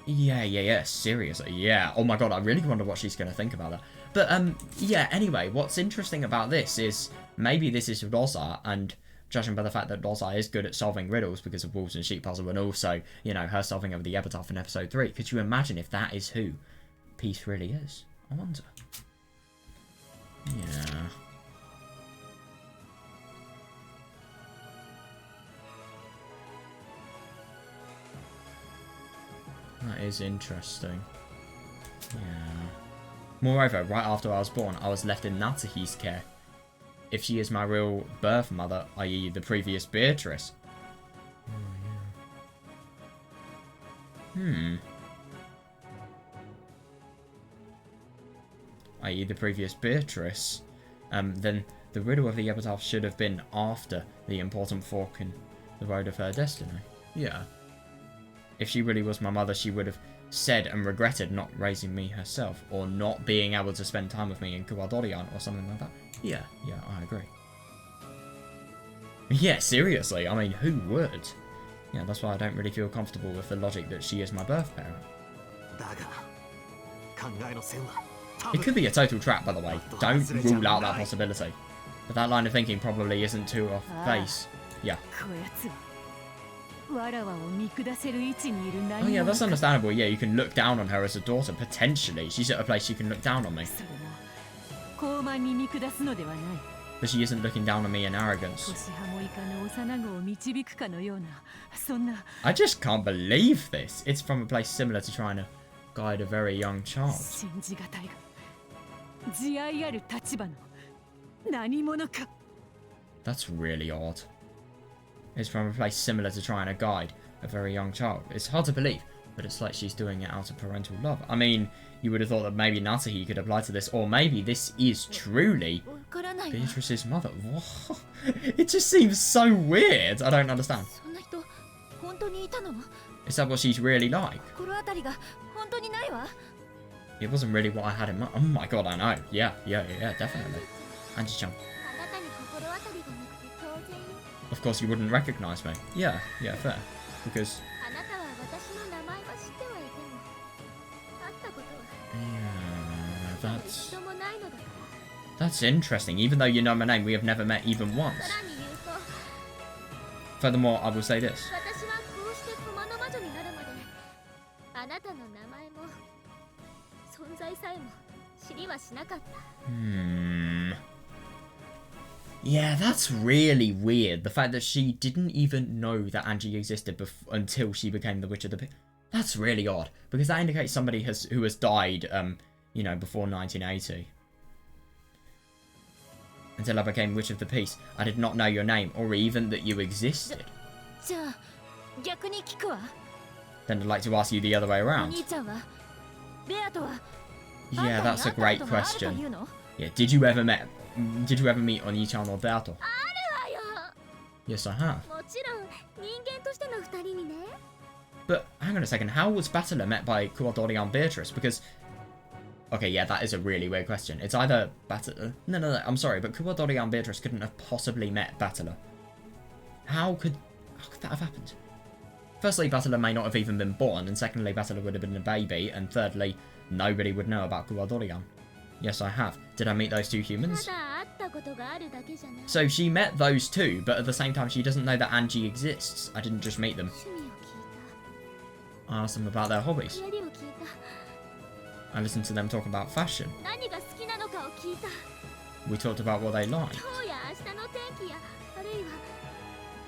yeah, seriously, yeah. Oh my god, I really wonder what she's going to think about that. But, yeah, anyway, what's interesting about this is, maybe this is Rosa, and judging by the fact that Rosa is good at solving riddles because of Wolves and Sheep Puzzle, and also, you know, her solving of the epitaph in episode 3, could you imagine if that is who Peace really is? I wonder. Yeah. That is interesting. Yeah. Moreover, right after I was born, I was left in Natsuhi's care. If she is my real birth mother, i.e. the previous Beatrice. I.e. the previous Beatrice, then the riddle of the epitaph should have been after the important fork in the road of her destiny. Yeah. If she really was my mother, she would have said and regretted not raising me herself, or not being able to spend time with me in Kuwadorian, or something like that. Yeah, I agree. Yeah, seriously, I mean, who would? Yeah, that's why I don't really feel comfortable with the logic that she is my birth parent. It could be a total trap, by the way. Don't rule out that possibility. But that line of thinking probably isn't too off base. Yeah. こやつはわらわを見下せる位置にいる Oh 何 yeah, 者 that's か understandable. Yeah, you can look down on her as a daughter, potentially. She's at a place you can look down on me. それも高慢に見下すのではない But she isn't looking down on me in arrogance. 腰はもいかぬ幼子を導くかのようなそんな I just can't believe this. It's from a place similar to trying to guide a very young child. 信じがたいが慈愛ある立場の何者か That's really odd. It's from a place similar to trying to guide a very young child. It's hard to believe, but it's like she's doing it out of parental love. I mean, you would have thought that maybe Natsuhi could apply to this, or maybe this is truly わからないわ Beatrice's mother. What? It just seems so weird. I don't understand. そんな人本当にいたの Is that what she's really like? 心当たりが本当にないわ It wasn't really what I had in mind. Oh my god, I know. Yeah, definitely. Angie-chan. あなたに心当たりがなくて当然よ Of course you wouldn't recognize me. Yeah, fair. Because あなたは私の名前は知ってはいても会ったことは yeah, 一度もないのだから that's interesting. Even though you know my name, we have never met even once. さらに言うと Furthermore, I will say this. 私はこうして駒の魔女になるまであなたの名前も存在さえも知りはしなかった Yeah, that's really weird. The fact that she didn't even know that Angie existed until she became the Witch of the Pit. That's really odd, because that indicates somebody who has died, you know, before 1980. Until I became Witch of the Peace, I did not know your name, or even that you existed. じゃあ逆に聞くわ Then I'd like to ask you the other way お around. 兄ちゃんはベアとは Yeah, that's a great あんたに会ったことがあるという question. の Yeah, did you ever meet Oni-chan or Beato? あるわよ Yes, I have. もちろん人間としての二人にね But hang on a second, how was Battler met by Kuwadori and Beatrice? Because... Okay, yeah, that is a really weird question. It's either Battler... No, I'm sorry, but Kuwadori and Beatrice couldn't have possibly met Battler. How could that have happened? Firstly, Battler may not have even been born, and secondly, Battler would have been a baby, and thirdly, nobody would know about Kuwadori-an. Yes, I have. Did I meet those two た humans? だ会ったことがあるだけじゃない So she met those two, but at the same time she doesn't know that Angie exists. I didn't just meet them. 趣味を聞い I asked them about their た hobbies. やりを聞いた I listened to them talk about fashion. 何が好きなのかを聞いた We talked about what they liked. 今日や明日の天気やあるいは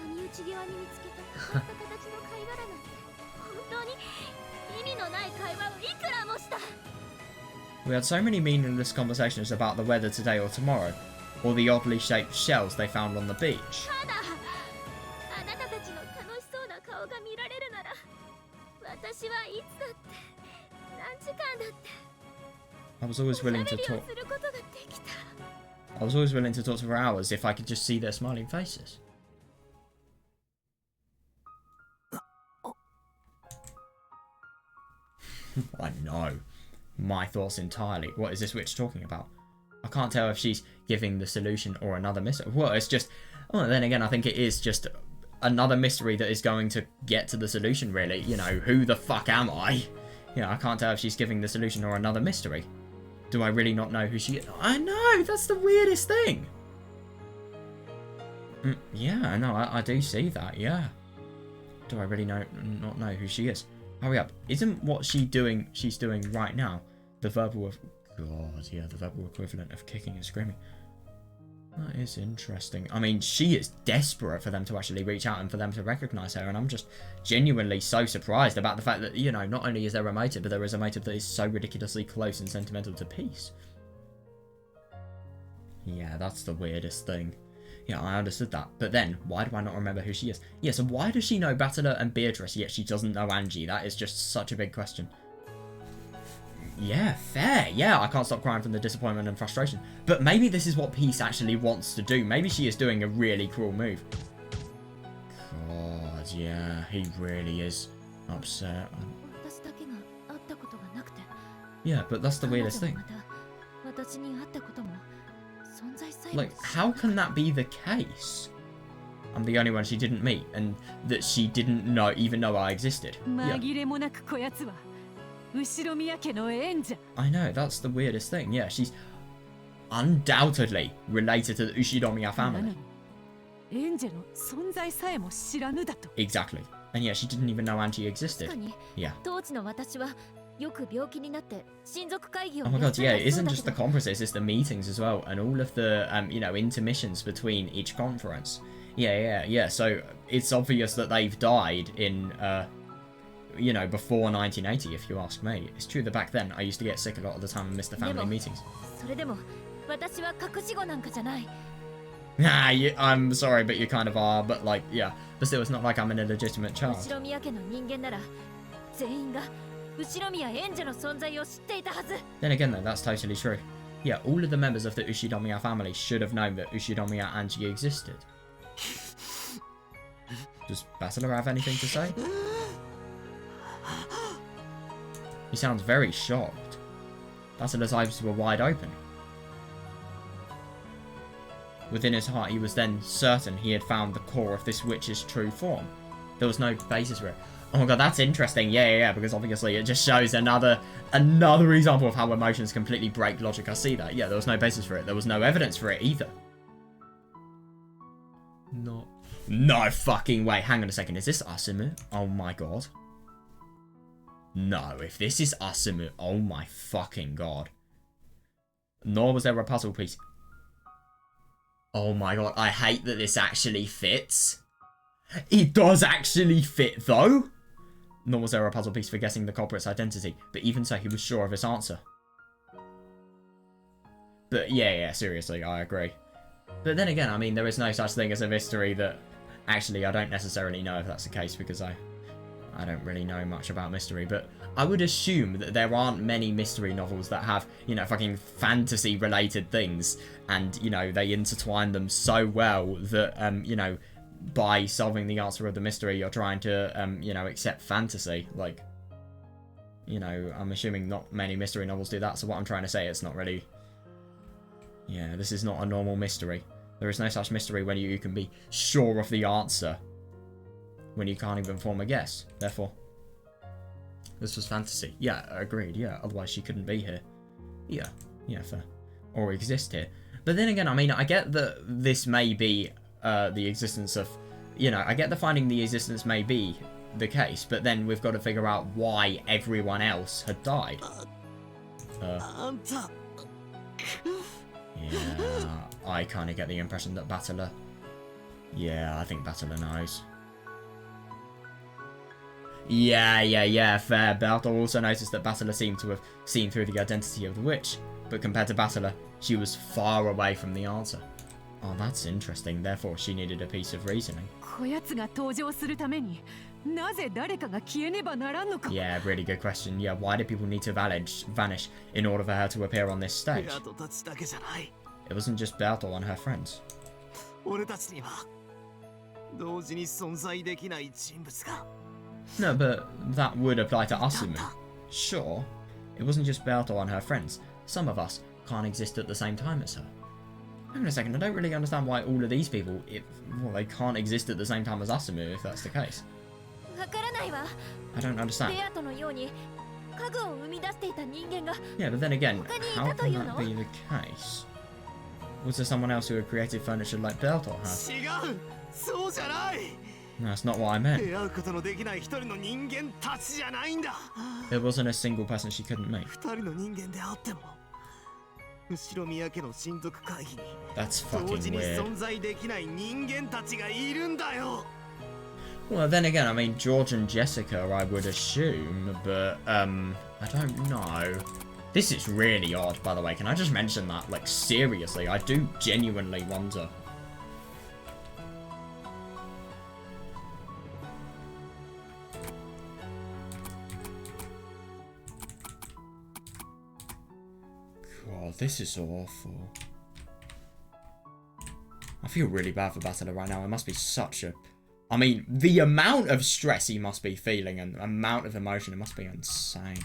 波打ち際に見つけた変わった形の貝殻なんて本当に意味のない会話をいくらもした We had so many meaningless conversations about the weather today or tomorrow, or the oddly shaped shells they found on the beach. ただあなたたちの楽しそうな顔が見られるなら私はいつだって何時間だって I was always willing おし to ゃべり talk. をすることができた I was always willing to talk for hours if I could just see their smiling faces. I know. My thoughts entirely. What is this witch talking about? I can't tell if she's giving the solution or another mystery. Well, it's just... Oh, then again, I think it is just another mystery that is going to get to the solution, really. You know, who the fuck am I? Yeah, I can't tell if she's giving the solution or another mystery. Do I really not know who she is? I know! That's the weirdest thing! Yeah, no, I do see that, yeah. Do I really not know who she is? Hurry up. Isn't what she's doing right now the verbal... God, yeah, the verbal equivalent of kicking and screaming. That is interesting. I mean, she is desperate for them to actually reach out and for them to recognise her, and I'm just genuinely so surprised about the fact that, you know, not only is there a motive, but there is a motive that is so ridiculously close and sentimental to peace. Yeah, that's the weirdest thing. Yeah, I understood that. But then, why do I not remember who she is? Yeah, so why does she know Battler and Beatrice, yet she doesn't know Angie? That is just such a big question. Yeah, fair. Yeah, I can't stop crying from the disappointment and frustration. But maybe this is what Peace actually wants to do. Maybe she is doing a really cruel move. God, yeah, he really is upset. 私だけが会ったことがなくて Yeah, but that's the weirdest thing. また私に会ったことも存在さえも Like, how can that be the case? I'm the only one she didn't meet, and that she didn't know, even know I existed. Yeah. 紛れもなくこやつは後宮家の縁者 I know, that's the weirdest thing. Yeah, she's... undoubtedly related to the Ushinomiya な family. のにエンジェの存在さえも知らぬだと。 Exactly. And yet she didn't even know Angie 確 existed. かに Yeah. 当時の私はよく病気になって親族会議を Oh my god, 休んだ yeah, it そう isn't だ just け the ど conferences, it's the meetings as well, and all of the, intermissions between each conference. Yeah. So it's obvious that they've died in, before 1980, if you ask me. It's true that back then I used to get sick a lot of the time and miss the family meetings. それでも私は隠し子なんかじゃない I'm sorry, but you kind of are, but like, yeah. But still, it's not like I'm an illegitimate 後 child. ろ宮家の人間なら全員が後ろ宮エンジェの存在を知っていたはず Then again, though, that's totally true. Yeah, all of the members of the Ushinomiya family should have known that Ushinomiya Angie existed. Does Basila have anything to say? He sounds very shocked. Basila's eyes were wide open. Within his heart, he was then certain he had found the core of this witch's true form. There was no basis for it. Oh my god, that's interesting. Yeah, because obviously it just shows another example of how emotions completely break logic. I see that. Yeah, there was no basis for it. There was no evidence for it either. No fucking way. Hang on a second. Is this Asumu? Oh my god. No, if this is Asumu, oh my fucking god. Nor was there a puzzle piece. Oh my god, I hate that this actually fits. It does actually fit, though. Nor was there a puzzle piece for guessing the culprit's identity, but even so, he was sure of his answer. But yeah, seriously, I agree. But then again, I mean, there is no such thing as a mystery that... Actually, I don't necessarily know if that's the case, because I don't really know much about mystery, but I would assume that there aren't many mystery novels that have, fucking fantasy-related things, and, they intertwine them so well that, by solving the answer of the mystery, you're trying to, accept fantasy. Like, I'm assuming not many mystery novels do that, so what I'm trying to say, it's not really... Yeah, this is not a normal mystery. There is no such mystery when you can be sure of the answer. When you can't even form a guess. Therefore, this was fantasy. Yeah, agreed. Yeah, otherwise she couldn't be here. Yeah, fair. Or exist here. But then again, I mean, I get that this may be the existence of... I get the finding the existence may be the case, but then we've got to figure out why everyone else had died. Yeah, I kind of get the impression that Battler... Yeah, I think Battler knows. Yeah, fair. Bertel also noticed that Battler seemed to have seen through the identity of the witch, but compared to Battler, she was far away from the answer. Oh, that's interesting. Therefore, she needed a piece of reasoning. こやつが登場するためになぜ誰かが消えねばならんのか Yeah, really good question. Yeah, why did people need to vanish in order for her to appear on this stage? ベアとたちだけじゃない。 It wasn't just Bertel and her friends. 俺たちには同時に存在できない人物が。 No, but that would apply to Asumu. Sure, it wasn't just Bertel and her friends. Some of us can't exist at the same time as her. Hang on a second, I don't really understand why all of these people, they can't exist at the same time as Asumu, if that's the case. わからないわ I don't understand. ベアとのように家具を生み出していた人間が Yeah, but then again, how can that be the case? Was there someone else who had created furniture like Bertel had? 違う、そうじゃない。 No, that's not what I meant. 出会うことのできない一人の人間たちじゃないんだ。 There wasn't a single person she couldn't make. 二人の人間であっても、後ろ宮家の親族会議に That's 同時 fucking に weird. 存在できない人間たちがいるんだよ。 Well, then again, I mean, George and Jessica, I would assume, but, I don't know. This is really odd, by the way. Can I just mention that? Like, seriously, I do genuinely wonder. God, this is awful. I feel really bad for Battler right now. It must be such a... I mean, the amount of stress he must be feeling and the amount of emotion, it must be insane.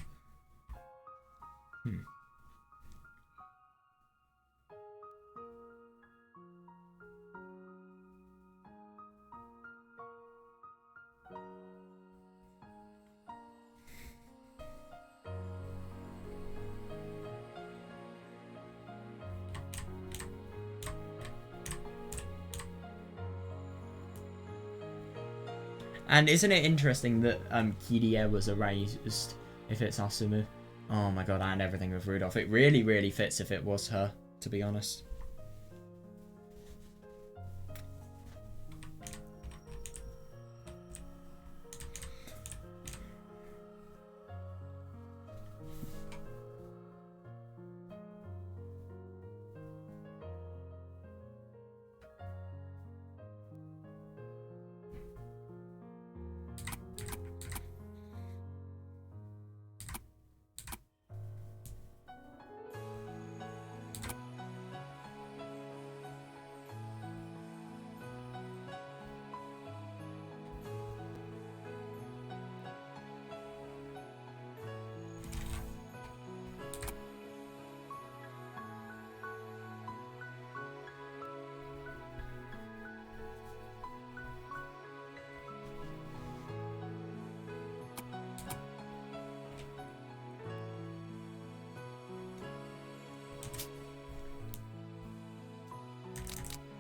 And isn't it interesting that Kirie was erased if it's Asumu? Oh my god, and everything with Rudolph. It really, really fits if it was her, to be honest.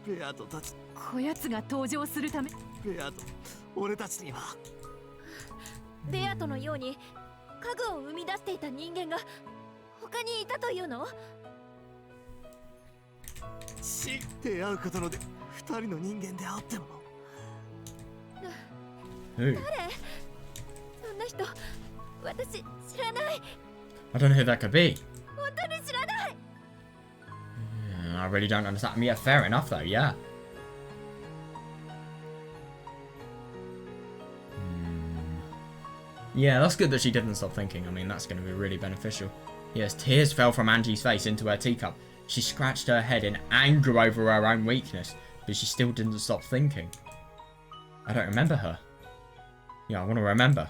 ベアとたち、こやつが登場するため。ベアと俺たちにはベアトのように家具を生み出していた人間が他にいたというの？出会うことので二人の人間であっても。Who? そんな人、私知らない。 I don't know who that could be. 本当に知らない。I really don't understand. Yeah, fair enough though, yeah. Yeah, that's good that she didn't stop thinking. I mean, that's going to be really beneficial. Yes, tears fell from Angie's face into her teacup. She scratched her head in anger over her own weakness, but she still didn't stop thinking. I don't remember her. Yeah, I want to remember.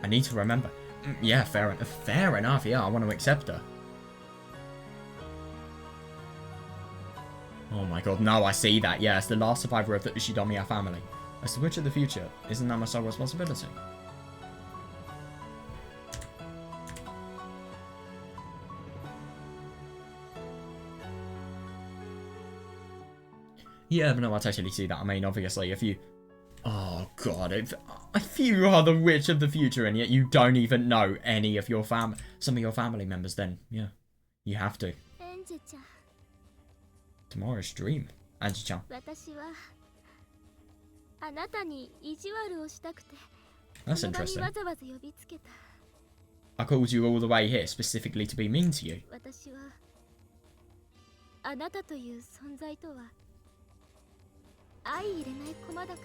I need to remember. Yeah, fair enough. Yeah, I want to accept her. Oh my god, no, I see that. Yeah, it's the last survivor of the Ushidomiya family. As the witch of the future, isn't that my sole responsibility? Yeah, but no, I totally see that. I mean, obviously, if you... Oh god, if you are the witch of the future and yet you don't even know any of your some of your family members, then, yeah, you have to. Tomorrow's dream, Angie-chan. 私はあなたに意地悪をしたくて That's この場に interesting. わざわざ呼びつけた。 I called you all the way here specifically to be mean to you. 私はあなたという存在とは相入れない駒だか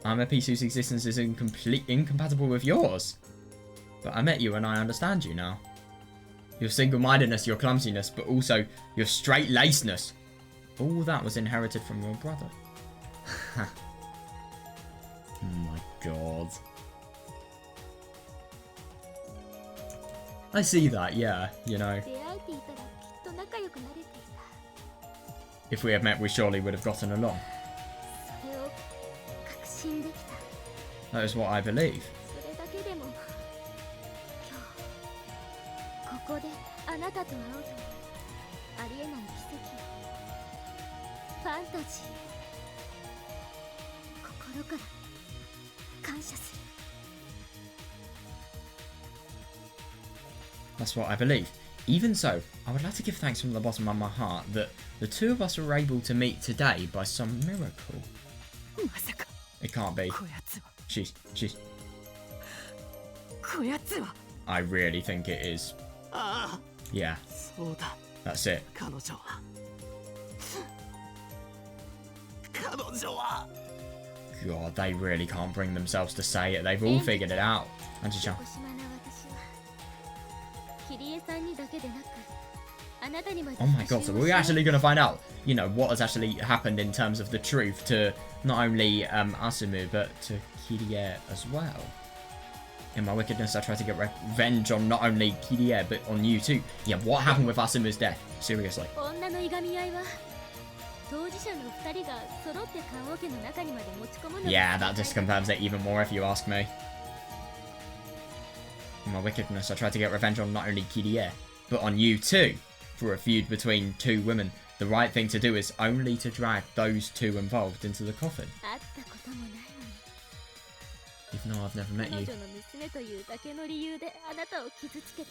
ら。 I'm a piece whose existence is incompatible with yours. But I met you and I understand you now. Your single-mindedness, your clumsiness, but also your straight-lacedness. All that was inherited from your brother. Oh my god. I see that, yeah, you know. 出会えていたらきっと仲良くなれていた。 If we had met, we surely would have gotten along. それを確信できた。 That is what I believe. それだけでも今日ここであなたと会うとありえない奇跡ファンタジー心から感謝する。 That's what I believe. Even so, I would like to give thanks from the bottom of my heart that the two of us were able to meet today by some miracle. まさか It can't be. こやつは She's... こやつは I really think it is. ああ、 Yeah, そうだ、 that's it. 彼女は God, they really can't bring themselves to say it. They've all figured it out. Angie-chan. 横島な私はキリエさんにだけでなくあなたにまで Oh my god, so we're actually going to find out, you know, what has actually happened in terms of the truth to not only Asumu, but to Kirie as well. In my wickedness, I tried to get revenge on not only Kirie, but on you too. Yeah, what happened with Asumu's death? Seriously. 女のいがみ合いは当事者の二人が揃って棺桶の中にまで持ち込むのが Yeah, that just confirms it even more if you ask me. In my wickedness, I tried to get revenge on not only Kirie, but on you too, for a feud between two women. the right thing to do is only to drag those two involved into the coffin. 会ったこともないのに Even though I've never met 彼 you. 女の娘というだけの理由であなたを傷つけて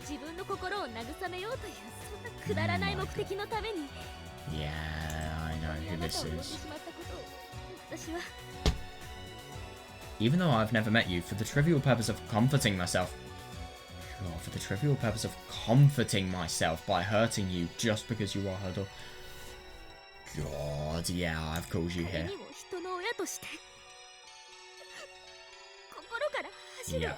自分の心を慰めようというそんなくだらない目的のために Yeah, I know あ who な this たを呼んで is. しまったことを私は Even though I've never met you, for the trivial purpose of comforting myself. Oh, for the trivial purpose of comforting myself by hurting you just because you are her daughter. God, yeah, I've called you 彼 here. にも人の親として心から走るわ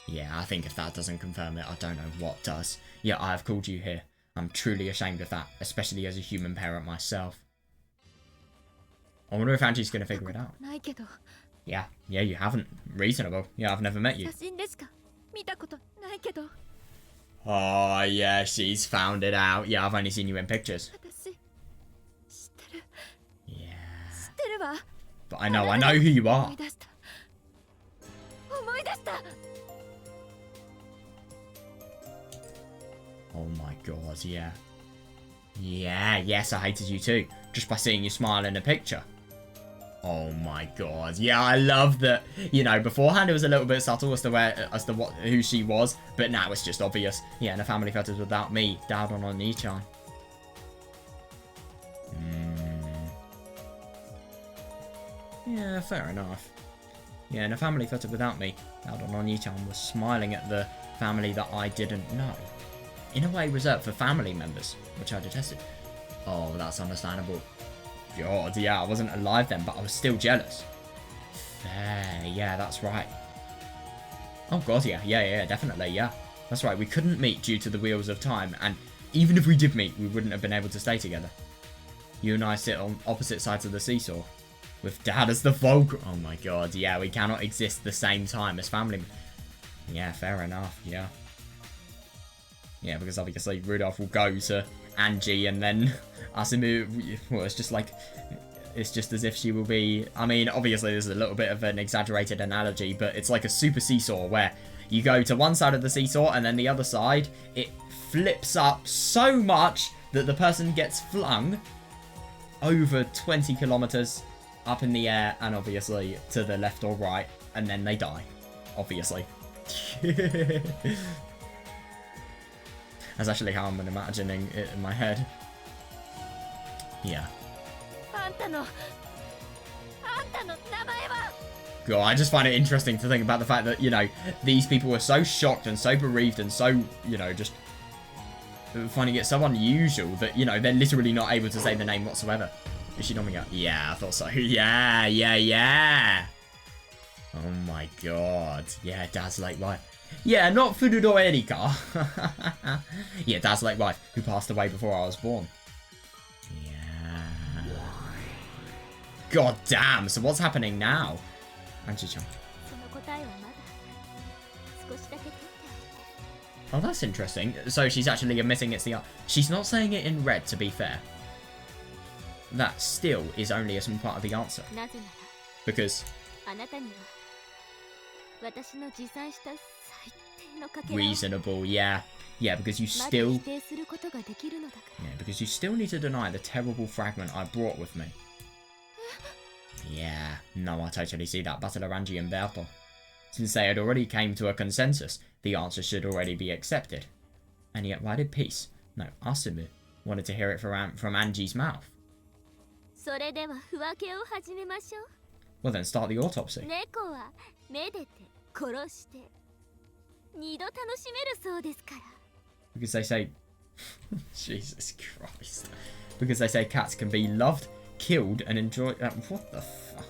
Yeah, I think if that doesn't confirm it, I don't know what does. Yeah, I've called you here. I'm truly ashamed of that, especially as a human parent myself. I wonder if Angie's gonna figure it out. ないけど Yeah, you haven't. Reasonable. Yeah, I've never met you. 写真でしか見たことないけど Oh, yeah, she's found it out. Yeah, I've only seen you in pictures. 私知ってる Yeah. 知ってるわ But I know who you 思 are. い出した思い出した Oh my god, yeah. Yeah, yes, I hated you too. Just by seeing you smile in a picture. Oh my god, yeah, I love that. You know, beforehand it was a little bit subtle as to who she was, but now it's just obvious. Yeah, and a family photos without me, Dad on Oni-chan. Yeah, fair enough. Yeah, in a family photo without me, Dad on Oni-chan was smiling at the family that I didn't know. In a way reserved for family members, which I detested. Oh, that's understandable. God, yeah, I wasn't alive then, but I was still jealous. Fair, yeah, that's right. Oh god, yeah, definitely, yeah. That's right, we couldn't meet due to the wheels of time, and even if we did meet, we wouldn't have been able to stay together. You and I sit on opposite sides of the seesaw, with Dad as the fulcrum. Oh my god, yeah, we cannot exist the same time as family. Yeah, fair enough, yeah. Yeah, because obviously Rudolph will go to Angie and then Asumu, well, it's just as if she will be, I mean, obviously this is a little bit of an exaggerated analogy, but it's like a super seesaw where you go to one side of the seesaw and then the other side, it flips up so much that the person gets flung over 20 kilometers up in the air and obviously to the left or right, and then they die, obviously. That's actually how I'm imagining it in my head. Yeah. あんたの名前は God, I just find it interesting to think about the fact that, you know, these people were so shocked and so bereaved and so, you know, just finding it so unusual that, you know, they're literally not able to say the name whatsoever. Is she nodding out? Yeah, I thought so. Yeah. Oh my god. Yeah, Dad's late wife. Yeah, not Furudo Erika. Yeah, Dad's late wife, who passed away before I was born. Yeah. God damn, so what's happening now? Anji-chan. その答えはまだ少しだけ取って Oh, that's interesting. So she's actually admitting it's the... She's not saying it in red, to be fair. That still is only a small part of the answer. なぜな Because らあなたには私の持参した最低のかけらを reasonable, yeah. Yeah, because you まだ still... 否定することができるのだから Yeah, because you still need to deny the terrible fragment I brought with me. Yeah, no, I totally see that. Battle of Angie and Berto. Since they had already came to a consensus, the answer should already be accepted. And yet, why did Peace, no, Asumu, wanted to hear it from Angie's mouth? それでは不分けを始めましょ Well then, start the autopsy. う猫はめでて殺して二度楽しめるそうですから Because they say... Jesus Christ. Because they say cats can be loved, killed, and enjoyed... what the fuck?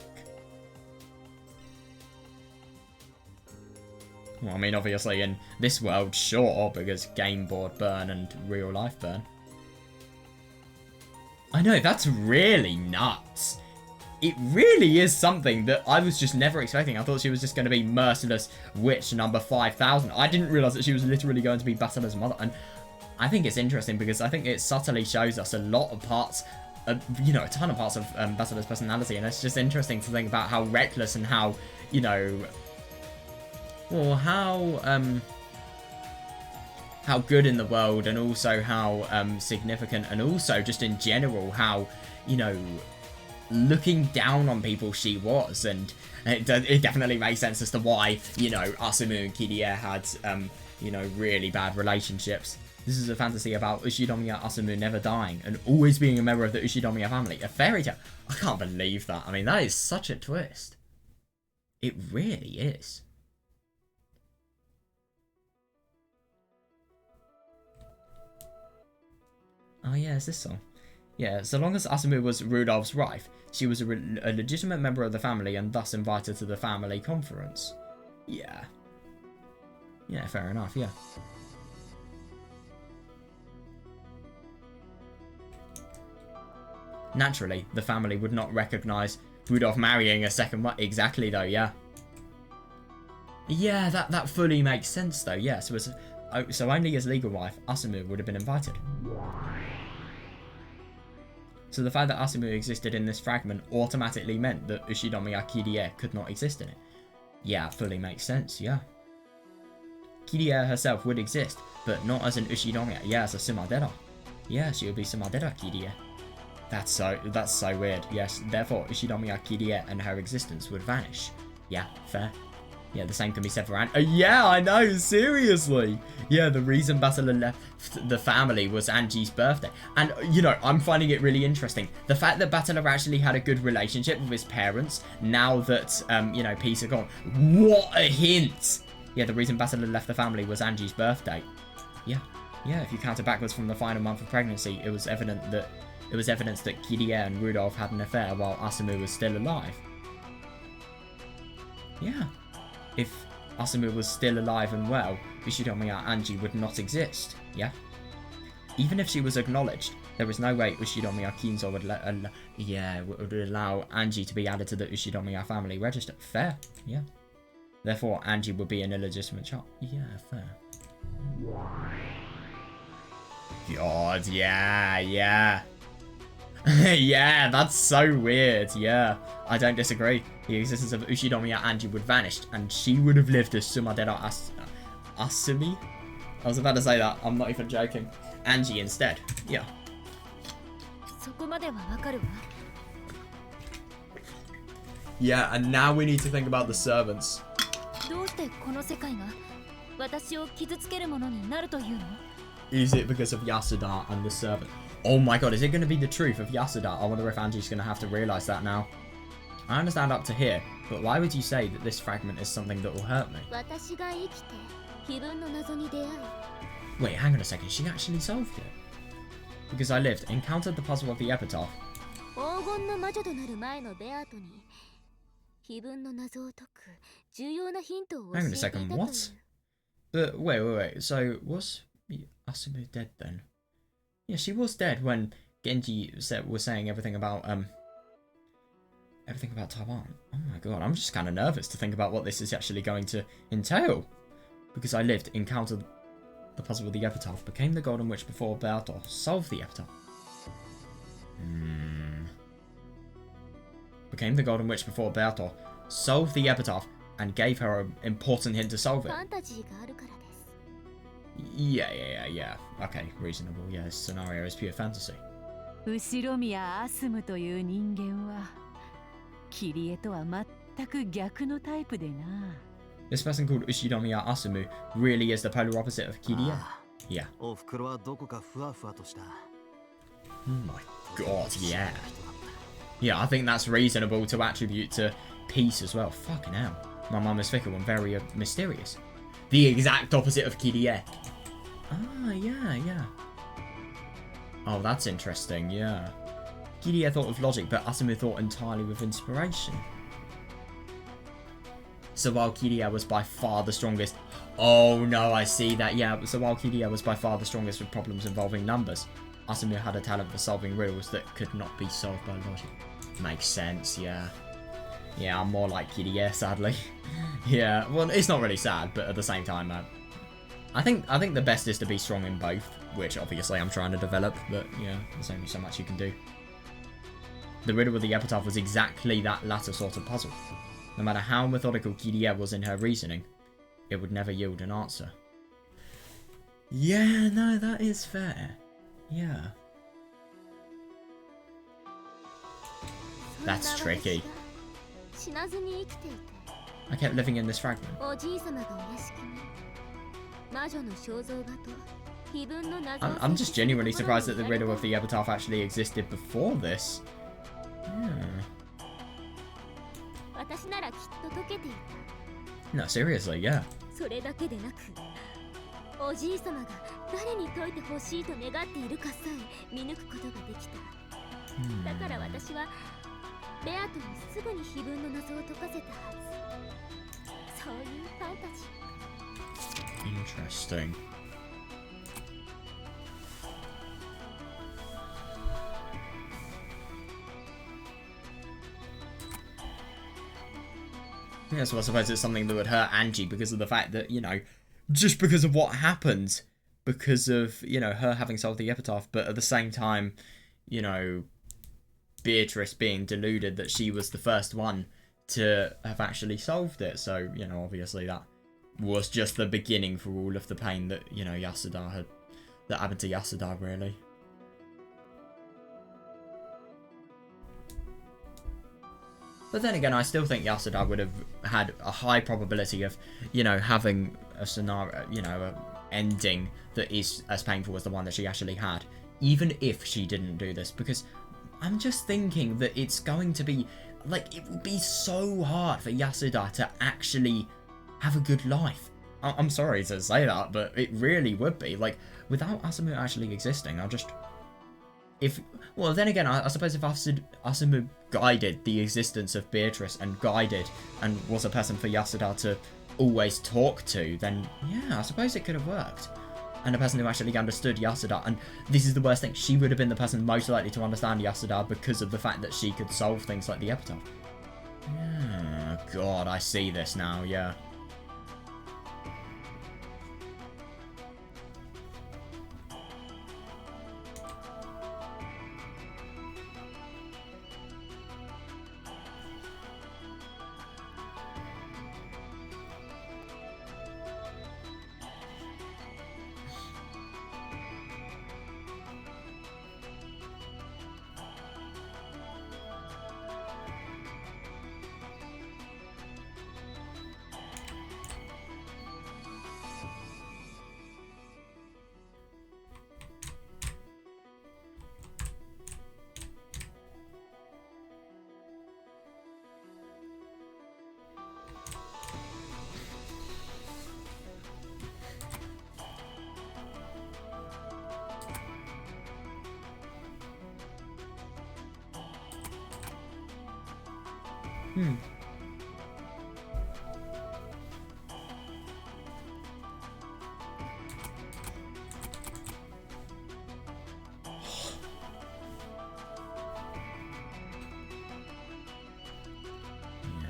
Well, I mean, obviously in this world, sure, because game board burn and real life burn. I know, that's really nuts. It really is something that I was just never expecting. I thought she was just going to be merciless witch number 5000. I didn't realise that she was literally going to be Basila's mother. And I think it's interesting because I think it subtly shows us a lot of parts, you know, a ton of parts of Basila's personality. And it's just interesting to think about how reckless and how, you know, well, how how good in the world, and also how significant, and also just in general how, you know, looking down on people she was. And it definitely makes sense as to why, you know, Asumu and Kirie had, you know, really bad relationships. This is a fantasy about Ushinomiya Asumu never dying and always being a member of the Ushinomiya family. A fairy tale. I can't believe that. I mean, that is such a twist. It really is. Oh yeah, it's this song. Yeah, so long as Asumu was Rudolph's wife, she was a legitimate member of the family and thus invited to the family conference. Yeah. Yeah, fair enough, yeah. Naturally, the family would not recognize Rudolph marrying a second wife. Exactly, though, yeah. Yeah, that fully makes sense, though, yeah. So only his legal wife, Asumu, would have been invited. So the fact that Asumu existed in this fragment automatically meant that Ushinomiya Kirie could not exist in it. Yeah, it fully makes sense, yeah. Kirie herself would exist, but not as an Ushinomiya, yeah, as a Sumadera. Yeah, she would be Sumadera Kirie. That's so weird, yes. Therefore, Ushinomiya Kirie and her existence would vanish. Yeah, fair. Yeah, the same can be said for yeah, I know, seriously. Yeah, the reason Batala left the family was Anji's birthday. And, you know, I'm finding it really interesting. The fact that Batala actually had a good relationship with his parents, now that, you know, peace are gone. What a hint! Yeah, the reason Batala left the family was Anji's birthday. Yeah. Yeah, if you count it backwards from the final month of pregnancy, it was evidence that Kirie and Rudolph had an affair while Asumu was still alive. Yeah. If Asumu was still alive and well, Ushinomiya Anji would not exist, yeah? Even if she was acknowledged, there was no way Ushinomiya Kinzo would would allow Anji to be added to the Ushinomiya family register. Fair, yeah. Therefore, Anji would be an illegitimate child. Yeah, fair. God, yeah. Yeah, that's so weird, yeah. I don't disagree. The existence of Ushinomiya Anji would vanish, and she would have lived as Sumadera Asumi? I was about to say that, I'm not even joking. Anji instead, yeah. Yeah, and now we need to think about the servants. Is it because of Yasuda and the servant? Oh my god, is it going to be the truth of Yasuda? I wonder if Anji's going to have to realise that now. I understand up to here, but why would you say that this fragment is something that will hurt me? Wait, hang on a second, she actually solved it? Because I lived, encountered the puzzle of the epitaph. Hang on a second, what? But wait, so was Asumu dead then? Yeah, she was dead when Genji was saying everything about Taiwan. Oh my god, I'm just kind of nervous to think about what this is actually going to entail. Because I lived, encountered the puzzle with the epitaph, became the golden witch before Berto, solved the epitaph. Became the golden witch before Berto, solved the epitaph, and gave her an important hint to solve it. Yeah. Okay, reasonable. Yeah, this scenario is pure fantasy. 後ろ宮アスムという人間はキリエとは全く逆のタイプでな。This person called Ushinomiya Asumu really is the polar opposite of Kirie. Yeah. Oh my god, yeah. Yeah, I think that's reasonable to attribute to peace as well. Fucking hell. My mum is fickle and very mysterious. The exact opposite of Kirie. Ah, yeah. Oh, that's interesting, yeah. Kirie thought with logic, but Asumu thought entirely with inspiration. So while Kirie was by far the strongest... Oh, no, I see that, yeah. So while Kirie was by far the strongest with problems involving numbers, Asumu had a talent for solving riddles that could not be solved by logic. Makes sense, yeah. Yeah, I'm more like Kirie, sadly. Yeah, well, it's not really sad, but at the same time, I think the best is to be strong in both, which obviously I'm trying to develop, but yeah, there's only so much you can do. The riddle with the epitaph was exactly that latter sort of puzzle. No matter how methodical Kirie was in her reasoning, it would never yield an answer. Yeah, no, that is fair. Yeah. That's tricky. 死なずに生きていて I kept living in this fragment. おじい様がお屋敷に魔女の肖像画と碑文の謎を I'm just genuinely surprised that the riddle of the epitaph actually existed before this. Yeah. 私ならきっと解けてい No, seriously, yeah. た。それだけでなくおじい様が誰に解いてほしいと願っているかさえ見抜くことができた。だから私はベアトにすぐに碑文の謎を解かせたはず。そういうファンタジー。 Interesting. Yeah, so I suppose it's something that would hurt Angie because of the fact that, you know, just because of what happened, because of, you know, her having solved the epitaph, but at the same time, you know, Beatrice being deluded that she was the first one to have actually solved it. So, you know, obviously that was just the beginning for all of the pain that, you know, that happened to Yasuda, really. But then again, I still think Yasuda would have had a high probability of, you know, having a scenario, you know, a ending that is as painful as the one that she actually had, even if she didn't do this, because I'm just thinking that it's going to be, like, it would be so hard for Yasuda to actually have a good life. I'm sorry to say that, but it really would be. Like, without Asumu actually existing, well, then again, I suppose if Asumu guided the existence of Beatrice and was a person for Yasuda to always talk to, then yeah, I suppose it could have worked. And a person who actually understood Yasuda, and this is the worst thing, she would have been the person most likely to understand Yasuda because of the fact that she could solve things like the epitaph. Yeah, God, I see this now, yeah. Yeah,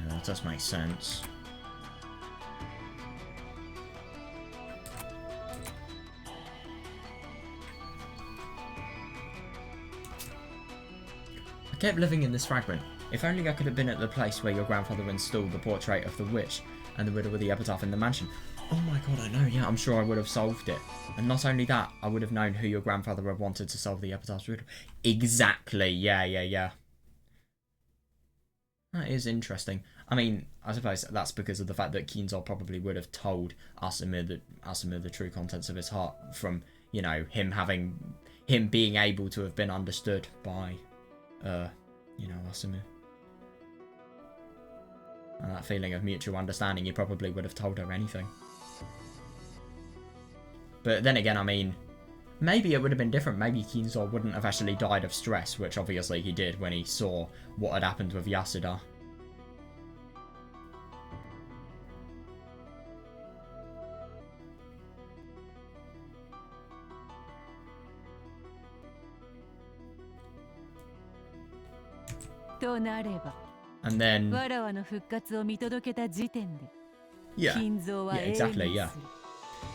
that does make sense. I kept living in this fragment. If only I could have been at the place where your grandfather installed the portrait of the witch and the riddle with the epitaph in the mansion. Oh my god, I know, yeah, I'm sure I would have solved it. And not only that, I would have known who your grandfather had wanted to solve the epitaph's riddle. Exactly, yeah. That is interesting. I mean, I suppose that's because of the fact that Kinzo probably would have told Asumu the true contents of his heart from, you know, him being able to have been understood by, you know, Asumu. And that feeling of mutual understanding, he probably would have told her anything. But then again, I mean, maybe it would have been different. Maybe Kinzo wouldn't have actually died of stress, which obviously he did when he saw what had happened with Yasuda. And then, yeah, exactly, yeah.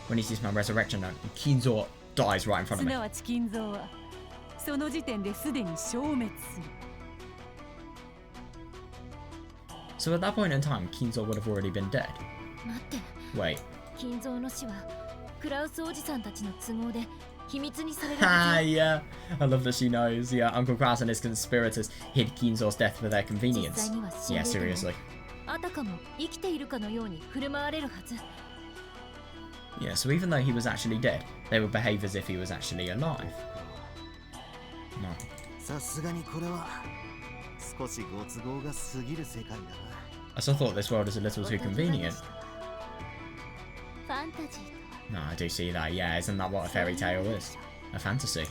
When he sees my resurrection note, Kinzo dies right in front of me. So at that point in time, Kinzo would have already been dead. Wait. 金蔵の死はクラウスおじさんたちの都合で秘密にされる Ah, yeah. I love that she knows. Yeah, Uncle Kraus and his conspirators hid Keensor's death for their convenience. Yeah, seriously. あたかも生きているかのように振る舞われるはず。 Yeah, so even though he was actually dead, they would behave as if he was actually alive. No. さすがにこれは少しご都合が過ぎる世界だな。 I still thought this world is a little too convenient. ファンタジーとは No, I do see that. Yeah, isn't that what a fairy tale is? A fantasy.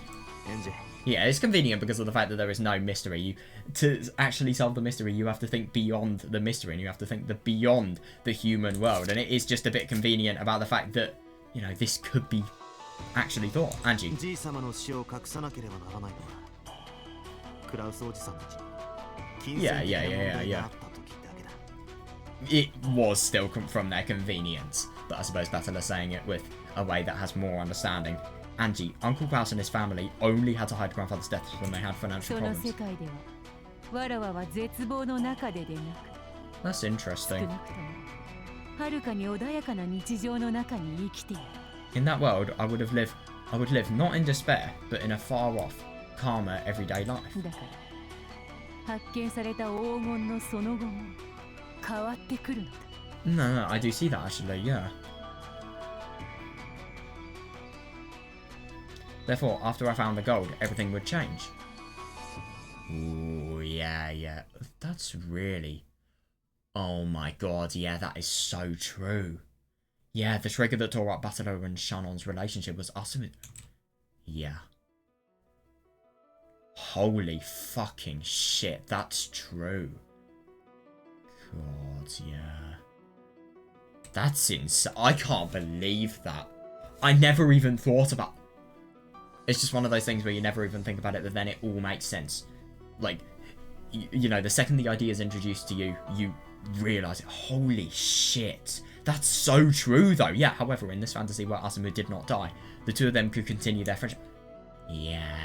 エンジェ Yeah, it's convenient because of the fact that there is no mystery. To actually solve the mystery, you have to think beyond the mystery, and you have to think beyond the human world. And it is just a bit convenient about the fact that, you know, this could be actually thought. Angie. じい様の死を隠さなければならないのはクラウスおじさんたちに金銭的な問題があった時だけだ。 It was still from their convenience, but I suppose Battler's saying it with a way that has more understanding. Angie, Uncle Klaus and his family only had to hide grandfather's death when they had financial その世 problems. 界ではわらわは絶望の中ででなく That's 少 interesting. なくともはるかに穏やかな日常の中に生きている In that world, I would live not in despair, but in a far off, calmer everyday life. だから発見された黄金のその後も変わってくるのだ No, I do see that actually, yeah. Therefore, after I found the gold, everything would change. Ooh, yeah. That's really... Oh my god, yeah, that is so true. Yeah, the trigger that tore up Battler and Shannon's relationship was us. Yeah. Holy fucking shit, that's true. God, yeah. That's insane. I can't believe that. I never even thought about... It's just one of those things where you never even think about it, but then it all makes sense. Like, you know, the second the idea is introduced to you, you realise it. Holy shit. That's so true, though. Yeah, however, in this fantasy where Asumu did not die, the two of them could continue their friendship. Yeah,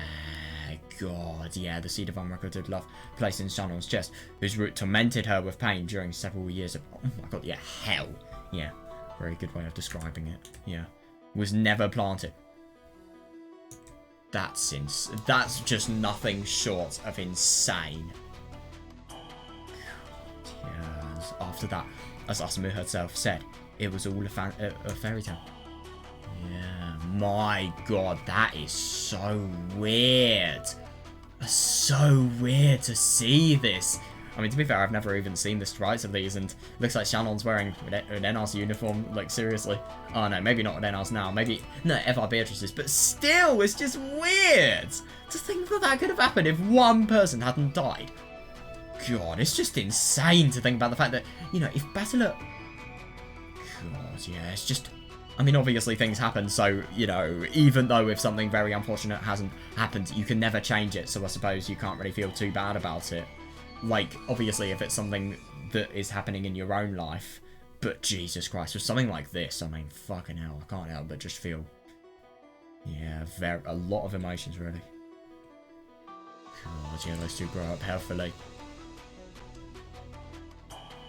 God, yeah, the seed of unrequited love placed in Shannon's chest, whose root tormented her with pain during several years of... Oh my god, yeah, hell. Yeah, very good way of describing it. Yeah, was never planted. That's just nothing short of insane. Yes. After that, as Asumu herself said, it was all a fairy tale. Yeah, my god, that is so weird. So weird to see this. I mean, to be fair, I've never even seen the stripes of these, and it looks like Shannon's wearing an NR's uniform, like, seriously. Oh, no, maybe not an NR's now, maybe, no, FR Beatrice's, but still, it's just weird to think that could have happened if one person hadn't died. God, it's just insane to think about the fact that, you know, if Battler... God, yeah, it's just... I mean, obviously things happen, so, you know, even though if something very unfortunate hasn't happened, you can never change it, so I suppose you can't really feel too bad about it. Like, obviously, if it's something that is happening in your own life, but Jesus Christ, with something like this, I mean, fucking hell, I can't help but just feel, yeah, a lot of emotions, really. God, yeah, those two grow up healthily.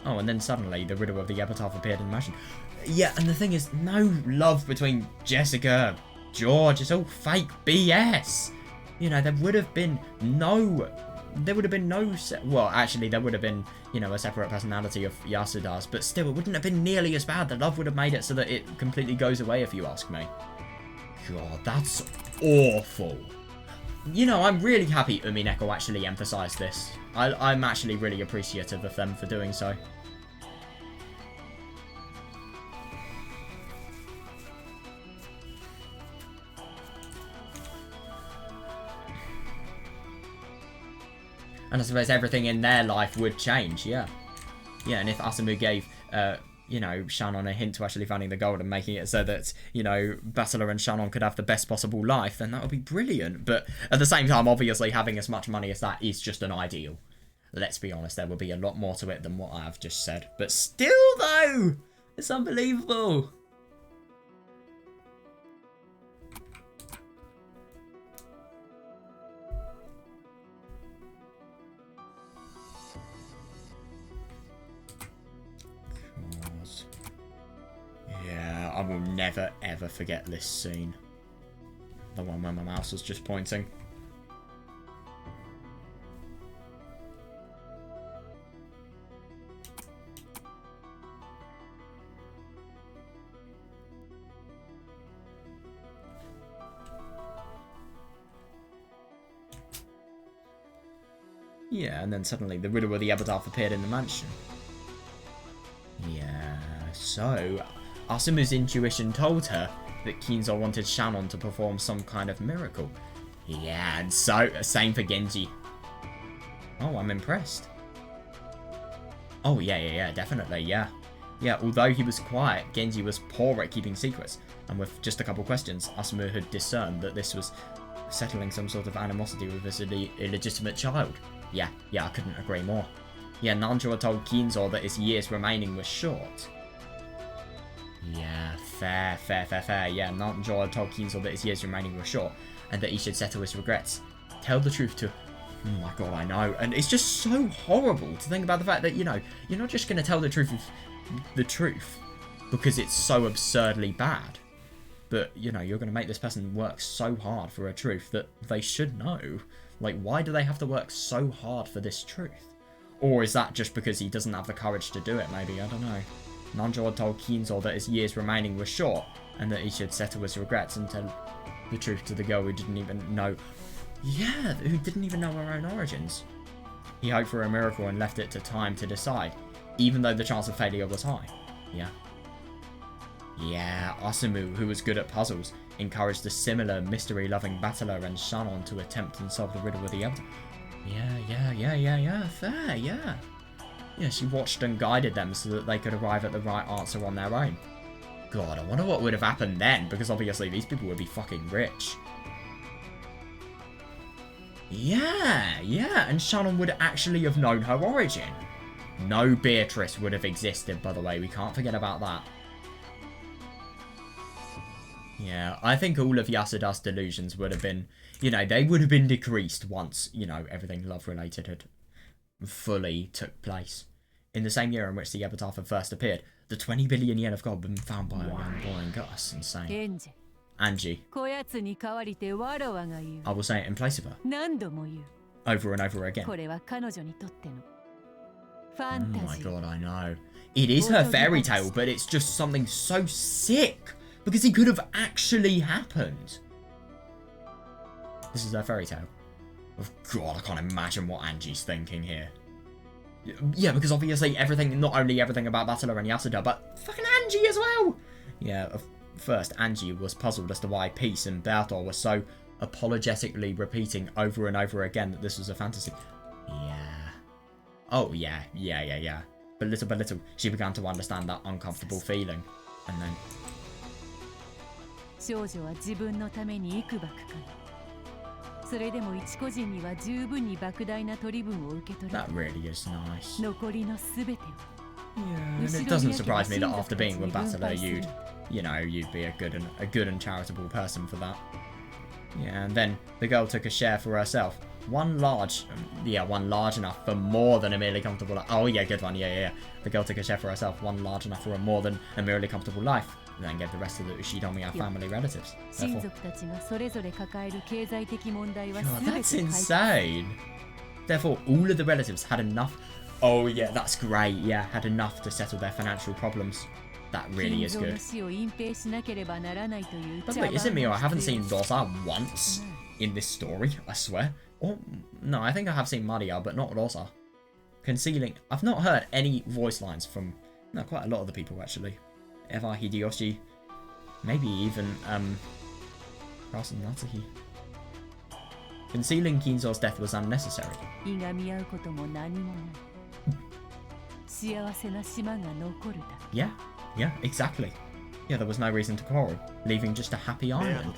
Oh, and then suddenly, the riddle of the epitaph appeared in motion. Yeah, and the thing is, no love between Jessica, George, it's all fake BS. You know, there would have been no... well, actually, there would have been, you know, a separate personality of Yasuda's, but still, it wouldn't have been nearly as bad. The love would have made it so that it completely goes away, if you ask me. God, that's awful. You know, I'm really happy Umineko actually emphasised this. I'm actually really appreciative of them for doing so. And I suppose everything in their life would change, yeah. Yeah, and if Asumu gave, you know, Shannon a hint to actually finding the gold and making it so that, you know, Battler and Shannon could have the best possible life, then that would be brilliant. But at the same time, obviously, having as much money as that is just an ideal. Let's be honest, there would be a lot more to it than what I've just said. But still, though, it's unbelievable. I will never ever forget this scene. The one where my mouse was just pointing. Yeah, and then suddenly the riddle of the epitaph appeared in the mansion. Yeah, so Asuma's intuition told her that Kinzo wanted Shannon to perform some kind of miracle. Yeah, and so, same for Genji. Oh, I'm impressed. Oh, yeah, definitely, yeah. Yeah, although he was quiet, Genji was poor at keeping secrets, and with just a couple questions, Asuma had discerned that this was settling some sort of animosity with this illegitimate child. Yeah, I couldn't agree more. Yeah, Nanjo had told Kinzo that his years remaining were short. Yeah, fair. Yeah, Nanjo had told Kinzo that his years remaining were short, and that he should settle his regrets. Tell the truth to... Oh my god, I know. And it's just so horrible to think about the fact that, you know, you're not just going to tell the truth because it's so absurdly bad. But, you know, you're going to make this person work so hard for a truth that they should know. Like, why do they have to work so hard for this truth? Or is that just because he doesn't have the courage to do it, maybe? I don't know. Nanjo had told Kinzo that his years remaining were short, and that he should settle his regrets and tell the truth to the girl who didn't even know... Yeah, who didn't even know her own origins. He hoped for a miracle and left it to time to decide, even though the chance of failure was high. Yeah, Asumu, who was good at puzzles, encouraged a similar mystery-loving battler and Shannon to attempt and solve the riddle of the elder. Yeah, fair, yeah. Yeah, she watched and guided them so that they could arrive at the right answer on their own. God, I wonder what would have happened then, because obviously these people would be fucking rich. Yeah, and Shannon would actually have known her origin. No Beatrice would have existed, by the way, we can't forget about that. Yeah, I think all of Yasuda's delusions would have been, you know, they would have been decreased once, you know, everything love-related had fully took place. In the same year in which the epitaph had first appeared, the 20 billion yen of gold had been found by a young boy in Gus. Insane. Angie. I will say it in place of her. Over and over again. Oh my god, I know. It is her fairy tale, but it's just something so sick. Because it could have actually happened. This is her fairy tale. Oh god, I can't imagine what Angie's thinking here. Yeah, because obviously everything, not only everything about Battler and Yasuda, but fucking Angie as well! Yeah, first Angie was puzzled as to why Peace and Bertol were so apologetically repeating over and over again that this was a fantasy. Yeah. Oh, yeah. But little by little, she began to understand that uncomfortable feeling. And then... That really is nice. Yeah, and it doesn't surprise me that after being with Battler, you'd be a good and charitable person for that. Yeah, and then the girl took a share for herself. One large enough for more than a merely comfortable life. Oh yeah, good one, yeah. The girl took a share for herself, one large enough for a more than a merely comfortable life. And then gave the rest of the Ushidomiya family relatives. Therefore... God, that's insane. Therefore, all of the relatives had enough... Oh yeah, that's great. Yeah, had enough to settle their financial problems. That really is good. By the way, is it me or I haven't seen Rosa once in this story, I swear. Or, no, I think I have seen Maria, but not Rosa. Concealing... I've not heard any voice lines from... No, quite a lot of the people, actually. Eva, Hideyoshi, maybe even, Rasen Natsuki. Concealing Kinzo's death was unnecessary. Yeah, exactly. Yeah, there was no reason to quarrel, leaving just a happy island.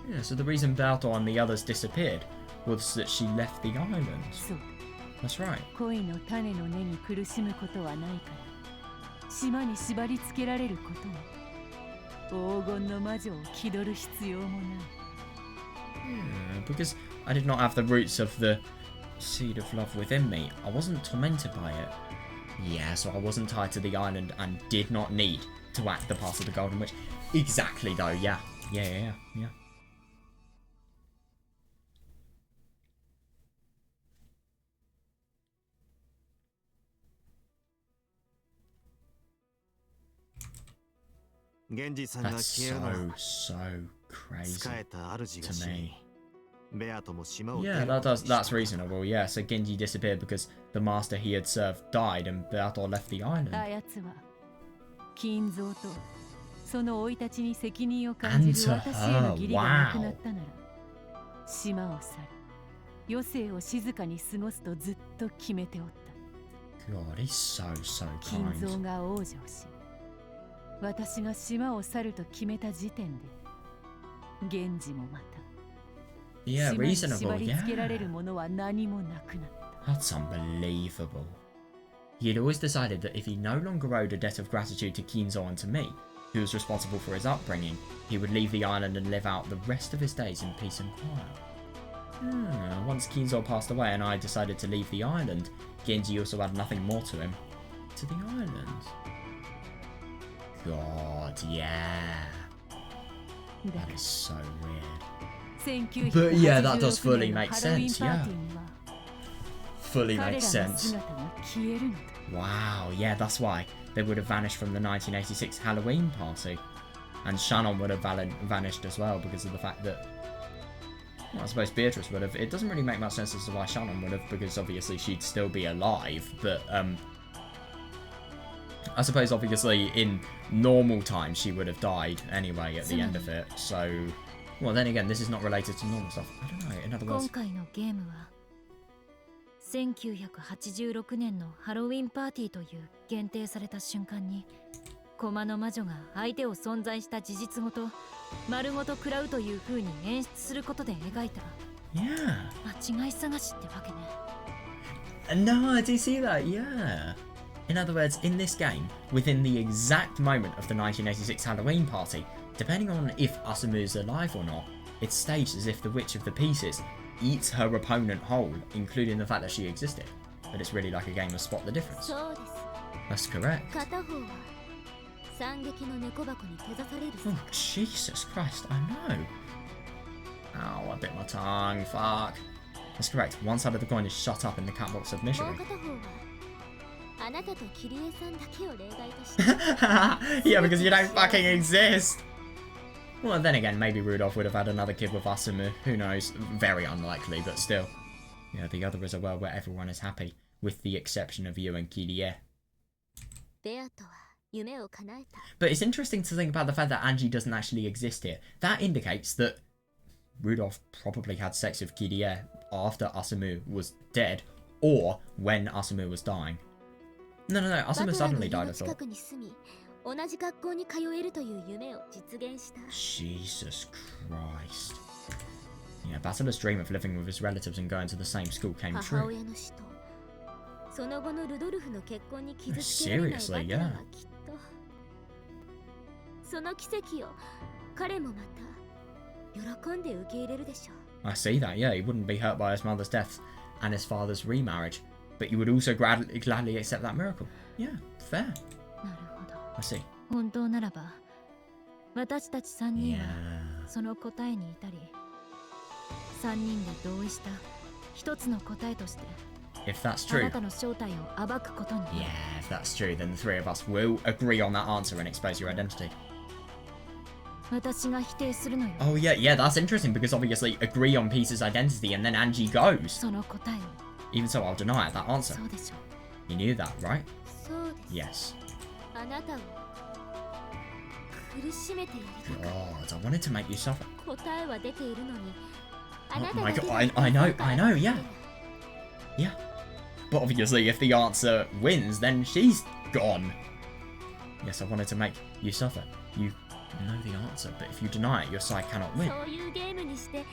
Yeah, so the reason Bertol and the others disappeared was that she left the island. That's right. Yeah, because I did not have the roots of the seed of love within me, I wasn't tormented by it. Yeah, so I wasn't tied to the island and did not need to act the part of the Golden Witch. Exactly, though, yeah. Yeah. 源氏さんが That's 消えるのは so 仕 crazy えた主が to 死 me. にベアとも島を出 Yeah, ることにした that's reasonable, yeah. So Genji disappeared because the master he had served died and Beato left the island. あやつは金蔵とその生い立ちに責任を感じる And to 私への her, 義理がなくな wow. ったなら島を去り余生を静かに過ごすとずっと決めておった God, he's so 金蔵 kind. が往生し私が島を去ると決めた時点で源氏もまた Yeah, 島に reasonable, 縛り yeah. 付けられるものは何もなくなった That's unbelievable. He had always decided that if he no longer owed a debt of gratitude to Kinzo and to me, who was responsible for his upbringing, he would leave the island and live out the rest of his days in peace and quiet. Once Kinzo passed away and I decided to leave the island, Genji also had nothing more to him. To the island. God, yeah. That is so weird. But yeah, that does fully make sense, yeah. Fully makes sense. Wow, yeah, that's why they would have vanished from the 1986 Halloween party. And Shannon would have vanished as well because of the fact that, well, I suppose Beatrice would have. It doesn't really make much sense as to why Shannon would have, because obviously she'd still be alive, but I suppose obviously in normal times she would have died anyway at the end of it, so, well, then again, this is not related to normal stuff. I don't know, in other 今 words, 回のゲームは1986年のハロウィンパーティーという限定された瞬間に駒の魔女が相手を存在した事実ごと丸ごと食らうという風に演出することで描いた yeah. 間違い探しってわけね No, I do see that, yeah. In other words, in this game, within the exact moment of the 1986 Halloween party, depending on if Asumu is alive or not, it's staged as if the Witch of the Pieces eats her opponent whole, including the fact that she existed. But it's really like a game of spot the difference. そうです That's correct. 片方は惨劇の猫箱に閉ざされる Oh, Jesus Christ, I know. Ow, I bit my tongue, fuck. That's correct. One side of the coin is shut up in the cat box of もう misery. 片方はあなたとキリエさんだけを例外として Yeah, because you don't fucking exist. Well, then again, maybe Rudolph would have had another kid with Asumu. Who knows? Very unlikely, but still. Yeah, the other is a world where everyone is happy, with the exception of you and Kirie. ベアとは夢を叶えた But it's interesting to think about the fact that Angie doesn't actually exist here. That indicates that Rudolph probably had sex with Kirie after Asumu was dead, or when Asumu was dying. No, Asumu suddenly died, I バトラーの家の thought. 近くに住み同じ学校に通えるという夢を実現した Jesus Christ. Yeah, Basila's dream of living with his relatives and going to the same school came 母 true. 親の死とその後のルドルフの結婚に傷つけられないバト Seriously, ラー yeah. はきっとその奇跡を彼もまた喜んで受け入れるでしょう I see that, yeah, he wouldn't be hurt by his mother's death and his father's remarriage, but you would also gladly accept that miracle. Yeah, fair. なるほど I see. 本当ならば私たち3人 Yeah. はその答えに至り3人で同意した一つの答えとして If that's あ true, なたの正体を暴くことになる yeah, if that's true, then the three of us will agree on that answer and expose your identity. 私が否定するのよ Oh, yeah, that's interesting because obviously agree on Peter's identity and then Angie goes. その答えを Even so, I'll deny it, that answer. そうでしょ You knew that, right? そうです Yes. あなたを苦しめてやりたかっ God, I wanted to make you suffer. た答えは出ているのにあな Oh た my だけ god, が I know, 後 I 悔 know, でき yeah. る Yeah. But obviously, if the answer wins, then she's gone. Yes, I wanted to make you suffer. You know the answer, but if you deny it, your side cannot win. そういうゲームにして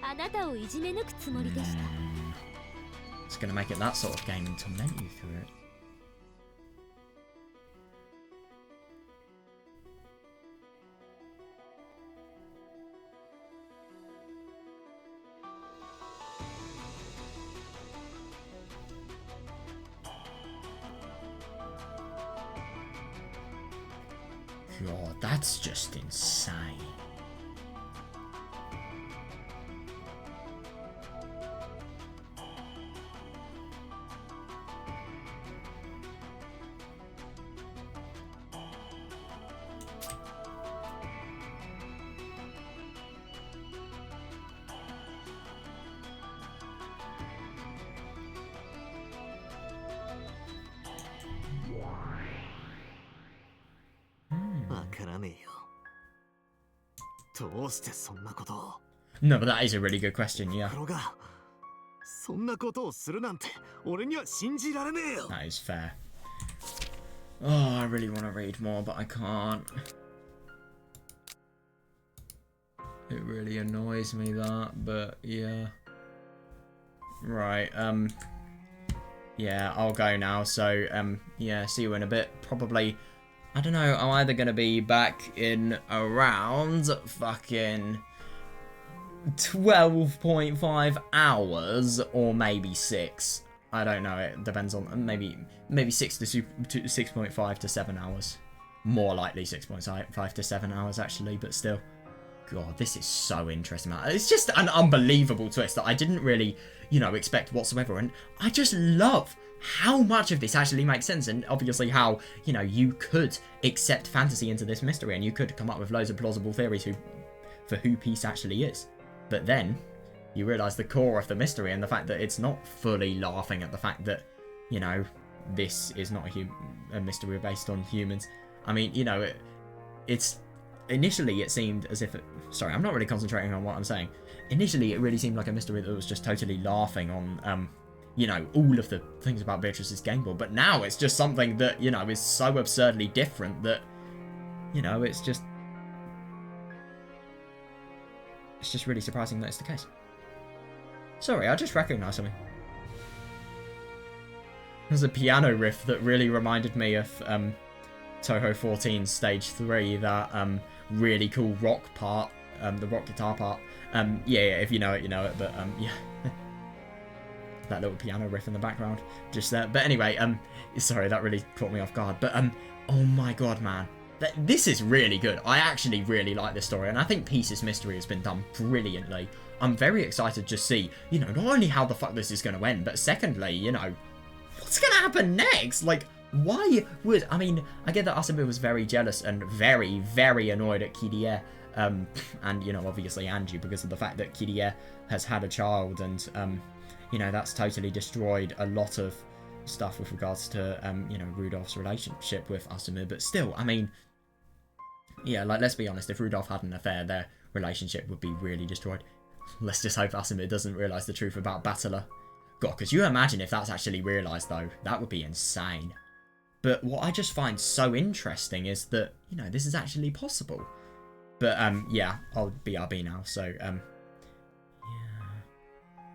あなたをいじめ抜くつもりでした It's gonna make it that sort of game and torment you through it. God, that's just insane. No, but that is a really good question, yeah. That is fair. Oh, I really want to read more, but I can't. It really annoys me that, but yeah. Right, yeah, I'll go now, so, yeah, see you in a bit. Probably, I don't know, I'm either going to be back in around fucking 12.5 hours or maybe 6. I don't know, it depends on, maybe 6 to 6.5 to 7 hours. More likely 6.5 to 7 hours, actually, but still. God, this is so interesting, man. It's just an unbelievable twist that I didn't really, you know, expect whatsoever. And I just love how much of this actually makes sense. And obviously how, you know, you could accept fantasy into this mystery and you could come up with loads of plausible theories for who Peace actually is. But then you realise the core of the mystery and the fact that it's not fully laughing at the fact that, you know, this is not a mystery based on humans. I mean, you know, it's... Initially, it seemed as if... Sorry, I'm not really concentrating on what I'm saying. Initially, it really seemed like a mystery that was just totally laughing on, you know, all of the things about Beatrice's game board. But now it's just something that, you know, is so absurdly different that, you know, it's just really surprising that it's the case. Sorry, I just recognised something. There's a piano riff that really reminded me of, Toho 14 Stage 3, that, really cool rock part, the rock guitar part. Yeah, if you know it, you know it, but, yeah. That little piano riff in the background, just there. But anyway, sorry, that really caught me off guard. But, oh my god, man. This is really good. I actually really like this story, and I think Peace's mystery has been done brilliantly. I'm very excited to see, you know, not only how the fuck this is going to end, but secondly, you know, what's going to happen next? Like, why would... I mean, I get that Asuma was very jealous and very, very annoyed at Kirie, and, you know, obviously Angie, because of the fact that Kirie has had a child, and, you know, that's totally destroyed a lot of stuff with regards to, you know, Rudolph's relationship with Asuma, but still, I mean, yeah, like, let's be honest, if Rudolph had an affair, their relationship would be really destroyed. Let's just hope Asuma doesn't realise the truth about Battler. God, could you imagine if that's actually realised, though? That would be insane. But what I just find so interesting is that, you know, this is actually possible. But, yeah, I'll BRB now, so, yeah.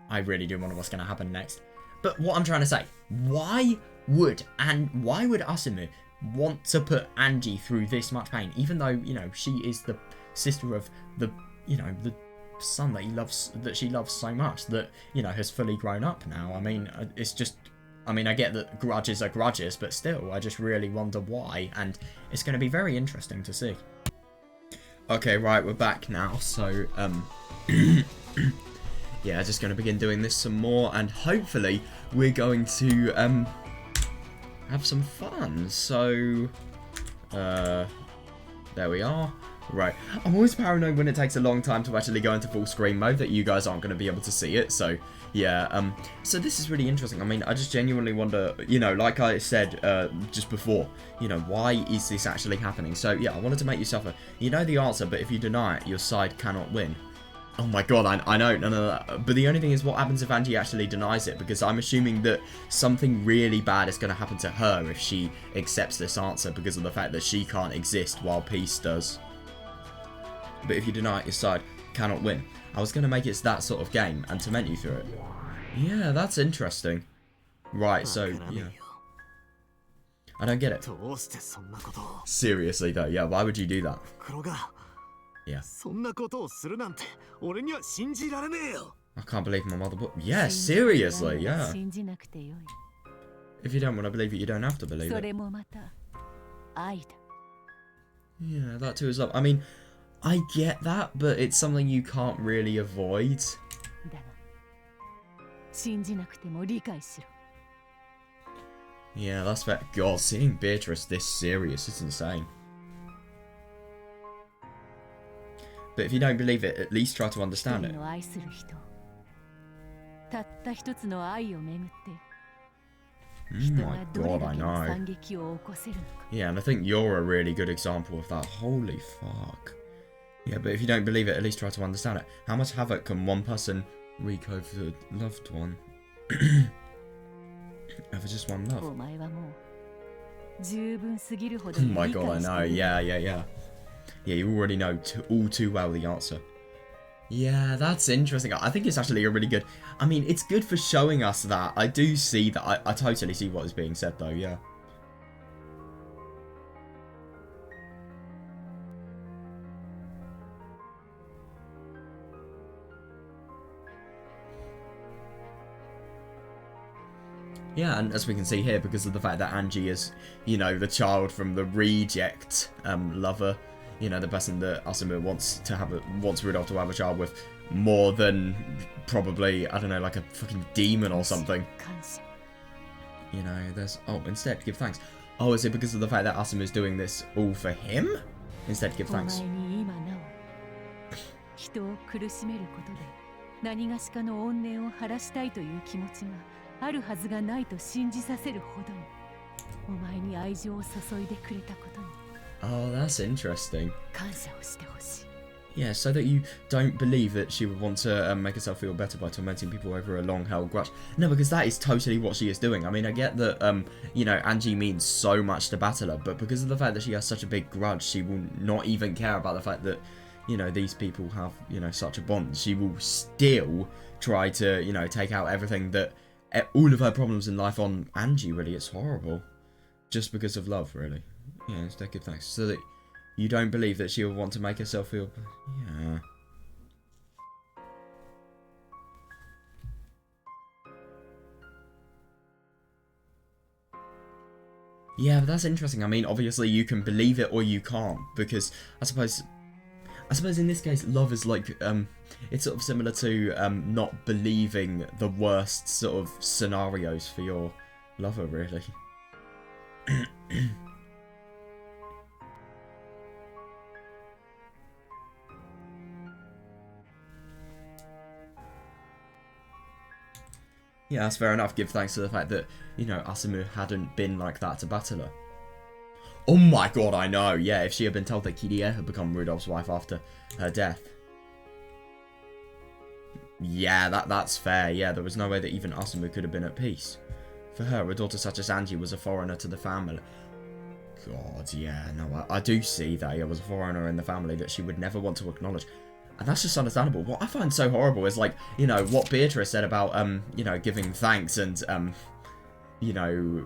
I really do wonder what's going to happen next. But what I'm trying to say, why would Asuma want to put Angie through this much pain, even though, you know, she is the sister of the, you know, the son that she loves so much, that, you know, has fully grown up now. I mean, it's just... I mean, I get that grudges are grudges, but still, I just really wonder why, and it's going to be very interesting to see. Okay, right, we're back now, so, yeah, just going to begin doing this some more, and hopefully we're going to, have some fun. So, there we are. Right, I'm always paranoid when it takes a long time to actually go into full screen mode that you guys aren't going to be able to see it, so... Yeah, so this is really interesting. I mean, I just genuinely wonder, you know, like I said just before, you know, why is this actually happening? So, yeah, I wanted to make you suffer. You know the answer, but if you deny it, your side cannot win. Oh my god, I know, no. But the only thing is, what happens if Angie actually denies it? Because I'm assuming that something really bad is going to happen to her if she accepts this answer because of the fact that she can't exist while Peace does. But if you deny it, your side cannot win. I was going to make it that sort of game and torment you through it. Yeah, that's interesting. Right, so, yeah. I don't get it. Seriously, though, yeah, why would you do that? Yeah. I can't believe my mother... Yeah, seriously, yeah. If you don't want to believe it, you don't have to believe it. Yeah, that too is love. I mean, I get that, but it's something you can't really avoid. だが信じなくても理解しろ。 Yeah, that's fair. God, seeing Beatrice this serious is insane. But if you don't believe it, at least try to understand it. の愛する人、たった一つの愛をめぐって、 Oh my god, I know. 惨劇を起こせるのか。 Yeah, and I think you're a really good example of that. Holy fuck. Yeah, but if you don't believe it, at least try to understand it. How much havoc can one person wreak over a loved one? Over just one love. お前はもう十分すぎるほど Oh 理 my 解 god, I して know. いる。 Yeah. Yeah, you already know all too well the answer. Yeah, that's interesting. I think it's actually a really good... I mean, it's good for showing us that. I do see that. I totally see what is being said, though, yeah. Yeah, and as we can see here, because of the fact that Angie is, you know, the child from the reject lover, you know, the person that Asumu wants Rudolph to have a child with more than probably, I don't know, like a fucking demon or something. 感謝。 You know, there's... Oh, instead, give thanks. Oh, is it because of the fact that Asumu is doing this all for him? Instead, give お前 thanks. に今なお人を苦しめることで何がしかの怨念を晴らしたいという気持ちがあるはずがないと信じさせるほどにお前に愛情を注いでくれたことに Oh, that's interesting. 感謝をしてほしい。 Yeah, so that you don't believe that she would want to make herself feel better by tormenting people over a long-held grudge. No, because that is totally what she is doing. I mean, I get that, you know, Angie means so much to Battler, but because of the fact that she has such a big grudge, she will not even care about the fact that, you know, these people have, you know, such a bond. She will still try to, you know, take out everything that... all of her problems in life on Angie, really. It's horrible. Just because of love, really. Yeah, instead give thanks. So that you don't believe that she will want to make herself feel... Yeah. Yeah, but that's interesting. I mean, obviously you can believe it or you can't, because I suppose in this case, love is like, it's sort of similar to not believing the worst sort of scenarios for your lover, really. Yeah, that's fair enough. Give thanks to the fact that, you know, Asumu hadn't been like that to Battler. Oh my god, I know. Yeah, if she had been told that Kirie had become Rudolph's wife after her death. Yeah, that's fair. Yeah, there was no way that even Asumu could have been at peace. For her, a daughter such as Angie was a foreigner to the family. God, yeah, no, I do see that. There was a foreigner in the family that she would never want to acknowledge. And that's just understandable. What I find so horrible is, like, you know, what Beatrice said about, you know, giving thanks and, you know,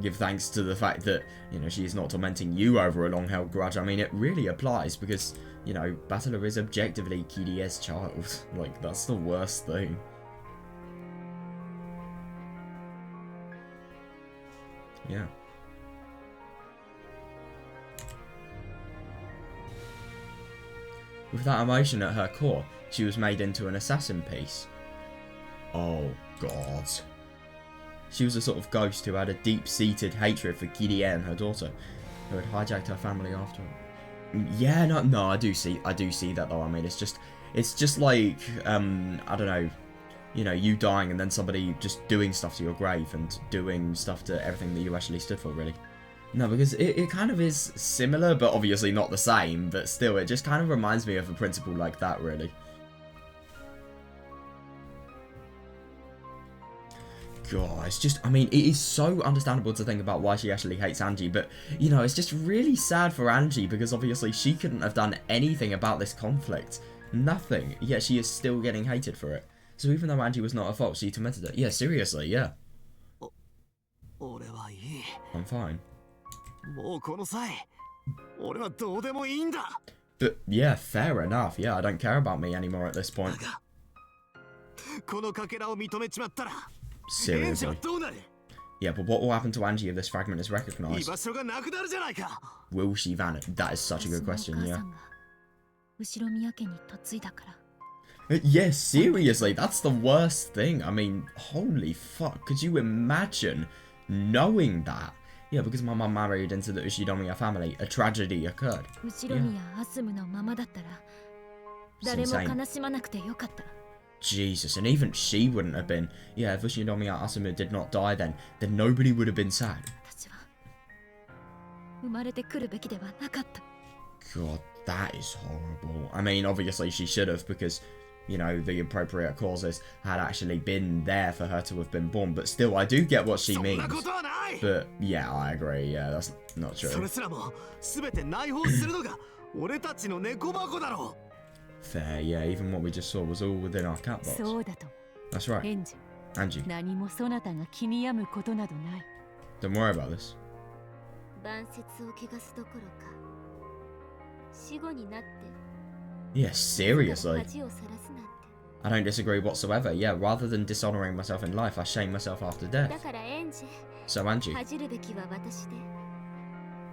give thanks to the fact that, you know, she is not tormenting you over a long-held grudge. I mean, it really applies because, you know, Battler is objectively Kirie's child. Like, that's the worst thing. Yeah. With that emotion at her core, she was made into an assassin piece. Oh, God. She was a sort of ghost who had a deep-seated hatred for Kirie and her daughter, who had hijacked her family after her. Yeah, no, I do see that though. I mean, it's just like, I don't know, you know, you dying and then somebody just doing stuff to your grave and doing stuff to everything that you actually stood for, really. No, because it kind of is similar, but obviously not the same, but still, it just kind of reminds me of a principle like that, really. God, it's just, I mean, it is so understandable to think about why she actually hates Angie, but, you know, it's just really sad for Angie, because obviously she couldn't have done anything about this conflict. Nothing, yet she is still getting hated for it. So even though Angie was not at fault, she tormented her. Yeah, seriously, yeah. I'm fine. But yeah, fair enough. Yeah, I don't care about me anymore at this point. Seriously. Yeah, but what will happen to Angie if this fragment is 居 recognized? 場所がなくなるじゃないか。 Will she vanish? That is such a good 私 question, のお母 yeah. さんが後ろ宮家に嫁いだから。 Yeah, seriously, that's the worst thing. I mean, holy fuck, could you imagine knowing that? Yeah, because my mum married into the Ushinomiya family, a tragedy occurred. 後ろ宮アスムのままだったら It's 誰 insane. も悲しまなくてよかった。 Jesus, and even she wouldn't have been. Yeah, if Ushinomiya Asumu did not die then nobody would have been sad. 私は生まれてくるべきではなかった。 God, that is horrible. I mean, obviously she should have because, you know, the appropriate causes had actually been there for her to have been born. But still, I do get what she そん means. なことはない。 But yeah, I agree. Yeah, that's not そ true. れすらも全て内包するのが俺たちの猫箱だろ Fair, yeah, even what we just saw was all within our cat box. そうだと。 That's right. エンジ Angie, 何もそなたが気に病むことなどない。 don't worry about this. 晩節を汚すどころか死後になって Yeah, seriously. 恥をさらすなんて。 I don't disagree whatsoever. Yeah, rather than dishonoring myself in life, I shame myself after death. だからエンジ So, Angie. 恥じるべきは私で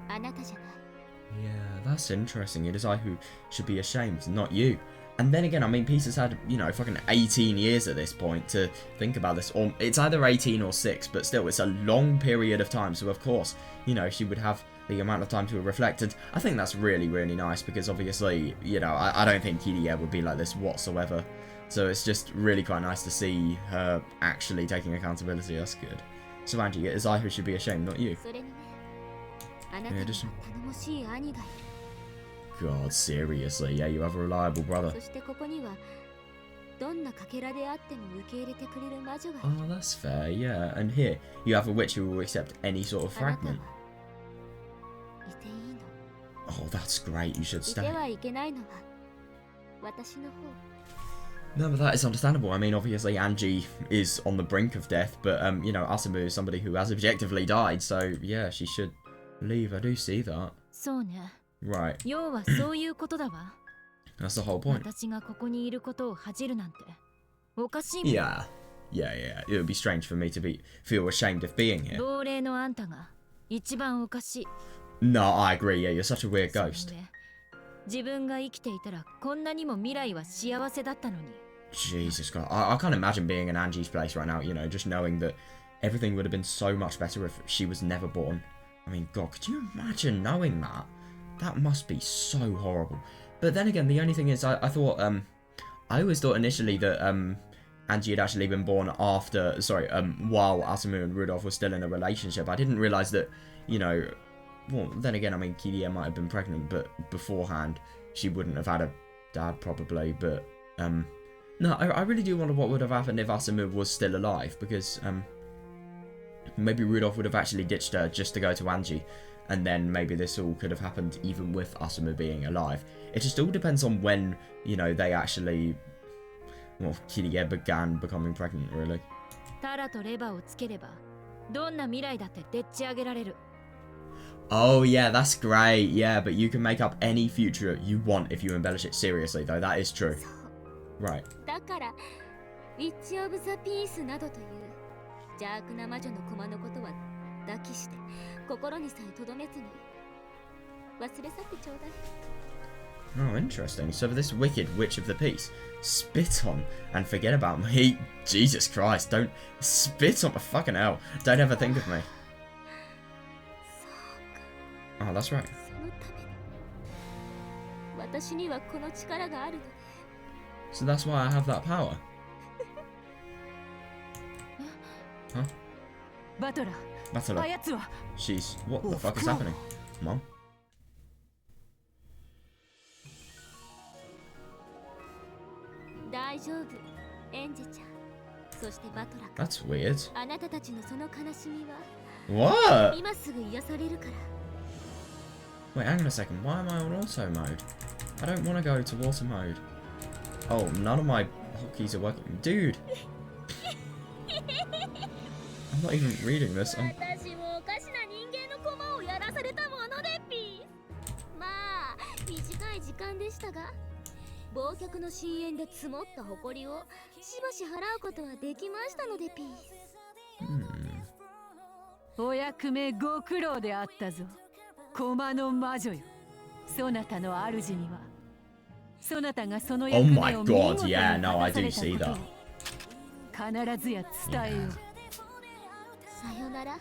あなたじゃない。 Yeah, that's interesting. It is I who should be ashamed, not you. And then again, I mean, Peter's had, you know, fucking 18 years at this point to think about this. Or it's either 18 or 6, but still, it's a long period of time. So, of course, you know, she would have the amount of time to reflect. And I think that's really, really nice because obviously, you know, I don't think Kiria would be like this whatsoever. So it's just really quite nice to see her actually taking accountability. That's good. So, Angie, it is I who should be ashamed, not you. それにね、あなたには頼もしい兄がいる。 God, seriously. Yeah, you have a reliable brother. そしてここにはどんなかけらであっても受け入れてくれる魔女がい Oh, る。 that's fair, yeah. And here, you have a witch who will accept any sort of あなたは fragment. いていいの。 Oh, that's great. You should いて stay. はいけないのは私の方。 No, but that is understandable. I mean, obviously, Angie is on the brink of death, but, you know, Asumu is somebody who has objectively died, so, yeah, she should leave. I do see that. そうね。 Right. 要はそういうことだわ。 That's the whole point. 私がここにいることを恥じるなんておかしいもん。 Yeah. Yeah. It would be strange for me to feel ashamed of being here. 亡霊のあんたが一番おかしい。 No, I agree. Yeah, you're such a weird その ghost. 上自分が生きていたらこんなにも未来は幸せだったのに。 Jesus God. I can't imagine being in Angie's place right now, you know, just knowing that everything would have been so much better if she was never born. I mean, God, could you imagine knowing that? That must be so horrible. But then again, the only thing is, I thought, I always thought initially that, Angie had actually been born after, while Asumu and Rudolph were still in a relationship. I didn't realise that, you know, well, then again, I mean, Kiria might have been pregnant, but beforehand, she wouldn't have had a dad, probably, but, no, I really do wonder what would have happened if Asumu was still alive, because, maybe Rudolph would have actually ditched her just to go to Angie, and then maybe this all could have happened even with Asumu being alive. It just all depends on when, you know, they actually, well, Kiria began becoming pregnant, really. タラとレバーをつければどんな未来だってでっち上げられる。 Oh, yeah, that's great, yeah, but you can make up any future you want if you embellish it seriously, though, that is true. そう。 Right. だからウィッチ・オブ・ザ・ピースなどという邪悪な魔女の駒のことは抱きして心にさえとどめずに忘れ去ってちょうだい。 Oh, interesting. So this wicked witch of the peace, spit on and forget about me. Jesus Christ, don't spit on my fucking hell. Don't ever think of me. そうか、 Oh, that's right. そのために私にはこの力があるので。 So that's why I have that power. Huh? バトラー、 Battle. あやつは She's... What the Oh, fuck is fuck. happening? Mom? 大丈夫、エンジちゃん。そしてバトラ君、 That's weird. あなたたちのその悲しみは What? 今すぐ癒されるから。 Wait, hang on a second. Why am I on auto mode? I don't want to go to auto mode. Oh, none of my hotkeys are working. Dude! I'm not even reading this. 私もおかしな人間の駒をやらされたものでピース。まあ短い時間でしたが、忘却の深淵で積もった誇りをしばし払うことはできましたのでピース。お役目ご苦労であったぞ。駒の魔女よ。そなたの主にはそなたがその役 Oh 目 my を見事 god, に yeah, 果 no, I たさ do れた see こと that. を必ずや伝えよう。さよなら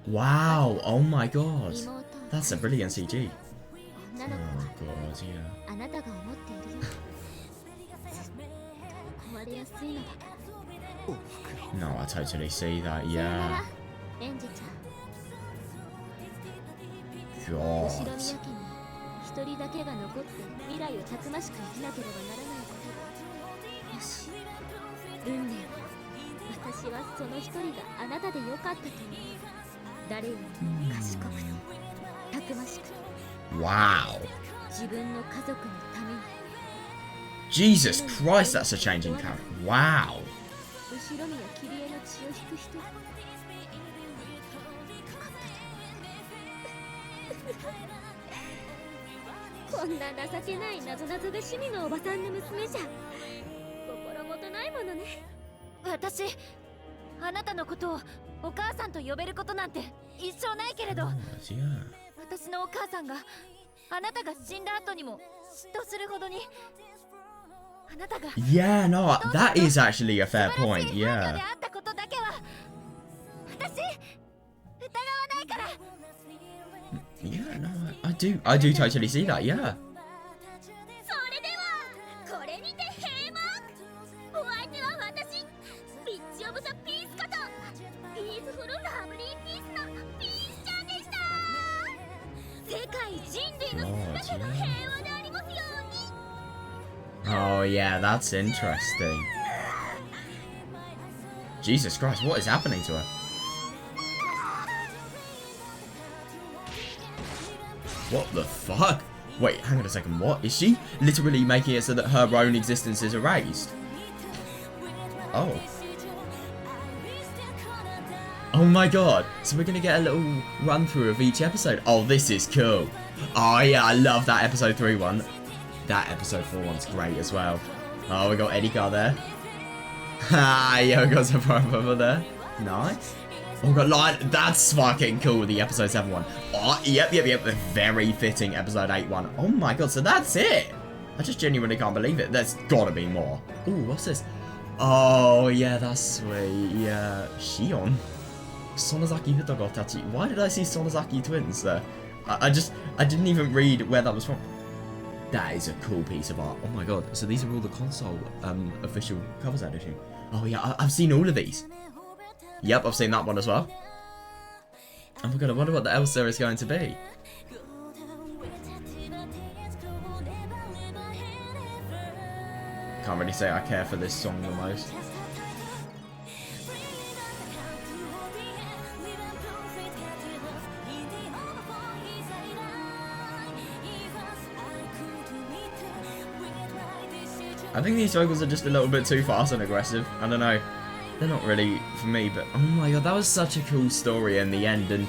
Wow, oh my god. 妹。 That's a brilliant CG. 女 Oh の子は god, yeah. あなたが思っているよ壊れやすいのだから。 No, I totally see that, さよな yeah. らエンジちゃん。後ろ God. 宮家に一人だけが残って未来をたくましく生きなければならないことが。よし、運命は私はその一人があなたでよかったと思う。誰よりも賢くてたくましくて Wow. 自分の家族のために。 Jesus Christ, that's a changing character. Wow. 後ろ宮キリエの血を引く人。よかったとこんな情けない謎々が趣味のおばさんの娘じゃ心もとないものね。私あなたのことをお母さんと呼べることなんて一生ないけれど、 God, yeah. 私のお母さんがあなたが死んだ後にも嫉妬するほどにあなたが Yeah, no, that is actually a fair 素晴ら point, しい伴侶 yeah. であったことだけは私疑わないから。 Yeah, no, I do totally see that, yeah. それではこれにて閉幕。お相手は私ピッチオブザピースことピースフルラブリーピースのピースちゃんでした。世界人類の全ての平和でありますように。 Oh, yeah, that's interesting. Jesus Christ, what is happening to her? What the fuck? Wait, hang on a second, what? Is she literally making it so that her own existence is erased? Oh. Oh my god, so we're gonna get a little run through of each episode. Oh, this is cool. Oh yeah, I love that episode 3 one. That episode 4 one's great as well. Oh, we got Eddie Car there. Ha, yeah, we got some over there. Nice. Oh god, like, that's fucking cool, the episode 7 one. Oh, yep, the very fitting episode 8 one. Oh my god, so that's it. I just genuinely can't believe it. There's gotta be more. Ooh, what's this? Oh, yeah, that's sweet. Yeah, Shion. Sonozaki Futogo Tachi. Why did I see Sonozaki twins there? I didn't even read where that was from. That is a cool piece of art. Oh my god. So these are all the console official covers editing. Oh yeah, I've seen all of these. Yep, I've seen that one as well. Oh my god, I wonder what else there is going to be. Can't really say I care for this song the most. I think these vocals are just a little bit too fast and aggressive. I don't know. They're not really for me, but oh my god, that was such a cool story in the end, and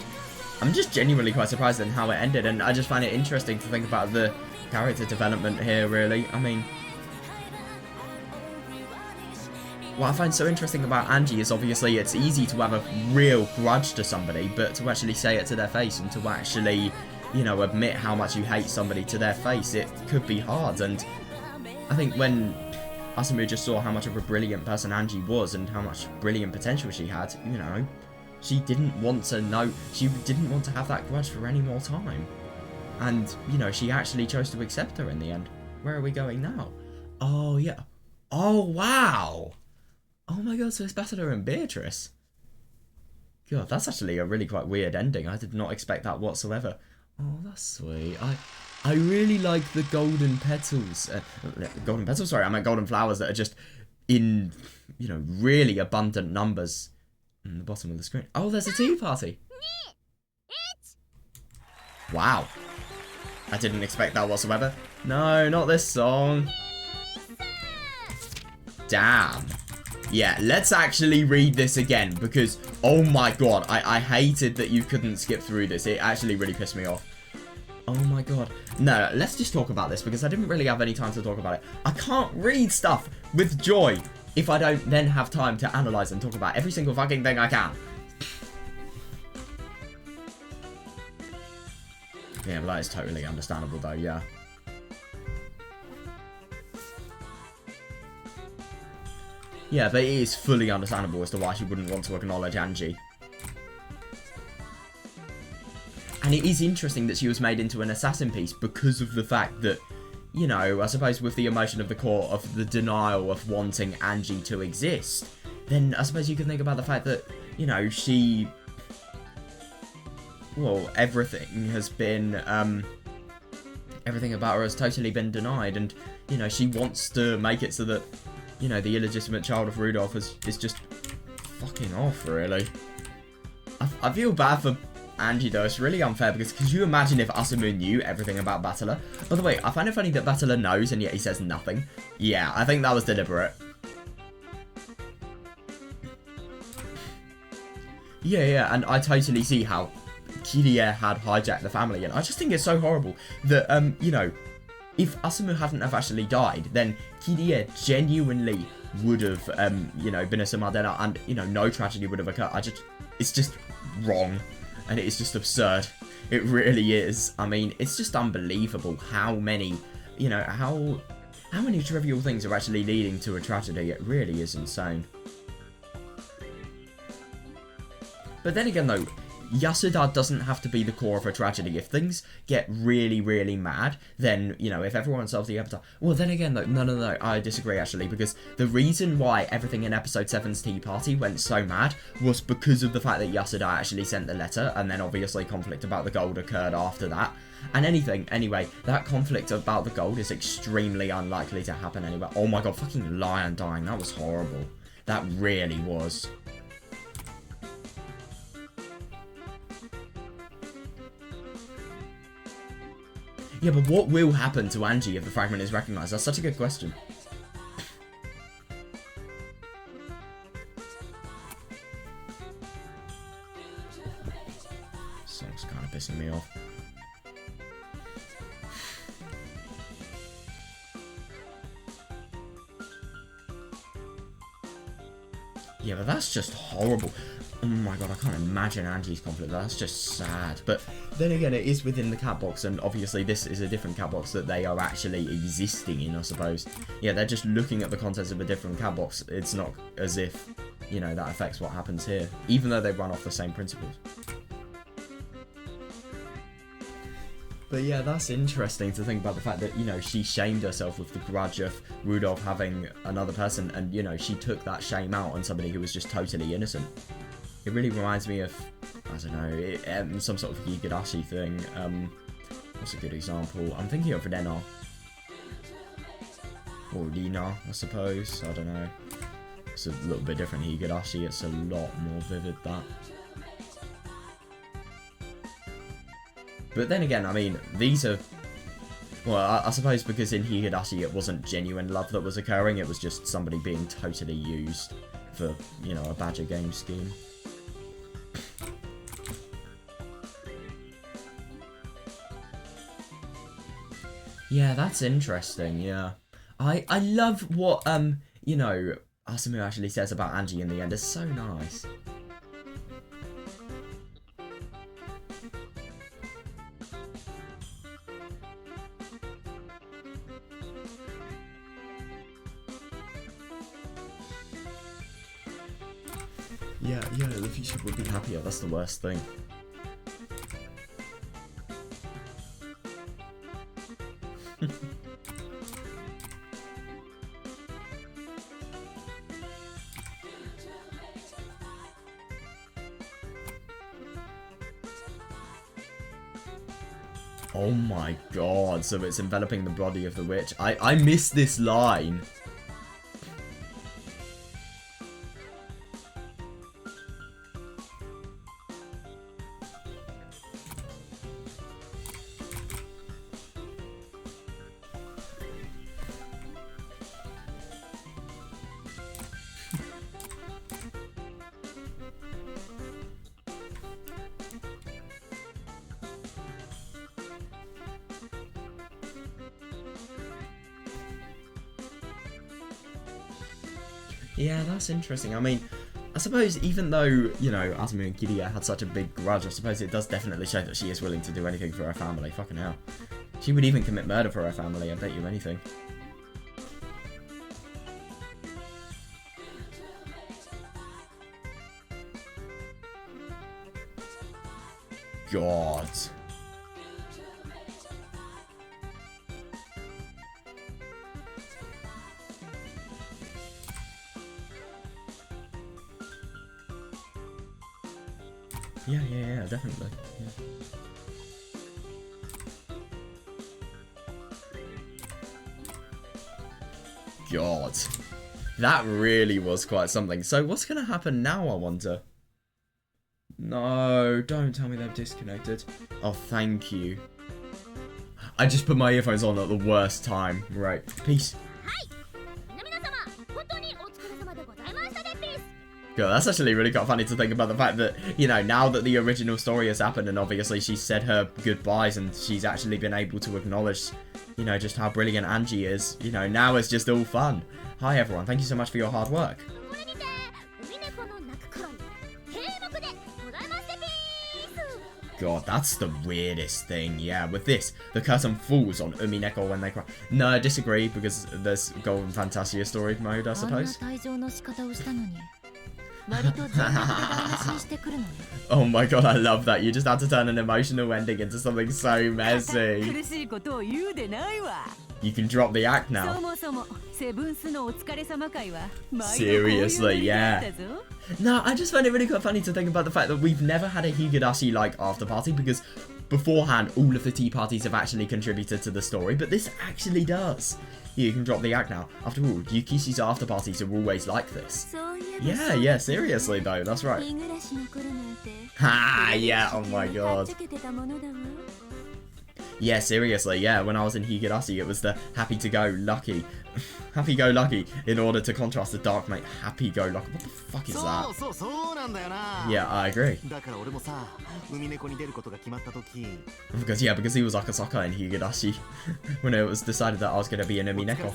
I'm just genuinely quite surprised at how it ended, and I just find it interesting to think about the character development here, really. I mean, what I find so interesting about Angie is obviously it's easy to have a real grudge to somebody, but to actually say it to their face and to actually, you know, admit how much you hate somebody to their face, it could be hard. And I think when Asumu just saw how much of a brilliant person Angie was and how much brilliant potential she had, you know, she didn't want to know, she didn't want to have that grudge for any more time. And, you know, she actually chose to accept her in the end. Where are we going now? Oh, yeah. Oh, wow. Oh my god, so it's Bastila and Beatrice. God, that's actually a really quite weird ending. I did not expect that whatsoever. Oh, that's sweet. I really like the golden petals. Golden petals? Sorry, I meant golden flowers that are just in, you know, really abundant numbers in the bottom of the screen. Oh, there's a tea party. Wow. I didn't expect that whatsoever. No, not this song. Damn. Yeah, let's actually read this again because, oh my god, I hated that you couldn't skip through this. It actually really pissed me off. Oh my god. No, let's just talk about this because I didn't really have any time to talk about it. I can't read stuff with joy if I don't then have time to analyze and talk about every single fucking thing I can. Yeah, but that is totally understandable though, yeah. Yeah, but it is fully understandable as to why she wouldn't want to acknowledge Angie. And it is interesting that she was made into an assassin piece because of the fact that, you know, I suppose with the emotion of the core of the denial of wanting Angie to exist, then I suppose you can think about the fact that, you know, she... Well, everything has been, everything about her has totally been denied, and, you know, she wants to make it so that, you know, the illegitimate child of Rudolph is just fucking off, really. I feel bad for Angie, though. It's really unfair, because could you imagine if Asumu knew everything about Battler? By the way, I find it funny that Battler knows, and yet he says nothing. Yeah, I think that was deliberate. Yeah, and I totally see how Kirie had hijacked the family, and I just think it's so horrible that, you know, if Asumu hadn't have actually died, then Kirie genuinely would have, you know, been a Sumadena, and, you know, no tragedy would have occurred. It's just wrong, and it is just absurd. It really is. I mean, it's just unbelievable how many, you know, how many trivial things are actually leading to a tragedy. It really is insane. But then again, though, Yasuda doesn't have to be the core of a tragedy. If things get really, really mad, then, you know, if everyone solves the avatar... Well, then again, though, no, I disagree, actually, because the reason why everything in Episode 7's Tea Party went so mad was because of the fact that Yasuda actually sent the letter, and then obviously conflict about the gold occurred after that. And anyway, that conflict about the gold is extremely unlikely to happen anywhere. Oh my god, fucking Lion dying, that was horrible. That really was. Yeah, but what will happen to Angie if the fragment is recognised? That's such a good question. Song's kind of pissing me off. Yeah, but that's just horrible. Oh my god, I can't imagine Angie's conflict. That's just sad. But then again, it is within the cat box, and obviously this is a different cat box that they are actually existing in, I suppose. Yeah, they're just looking at the contents of a different cat box. It's not as if, you know, that affects what happens here, even though they run off the same principles. But yeah, that's interesting to think about the fact that, you know, she shamed herself with the grudge of Rudolph having another person, and, you know, she took that shame out on somebody who was just totally innocent. It really reminds me of, I don't know, some sort of Higurashi thing. What's a good example? I'm thinking of Rena. Or Rina, I suppose. I don't know. It's a little bit different Higurashi. It's a lot more vivid, that. But then again, I mean, these are... Well, I suppose because in Higurashi it wasn't genuine love that was occurring. It was just somebody being totally used for, you know, a badger game scheme. Yeah, that's interesting, yeah. I love what, you know, Asumu actually says about Angie in the end. It's so nice. Yeah, the future would be happier. That's the worst thing. Oh my god, so it's enveloping the body of the witch. I missed this line. Yeah, that's interesting. I mean, I suppose even though, you know, Asumi and Kiria had such a big grudge, I suppose it does definitely show that she is willing to do anything for her family. Fucking hell. She would even commit murder for her family, I bet you anything. God. Yeah, definitely. Yeah. God. That really was quite something. So what's going to happen now, I wonder? No, don't tell me they've disconnected. Oh, thank you. I just put my earphones on at the worst time. Right. Peace. God, that's actually really quite funny to think about the fact that, you know, now that the original story has happened and obviously she's said her goodbyes and she's actually been able to acknowledge, you know, just how brilliant Angie is, you know, now it's just all fun. Hi everyone, thank you so much for your hard work. God, that's the weirdest thing, yeah. With this, the curtain falls on Umineko when they cry. No, I disagree, because there's Golden Fantasia story mode, I suppose. Oh my god, I love that. You just had to turn an emotional ending into something so messy. You can drop the act now. Seriously, yeah. No, I just find it really quite funny to think about the fact that we've never had a Higurashi like after party, because beforehand all of the tea parties have actually contributed to the story, but this actually does. You can drop the act now. After all, Yukishi's after parties are always like this. Yeah, seriously though, that's right. Ha, yeah, oh my god. Yeah, seriously, yeah, when I was in Higurashi, it was the happy-to-go-lucky. Happy-go-lucky, in order to contrast the dark mate happy-go-lucky. What the fuck is that? Yeah, I agree. Because he was Akasaka in Higurashi, when it was decided that I was going to be an Umineko.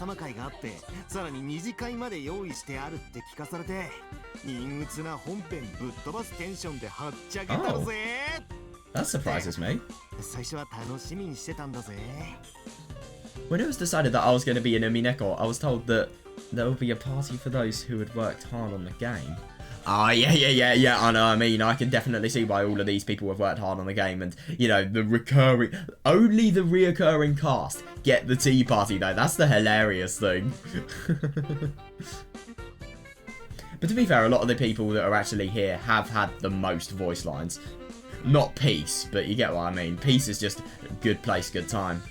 Oh. That surprises me. When it was decided that I was going to be an Umineko, I was told that there would be a party for those who had worked hard on the game. Ah, yeah, I know, I mean, I can definitely see why all of these people have worked hard on the game, and, you know, only the reoccurring cast get the tea party, though. That's the hilarious thing. But to be fair, a lot of the people that are actually here have had the most voice lines. Not Peace, but you get what I mean. Peace is just good place, good time.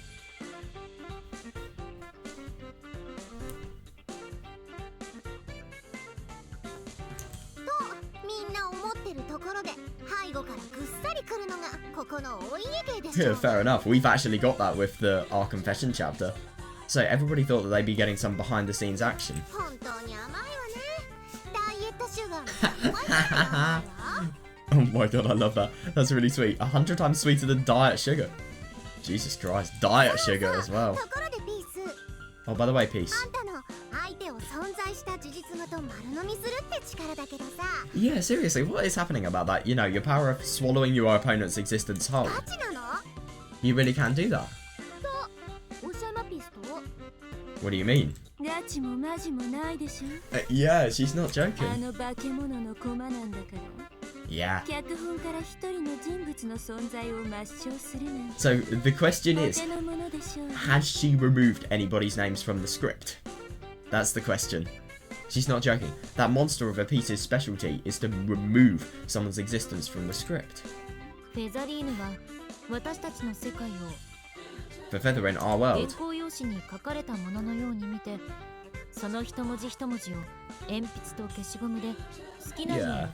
Yeah, fair enough. We've actually got that with our confession chapter. So everybody thought that they'd be getting some behind the scenes action. Oh my god, I love that. That's really sweet. 100 times sweeter than diet sugar. Jesus Christ. Diet sugar as well. Oh, by the way, Peace. Yeah, seriously, what is happening about that? You know, your power of swallowing your opponent's existence whole. You really can do that. What do you mean? Yeah, she's not joking. Yeah. So the question is, has she removed anybody's names from the script? That's the question. She's not joking. That monster of a Peace's specialty is to remove someone's existence from the script. For Feather in our world. Yeah.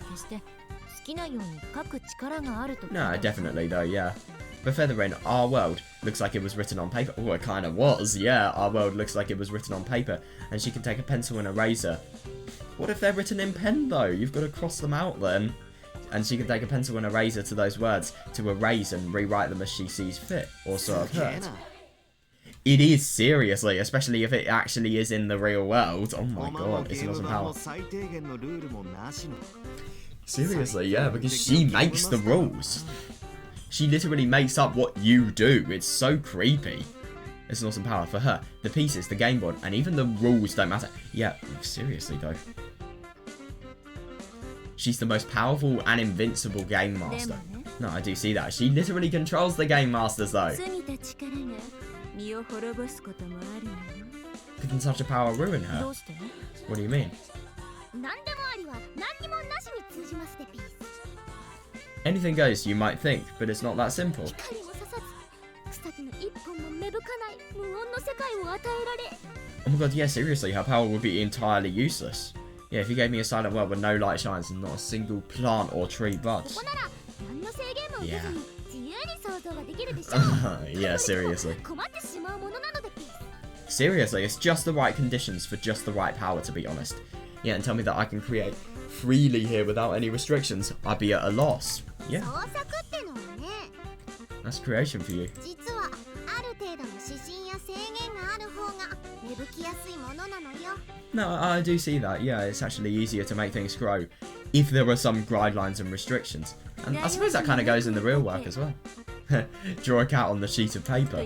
No, definitely though, yeah. But Feather in our world looks like it was written on paper. Oh, it kind of was, yeah. Our world looks like it was written on paper, and she can take a pencil and eraser. What if they're written in pen though? You've got to cross them out then. And she can take a pencil and eraser to those words to erase and rewrite them as she sees fit, or so I've heard. It is, seriously, especially if it actually is in the real world. Oh my god, it's an awesome power. Seriously, yeah, because she makes the rules. She literally makes up what you do. It's so creepy. It's an awesome power for her. The pieces, the game board, and even the rules don't matter. Yeah, seriously though. She's the most powerful and invincible game master. No, I do see that. She literally controls the game masters though. Couldn't such a power ruin her? What do you mean? Anything goes, you might think, but it's not that simple. Oh my god, yeah, seriously, her power would be entirely useless. Yeah, if you gave me a silent world where no light shines and not a single plant or tree buds. Yeah. Yeah, seriously. Seriously, it's just the right conditions for just the right power, to be honest. Yeah, and tell me that I can create freely here without any restrictions. I'd be at a loss. Yeah. That's creation for you. No, I do see that. Yeah, it's actually easier to make things grow if there are some guidelines and restrictions. And I suppose that kind of goes in the real work as well. Draw a cat on the sheet of paper.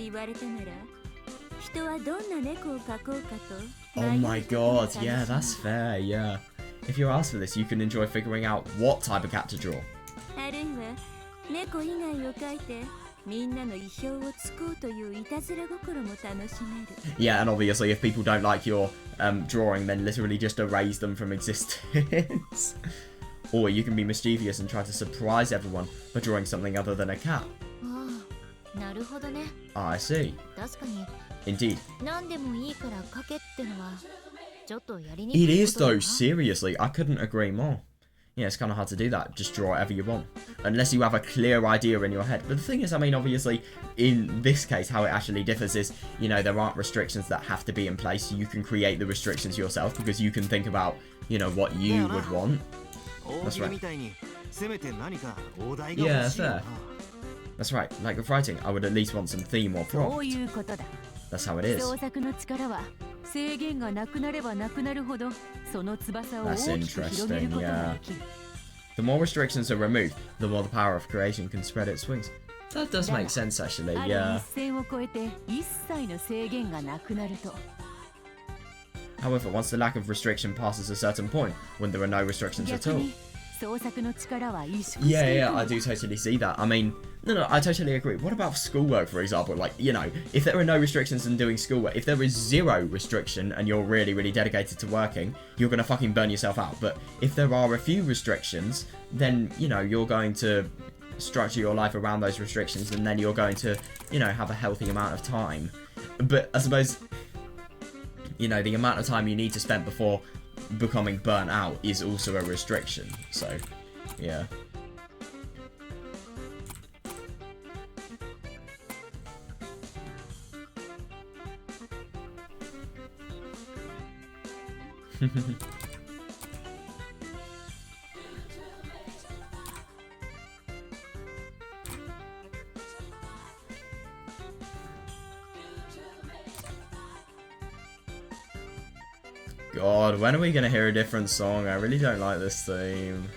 Oh my god, yeah, that's fair, yeah. If you're asked for this, you can enjoy figuring out what type of cat to draw. Yeah, and obviously if people don't like your drawing, then literally just erase them from existence. Or you can be mischievous and try to surprise everyone by drawing something other than a cat. Ah, I see. Indeed. It is though, seriously, I couldn't agree more. Yeah, it's kind of hard to do that, just draw whatever you want. Unless you have a clear idea in your head. But the thing is, I mean, obviously, in this case, how it actually differs is, you know, there aren't restrictions that have to be in place. You can create the restrictions yourself, because you can think about, you know, what you would want. That's right. Yeah, fair. That's right, like with writing, I would at least want some theme or prompt. That's how it is. That's interesting, yeah. The more restrictions are removed, the more the power of creation can spread its wings. That does make sense, actually, yeah. However, once the lack of restriction passes a certain point, when there are no restrictions at all. Yeah, I do totally see that. I mean, no, I totally agree. What about schoolwork, for example? Like, you know, if there are no restrictions in doing schoolwork, if there is zero restriction and you're really, really dedicated to working, you're going to fucking burn yourself out. But if there are a few restrictions, then, you know, you're going to structure your life around those restrictions, and then you're going to, you know, have a healthy amount of time. But I suppose, you know, the amount of time you need to spend before becoming burnt out is also a restriction. So, yeah. God, when are we gonna hear a different song? I really don't like this theme.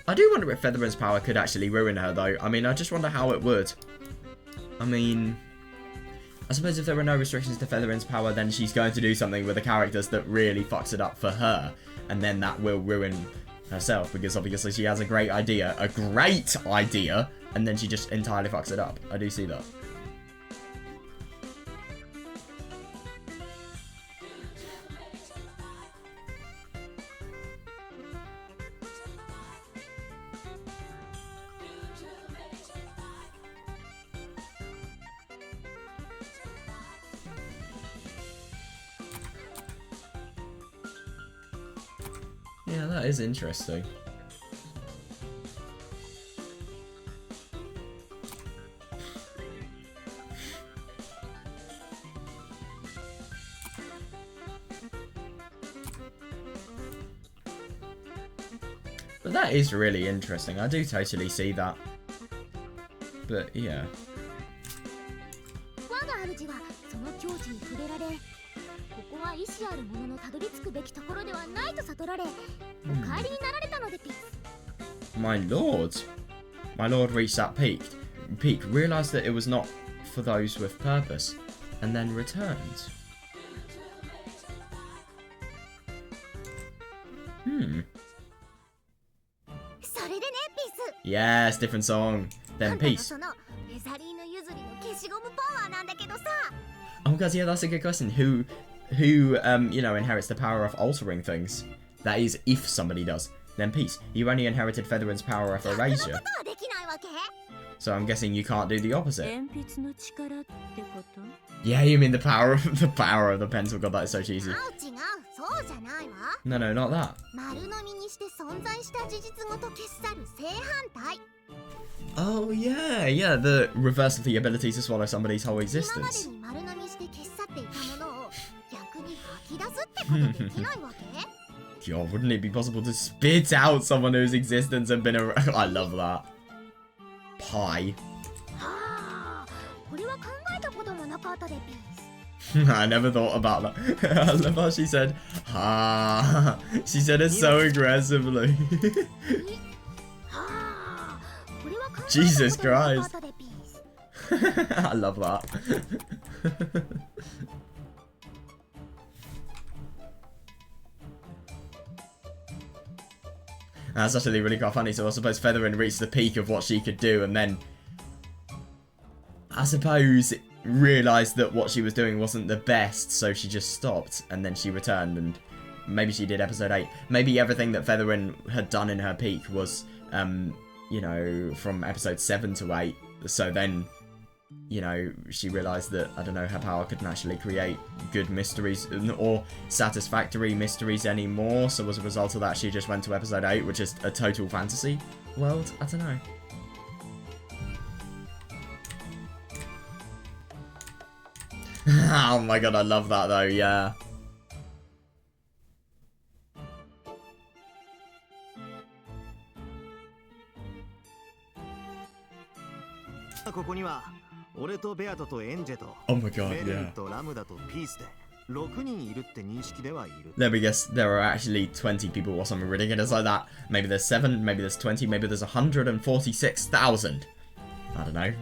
I do wonder if Featherburn's power could actually ruin her, though. I mean, I just wonder how it would. I mean, I suppose if there were no restrictions to Featherburn's power, then she's going to do something with the characters that really fucks it up for her. And then that will ruin herself, because obviously she has a great idea, and then she just entirely fucks it up. I do see that. Yeah, that is interesting. But that is really interesting. I do totally see that. But yeah. 我が主はその境地に触れられ、ここは意志ある者のたどり着くべきところではないと悟られ、お帰りになられたのでピース。My lord. My lord reached that peak, realized that it was not for those with purpose, and then returned. Hmm. それでね、ピース。 Yes, different song. あ Then んたの peace. そのフェザリーヌ譲りの消しゴムパワーなんだけどさ。 Oh, guys, yeah, that's a good question. Who, you know, inherits the power of altering things? That is, if somebody does. Then peace. You only inherited Featherin's power of そんな erasure. ことはできないわけ？ So I'm guessing you can't do the opposite. 鉛筆の力ってこと？ Yeah, you mean the power of the pencil? God, that is so cheesy. 違う違う、そうじゃないわ。 No, no, not that. 丸飲みにして存在した事実ごと消し去る正反対。 Oh yeah, yeah, the reverse of the ability to swallow somebody's whole 今まで existence. に丸飲みして消し去っていたものを逆に吐き出すってことできないわけ？ God, wouldn't it be possible to spit out someone whose existence had been around? I love that. Pie. はあ、これは考えたこともなかったでピース。 I never thought about that. I love how she said, ha. She said it so aggressively. はあ、これは考えた Jesus こともなか Christ. ったでピース。 I love that. That's actually really quite funny. So I suppose Featherin reached the peak of what she could do, and then I suppose realised that what she was doing wasn't the best, so she just stopped, and then she returned, and maybe she did episode 8. Maybe everything that Featherin had done in her peak was, you know, from episode 7 to 8. So then, you know, she realised that, I don't know, her power couldn't actually create good mysteries or satisfactory mysteries anymore. So as a result of that, she just went to episode 8, which is a total fantasy world. I don't know. Oh my god, I love that though, yeah. ここには俺とベアトとエンジェと Oh my god, メル yeah. とラムダとピースで6人いるって認識ではいる。 There we guess there are actually 20 people or something ridiculous like that. Maybe there's 7, maybe there's 20, maybe there's 146,000. I don't know.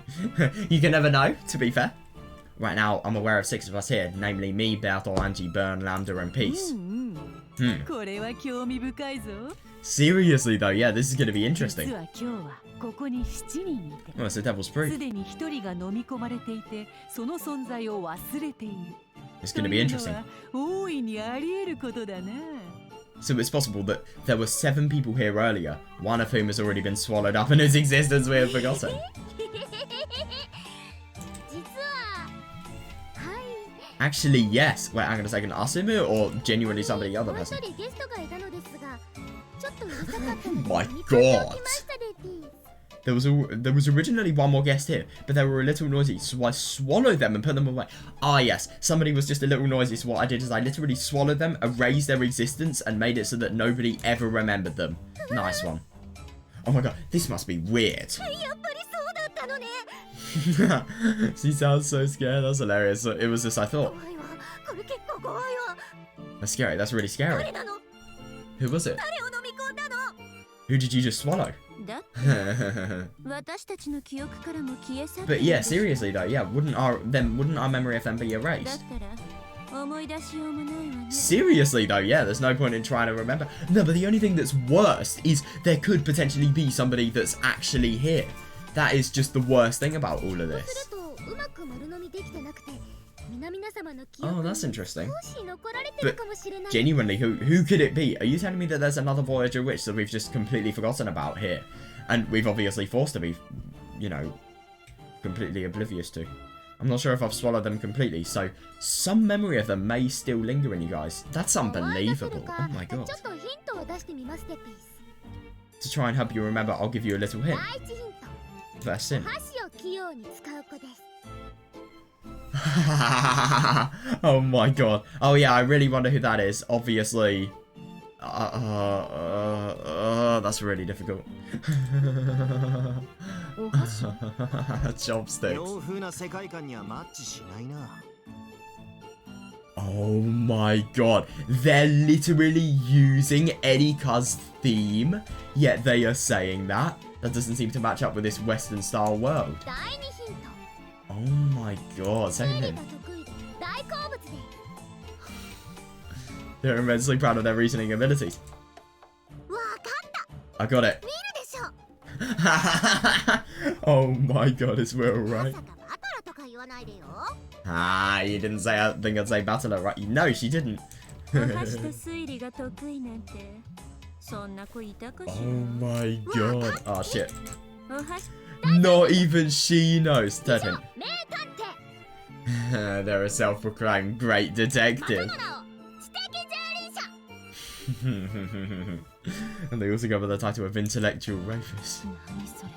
You can never know, to be fair. Right now, I'm aware of 6 of us here, namely me, Bertol, Angie, Byrne, Lambda, and Peace. これは興味深いぞ。 Seriously though, yeah, this is going to be 実 interesting. は今日はここに7人いて、 Oh, it's the Devil's す Proof. でに1人が飲み込まれていて、その存在を忘れている。 It's going to be というの interesting. は大いにあり得ることだな。 So it's possible that there were 7 people here earlier, one of whom has already been swallowed up and whose existence we have forgotten. 実は、はい。 Actually, yes. Wait, hang on a second. Asumu or genuinely somebody other もう一 person? 人ゲストがいたのですが、ちょっとうるさかったので My 見込んでお God. きましたでピース。 There was originally one more guest here, but they were a little noisy, so I swallowed them and put them away. Ah, yes. Somebody was just a little noisy, so what I did is I literally swallowed them, erased their existence, and made it so that nobody ever remembered them. Nice one. Oh my god, this must be weird. やっぱりそうだったのね。 She sounds so scared. That's hilarious. So it was this I thought. 怖いわ。これ結構怖いわ。 That's scary. That's really scary. 誰なの？ Who was it? 誰を飲み込んだの？ Who did you just swallow? だって私たちの記憶からも消え去って But yeah, seriously though, yeah, wouldn't our memory of them be だっ erased? たら思い出しようもないわね。 Seriously though, yeah, there's no point in trying to remember. No, but the only thing that's worst is there could potentially be somebody that's actually here. That is just the worst thing about all of す this. るとうまく丸飲みできてなくて、皆様の記 Oh, 憶に that's interesting. 少し残られてるかもしれない。 Genuinely, who could it be? Are you telling me that there's another Voyager witch that we've just completely forgotten about here? And we've obviously forced to be, you know, completely oblivious to. I'm not sure if I've swallowed them completely, so some memory of them may still linger in you guys. That's 思い出せる unbelievable. か Oh my god. ちょっとヒントを出出してみますでピース。 To try and help you remember, I'll give you a little hint. 第一ヒント、 First in. 箸を器用に使う子です。 Oh my god. Oh yeah, I really wonder who that is. Obviously. That's really difficult. お箸 Chopsticks. 洋風な世界観にはマッチしないな。 Oh my god. They're literally using Erika's theme, yet they are saying that. That doesn't seem to match up with this Western style world. 第二ヒント、 Oh my god. 推 Second 理 hint. が得意で大好物で。 They're immensely proud of their reasoning abilities. わかった、 I got it. 見るでしょ。 Oh my god, it's Will, ま right? さかバトラとか言わないでよ。 Ah, you didn't say I think I'd say battler, right? No, she didn't. お箸と推理が得意なんてそんな子いたかし Oh my god. Oh shit. ら。お箸 Not even she knows. Third 以上 hint. 名探偵 They're a self-proclaimed great ま detective. たの名を知的蹂躙者。 And they also go by the title of intellectual rapist. 何それ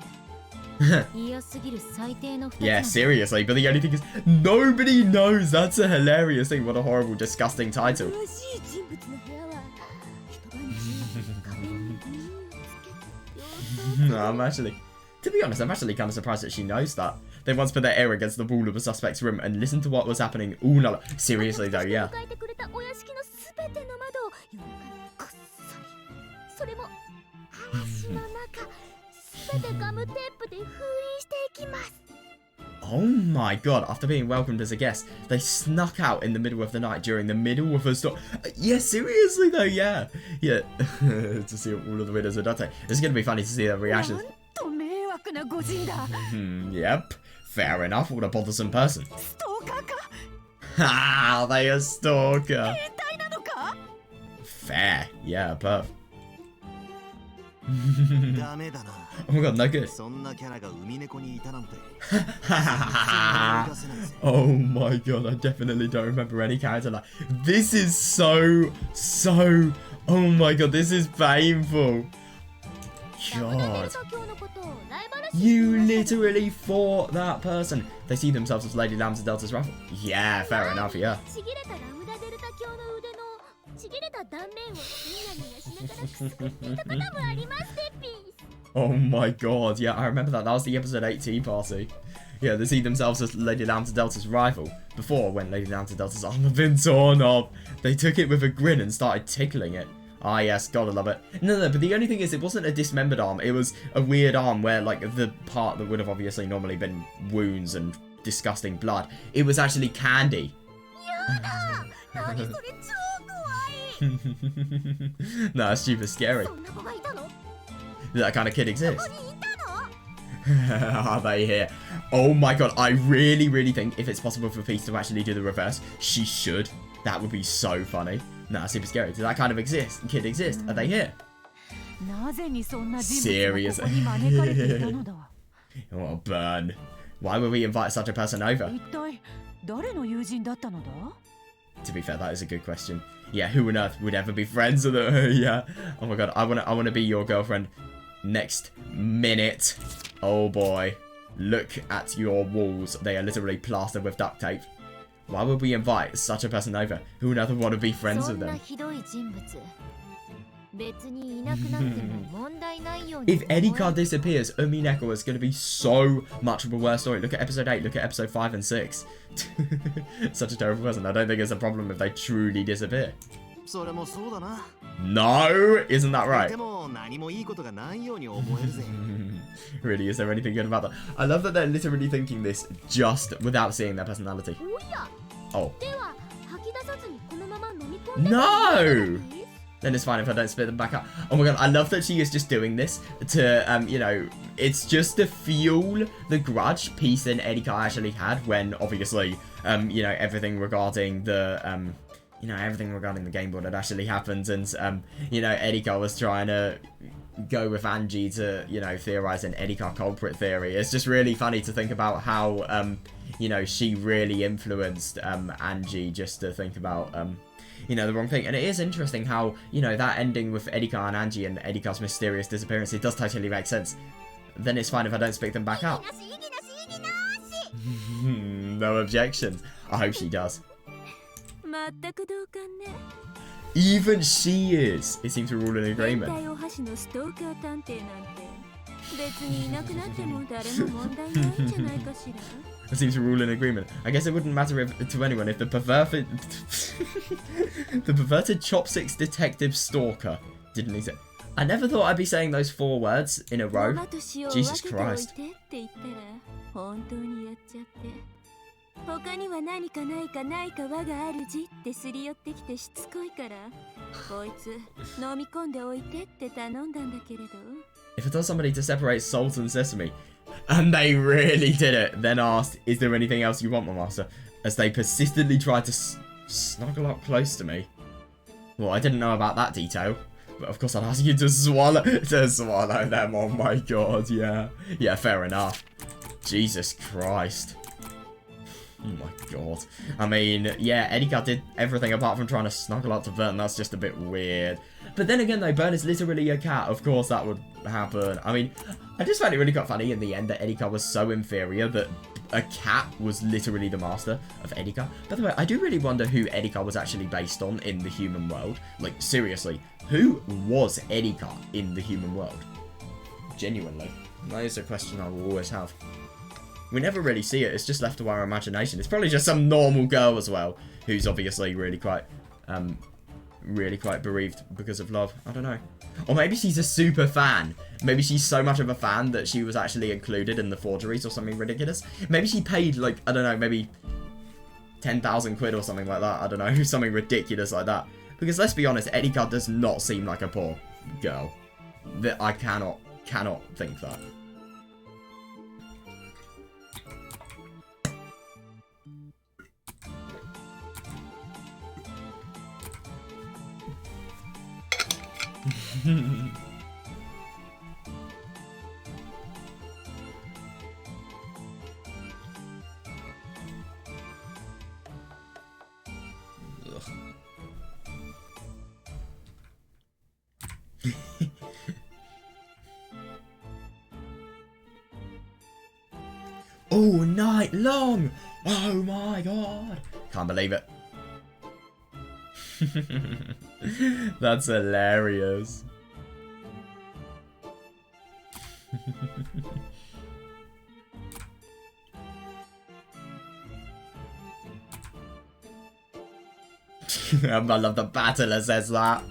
嫌すぎる最低の2つ Yeah, なんだ seriously, but the only thing is, nobody knows. That's a hilarious thing. What a horrible, disgusting title. 詳しい人物の部屋は一晩中壁に耳をつけて様子を I'm actually, to be honest, I'm actually kind of surprised that she knows that. They once put their ear against the wall of a suspect's room and listened to what was happening all night. Seriously though, yeah. 迎えてくれたお屋敷のすべての窓を夜中にこっそり、それも嵐の中、すべてガムテープで封印していきます。 Oh my god, after being welcomed as a guest, they snuck out in the middle of the night during the middle of a storm. Yeah, seriously though, yeah. Yeah, to see all of the windows of Dante. It's going to be funny to see their な reactions. んと迷惑な御人だ。 Yep, fair enough, what a bothersome person. ストーカーか Ha, they a stalker. 変態なのか。 Fair, yeah, perf. ダメだな。 Oh my god, no good. そんなキャラが海猫にいたなんて。 Oh my god, I definitely don't remember any character like this. Is so oh my god, this is painful. ダブルデル God, タ教のことをライバル視してい you ましたけど literally fought that person. They see themselves as Lady Lambs and Delta's rival. Yeah, fair enough, yeah. ちぎれたラムダデルタ教の腕のちぎれた断面をニヤニヤしながらくすぐっていたこともありますでピース。 Oh my god, yeah, I remember that. That was the episode 8 tea party. Yeah, they see themselves as Lady Lambs and Delta's rival. Before, when Lady Lambs and Delta's arm had been torn off, they took it with a grin and started tickling it. Ah yes, gotta love it. No, but the only thing is it wasn't a dismembered arm. It was a weird arm where, like, the part that would have obviously normally been wounds and disgusting blood, it was actually candy. やだ、何それ超怖い。 Nah, it's super scary. そんな子がいたの？ That kind of kid こ exists. こにいたの？ Are they here? Oh my god, I really think if it's possible for Peace to actually do the reverse, she should. That would be so funny. Nah, super scary. Does that kind of kid exist? Are they here? なぜにそんな人物がここに招かれていたのだ。 Oh, burn. Why would we invite such a person over? 一体誰の友人だったのだ。 To be fair, that is a good question. Yeah, who on earth would ever be friends with her? Yeah. Oh my god, I wanna be your girlfriend next minute. Oh boy. Look at your walls. They are literally plastered with duct tape. Why would we invite such a person over? Who on earth would want to be friends そ with んな them? ひどい人物別にいなくなっても問題ないように If Erika disappears, Umineko is going to be so much of a worse story. Look at episode 8, look at episode 5 and 6. Such a terrible person. I don't think it's a problem if they truly disappear. それもそうだな。 No! Isn't that right? でも何もいいことがないように思えるぜ。 Really, is there anything good about that? I love that they're literally thinking this just without seeing their personality. おや、 Oh. では吐き出さずにこのまま飲み込んで No! Then it's fine if I don't spit them back out. Oh my god, I love that she is just doing this to, you know, it's just to fuel the grudge Peace and Erika actually had when, obviously, you know, everything regarding the, everything regarding the game board had actually happened and, you know, Erika was trying to go with Angie to, you know, theorize an Erika culprit theory. It's just really funny to think about how, you know, she really influenced, Angie just to think about, you know, the wrong thing. And it is interesting how, you know, that ending with Erika and Angie and Erika's mysterious disappearance, it does totally make sense. Then it's fine if I don't speak them back out. No objections. I hope she does. Even she is. It seems we're all in agreement. It seems we're all in agreement. I guess it wouldn't matter to anyone if the perverted the perverted chopsticks detective stalker didn't exist. I never thought I'd be saying those 4 words in a row. Jesus Christ. If I told somebody to separate salt and sesame, and they really did it, then asked, "Is there anything else you want, my master?" as they persistently tried to snuggle up close to me. Well, I didn't know about that detail, but of course I'd ask you to swallow them. Oh my god, yeah. Yeah, fair enough. Jesus Christ. Oh my god. I mean, yeah, Erika did everything apart from trying to snuggle up to Bert, and that's just a bit weird. But then again, though, Bert is literally a cat. Of course that would happen. I mean, I just found it really quite funny in the end that Erika was so inferior that a cat was literally the master of Erika. By the way, I do really wonder who Erika was actually based on in the human world. Like, seriously, who was Erika in the human world? Genuinely. That is a question I will always have. We never really see it, it's just left to our imagination. It's probably just some normal girl as well, who's obviously really quite bereaved because of love. I don't know. Or maybe she's a super fan. Maybe she's so much of a fan that she was actually included in the forgeries or something ridiculous. Maybe she paid, like, I don't know, maybe 10,000 quid or something like that. I don't know, something ridiculous like that. Because let's be honest, Erika does not seem like a poor girl. That I cannot think that. All night long! Oh my god! Can't believe it. That's hilarious. I love the battler says that.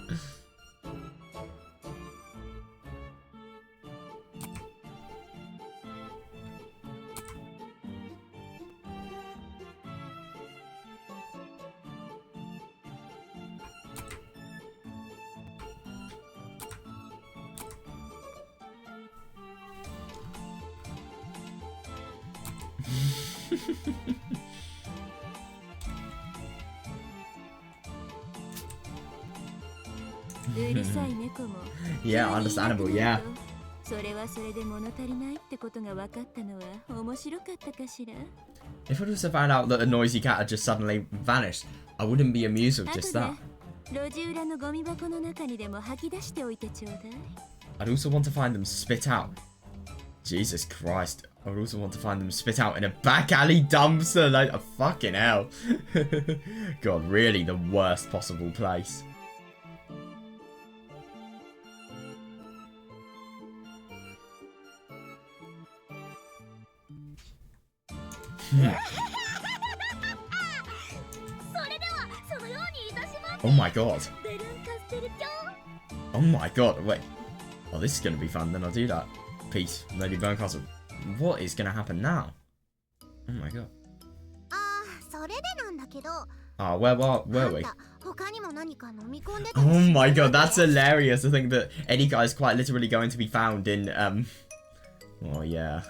Yeah, understandable, yeah. If I was to find out that a noisy cat had just suddenly vanished, I wouldn't be amused with just that. I'd also want to find them spit out. Jesus Christ. I would also want to find them spit out in a back alley dumpster. Like, oh, fucking hell. God, really the worst possible place. Oh my god. Oh my god, wait. Oh, this is going to be fun, then I'll do that. Peace, Lady Burncastle. What is going to happen now? Oh my god. Ah, where were we? Oh my god, that's hilarious to think that Erika is quite literally going to be found in, oh yeah.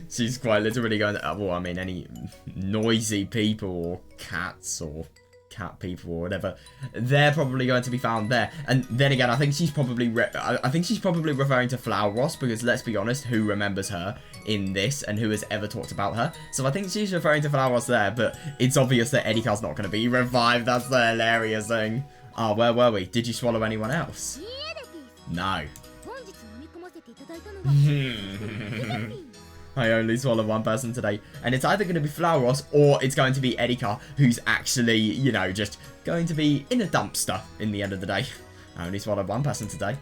She's quite literally going to, well, I mean, any noisy people or cats or cat people or whatever, they're probably going to be found there. And then again, I think she's probably referring to Flower Ross, because let's be honest, who remembers her in this and who has ever talked about her? So I think she's referring to Flower Ross there, but it's obvious that Edika's not going to be revived. That's the hilarious thing. Oh, where were we? Did you swallow anyone else? No. I only swallowed one person today, and it's either going to be Flower Ross or it's going to be Edika, who's actually, you know, just going to be in a dumpster in the end of the day. I only swallowed one person today.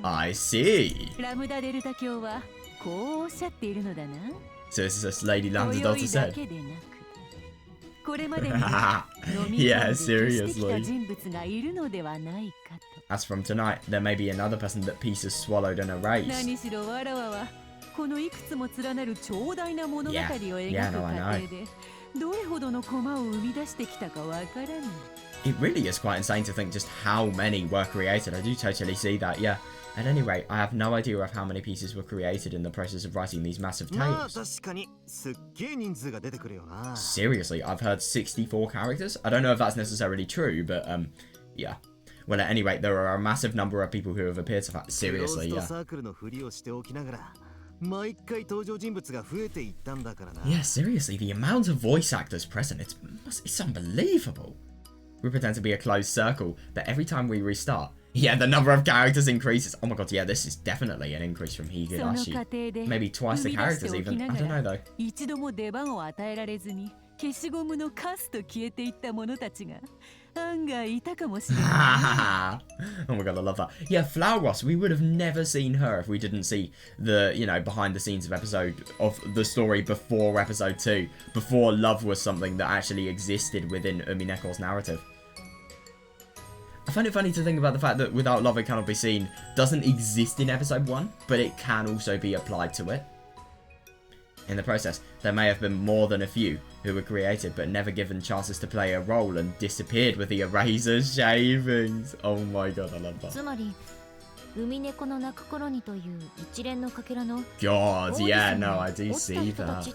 I see. So this is as Lady Lamb's daughter said. Yeah, seriously. As from tonight, there may be another person that Peace has swallowed and erased. Yeah, no, I know. It really is quite insane to think just how many were created. I do totally see that, yeah. At any rate, I have no idea of how many pieces were created in the process of writing these massive tales. Seriously, I've heard 64 characters? I don't know if that's necessarily true, but, yeah. Well, at any rate, there are a massive number of people who have appeared so far. Seriously, yeah. Yeah, seriously, the amount of voice actors present, it's unbelievable. We pretend to be a closed circle, but every time we restart, yeah, the number of characters increases. Oh my god, yeah, this is definitely an increase from Higurashi. Maybe twice the characters even. I don't know though. Oh my god, I love that. Yeah, Flower Ross, we would have never seen her if we didn't see the, you know, behind the scenes of the story before episode 2, before love was something that actually existed within Umineko's narrative. I find it funny to think about the fact that Without Love It Cannot Be Seen doesn't exist in episode 1, but it can also be applied to it. In the process, there may have been more than a few who were created but never given chances to play a role and disappeared with the eraser shavings. Oh my god, I love that. God, yeah, no, I do see that.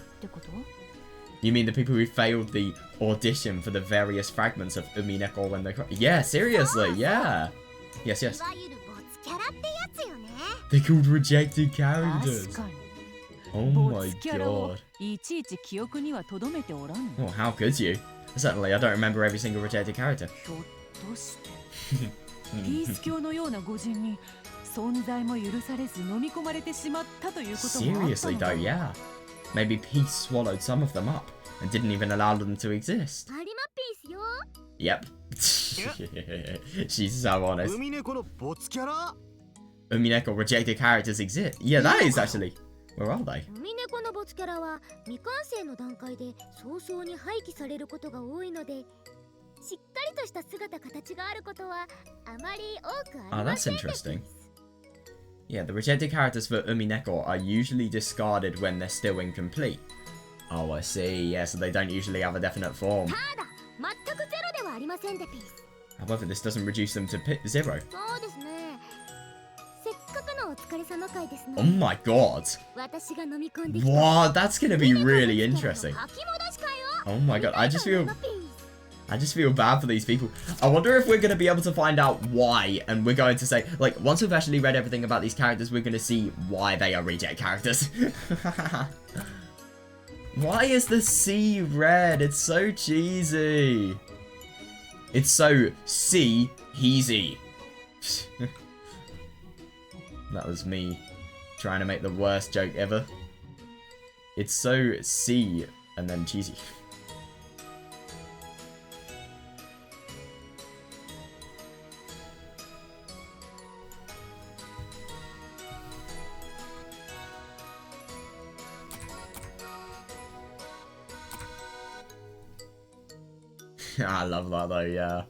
You mean the people who failed the audition for the various fragments of Umineko when they... Yeah, seriously, yeah. Yes, yes. They're called rejected characters. Oh my god. Oh, how could you? Certainly, I don't remember every single rejected character. Seriously though, yeah. Maybe Peace swallowed some of them up and didn't even allow them to exist. Yep. She's so honest. Umineko rejected characters exist. Yeah, that is actually... Where are they? Oh, that's interesting. Yeah, the rejected characters for Umineko are usually discarded when they're still incomplete. Oh, I see. Yeah, so they don't usually have a definite form. However, this doesn't reduce them to 0. Oh my god. What? That's gonna be really interesting. Oh my god, I just feel bad for these people. I wonder if we're going to be able to find out why, and we're going to say, like, once we've actually read everything about these characters, we're going to see why they are reject characters. Why is the C red? It's so cheesy. It's so C-heezy. That was me trying to make the worst joke ever. It's so C and then cheesy. I love that though, yeah.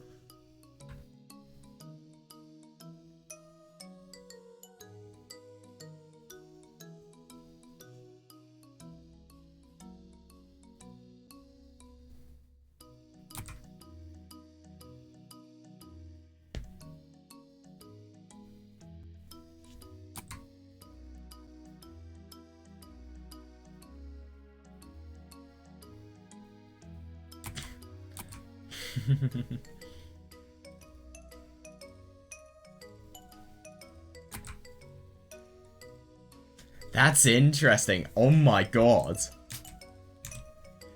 That's interesting. Oh my god.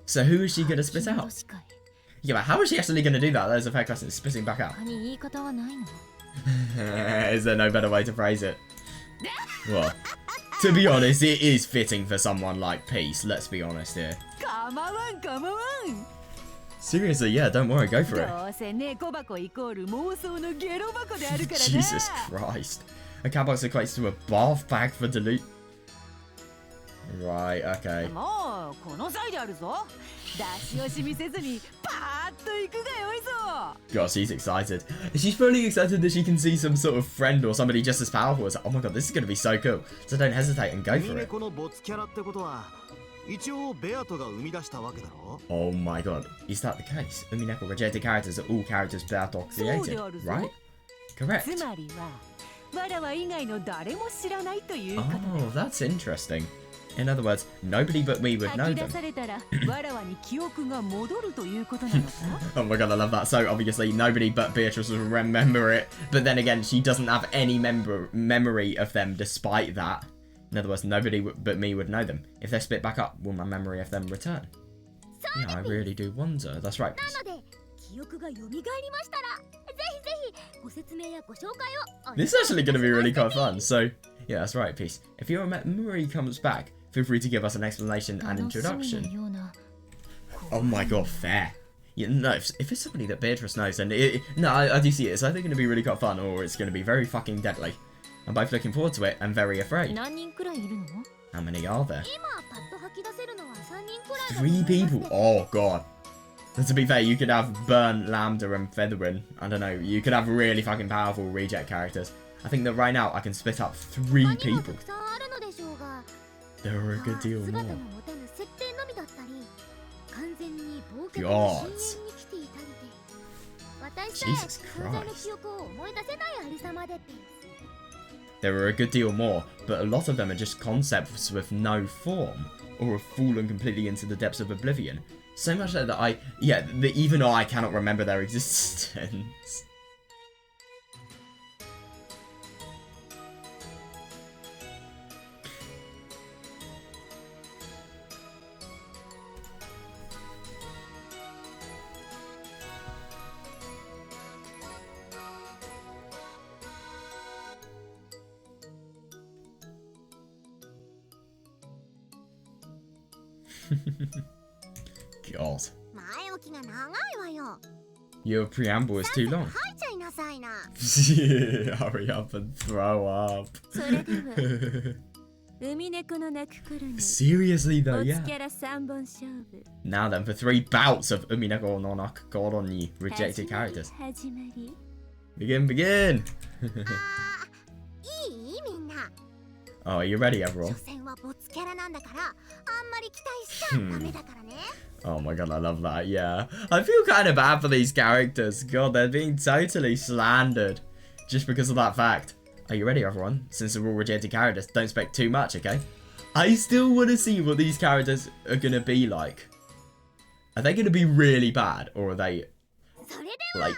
So who is she going to spit out? Yeah, but how is she actually going to do that? There's a fair question. Spitting back out. Is there no better way to phrase it? Well, to be honest, it is fitting for someone like Peace. Let's be honest here. Seriously, yeah, don't worry, go for it. Jesus Christ. A cat box equates to a bath bag for Dilute. Right, okay. God, she's excited. She's probably excited that she can see some sort of friend or somebody just as powerful as, oh my god, this is going to be so cool. So don't hesitate and go for it. Oh my god, is that the case? Umineko rejected characters are all characters Beato created, right? Correct. Oh, that's interesting. In other words, nobody but me would know them. Oh my god, I love that. So obviously, nobody but Beatrice will remember it. But then again, she doesn't have any memory of them despite that. In other words, nobody but me would know them. If they're split back up, will my memory of them return? Yeah, I really do wonder. That's right. This is actually going to be really quite fun. So, yeah, that's right, Peace. If your memory comes back, feel free to give us an explanation and introduction. Oh my god, fair. Yeah, no, if it's somebody that Beatrice knows, then no, I do see it. It's either going to be really quite fun or it's going to be very fucking deadly. I'm both looking forward to it and very afraid. How many are there? 3 people? Oh god. And to be fair, you could have Burn, Lambda, and Featherin. I don't know, you could have really fucking powerful reject characters. I think that right now I can split up 3 people. There are a good deal more. God. Jesus Christ. There are a good deal more, but a lot of them are just concepts with no form, or have fallen completely into the depths of oblivion. So much so that even I cannot remember their existence. God. Your preamble is too long. Hurry up and throw up. Seriously though, yeah. Now then, for 3 bouts of Umineko no Nakukoro ni rejected characters. Begin! Oh, are you ready, everyone? Oh my god, I love that, yeah. I feel kind of bad for these characters. God, they're being totally slandered just because of that fact. Are you ready, everyone? Since they're all rejected characters, don't expect too much, okay? I still want to see what these characters are going to be like. Are they going to be really bad? Or are they, like...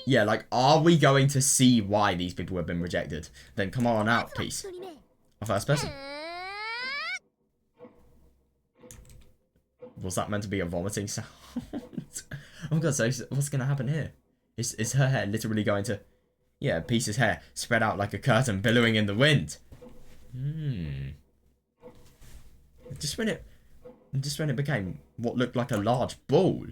Yeah, like, are we going to see why these people have been rejected? Then come on out, Peace. A first person. Was that meant to be a vomiting sound? Oh my god, so what's going to happen here? Is her hair literally going to... Yeah, Peace's hair spread out like a curtain billowing in the wind. Just when it became what looked like a large ball.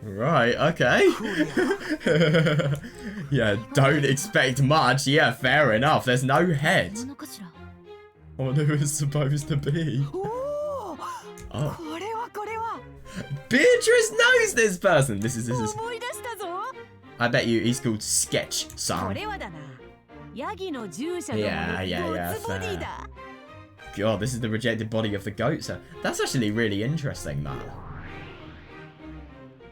Right, okay. Yeah, don't expect much. Yeah, fair enough. There's no head. I wonder who it's supposed to be. Oh. Beatrice knows this person. This is. I bet you he's called Sketch-san. Yeah, fair. God, this is the rejected body of the goat, so that's actually really interesting, that.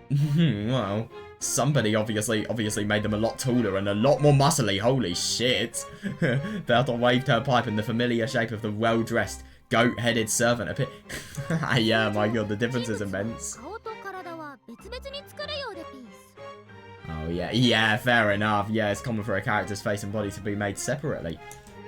Well, somebody obviously made them a lot taller and a lot more muscly. Holy shit. Bertolt waved her pipe in the familiar shape of the well-dressed, goat-headed servant appear. Yeah, my god, the difference is immense. 顔と体は別々に作るようでピース。 Oh yeah, yeah, fair enough. Yeah, it's common for a character's face and body to be made separately.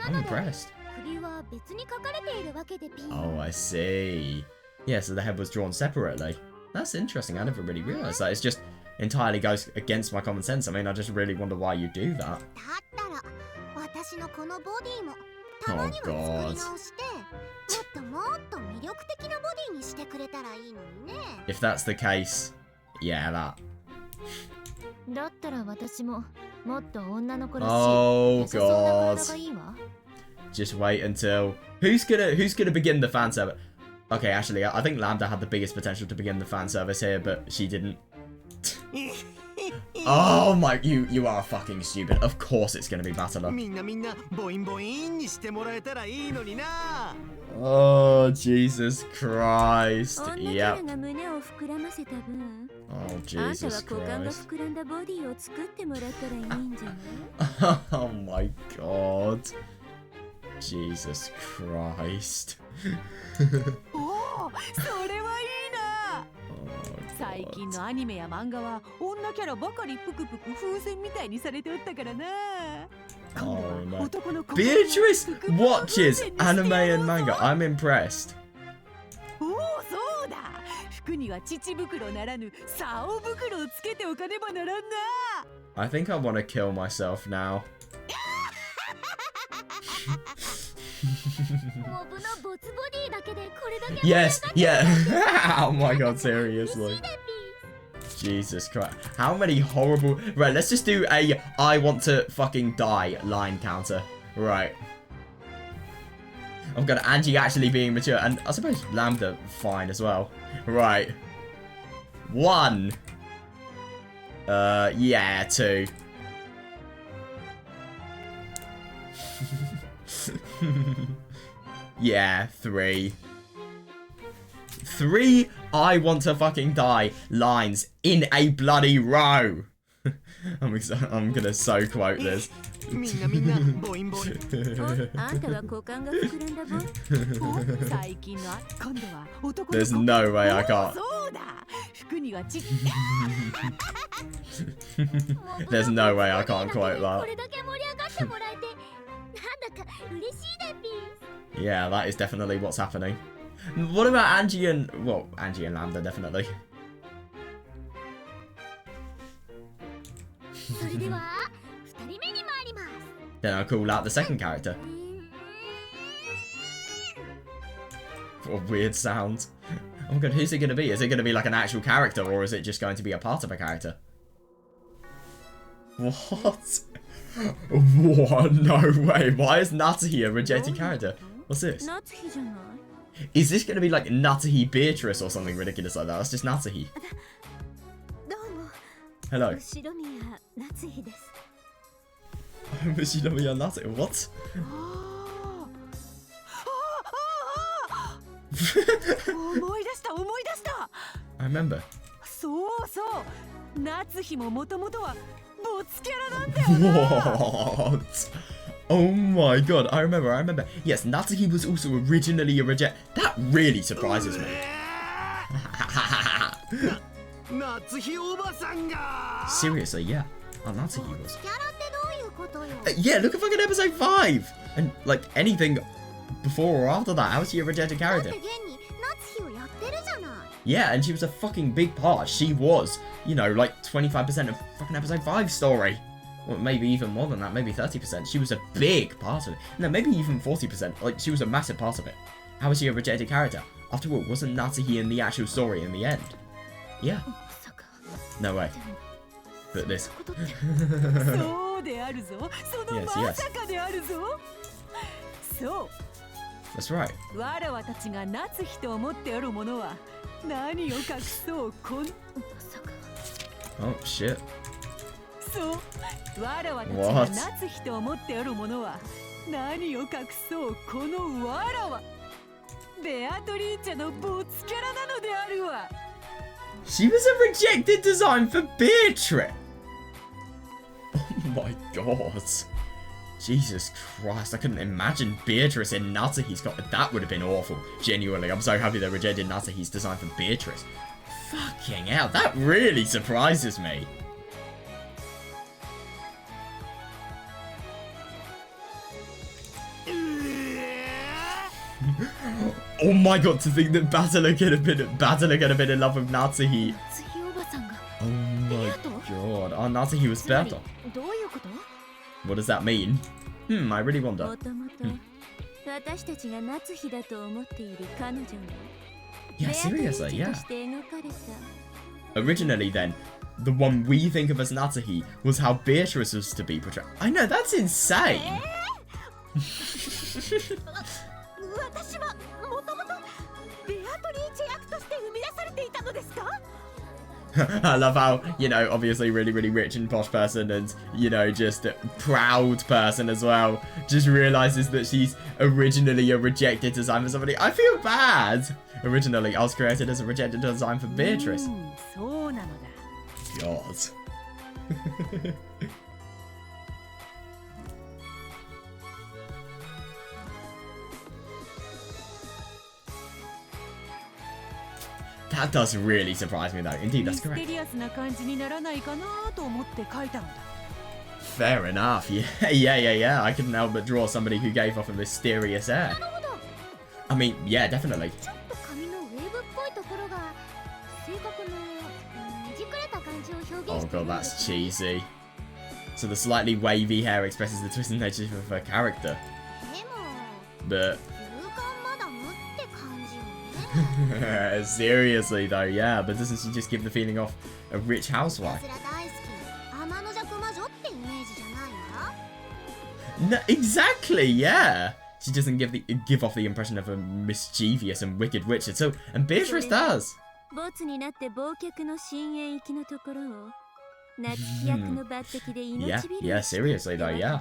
I'm impressed. 首は別に描かれているわけでピース。 Oh, I see. Yeah, so the head was drawn separately. That's interesting. I never really realised that. It's just entirely goes against my common sense. I mean, I just really wonder why you do that. だったら私のこのボディもたまには作り直してもっと魅力的なボディにしてくれたらいいのにね。 If that's the case, yeah, that. だったら私ももっと女の子らしい Oh 優しそうな god. 体がいいわ。 Just wait until who's gonna begin the fan service? Okay, actually, I think Lambda had the biggest potential to begin the fan service here, but she didn't. Oh my, you are fucking stupid. Of course it's gonna be Battler. みんなボインボインにしてもらえたらいいのにな。 Oh Jesus Christ. 女キャ Yep. ラが胸を膨らませた分、 Oh あんたは Jesus 股間が Christ. 膨らんだボディを作ってもらったらいいんじゃない？ Oh my god. Jesus Christ. おお、それはいいな。 Oh 最近 god. のアニメや漫画は女キャラばかりぷくぷく風船みたいにされておったからな。 Oh no. 男の子 Beatrice watches anime and manga. I'm impressed. おお、そうだ。服には乳袋ならぬ竿袋をつけておかねばならんな。 I think I want to kill myself now. モブのボツボディだけでこれだけ Yes, yeah. Oh my god, seriously. Jesus Christ. How many horrible... Right, let's just do a I want to fucking die line counter. Right. I've got Angie actually being mature, and I suppose Lambda fine as well. Right. 1. Yeah, 2. Yeah, 3. 3 I want to fucking die lines in a bloody row. I'm gonna so quote this. みんなボインボイン。あんたは股間が膨らんだボン。最近の今度は男 There's no way I can't. そうだ。服にはち There's no way I can't quote こ that. れだけ盛り上がってもらえてなんだか嬉しいでピース。 Yeah, that is definitely what's happening. What about Angie and... Well, Angie and Lambda, definitely. それでは2人目に参ります。 Then I'll call out the second character. What weird sounds. Oh my god, who's it going to be? Is it going to be like an actual character, or is it just going to be a part of a character? What? What? No way. Why is Natsuhi a rejected character? What's this? 夏日じゃない。 Is this going to be like Natsuhi Beatrice or something ridiculous like that? That's just Natsuhi. どうも。 Hello. 後ろ宮夏日です。 Mushinomiya Natsuhi. What? 思い出した思い出した。 I remember. そうそう。夏日ももともとはボツキャラなんだよな。 What? Oh my god, I remember. Yes, Natsuhi was also originally a reject. That really surprises me. 夏日おばさんが。 Seriously, yeah. Oh, Natsuhi was. キャラってどういうことよ。 Yeah, look at fucking episode 5! And, like, anything before or after that, how is she a rejected だっ character? て現に夏日をやってるじゃない。 Yeah, and she was a fucking big part. She was, you know, like 25% of fucking episode 5 story. Well, maybe even more than that, maybe 30%. She was a big part of it. No, maybe even 40%. Like, she was a massive part of it. How is she a rejected character? After all, wasn't Natsuhi in the actual story in the end? Yeah. まさか。 No way. But this. ことってそうであるぞ。その Yes, ま yes. さかであるぞ。そう。 That's right. わらわたちが夏日と思っておるものは何を隠そうまさか。 Oh, shit. そうわらわたちが What? 夏日と思っておるものは何を隠そうこのわらはベアトリーチェのボツキャラなのであるわ。 She was a rejected design for Beatrice. Oh my god. Jesus Christ, I couldn't imagine Beatrice in Natsuhi's got that would have been awful. Genuinely, I'm so happy they rejected Natsuhi's design for Beatrice. Fucking hell, that really surprises me. Oh my god, to think that Battler could have been in love with Natsuhi. Oh my god. Oh, Natsuhi was better. What does that mean? I really wonder. Yeah, seriously, yeah. Originally then, the one we think of as Natsuhi was how Beatrice was to be portrayed. I know, that's insane! I love how, you know, obviously really, really rich and posh person and, you know, just a proud person as well, just realizes that she's originally a rejected design for somebody. I feel bad! Originally, I was created as a rejected design for Beatrice. God. That does really surprise me though. Indeed, that's correct. Fair enough. Yeah. I couldn't help but draw somebody who gave off a mysterious air. I mean, yeah, definitely. Oh god, that's cheesy. So the slightly wavy hair expresses the twisted nature of her character. But seriously though, yeah, but doesn't she just give the feeling of a rich housewife? No, exactly, yeah. She doesn't give off the impression of a mischievous and wicked witch. So, and Beatrice does. Yeah, seriously though, yeah.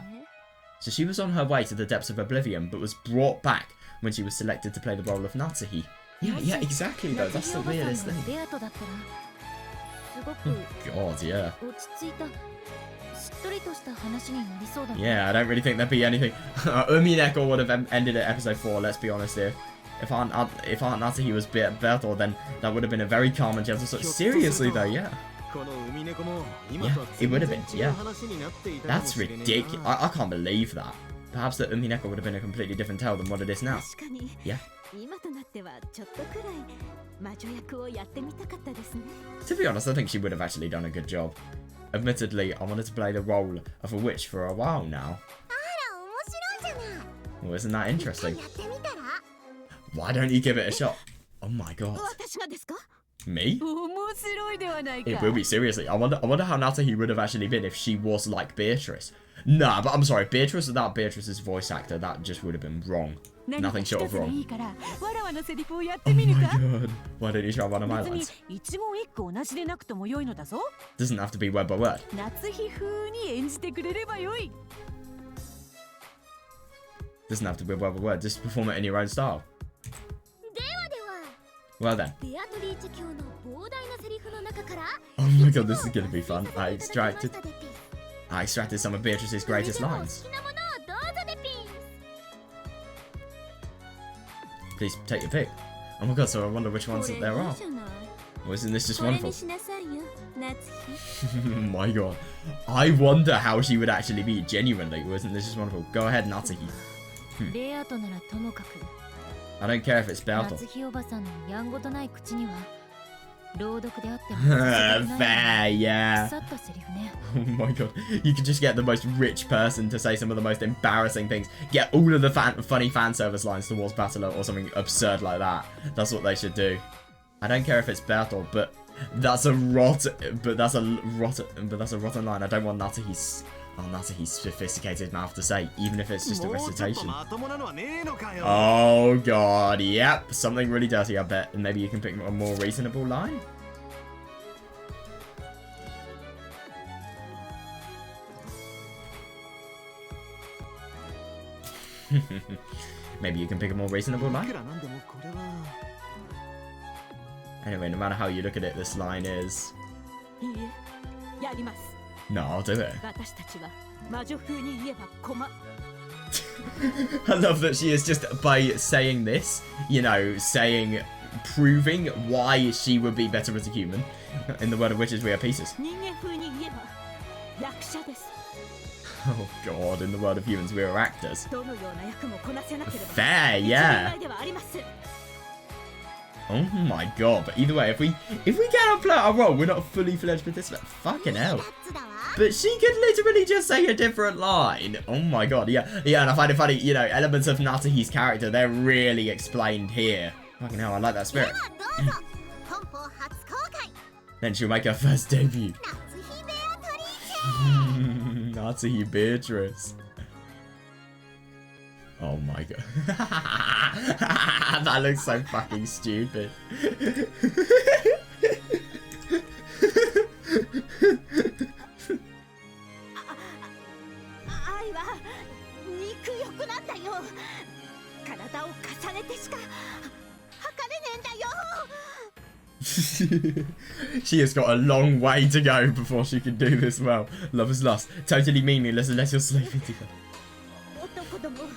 So she was on her way to the depths of oblivion, but was brought back when she was selected to play the role of Natsuhi. Yeah, exactly though, that's the weirdest thing. Oh god, yeah. Yeah, I don't really think there'd be anything. Umineko would have ended at episode 4, let's be honest here. If Aunt Natsuhi was better, then that would have been a very calm and gentle story. Seriously though, yeah. Yeah, it would have been, yeah. That's ridiculous. I can't believe that. Perhaps that Umineko would have been a completely different tale than what it is now. Yeah. To be honest, I think she would have actually done a good job. Admittedly, I wanted to play the role of a witch for a while now. Well, isn't that interesting? Why don't you give it a shot? Oh my god. Me? It will be, seriously. I wonder how Natsuhi would have actually been if she was like Beatrice. Nah, but I'm sorry, Beatrice without Beatrice's voice actor, that just would have been wrong. Nothing short of wrong. Oh my god. Why don't you try one of my lines? Doesn't have to be word by word. Doesn't have to be word by word, just perform it in your own style. Well then. Oh my god, this is gonna be fun. I extracted some of Beatrice's greatest lines. Please take your pick. Oh my god, so I wonder which ones that there are. Or isn't this just wonderful? Oh my god. I wonder how she would actually be, genuinely. Or isn't this just wonderful? Go ahead, Natsuhi. I don't care if it's Berto. Fair, yeah. Oh my god. You could just get the most rich person to say some of the most embarrassing things. Get all of the funny fan service lines towards Battler or something absurd like that. That's what they should do. I don't care if it's Berto, but that's a rotten line. I don't want Natsuhi's sophisticated mouth to say, even if it's just a recitation. Oh god, yep, something really dirty, I bet. And maybe you can pick a more reasonable line? Maybe you can pick a more reasonable line? Anyway, no matter how you look at it, this line is... No, I'll do it. 私たちは魔女風に言えば駒 I love that she is just, by saying this, you know, proving why she would be better as a human. In the world of witches, we are pieces. 人間風に言えば役者です Oh god, in the world of humans, we are actors. どのような役もこなせなければ Fair, 一人 yeah. 前ではありません Oh my god, but either way, if we cannot play our role, we're not a fully fledged participant. Fucking hell. やつだわ But she could literally just say a different line. Oh my god, yeah. Yeah, and I find it funny, you know, elements of Natsuhi's character, they're really explained here. Fucking hell, I like that では spirit. どうぞ本邦初公開 Then she'll make her first debut. 夏日ベアトリーチェ Natsuhi Beatrice. Oh my god. That looks so fucking stupid. 愛は肉欲なんだよ体を重ねてしか測れねえんだよ She has got a long way to go before she can do this well. Love is lust. Totally meaningless unless you're sleeping together. 男ども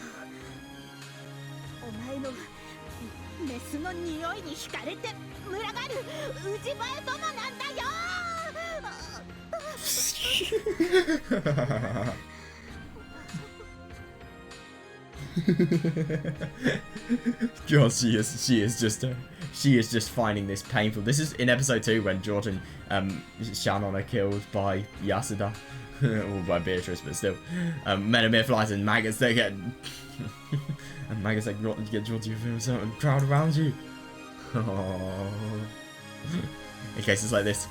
お前のメスの匂いに惹かれて群がるウジバエどもなんだよ God, she is just finding this painful. This is in episode 2 when George and Shannon are killed by Yasuda. Or by Beatrice, but still. Menomere flies and maggots, they get... and maggots like get George to feel something crowd around you. In cases like this.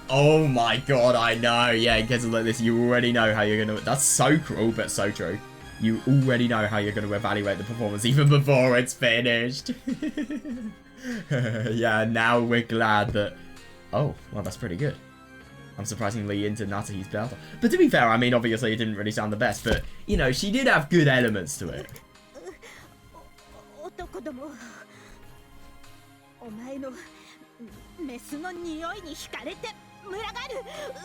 Oh my god, I know. Yeah, in cases like this, you already know how you're gonna... That's so cruel, but so true. You already know how you're going to evaluate the performance even before it's finished. Yeah, now we're glad that... Oh, well, that's pretty good. I'm surprisingly into Natsuhi's battle. But to be fair, I mean, obviously it didn't really sound the best, but, you know, she did have good elements to it. 男どもお前のメスの匂いに惹かれて群がる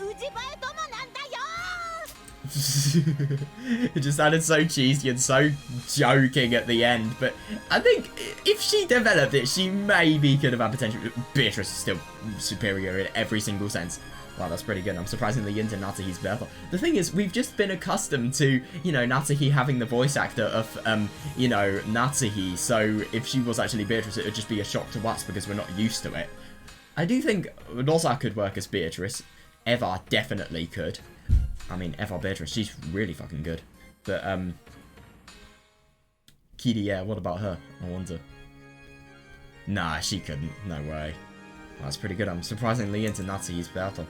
ウジバエどもなんだよ It just sounded so cheesy and so joking at the end, but I think if she developed it, she maybe could have had potential. Beatrice is still superior in every single sense. Wow, that's pretty good. I'm surprisingly into Natsuhi's battle. The thing is, we've just been accustomed to, you know, Natsuhi having the voice actor of, you know, Natsuhi, so if she was actually Beatrice, it would just be a shock to us because we're not used to it. I do think Noza could work as Beatrice. Eva definitely could. I mean, Eva Beatrice, she's really fucking good. But, Kiri, yeah, what about her? I wonder. Nah, she couldn't. No way. Well, that's pretty good. I'm surprisingly into Natsuhi's battle.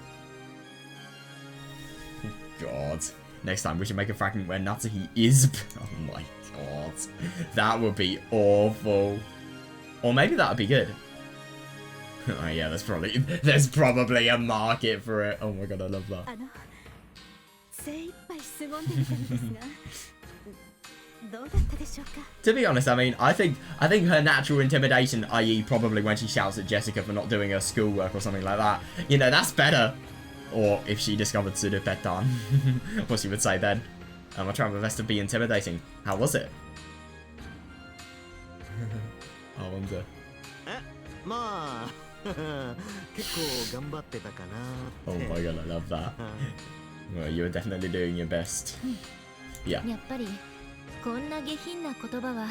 God. Next time, we should make a fragment where Natsuhi is... Oh my god. That would be awful. Or maybe that would be good. Oh yeah, there's probably a market for it. Oh my god, I love that. 精一杯凄んでみたのですがどうだったでしょうか To be honest, I mean, I think her natural intimidation, i.e. probably when she shouts at Jessica for not doing her schoolwork or something like that, you know, that's better. Or if she discovered Sudopetan, what she would say then. I try my best to be intimidating. How was it? I wonder. まあ結構頑張ってたかな Oh my god, I love that. Well, you were definitely doing your best. Yeah. やっぱりこんな下品な言葉は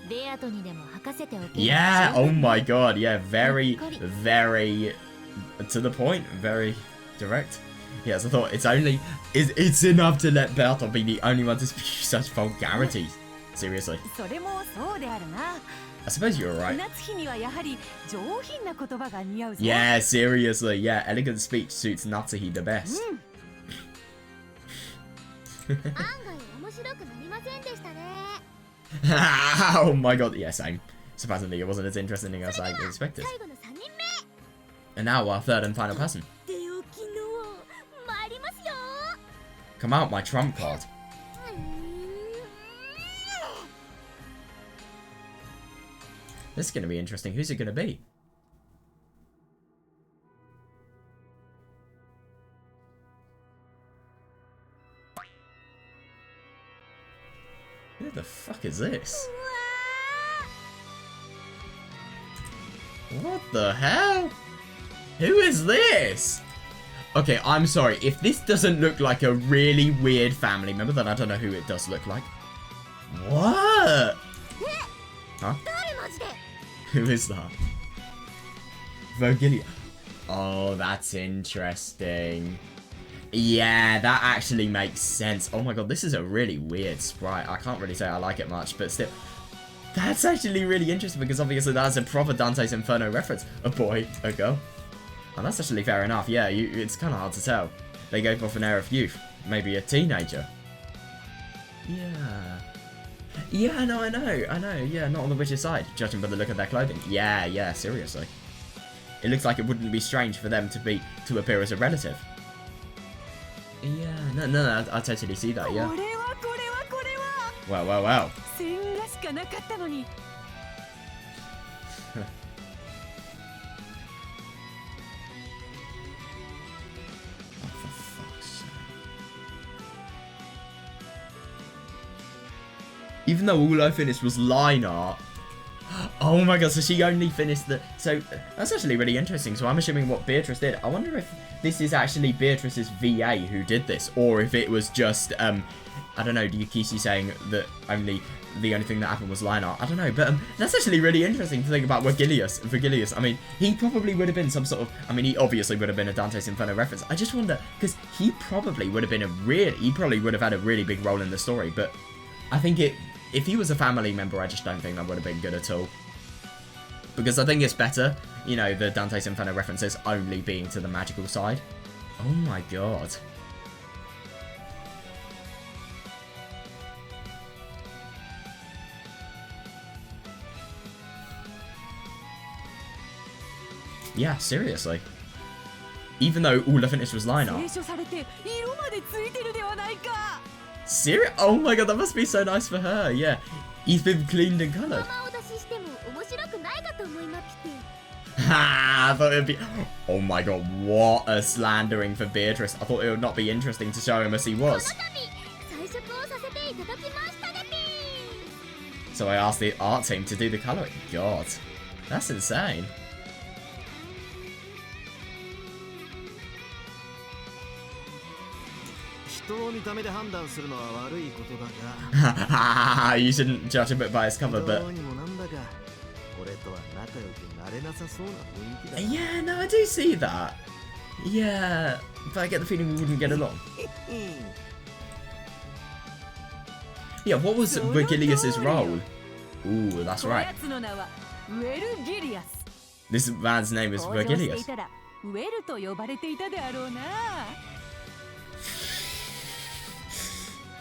ベアトにでも吐かせておけ Yeah, oh my god, yeah, very to the point, very direct. Yes, I thought it's enough to let Bertolt be the only one to speak such vulgarity. Seriously. それもそうであるな I suppose you're right. 夏日にはやはり上品な言葉が似合うぞ Yeah, seriously, yeah, elegant speech suits Natsuhi the best. 案外面白くなりませんでしたね Oh my god, yeah, same. Surprisingly, it wasn't as interesting as I expected. 最後の3人目 And now our third and final person. 出置きの参りますよ Come out, my trump card. This is going to be interesting. Who's it going to be? What the fuck is this? What the hell? Who is this? Okay, I'm sorry. If this doesn't look like a really weird family member, then I don't know who it does look like. What? Huh? Who is that? Virgilia. Oh, that's interesting. Yeah, that actually makes sense. Oh my god, this is a really weird sprite. I can't really say I like it much, but still. That's actually really interesting because obviously that's a proper Dante's Inferno reference. A boy, a girl. And that's actually fair enough. Yeah, it's kind of hard to tell. They gave off an air of youth. Maybe a teenager. Yeah. Yeah, no, I know. Yeah, not on the witch's side, judging by the look of their clothing. Yeah, seriously. It looks like it wouldn't be strange for them to appear as a relative. Yeah, no, I totally see that, yeah. Wow. Even though all I finished was line art. Oh my god, so she only finished the... So, that's actually really interesting. So I'm assuming what Beatrice did. I wonder if this is actually Beatrice's VA who did this. Or if it was just, I don't know, Yukishi saying that the only thing that happened was line art. I don't know, but that's actually really interesting to think about Virgilius. I mean, he probably would have been some sort of... I mean, he obviously would have been a Dante's Inferno reference. I just wonder, because he probably would have been he probably would have had a really big role in the story, but I think if he was a family member, I just don't think that would have been good at all. Because I think it's better, you know, the Dante's Inferno references only being to the magical side. Oh my god. Yeah, seriously. Even though all I finished was line art. Oh my god, that must be so nice for her, yeah. Ethan cleaned and coloured. I thought it would be... Oh my god, what a slandering for Beatrice. I thought it would not be interesting to show him as he was. So I asked the art team to do the colouring. God, that's insane. You shouldn't judge a book by its cover, but... Yeah, no, I do see that. Yeah, but I get the feeling we wouldn't get along. Yeah, what was Virgilius's role? Ooh, that's right. This man's name is Virgilius.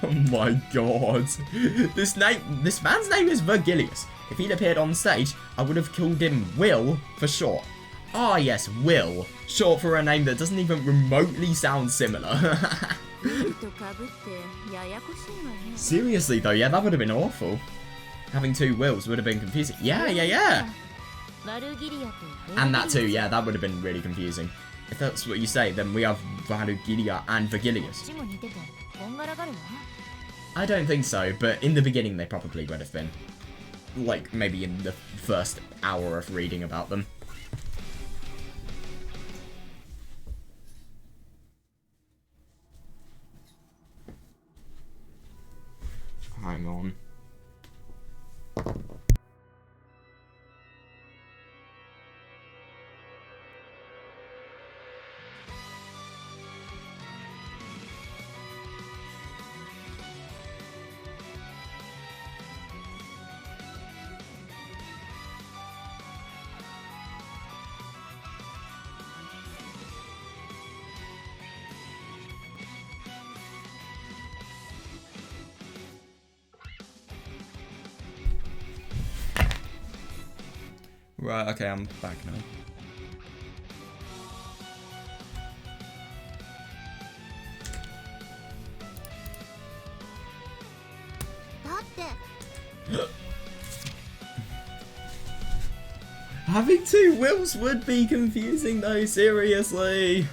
Oh my god. This man's name is Virgilius. If he'd appeared on stage, I would have called him Will for short. Ah yes, Will. Short for a name that doesn't even remotely sound similar. Seriously though, yeah, that would have been awful. Having two Wills would have been confusing. Yeah. And that too, yeah, that would have been really confusing. If that's what you say, then we have Valugilia and Virgilius. I don't think so, but in the beginning they probably would have been. Like, maybe in the first hour of reading about them. Hang on. Right, okay, I'm back now. Having two Wills would be confusing though, seriously.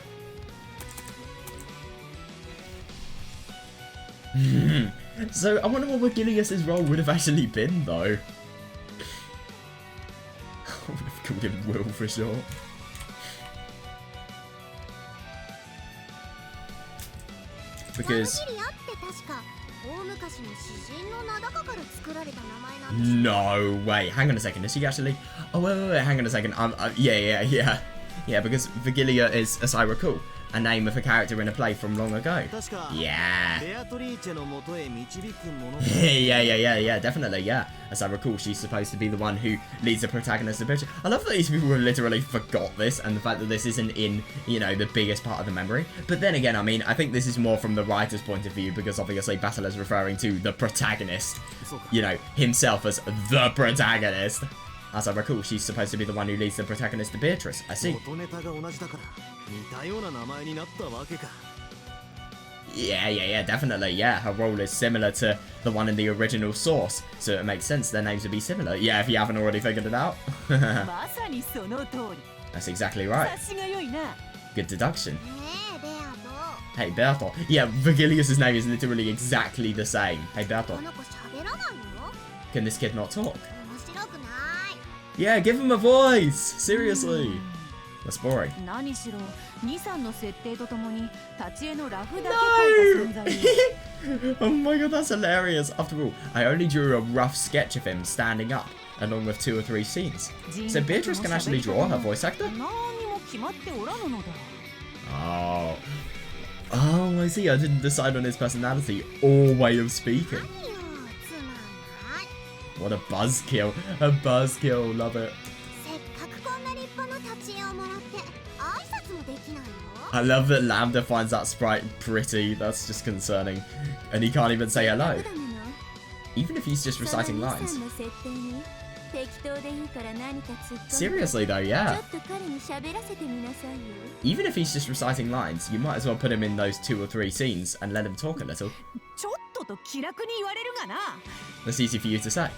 So I wonder what Vergilius's role would have actually been, though. I would have called him Will for sure. Because no way. Hang on a second. Is he actually? Oh wait. Hang on a second. Yeah. Because Vergilia is, as I recall, a name of a character in a play from long ago. Yeah. Yeah, definitely, yeah. As I recall, she's supposed to be the one who leads the protagonist to picture. I love that these people literally forgot this, and the fact that this isn't in, you know, the biggest part of the memory. But then again, I mean, I think this is more from the writer's point of view, because obviously Battle is referring to the protagonist, you know, himself as the protagonist. As I recall, she's supposed to be the one who leads the protagonist to Beatrice. I see. Yeah, definitely, yeah. Her role is similar to the one in the original source, so it makes sense their names would be similar. Yeah, if you haven't already figured it out. That's exactly right. Good deduction. Hey, Berto. Yeah, Vergilius's name is literally exactly the same. Hey, Berto. Can this kid not talk? Yeah, give him a voice! Seriously! That's boring. No! Oh my god, that's hilarious. After all, I only drew a rough sketch of him standing up, along with 2 or 3 scenes. So Beatrice can actually draw her voice actor? Oh. Oh, I see. I didn't decide on his personality or way of speaking. What a buzzkill. A buzzkill. Love it. I love that Lambda finds that sprite pretty. That's just concerning. And he can't even say hello. Even if he's just reciting lines. Seriously though, yeah. Even if he's just reciting lines, you might as well put him in those 2 or 3 scenes and let him talk a little. That's easy for you to say.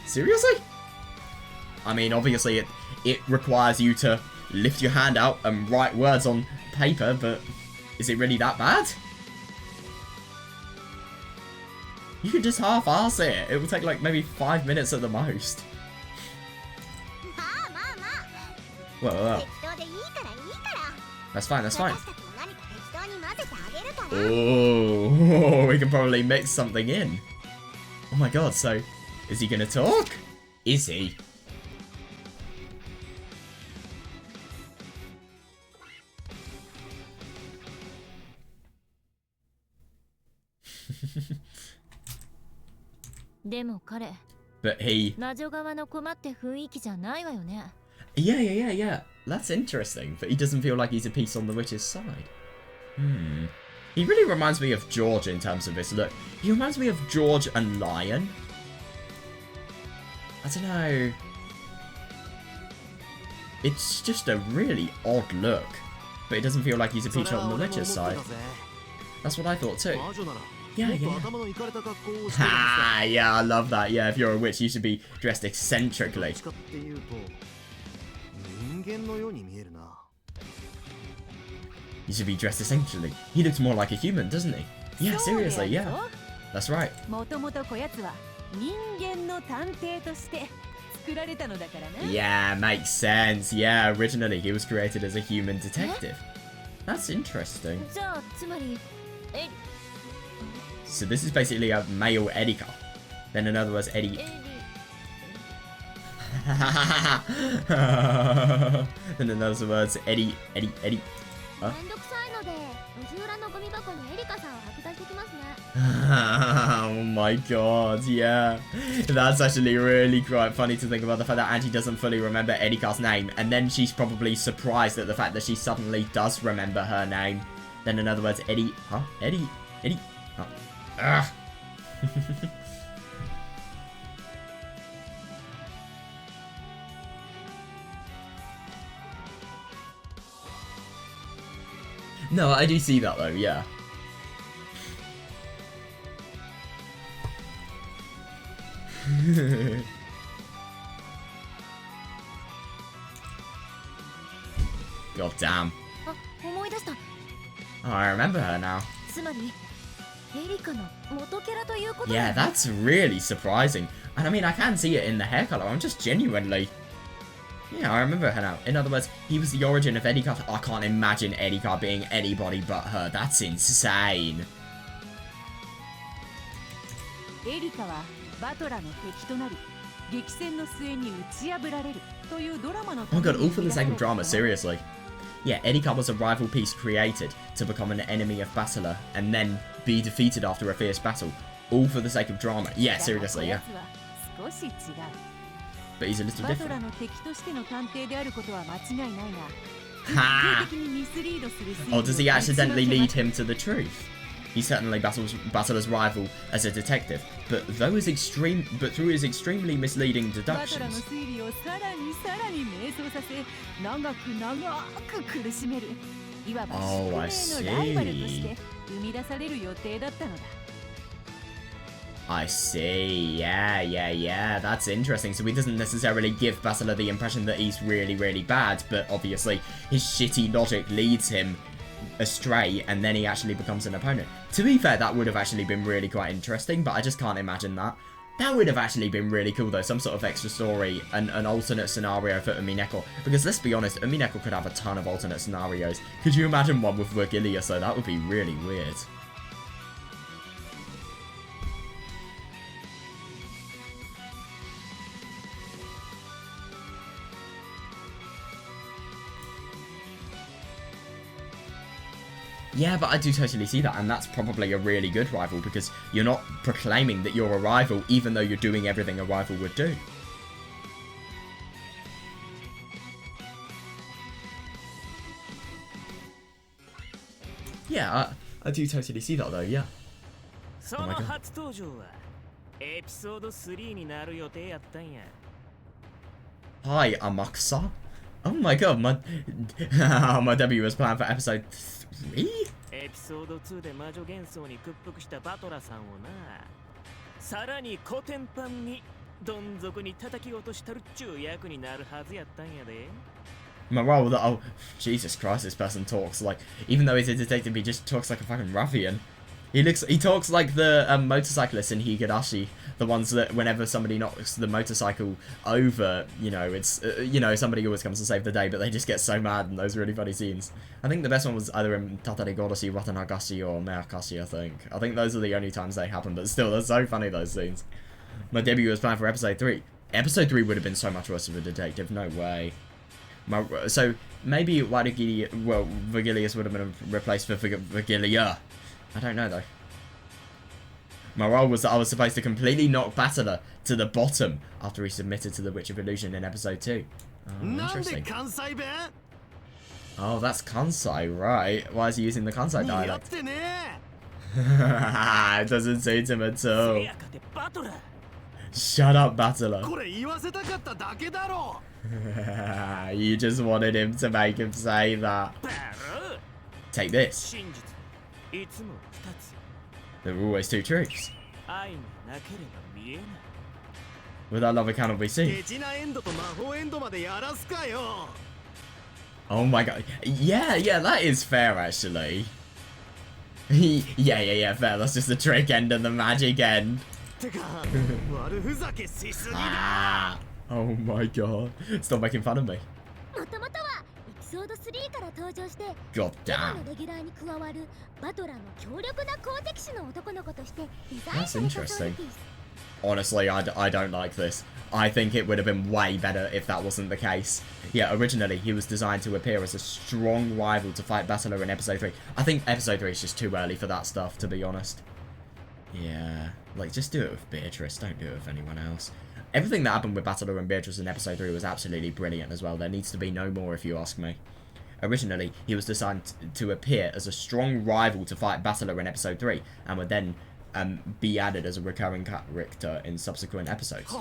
Seriously? I mean, obviously it requires you to lift your hand out and write words on paper, but is it really that bad? You could just half-ass it. It would take like maybe 5 minutes at the most. Whoa. That's fine, that's fine. Oh, we can probably mix something in. Oh my god, so is he gonna talk? Is he? But he... Yeah. That's interesting, but he doesn't feel like he's a piece on the witch's side. He really reminds me of George in terms of his look. He reminds me of George and Lion. I don't know. It's just a really odd look. But it doesn't feel like he's a piece on the witch's side. That's what I thought too. Yeah. Ha, yeah, I love that. Yeah, if you're a witch, you should be dressed eccentrically. You should be dressed eccentrically. He looks more like a human, doesn't he? Yeah, seriously, yeah. That's right. Yeah, makes sense. Yeah, originally he was created as a human detective. That's interesting. So this is basically a male Erika. Then in other words, Eddie... Then in other words, Eddie... Huh? Oh my god, yeah. That's actually really quite funny to think about the fact that Angie doesn't fully remember Erika's name, and then she's probably surprised at the fact that she suddenly does remember her name. Then in other words, Eddie... Huh? Eddie... Huh? Ugh. No, I do see that though, yeah. God damn. Oh, I remember her now. つまりエリカの元キャラということ Yeah, that's really surprising. And I mean, I can see it in the hair color. I'm just genuinely... Yeah, I remember her now. In other words, he was the origin of Erika. I can't imagine Erika being anybody but her. That's insane. エリカはバトラの敵となり激戦の末に打ち破られるというドラマの Oh my god, all for the sake of drama, seriously. Yeah, Erika was a rival piece created to become an enemy of Basilar and then be defeated after a fierce battle. All for the sake of drama. Yeah, seriously, yeah. 少し違う But he's a little バトラ different. の敵としての探偵であることは間違いないが Ha! 徹底的にミスリードする Oh, does he accidentally lead him to the truth? He's certainly Basilar's rival as a detective, but through his extremely misleading バトラの deductions. 推理をさらに迷走させ長く苦しめるいわば Oh, I 宿命のライバルと see. して生み出される予定だったのだ I see. Yeah. That's interesting. So he doesn't necessarily give Basilar the impression that he's really, really bad, but obviously his shitty logic leads him astray, and then he actually becomes an opponent. To be fair, that would have actually been really quite interesting, but I just can't imagine that. That would have actually been really cool though, some sort of extra story, an alternate scenario for Umineko. Because let's be honest, Umineko could have a ton of alternate scenarios. Could you imagine one with Vergilius though? That would be really weird. Yeah, but I do totally see that, and that's probably a really good rival, because you're not proclaiming that you're a rival, even though you're doing everything a rival would do. Yeah, I do totally see that though, yeah. その初登場はエピソード3になる予定やったんや Hi, Amakusa. Oh my god, my debut was planned for episode 3? エピソード2で魔女幻想に屈服したバトラさんをなさらにコテンパンにどん底に叩き落としたるっちゅう役になるはずやったんやで Morale that, oh, Jesus Christ, this person talks like, even though he's a detective, he just talks like a fucking ruffian. He talks like the motorcyclists in Higurashi, the ones that whenever somebody knocks the motorcycle over, you know, it's, somebody always comes to save the day, but they just get so mad in those really funny scenes. I think the best one was either in Tatari Goroshi, Watanagashi, or Meakashi, I think. I think those are the only times they happen, but still, they're so funny, those scenes. My debut was planned for episode 3. Episode 3 would have been so much worse of a detective, no way. So, maybe Vergilius would have been replaced for Vergilia. I don't know though. My role was that I was supposed to completely knock Basilar to the bottom after he submitted to the Witch of Illusion in episode 2. Oh, interesting. Oh, that's Kansai, right? Why is he using the Kansai dialect? It doesn't suit him at all. Shut up, Basilar. You just wanted him to make him say that. Take this. There were always two truths. Without love, it cannot be seen. Oh my god. Yeah, that is fair, actually. Yeah, fair. That's just the trick end and the magic end. Ah. Oh my god. Stop making fun of me. God damn. That's interesting. Honestly, I don't like this. I think it would have been way better if that wasn't the case. Yeah, originally he was designed to appear as a strong rival to fight Basilar in episode 3. I think episode 3 is just too early for that stuff, to be honest. Yeah, like just do it with Beatrice, don't do it with anyone else. Everything that happened with Basilar and Beatrice in episode 3 was absolutely brilliant as well. There needs to be no more if you ask me. Originally, he was designed to appear as a strong rival to fight Basilar in episode 3, and would then be added as a recurring character in subsequent episodes.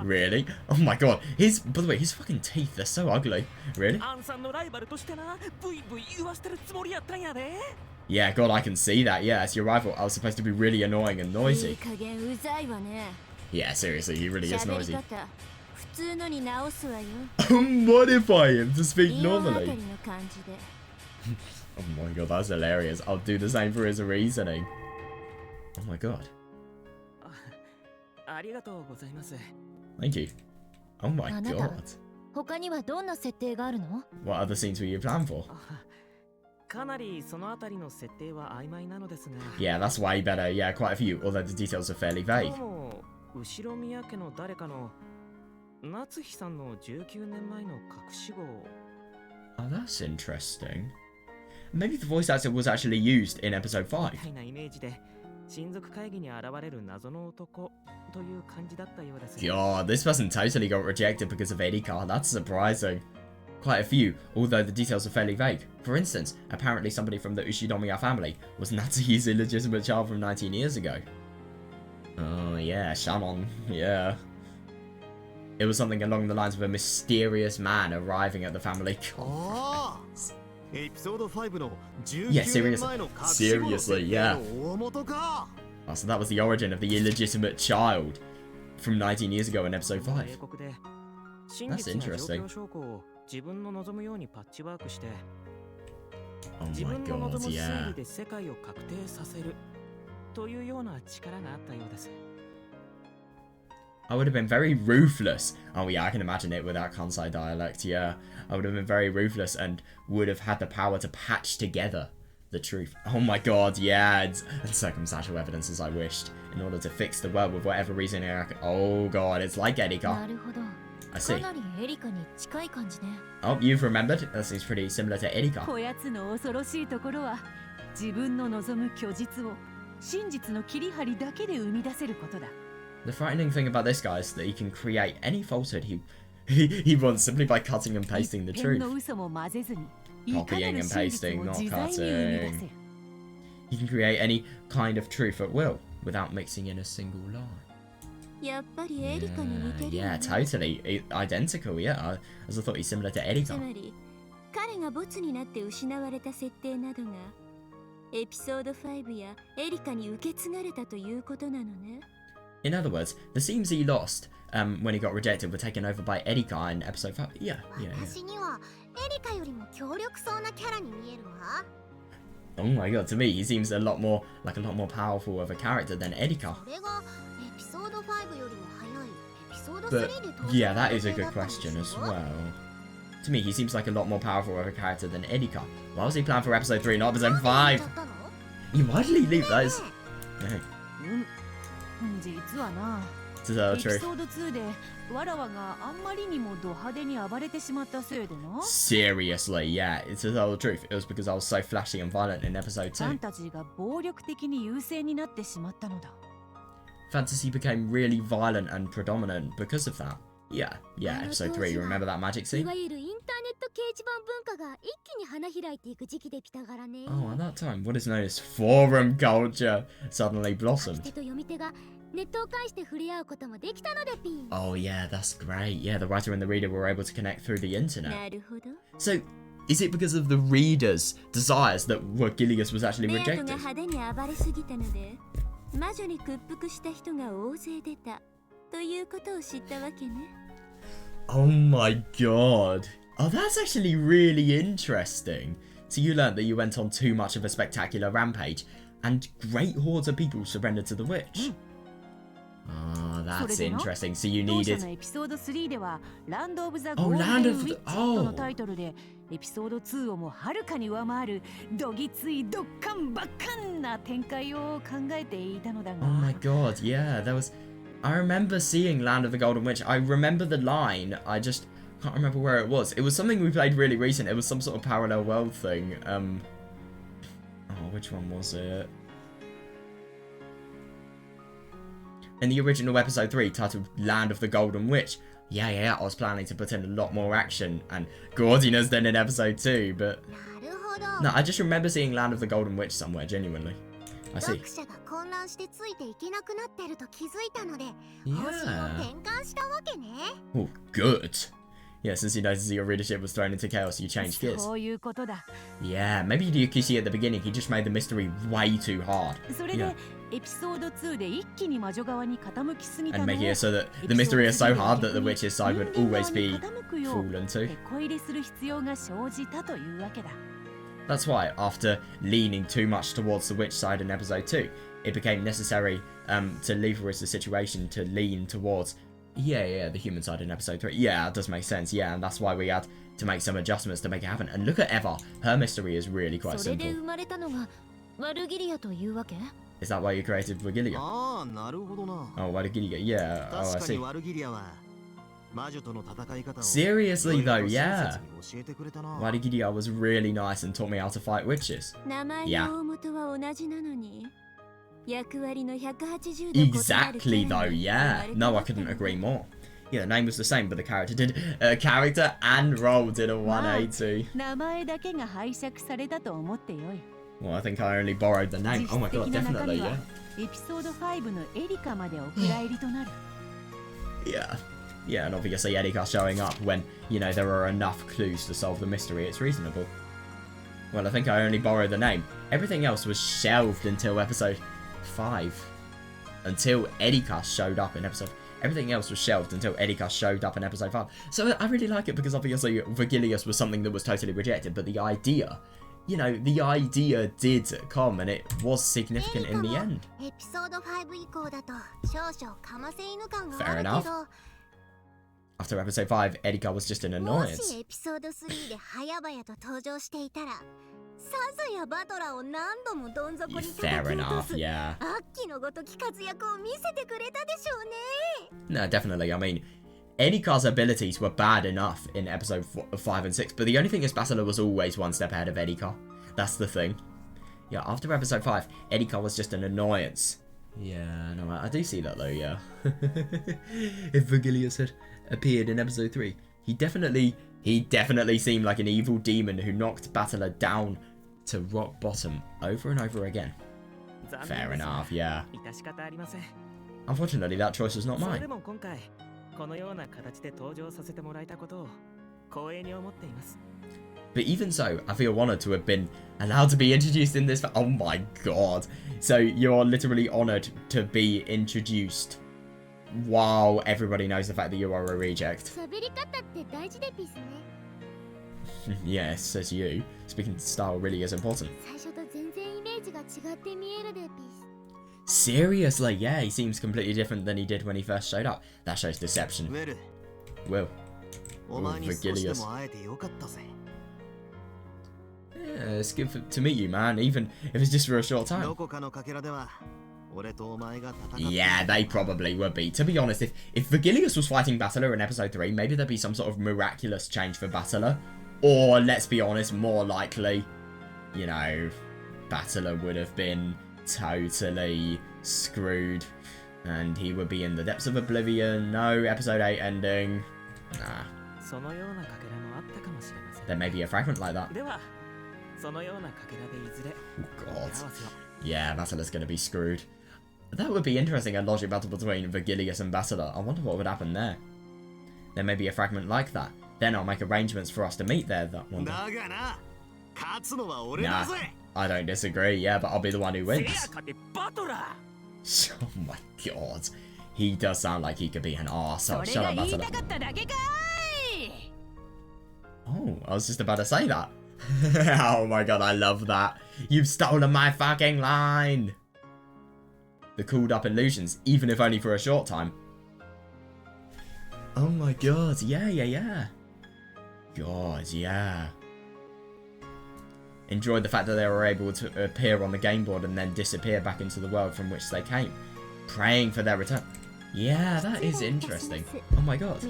Really? Oh my god. By the way, his fucking teeth, they're so ugly. Really? Yeah, god, I can see that. Yeah, as your rival, I was supposed to be really annoying and noisy. Yeah, seriously, he really is noisy. Modify him to speak normally. Oh my god, that's hilarious. I'll do the same for his reasoning. Oh my god. ありがとうございます。 Thank you. Oh my あなた god. 他にはどんな設定があるの？ What other scenes were you planned for? かなりそのあたりの設定は曖昧なのですが。 Yeah, that's way better. Yeah, quite a few, although the details are fairly ど vague. うも後宮家の誰かの夏日さんの19年前の隠し子。 Oh, that's interesting. Maybe the voice actor was actually used in episode 5. みたいなイメージで親族会議に現れる謎の男という感じだったようです。 God, this person totally got rejected because of Erika. That's surprising. Quite a few, although the details are fairly vague. For instance, apparently somebody from the Ushinomiya family was Natsuhi's illegitimate child from 19 years ago. Oh yeah, Shannon, yeah. It was something along the lines of a mysterious man arriving at the family. Ah! エピソード5の Yeah, 19年前の隠し子の設 seriously, 定 yeah. の大元か。 Oh, so that was the origin of the illegitimate child from 19 years ago in episode 5. 英国で真実な状況証拠を自分の望むようにパッチワークして Oh 自 my 分の god, 望む推 yeah. 理で世界を確定させるというような力があったようです。 I would have been very ruthless. Oh yeah, I can imagine it with that Kansai dialect, yeah. I would have been very ruthless and would have had the power to patch together the truth. Oh my god, yeah, and circumstantial evidence as I wished, in order to fix the world with whatever reason I could. Oh god, it's like な Erika. るほど。 I か see. なりエリカに近い感じね。 Oh, you've remembered? That seems pretty similar to Erika. こやつの恐ろしいところは自分の望む虚実を真実の切り張りだけで生み出せることだ。 The frightening thing about this guy is that he can create any falsehood he wants simply by cutting and pasting the 一片 truth. の嘘も混ぜずにいかな Copying る and 真実 pasting, も not 自在に生み出せ cutting. る。 He can create any kind of truth at will without mixing in a single lie. やっぱりエリカに似てるよ Yeah, ね。 totally identical. Yeah, as I thought he's similar to つ Erika. まり彼がボツになって失われた設定などがエピソード5やエリカに受け継がれたということなのね。 In other words, the themes he lost when he got rejected were taken over by Erika in episode 5. Yeah. 私にはエリカよりも強力そうなキャラに見えるわ。 Oh my god, to me, he seems a lot more powerful of a character than Erika. それがエピソード5よりも早いエピソード But 3で登場 yeah, that is a 予定 good だったんですよ question as well. To me, he seems like a lot more powerful of a character than Erika. Why was he planned for episode 3, not episode 5? なんで辞めちゃったの？ Why did he leave those? 実はな、 To tell エ the ピ truth. ソード2でわらわがあんまりにもド派手に暴れてしまったせいでな。 Seriously, yeah, to tell the truth, it was because I was so flashy and violent in episode ファン 2. たちが暴力的に優勢になってしまったのだ。 Fantasy became really violent and predominant because of that. Yeah, episode 3, you remember that magic い scene? わゆるインターネット掲示板文化が一気に花開いていく時期できたからね。 Oh, at that time, what is known as forum culture suddenly 書き blossomed. 手と読み手がネットを介して触れ合うこともできたのでピン。 Oh yeah, that's great. Yeah, the writer and the reader were able to connect through the internet. なるほど。 So, is it because of the reader's desires that Gilius was actually メアト rejected? が派手に暴れすぎたので魔女に屈服した人が大勢出たということを知ったわけね。 Oh my god. Oh, that's actually really interesting. So you learned that you went on too much of a spectacular rampage, and great hordes of people surrendered to the witch. Oh, that's interesting. So you 当社 needed... のエピソード3ではランド・オブ・ザ・ Oh, ゴールデン・ Land ウ of ィ the- ッチとのタイトルでエピソード2をもはるかに上回るどぎついどっかんばっかんな展開を考えていたのだが Oh my god, yeah, there was... I remember seeing Land of the Golden Witch. I remember the line, I just can't remember where it was. It was something we played really recent. It was some sort of parallel world thing. Oh, which one was it? In the original episode 3, titled Land of the Golden Witch. Yeah, I was planning to put in a lot more action and gaudiness than in episode 2, but... なるほど。 No, I just remember seeing Land of the Golden Witch somewhere, genuinely. I see. 読者が混乱してついていけなくなってると気づいたので、 Yeah. 方針を転換したわけね。 Oh, good. Yeah, since you noticed your readership was thrown into chaos, you changed gears. そういうことだ。 Yeah, maybe Yukishi at the beginning, he just made the mystery way too hard. それでエピソード2で一気に魔女側に傾きすぎた And のを making it so that the mystery is so hard that the witch's side would always be fallen to. 手こ入れする必要が生じたというわけだ。That's why, after leaning too much towards the witch side in episode 2, it became necessary to leverage the situation to lean towards, the human side in episode 3. Yeah, that does make sense. Yeah, and that's why we had to make some adjustments to make it happen. And look at Eva. Her mystery is really quite simple. Is that why you created Vergilia? Oh, Wargilia. Yeah. Oh, I see. Seriously though, yeah. Wargilia was really nice and taught me how to fight witches. Yeah. Exactly though, yeah. No, I couldn't agree more. Yeah, the name was the same, but the character and role did a 180. Well, I think I only borrowed the name. Oh my god, definitely, yeah. Yeah, and obviously Erika showing up when, there are enough clues to solve the mystery, it's reasonable. Well, I think I only borrowed the name. Everything else was shelved until episode 5. Until Erika showed up in episode... Everything else was shelved until Erika showed up in episode 5. So I really like it because obviously Vergilius was something that was totally rejected, but the idea... the idea did come and it was significant in the end. Fair enough. After episode 5, Erika was just an annoyance. Fair enough, yeah. No, definitely. I mean, Erika's abilities were bad enough in episode 5 and 6, but the only thing is Basila was always one step ahead of Erika. That's the thing. Yeah, after episode 5, Erika was just an annoyance. Yeah, no, I do see that though, yeah. If Vergilius had appeared in episode 3, he definitely seemed like an evil demon who knocked Basila down to rock bottom over and over again. Fair enough, yeah. Unfortunately, that choice was not mine. But even so, I feel honoured to have been allowed to be introduced in this. Oh my god. So you're literally honoured to be introduced while everybody knows the fact that you are a reject. Yes, says you. Speaking style really is important. Seriously, yeah, he seems completely different than he did when he first showed up. That shows deception. Will. Vergilius. Yeah, it's good to meet you, man, even if it's just for a short time. Yeah, they probably would be. To be honest, if Vergilius was fighting Basila in episode 3, maybe there'd be some sort of miraculous change for Basila. Or, let's be honest, more likely, Basila would have been totally screwed. And he would be in the depths of oblivion. No, episode 8 ending. Nah. There may be a fragment like that. Oh god. Yeah, Basila's gonna be screwed. That would be interesting, a logic battle between Vergilius and Basila. I wonder what would happen there. There may be a fragment like that. Then I'll make arrangements for us to meet there that one day. Nah, I don't disagree, yeah, but I'll be the one who wins. Oh my god. He does sound like he could be an arsehole. Shut up, Basila. Oh, I was just about to say that. Oh my god, I love that. You've stolen my fucking line. The cooled up illusions, even if only for a short time. Oh my god, yeah. God, yeah. Enjoyed the fact that they were able to appear on the game board and then disappear back into the world from which they came. Praying for their return. Yeah, that is interesting. Oh my god.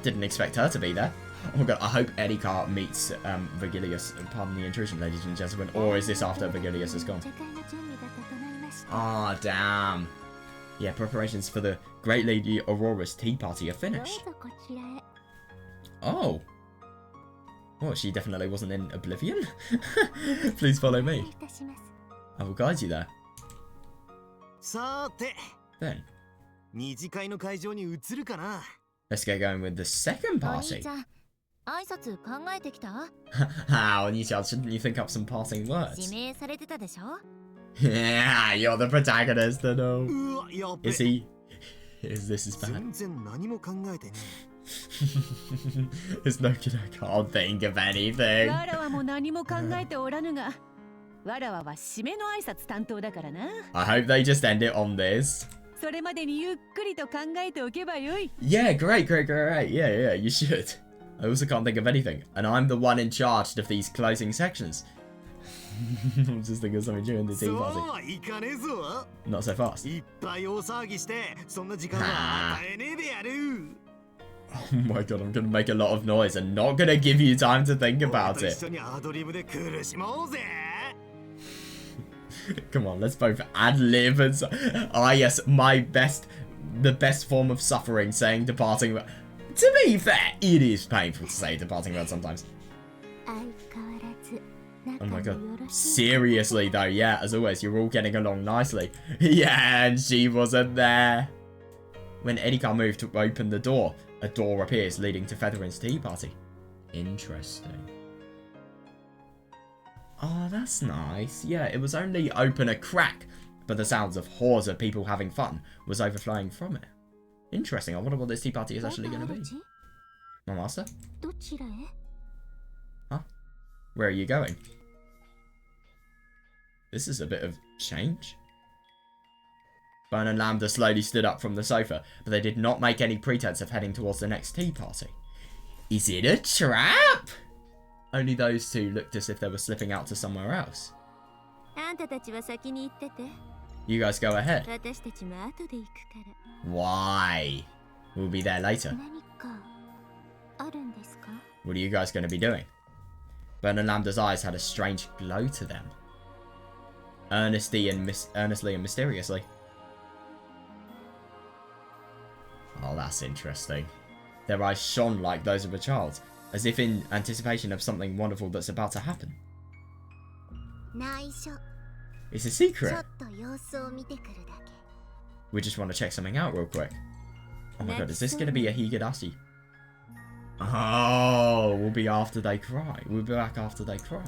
Didn't expect her to be there. Oh my god, I hope Erika meets Vergilius. Pardon the intrusion, ladies and gentlemen. Or is this after Vergilius has gone? Ah, oh, damn. Yeah, preparations for the Great Lady Aurora's tea party are finished. Oh. Well, she definitely wasn't in Oblivion. Please follow me. I will guide you there. Then. Let's get going with the second party. How, Nisha, shouldn't you think up some passing words? Yeah, you're the protagonist, I know. Is he? Is this his bad? There's no good, I can't think of anything. わらわも何も考えておらぬが、わらわは締めの挨拶担当だからな。I hope they just end it on this. それまでにゆっくりと考えておけばよい。Yeah, great. Yeah, you should. I also can't think of anything, and I'm the one in charge of these closing sections. I'm just thinking of something during the tea party. そうはいかねえぞ。 Not so fast. いっぱい大騒ぎして、そんな時間は与えねえでやる。 Oh my god, I'm gonna make a lot of noise and not gonna give you time to think about 俺と it. 一緒にアドリブで苦しもうぜ。 Come on, let's both ad lib and ah yes, the best form of suffering, saying departing word. To be fair, it is painful to say departing word sometimes. 相変わらず Oh my 仲 god. もよろしい。 Seriously though, yeah, as always, you're all getting along nicely. Yeah, and she wasn't there. When Edika moved to open the door, a door appears leading to Featherin's tea party. Interesting. Oh, that's nice. Yeah, it was only open a crack, but the sounds of hordes of people having fun was overflowing from it. Interesting. I wonder what this tea party is actually going to be. My master? どちらへ？ Huh? Where are you going? This is a bit of change. Bern and Lambda slowly stood up from the sofa, but they did not make any pretense of heading towards the next tea party. Is it a trap? Only those two looked as if they were slipping out to somewhere else. あんたたちは先に行ってて。 You guys go ahead. 私たちも後で行くから。 Why? We'll be there later. 何かあるんですか？ What are you guys going to be doing? Bern and Lambda's eyes had a strange glow to them. Earnestly and mysteriously. Oh, that's interesting. Their eyes shone like those of a child, as if in anticipation of something wonderful that's about to happen. 内緒。 It's a ちょ secret. っと様子を見てくるだけ。 We just want to check something out real quick. Oh my god, is this going to be a Higurashi? Oh, we'll be after they cry. We'll be back after they cry.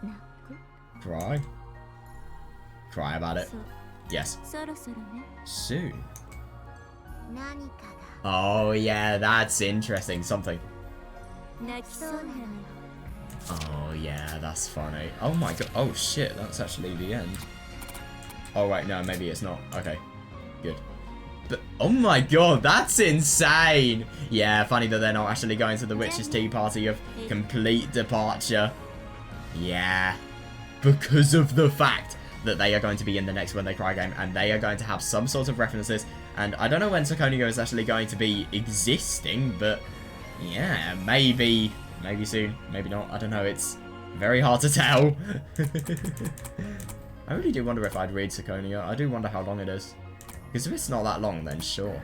泣く？ Cry? Cry about it. そう。 Yes. そろそろね。 Soon. 何か Oh yeah, that's interesting. Something. が泣きそうなのよ。 Oh yeah, that's funny. Oh my god. Oh shit, that's actually the end. Oh wait, no, maybe it's not. Okay, good. But oh my god, that's insane. Yeah, funny that they're not actually going to the witch's tea party of complete departure. Yeah, because of the fact that they are going to be in the next When They Cry game, and they are going to have some sort of references. And I don't know when Sakonio is actually going to be existing, but yeah, maybe soon, maybe not. I don't know. It's very hard to tell. I really do wonder if I'd read Sakonio. I do wonder how long it is. Because if it's not that long, then sure.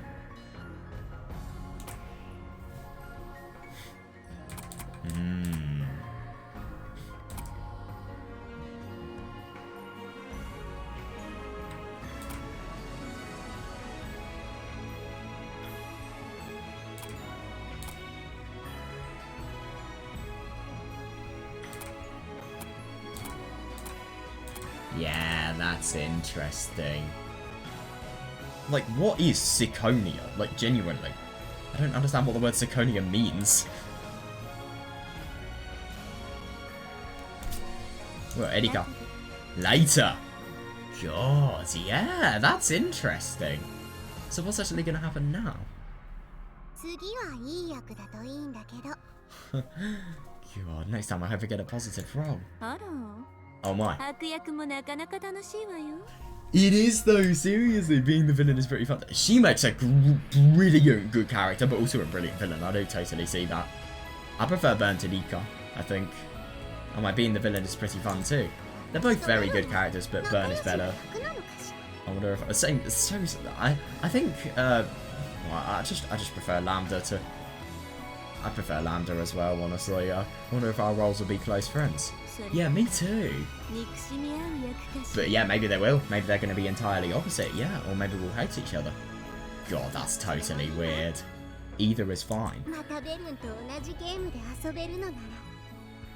Yeah, that's interesting. Like, what is Siconia? Like, genuinely. I don't understand what the word Siconia means. Well, Edika. Later! God, yeah, that's interesting. So what's actually going to happen now? 次はいい役だといいんだけど。 God, next time I hope I get a positive roll. あら。 Oh my. 悪役もなかなか楽しいわよ。 It is though, seriously, being the villain is pretty fun. She makes a brilliant good character, but also a brilliant villain. I do totally see that. I prefer Bern to Nika, I think. And my being the villain is pretty fun too. They're both very good characters, but Bern is better. I wonder if I think well, I just prefer Lambda to. I prefer Lambda as well, honestly. I wonder if our roles will be close friends. Yeah, me too. But yeah, maybe they will. Maybe they're going to be entirely opposite, yeah. Or maybe we'll hate each other. God, that's totally weird. Either is fine.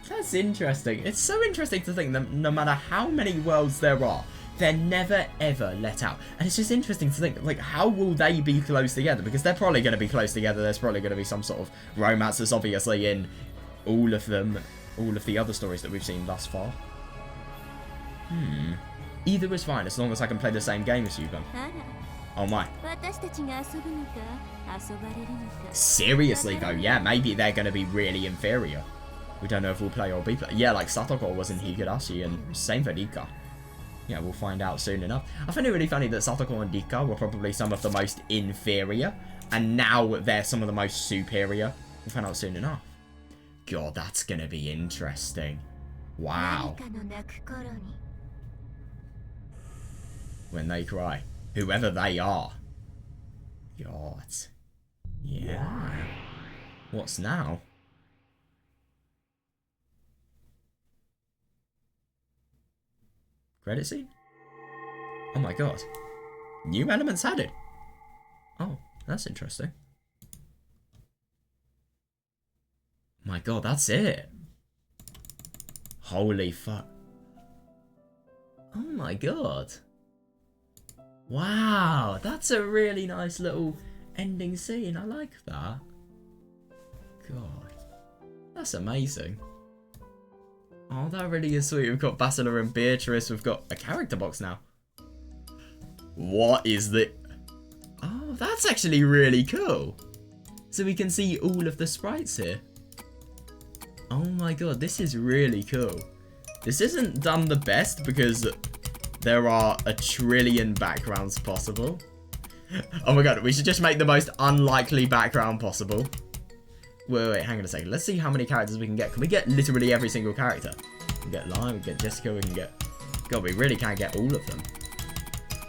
That's interesting. It's so interesting to think that no matter how many worlds there are, They're never ever let out. And it's just interesting to think, like, how will they be close together? Because they're probably going to be close together. There's probably going to be some sort of romance that's obviously in all of them, all of the other stories that we've seen thus far. Either is fine, as long as I can play the same game as you can. Oh my. Seriously though, yeah, maybe they're going to be really inferior. We don't know if we'll play or be play. Yeah, like Satoko was in Higurashi, and same for Rika. Yeah, we'll find out soon enough. I find it really funny that Satoko and Rika were probably some of the most inferior, and now they're some of the most superior. We'll find out soon enough. God, that's going to be interesting. Wow. When they cry. Whoever they are. God. Yeah. What's now? Credit scene? Oh my god. New elements added. Oh, that's interesting. My god, that's it. Holy fuck. Oh my god. Wow, that's a really nice little ending scene. I like that. God. That's amazing. Oh, that really is sweet. We've got Basila and Beatrice. We've got a character box now. What is the... Oh, that's actually really cool. So we can see all of the sprites here. Oh my god, this is really cool. This isn't done the best because there are a trillion backgrounds possible. Oh my god, we should just make the most unlikely background possible. Wait, hang on a second. Let's see how many characters we can get. Can we get literally every single character? We can get Lime, we can get Jessica, we can get... God, we really can't get all of them.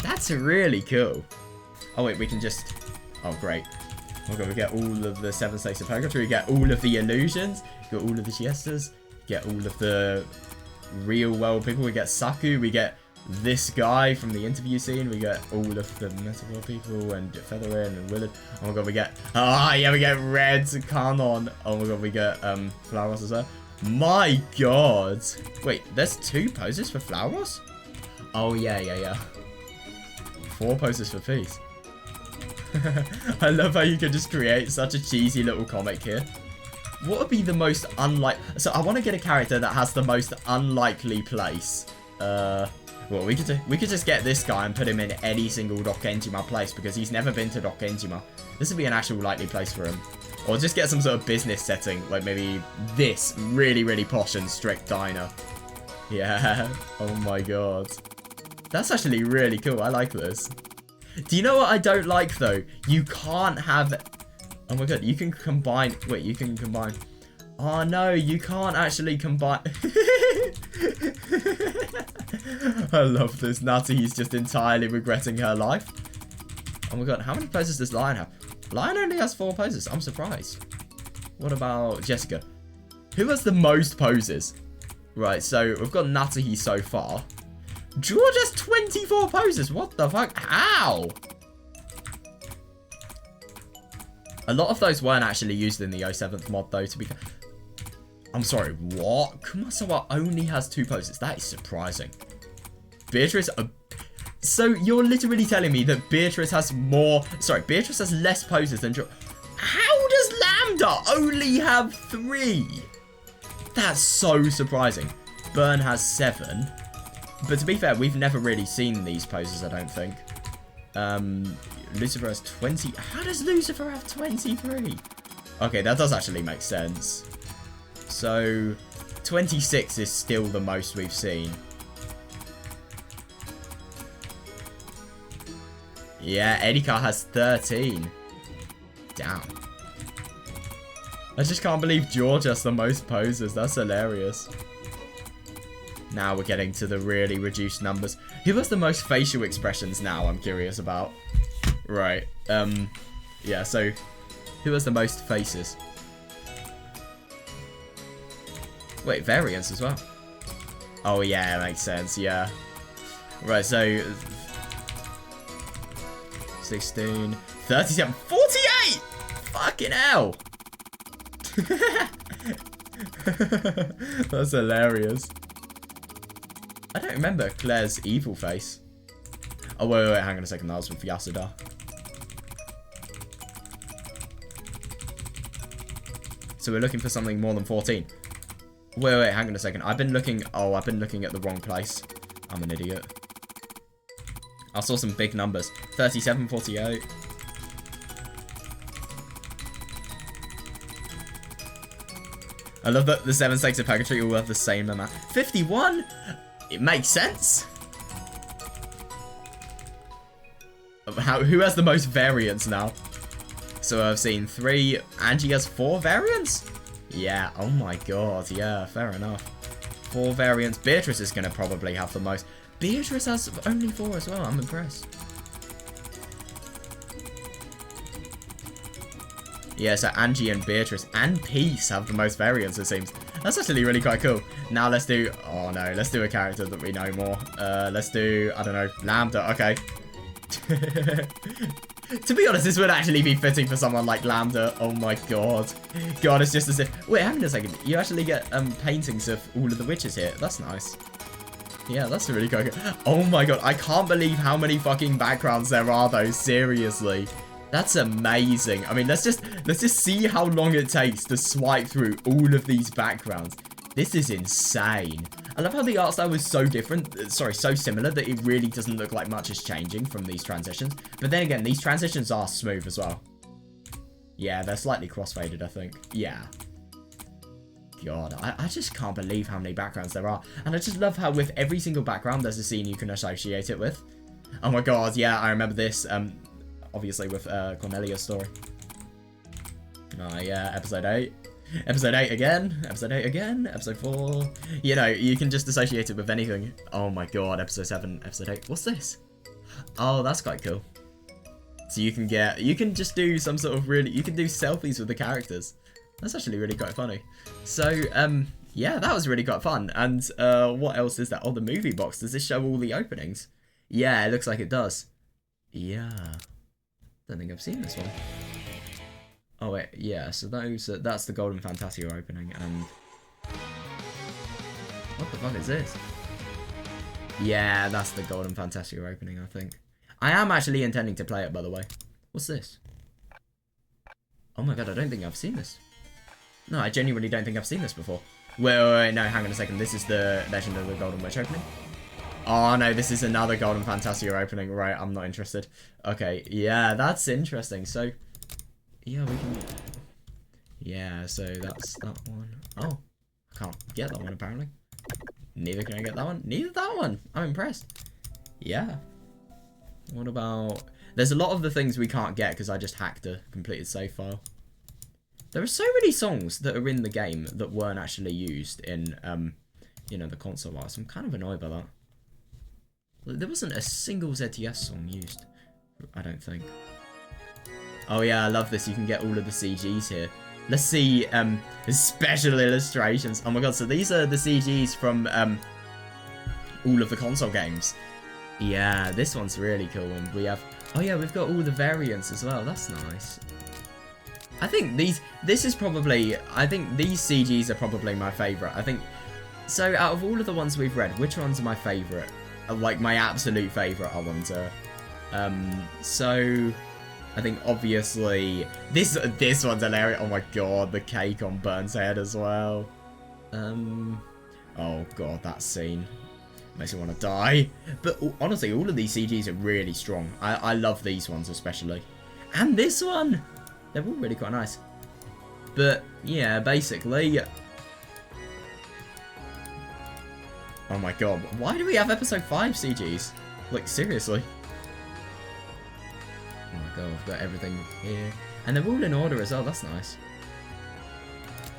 That's really cool. Oh wait, we can just... Oh great. Oh god, we get all of the 7 States of Purgatory, we get all of the illusions, we get all of the siestas, get all of the real world people, we get Saku, we get this guy from the interview scene, we get all of the Metaphor people, and Featherin and Willard. Oh my god, we get... Ah, yeah, we get Red Kanon. Oh my god, we get Flowers as well. My god. Wait, there's 2 poses for Flowers? Oh, yeah. 4 poses for Peace. I love how you can just create such a cheesy little comic here. What would be the most unlikely... So I want to get a character that has the most unlikely place. Well, we could just get this guy and put him in any single Rokkenjima place because he's never been to Rokkenjima. This would be an actual likely place for him. Or just get some sort of business setting, like maybe this really, really posh and strict diner. Yeah. Oh my god. That's actually really cool. I like this. Do you know what I don't like though? You can't have... Oh my god, you can combine... Wait, you can combine... Oh no, you can't actually combine... I love this. Natsuhi's just entirely regretting her life. Oh my god, how many poses does Lion have? Lion only has 4 poses. I'm surprised. What about Jessica? Who has the most poses? Right, so we've got Natsuhi so far. George has 24 poses. What the fuck? How? A lot of those weren't actually used in the 07th mod though, to be fair. I'm sorry, what? Kumasawa only has 2 poses. That is surprising. Beatrice... So you're literally telling me that Beatrice has more... Sorry, Beatrice has less poses than George. How does Lambda only have 3? That's so surprising. Byrne has 7. But to be fair, we've never really seen these poses, I don't think. Lucifer has 20. How does Lucifer have 23? Okay, that does actually make sense. So, 26 is still the most we've seen. Yeah, Erika has 13. Damn. I just can't believe George has the most poses. That's hilarious. Now we're getting to the really reduced numbers. Who has the most facial expressions now? I'm curious about. Right. Yeah, so who has the most faces? Wait, variants as well. Oh yeah, makes sense, yeah. Right, so 16, 37, 48! Fucking hell! That's hilarious. I don't remember Claire's evil face. Oh, wait, hang on a second. That was with Yasuda. So we're looking for something more than 14. Wait, hang on a second. I've been looking at the wrong place. I'm an idiot. I saw some big numbers. 37, 48. I love that the 7 stakes of purgatory all have the same amount. 51? It makes sense. Who has the most variants now? So I've seen 3. Angie has 4 variants? Yeah, oh my god, yeah, fair enough. 4 variants. Beatrice is going to probably have the most. Beatrice has only 4 as well, I'm impressed. Yeah, so Angie and Beatrice and Peace have the most variants, it seems. That's actually really quite cool. Now let's do... Oh no, let's do a character that we know more. Let's do, I don't know, Lambda, okay. To be honest, this would actually be fitting for someone like Lambda. Oh my god. God, it's just as if... Wait, hang on a second. You actually get paintings of all of the witches here. That's nice. Yeah, that's really cool. Oh my god, I can't believe how many fucking backgrounds there are though, seriously. That's amazing. I mean, let's just see how long it takes to swipe through all of these backgrounds. This is insane. I love how the art style is so different, so similar that it really doesn't look like much is changing from these transitions. But then again, these transitions are smooth as well. Yeah, they're slightly crossfaded, I think. Yeah. God, I just can't believe how many backgrounds there are. And I just love how with every single background, there's a scene you can associate it with. Oh my god, yeah, I remember this, obviously with Cornelia's story. Oh yeah, episode 8. Episode 8 again, episode 8 again, episode 4. You know, you can just associate it with anything. Oh my god, episode 7, episode 8. What's this? Oh, that's quite cool. So you can just do some sort of you can do selfies with the characters. That's actually really quite funny. So, yeah, that was really quite fun. And what else is that? Oh, the movie box. Does this show all the openings? Yeah, it looks like it does. Yeah. Don't think I've seen this one. Oh wait, yeah, so that's the Golden Fantasio opening, and... What the fuck is this? Yeah, that's the Golden Fantasio opening, I think. I am actually intending to play it, by the way. What's this? Oh my god, I don't think I've seen this. No, I genuinely don't think I've seen this before. Wait, no, hang on a second. This is the Legend of the Golden Witch opening? Oh no, this is another Golden Fantasio opening. Right, I'm not interested. Okay, yeah, that's interesting. So... Yeah, we can... Yeah, so that's that one. Oh, I can't get that one, apparently. Neither can I get that one. Neither that one. I'm impressed. Yeah. What about... There's a lot of the things we can't get because I just hacked a completed save file. There are so many songs that are in the game that weren't actually used in, you know, the console art. So I'm kind of annoyed by that. There wasn't a single ZTS song used, I don't think. Oh yeah, I love this. You can get all of the CGs here. Let's see, special illustrations. Oh my god, so these are the CGs from, all of the console games. Yeah, this one's really cool. And we have, oh yeah, we've got all the variants as well. That's nice. I think these CGs are probably my favourite. I think, so out of all of the ones we've read, which ones are my favourite? Like, my absolute favourite, I wonder. So... I think obviously this one's hilarious. Oh my god, the cake on Burns' head as well. Oh god, that scene makes me want to die. But honestly, all of these CGs are really strong. I love these ones especially, and this one. They're all really quite nice. But yeah, basically. Oh my god, why do we have episode 5 CGs? Like seriously. Oh my god, I've got everything here. And they're all in order as well, that's nice.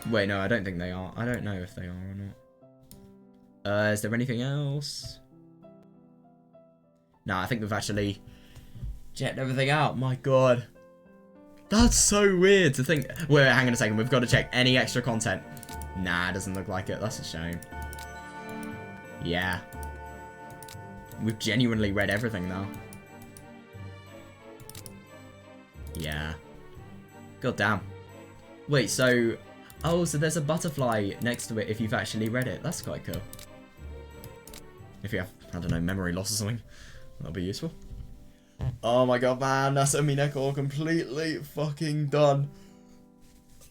Wait, no, I don't think they are. I don't know if they are or not. Is there anything else? No, I think we've actually checked everything out. My god. That's so weird to think. Wait, hang on a second. We've got to check any extra content. Nah, it doesn't look like it. That's a shame. Yeah. We've genuinely read everything now. Yeah. God damn. Wait, so... Oh, so there's a butterfly next to it if you've actually read it. That's quite cool. If you have, I don't know, memory loss or something, that'll be useful. Oh my god, man, that's Umineko completely fucking done.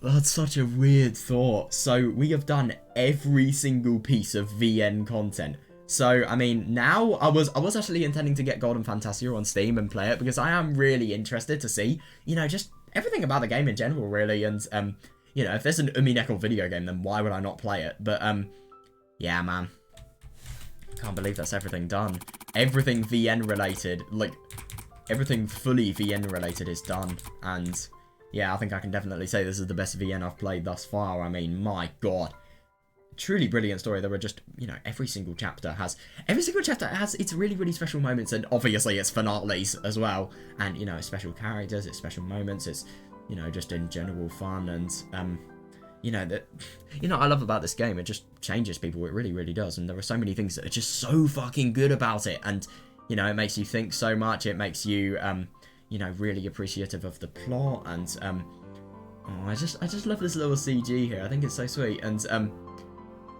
That's such a weird thought. So, we have done every single piece of VN content. So, I mean, now, I was actually intending to get Golden Fantasia on Steam and play it, because I am really interested to see, you know, just everything about the game in general, really, and, you know, if there's an Umineko video game, then why would I not play it? But, yeah, man. Can't believe that's everything done. Everything VN related, like, everything fully VN related is done, and yeah, I think I can definitely say this is the best VN I've played thus far. I mean, my god. Truly brilliant story. There were just, you know, every single chapter has its really, really special moments, and obviously its finales as well, and, you know, it's special characters, it's special moments, it's, you know, just in general fun, and, you know, that, you know, I love about this game, it just changes people, it really, really does, and there are so many things that are just so fucking good about it, and, you know, it makes you think so much, it makes you, you know, really appreciative of the plot, and, oh, I just love this little CG here, I think it's so sweet, and,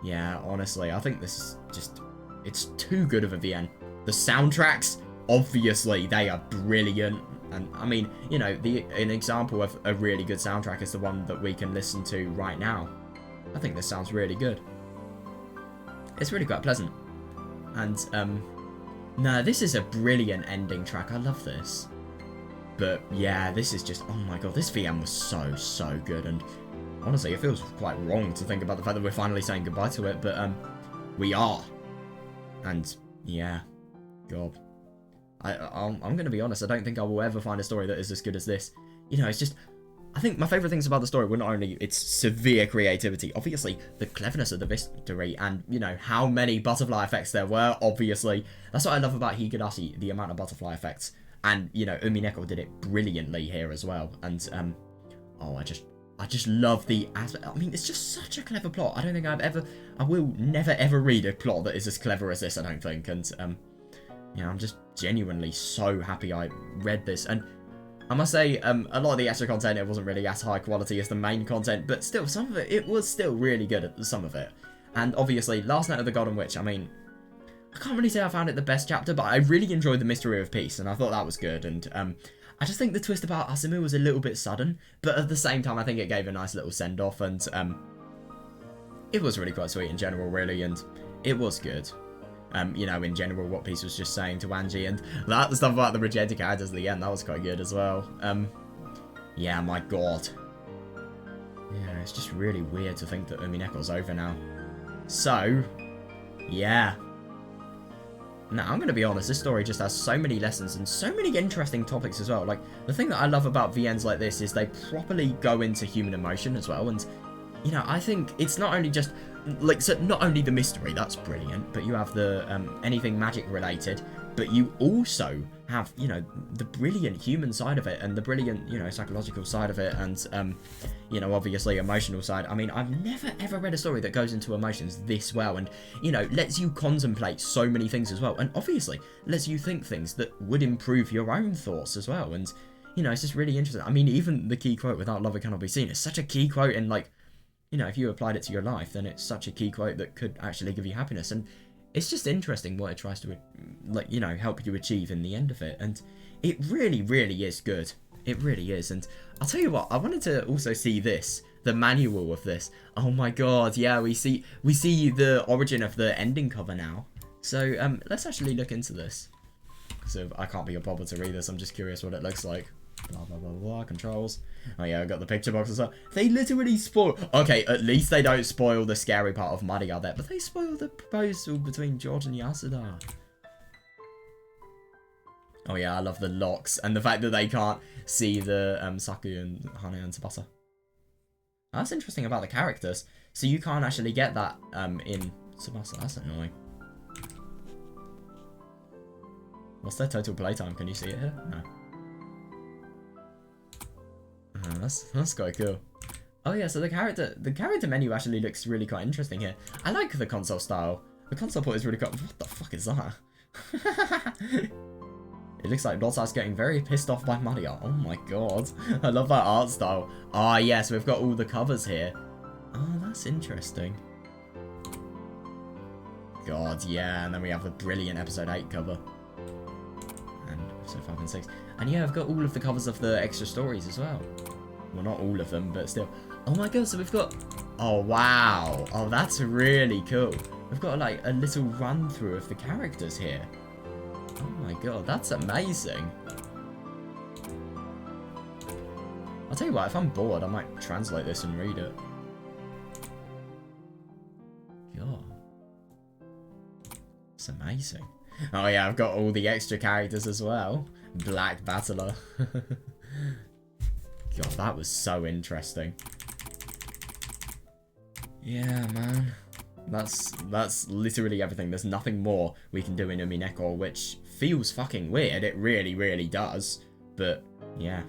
yeah, honestly, I think this is just, it's too good of a VN. The soundtracks, obviously, they are brilliant, and, I mean, you know, an example of a really good soundtrack is the one that we can listen to right now. I think this sounds really good. It's really quite pleasant, and, no, this is a brilliant ending track, I love this. But, yeah, this is just, oh my god, this VM was so good, and honestly, it feels quite wrong to think about the fact that we're finally saying goodbye to it, but, we are. And, yeah, god. I'm going to be honest, I don't think I will ever find a story that is as good as this. You know, it's just, I think my favourite things about the story were not only its severe creativity, obviously the cleverness of the victory, and, you know, how many butterfly effects there were, obviously. That's what I love about Higurashi, the amount of butterfly effects. And, you know, Umineko did it brilliantly here as well. And, oh, I just love the aspect. I mean, it's just such a clever plot. I don't think I will never ever read a plot that is as clever as this, I don't think. And, you know, I'm just genuinely so happy I read this. And I must say, a lot of the extra content, it wasn't really as high quality as the main content, but still, some of it was still really good at some of it. And obviously, Last Night of the Golden Witch, I mean, I can't really say I found it the best chapter, but I really enjoyed the Mystery of Peace, and I thought that was good, and, I just think the twist about Asumu was a little bit sudden, but at the same time, I think it gave a nice little send-off, and, it was really quite sweet in general, really, and it was good. You know, in general, what Peace was just saying to Angie, and the stuff about the rejected characters at the end, that was quite good as well. Yeah, my god. Yeah, it's just really weird to think that Umineko's over now. So, yeah. Now, I'm going to be honest, this story just has so many lessons and so many interesting topics as well. Like, the thing that I love about VNs like this is they properly go into human emotion as well, and, you know, I think it's not only just, like, so not only the mystery, that's brilliant, but you have the, anything magic related, but you also have, you know, the brilliant human side of it, and the brilliant, you know, psychological side of it, and, you know, obviously emotional side. I mean, I've never ever read a story that goes into emotions this well, and, you know, lets you contemplate so many things as well, and obviously lets you think things that would improve your own thoughts as well, and, you know, it's just really interesting. I mean, even the key quote, "Without love it cannot be seen," is such a key quote, and, like, you know, if you applied it to your life, then it's such a key quote that could actually give you happiness, and it's just interesting what it tries to, like, you know, help you achieve in the end of it, and it really, really is good. It really is, and I'll tell you what, I wanted to also see this, the manual of this. Oh my god, yeah, we see the origin of the ending cover now. So, let's actually look into this. So, I can't be bothered to read this, I'm just curious what it looks like. Blah, blah, blah, blah, controls. Oh yeah, I got the picture box and stuff. They literally spoil... Okay, at least they don't spoil the scary part of Muddy out there, but they spoil the proposal between George and Yasuda. Oh yeah, I love the locks, and the fact that they can't see the Saku and Hane and Tsubasa. That's interesting about the characters. So you can't actually get that in Tsubasa, that's annoying. What's their total playtime? Can you see it here? No. That's quite cool. Oh yeah, so the character menu actually looks really quite interesting here. I like the console style. The console port is really cool. What the fuck is that? It looks like Rosa's getting very pissed off by Mario. Oh my god. I love that art style. Ah yes, we've got all the covers here. Oh, that's interesting. God, yeah, and then we have the brilliant episode 8 cover. And episode 5 and 6. And yeah, I've got all of the covers of the extra stories as well. Well, not all of them, but still. Oh my god, so we've got... Oh, wow. Oh, that's really cool. We've got like a little run through of the characters here. Oh my god, that's amazing. I'll tell you what, if I'm bored, I might translate this and read it. God. It's amazing. Oh yeah, I've got all the extra characters as well. Black Battler. God, that was so interesting. Yeah, man. That's literally everything. There's nothing more we can do in Umineko, which feels fucking weird. It really, really does. But, yeah.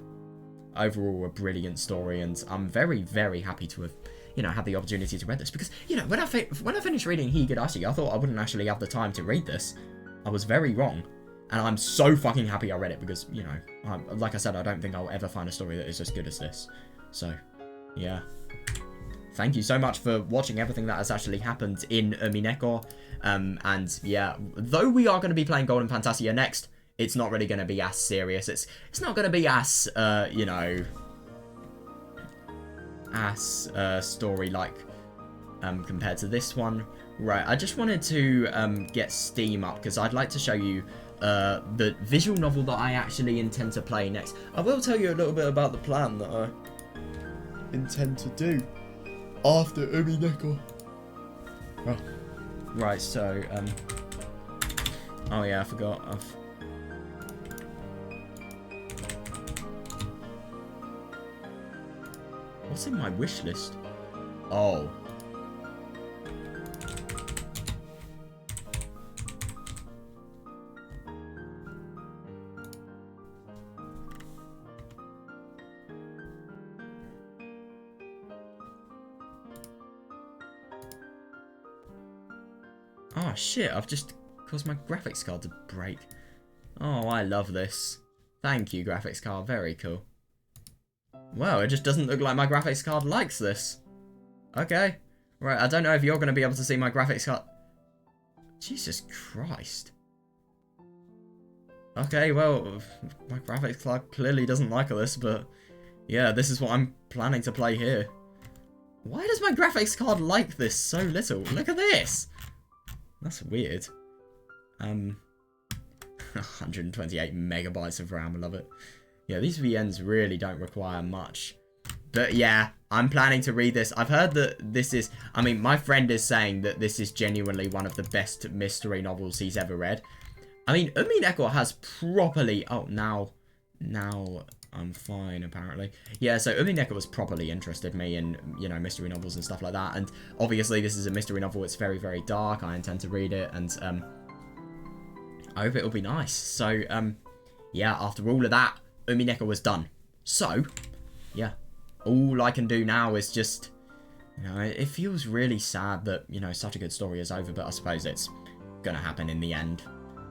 Overall, a brilliant story, and I'm very, very happy to have, you know, had the opportunity to read this. Because, you know, when I finished reading Higurashi, I thought I wouldn't actually have the time to read this. I was very wrong. And I'm so fucking happy I read it because, you know, like I said, I don't think I'll ever find a story that is as good as this. So, yeah. Thank you so much for watching everything that has actually happened in Umineko. And, yeah, though we are going to be playing Golden Fantasia next, it's not really going to be as serious. It's not going to be as, you know, as story-like compared to this one. Right, I just wanted to get Steam up because I'd like to show you the visual novel that I actually intend to play next. I will tell you a little bit about the plan that I intend to do after Umineko. Oh. Right, so, oh yeah, I forgot. What's in my wish list? Oh. Oh shit, I've just caused my graphics card to break. Oh, I love this. Thank you, graphics card. Very cool. Well, it just doesn't look like my graphics card likes this. Okay. Right, I don't know if you're going to be able to see my graphics card. Jesus Christ. Okay, well, my graphics card clearly doesn't like this, but yeah, this is what I'm planning to play here. Why does my graphics card like this so little? Look at this. That's weird. 128 megabytes of RAM, I love it. Yeah, these VNs really don't require much. But yeah, I'm planning to read this. I've heard that this is... I mean, my friend is saying that this is genuinely one of the best mystery novels he's ever read. I mean, Umineko has properly... Oh, now I'm fine, apparently. Yeah, so Umineko has properly interested me in, you know, mystery novels and stuff like that. And obviously, this is a mystery novel. It's very, very dark. I intend to read it, and I hope it'll be nice. So, yeah, after all of that, Umineko was done. So, yeah, all I can do now is just, you know, it feels really sad that, you know, such a good story is over, but I suppose it's gonna happen in the end.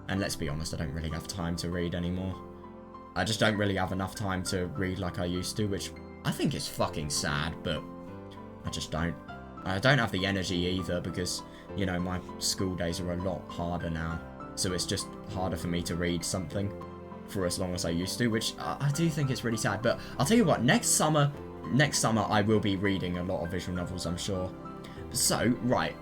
And let's be honest, I don't really have time to read anymore. I just don't really have enough time to read like I used to, which I think is fucking sad, but I just don't. I don't have the energy either because, you know, my school days are a lot harder now. So it's just harder for me to read something for as long as I used to, which I do think is really sad. But I'll tell you what, next summer I will be reading a lot of visual novels, I'm sure. So, right.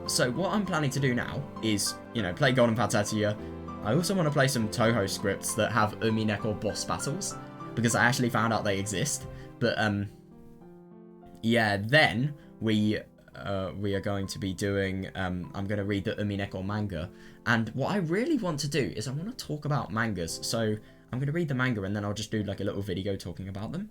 So what I'm planning to do now is, you know, play Golden Fantasia. I also want to play some Toho scripts that have Umineko boss battles, because I actually found out they exist. But, yeah, then we are going to be doing, I'm going to read the Umineko manga. And what I really want to do is I want to talk about mangas. So I'm going to read the manga and then I'll just do like a little video talking about them.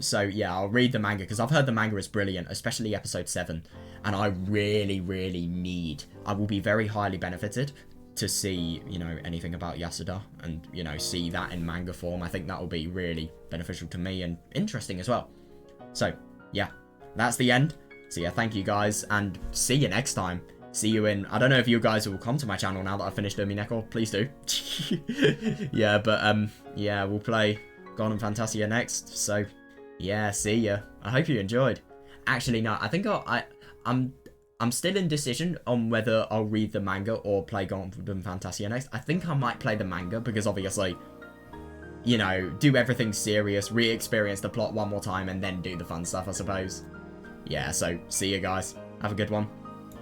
So yeah, I'll read the manga because I've heard the manga is brilliant, especially episode 7. And I really, really need, I will be very highly benefited to see, you know, anything about Yasuda and, you know, see that in manga form. I think that will be really beneficial to me and interesting as well. So yeah, that's the end. So yeah, thank you guys and see you next time. See you in, I don't know if you guys will come to my channel now that I've finished Umineko. Please do. Yeah, but yeah, we'll play Golden Fantasia next. So yeah, see ya. I hope you enjoyed. Actually, no, I think I'm I'm still in decision on whether I'll read the manga or play Gauntlet Fantasia next. I think I might play the manga because obviously, you know, do everything serious, re-experience the plot one more time, and then do the fun stuff, I suppose. Yeah, so see you guys. Have a good one.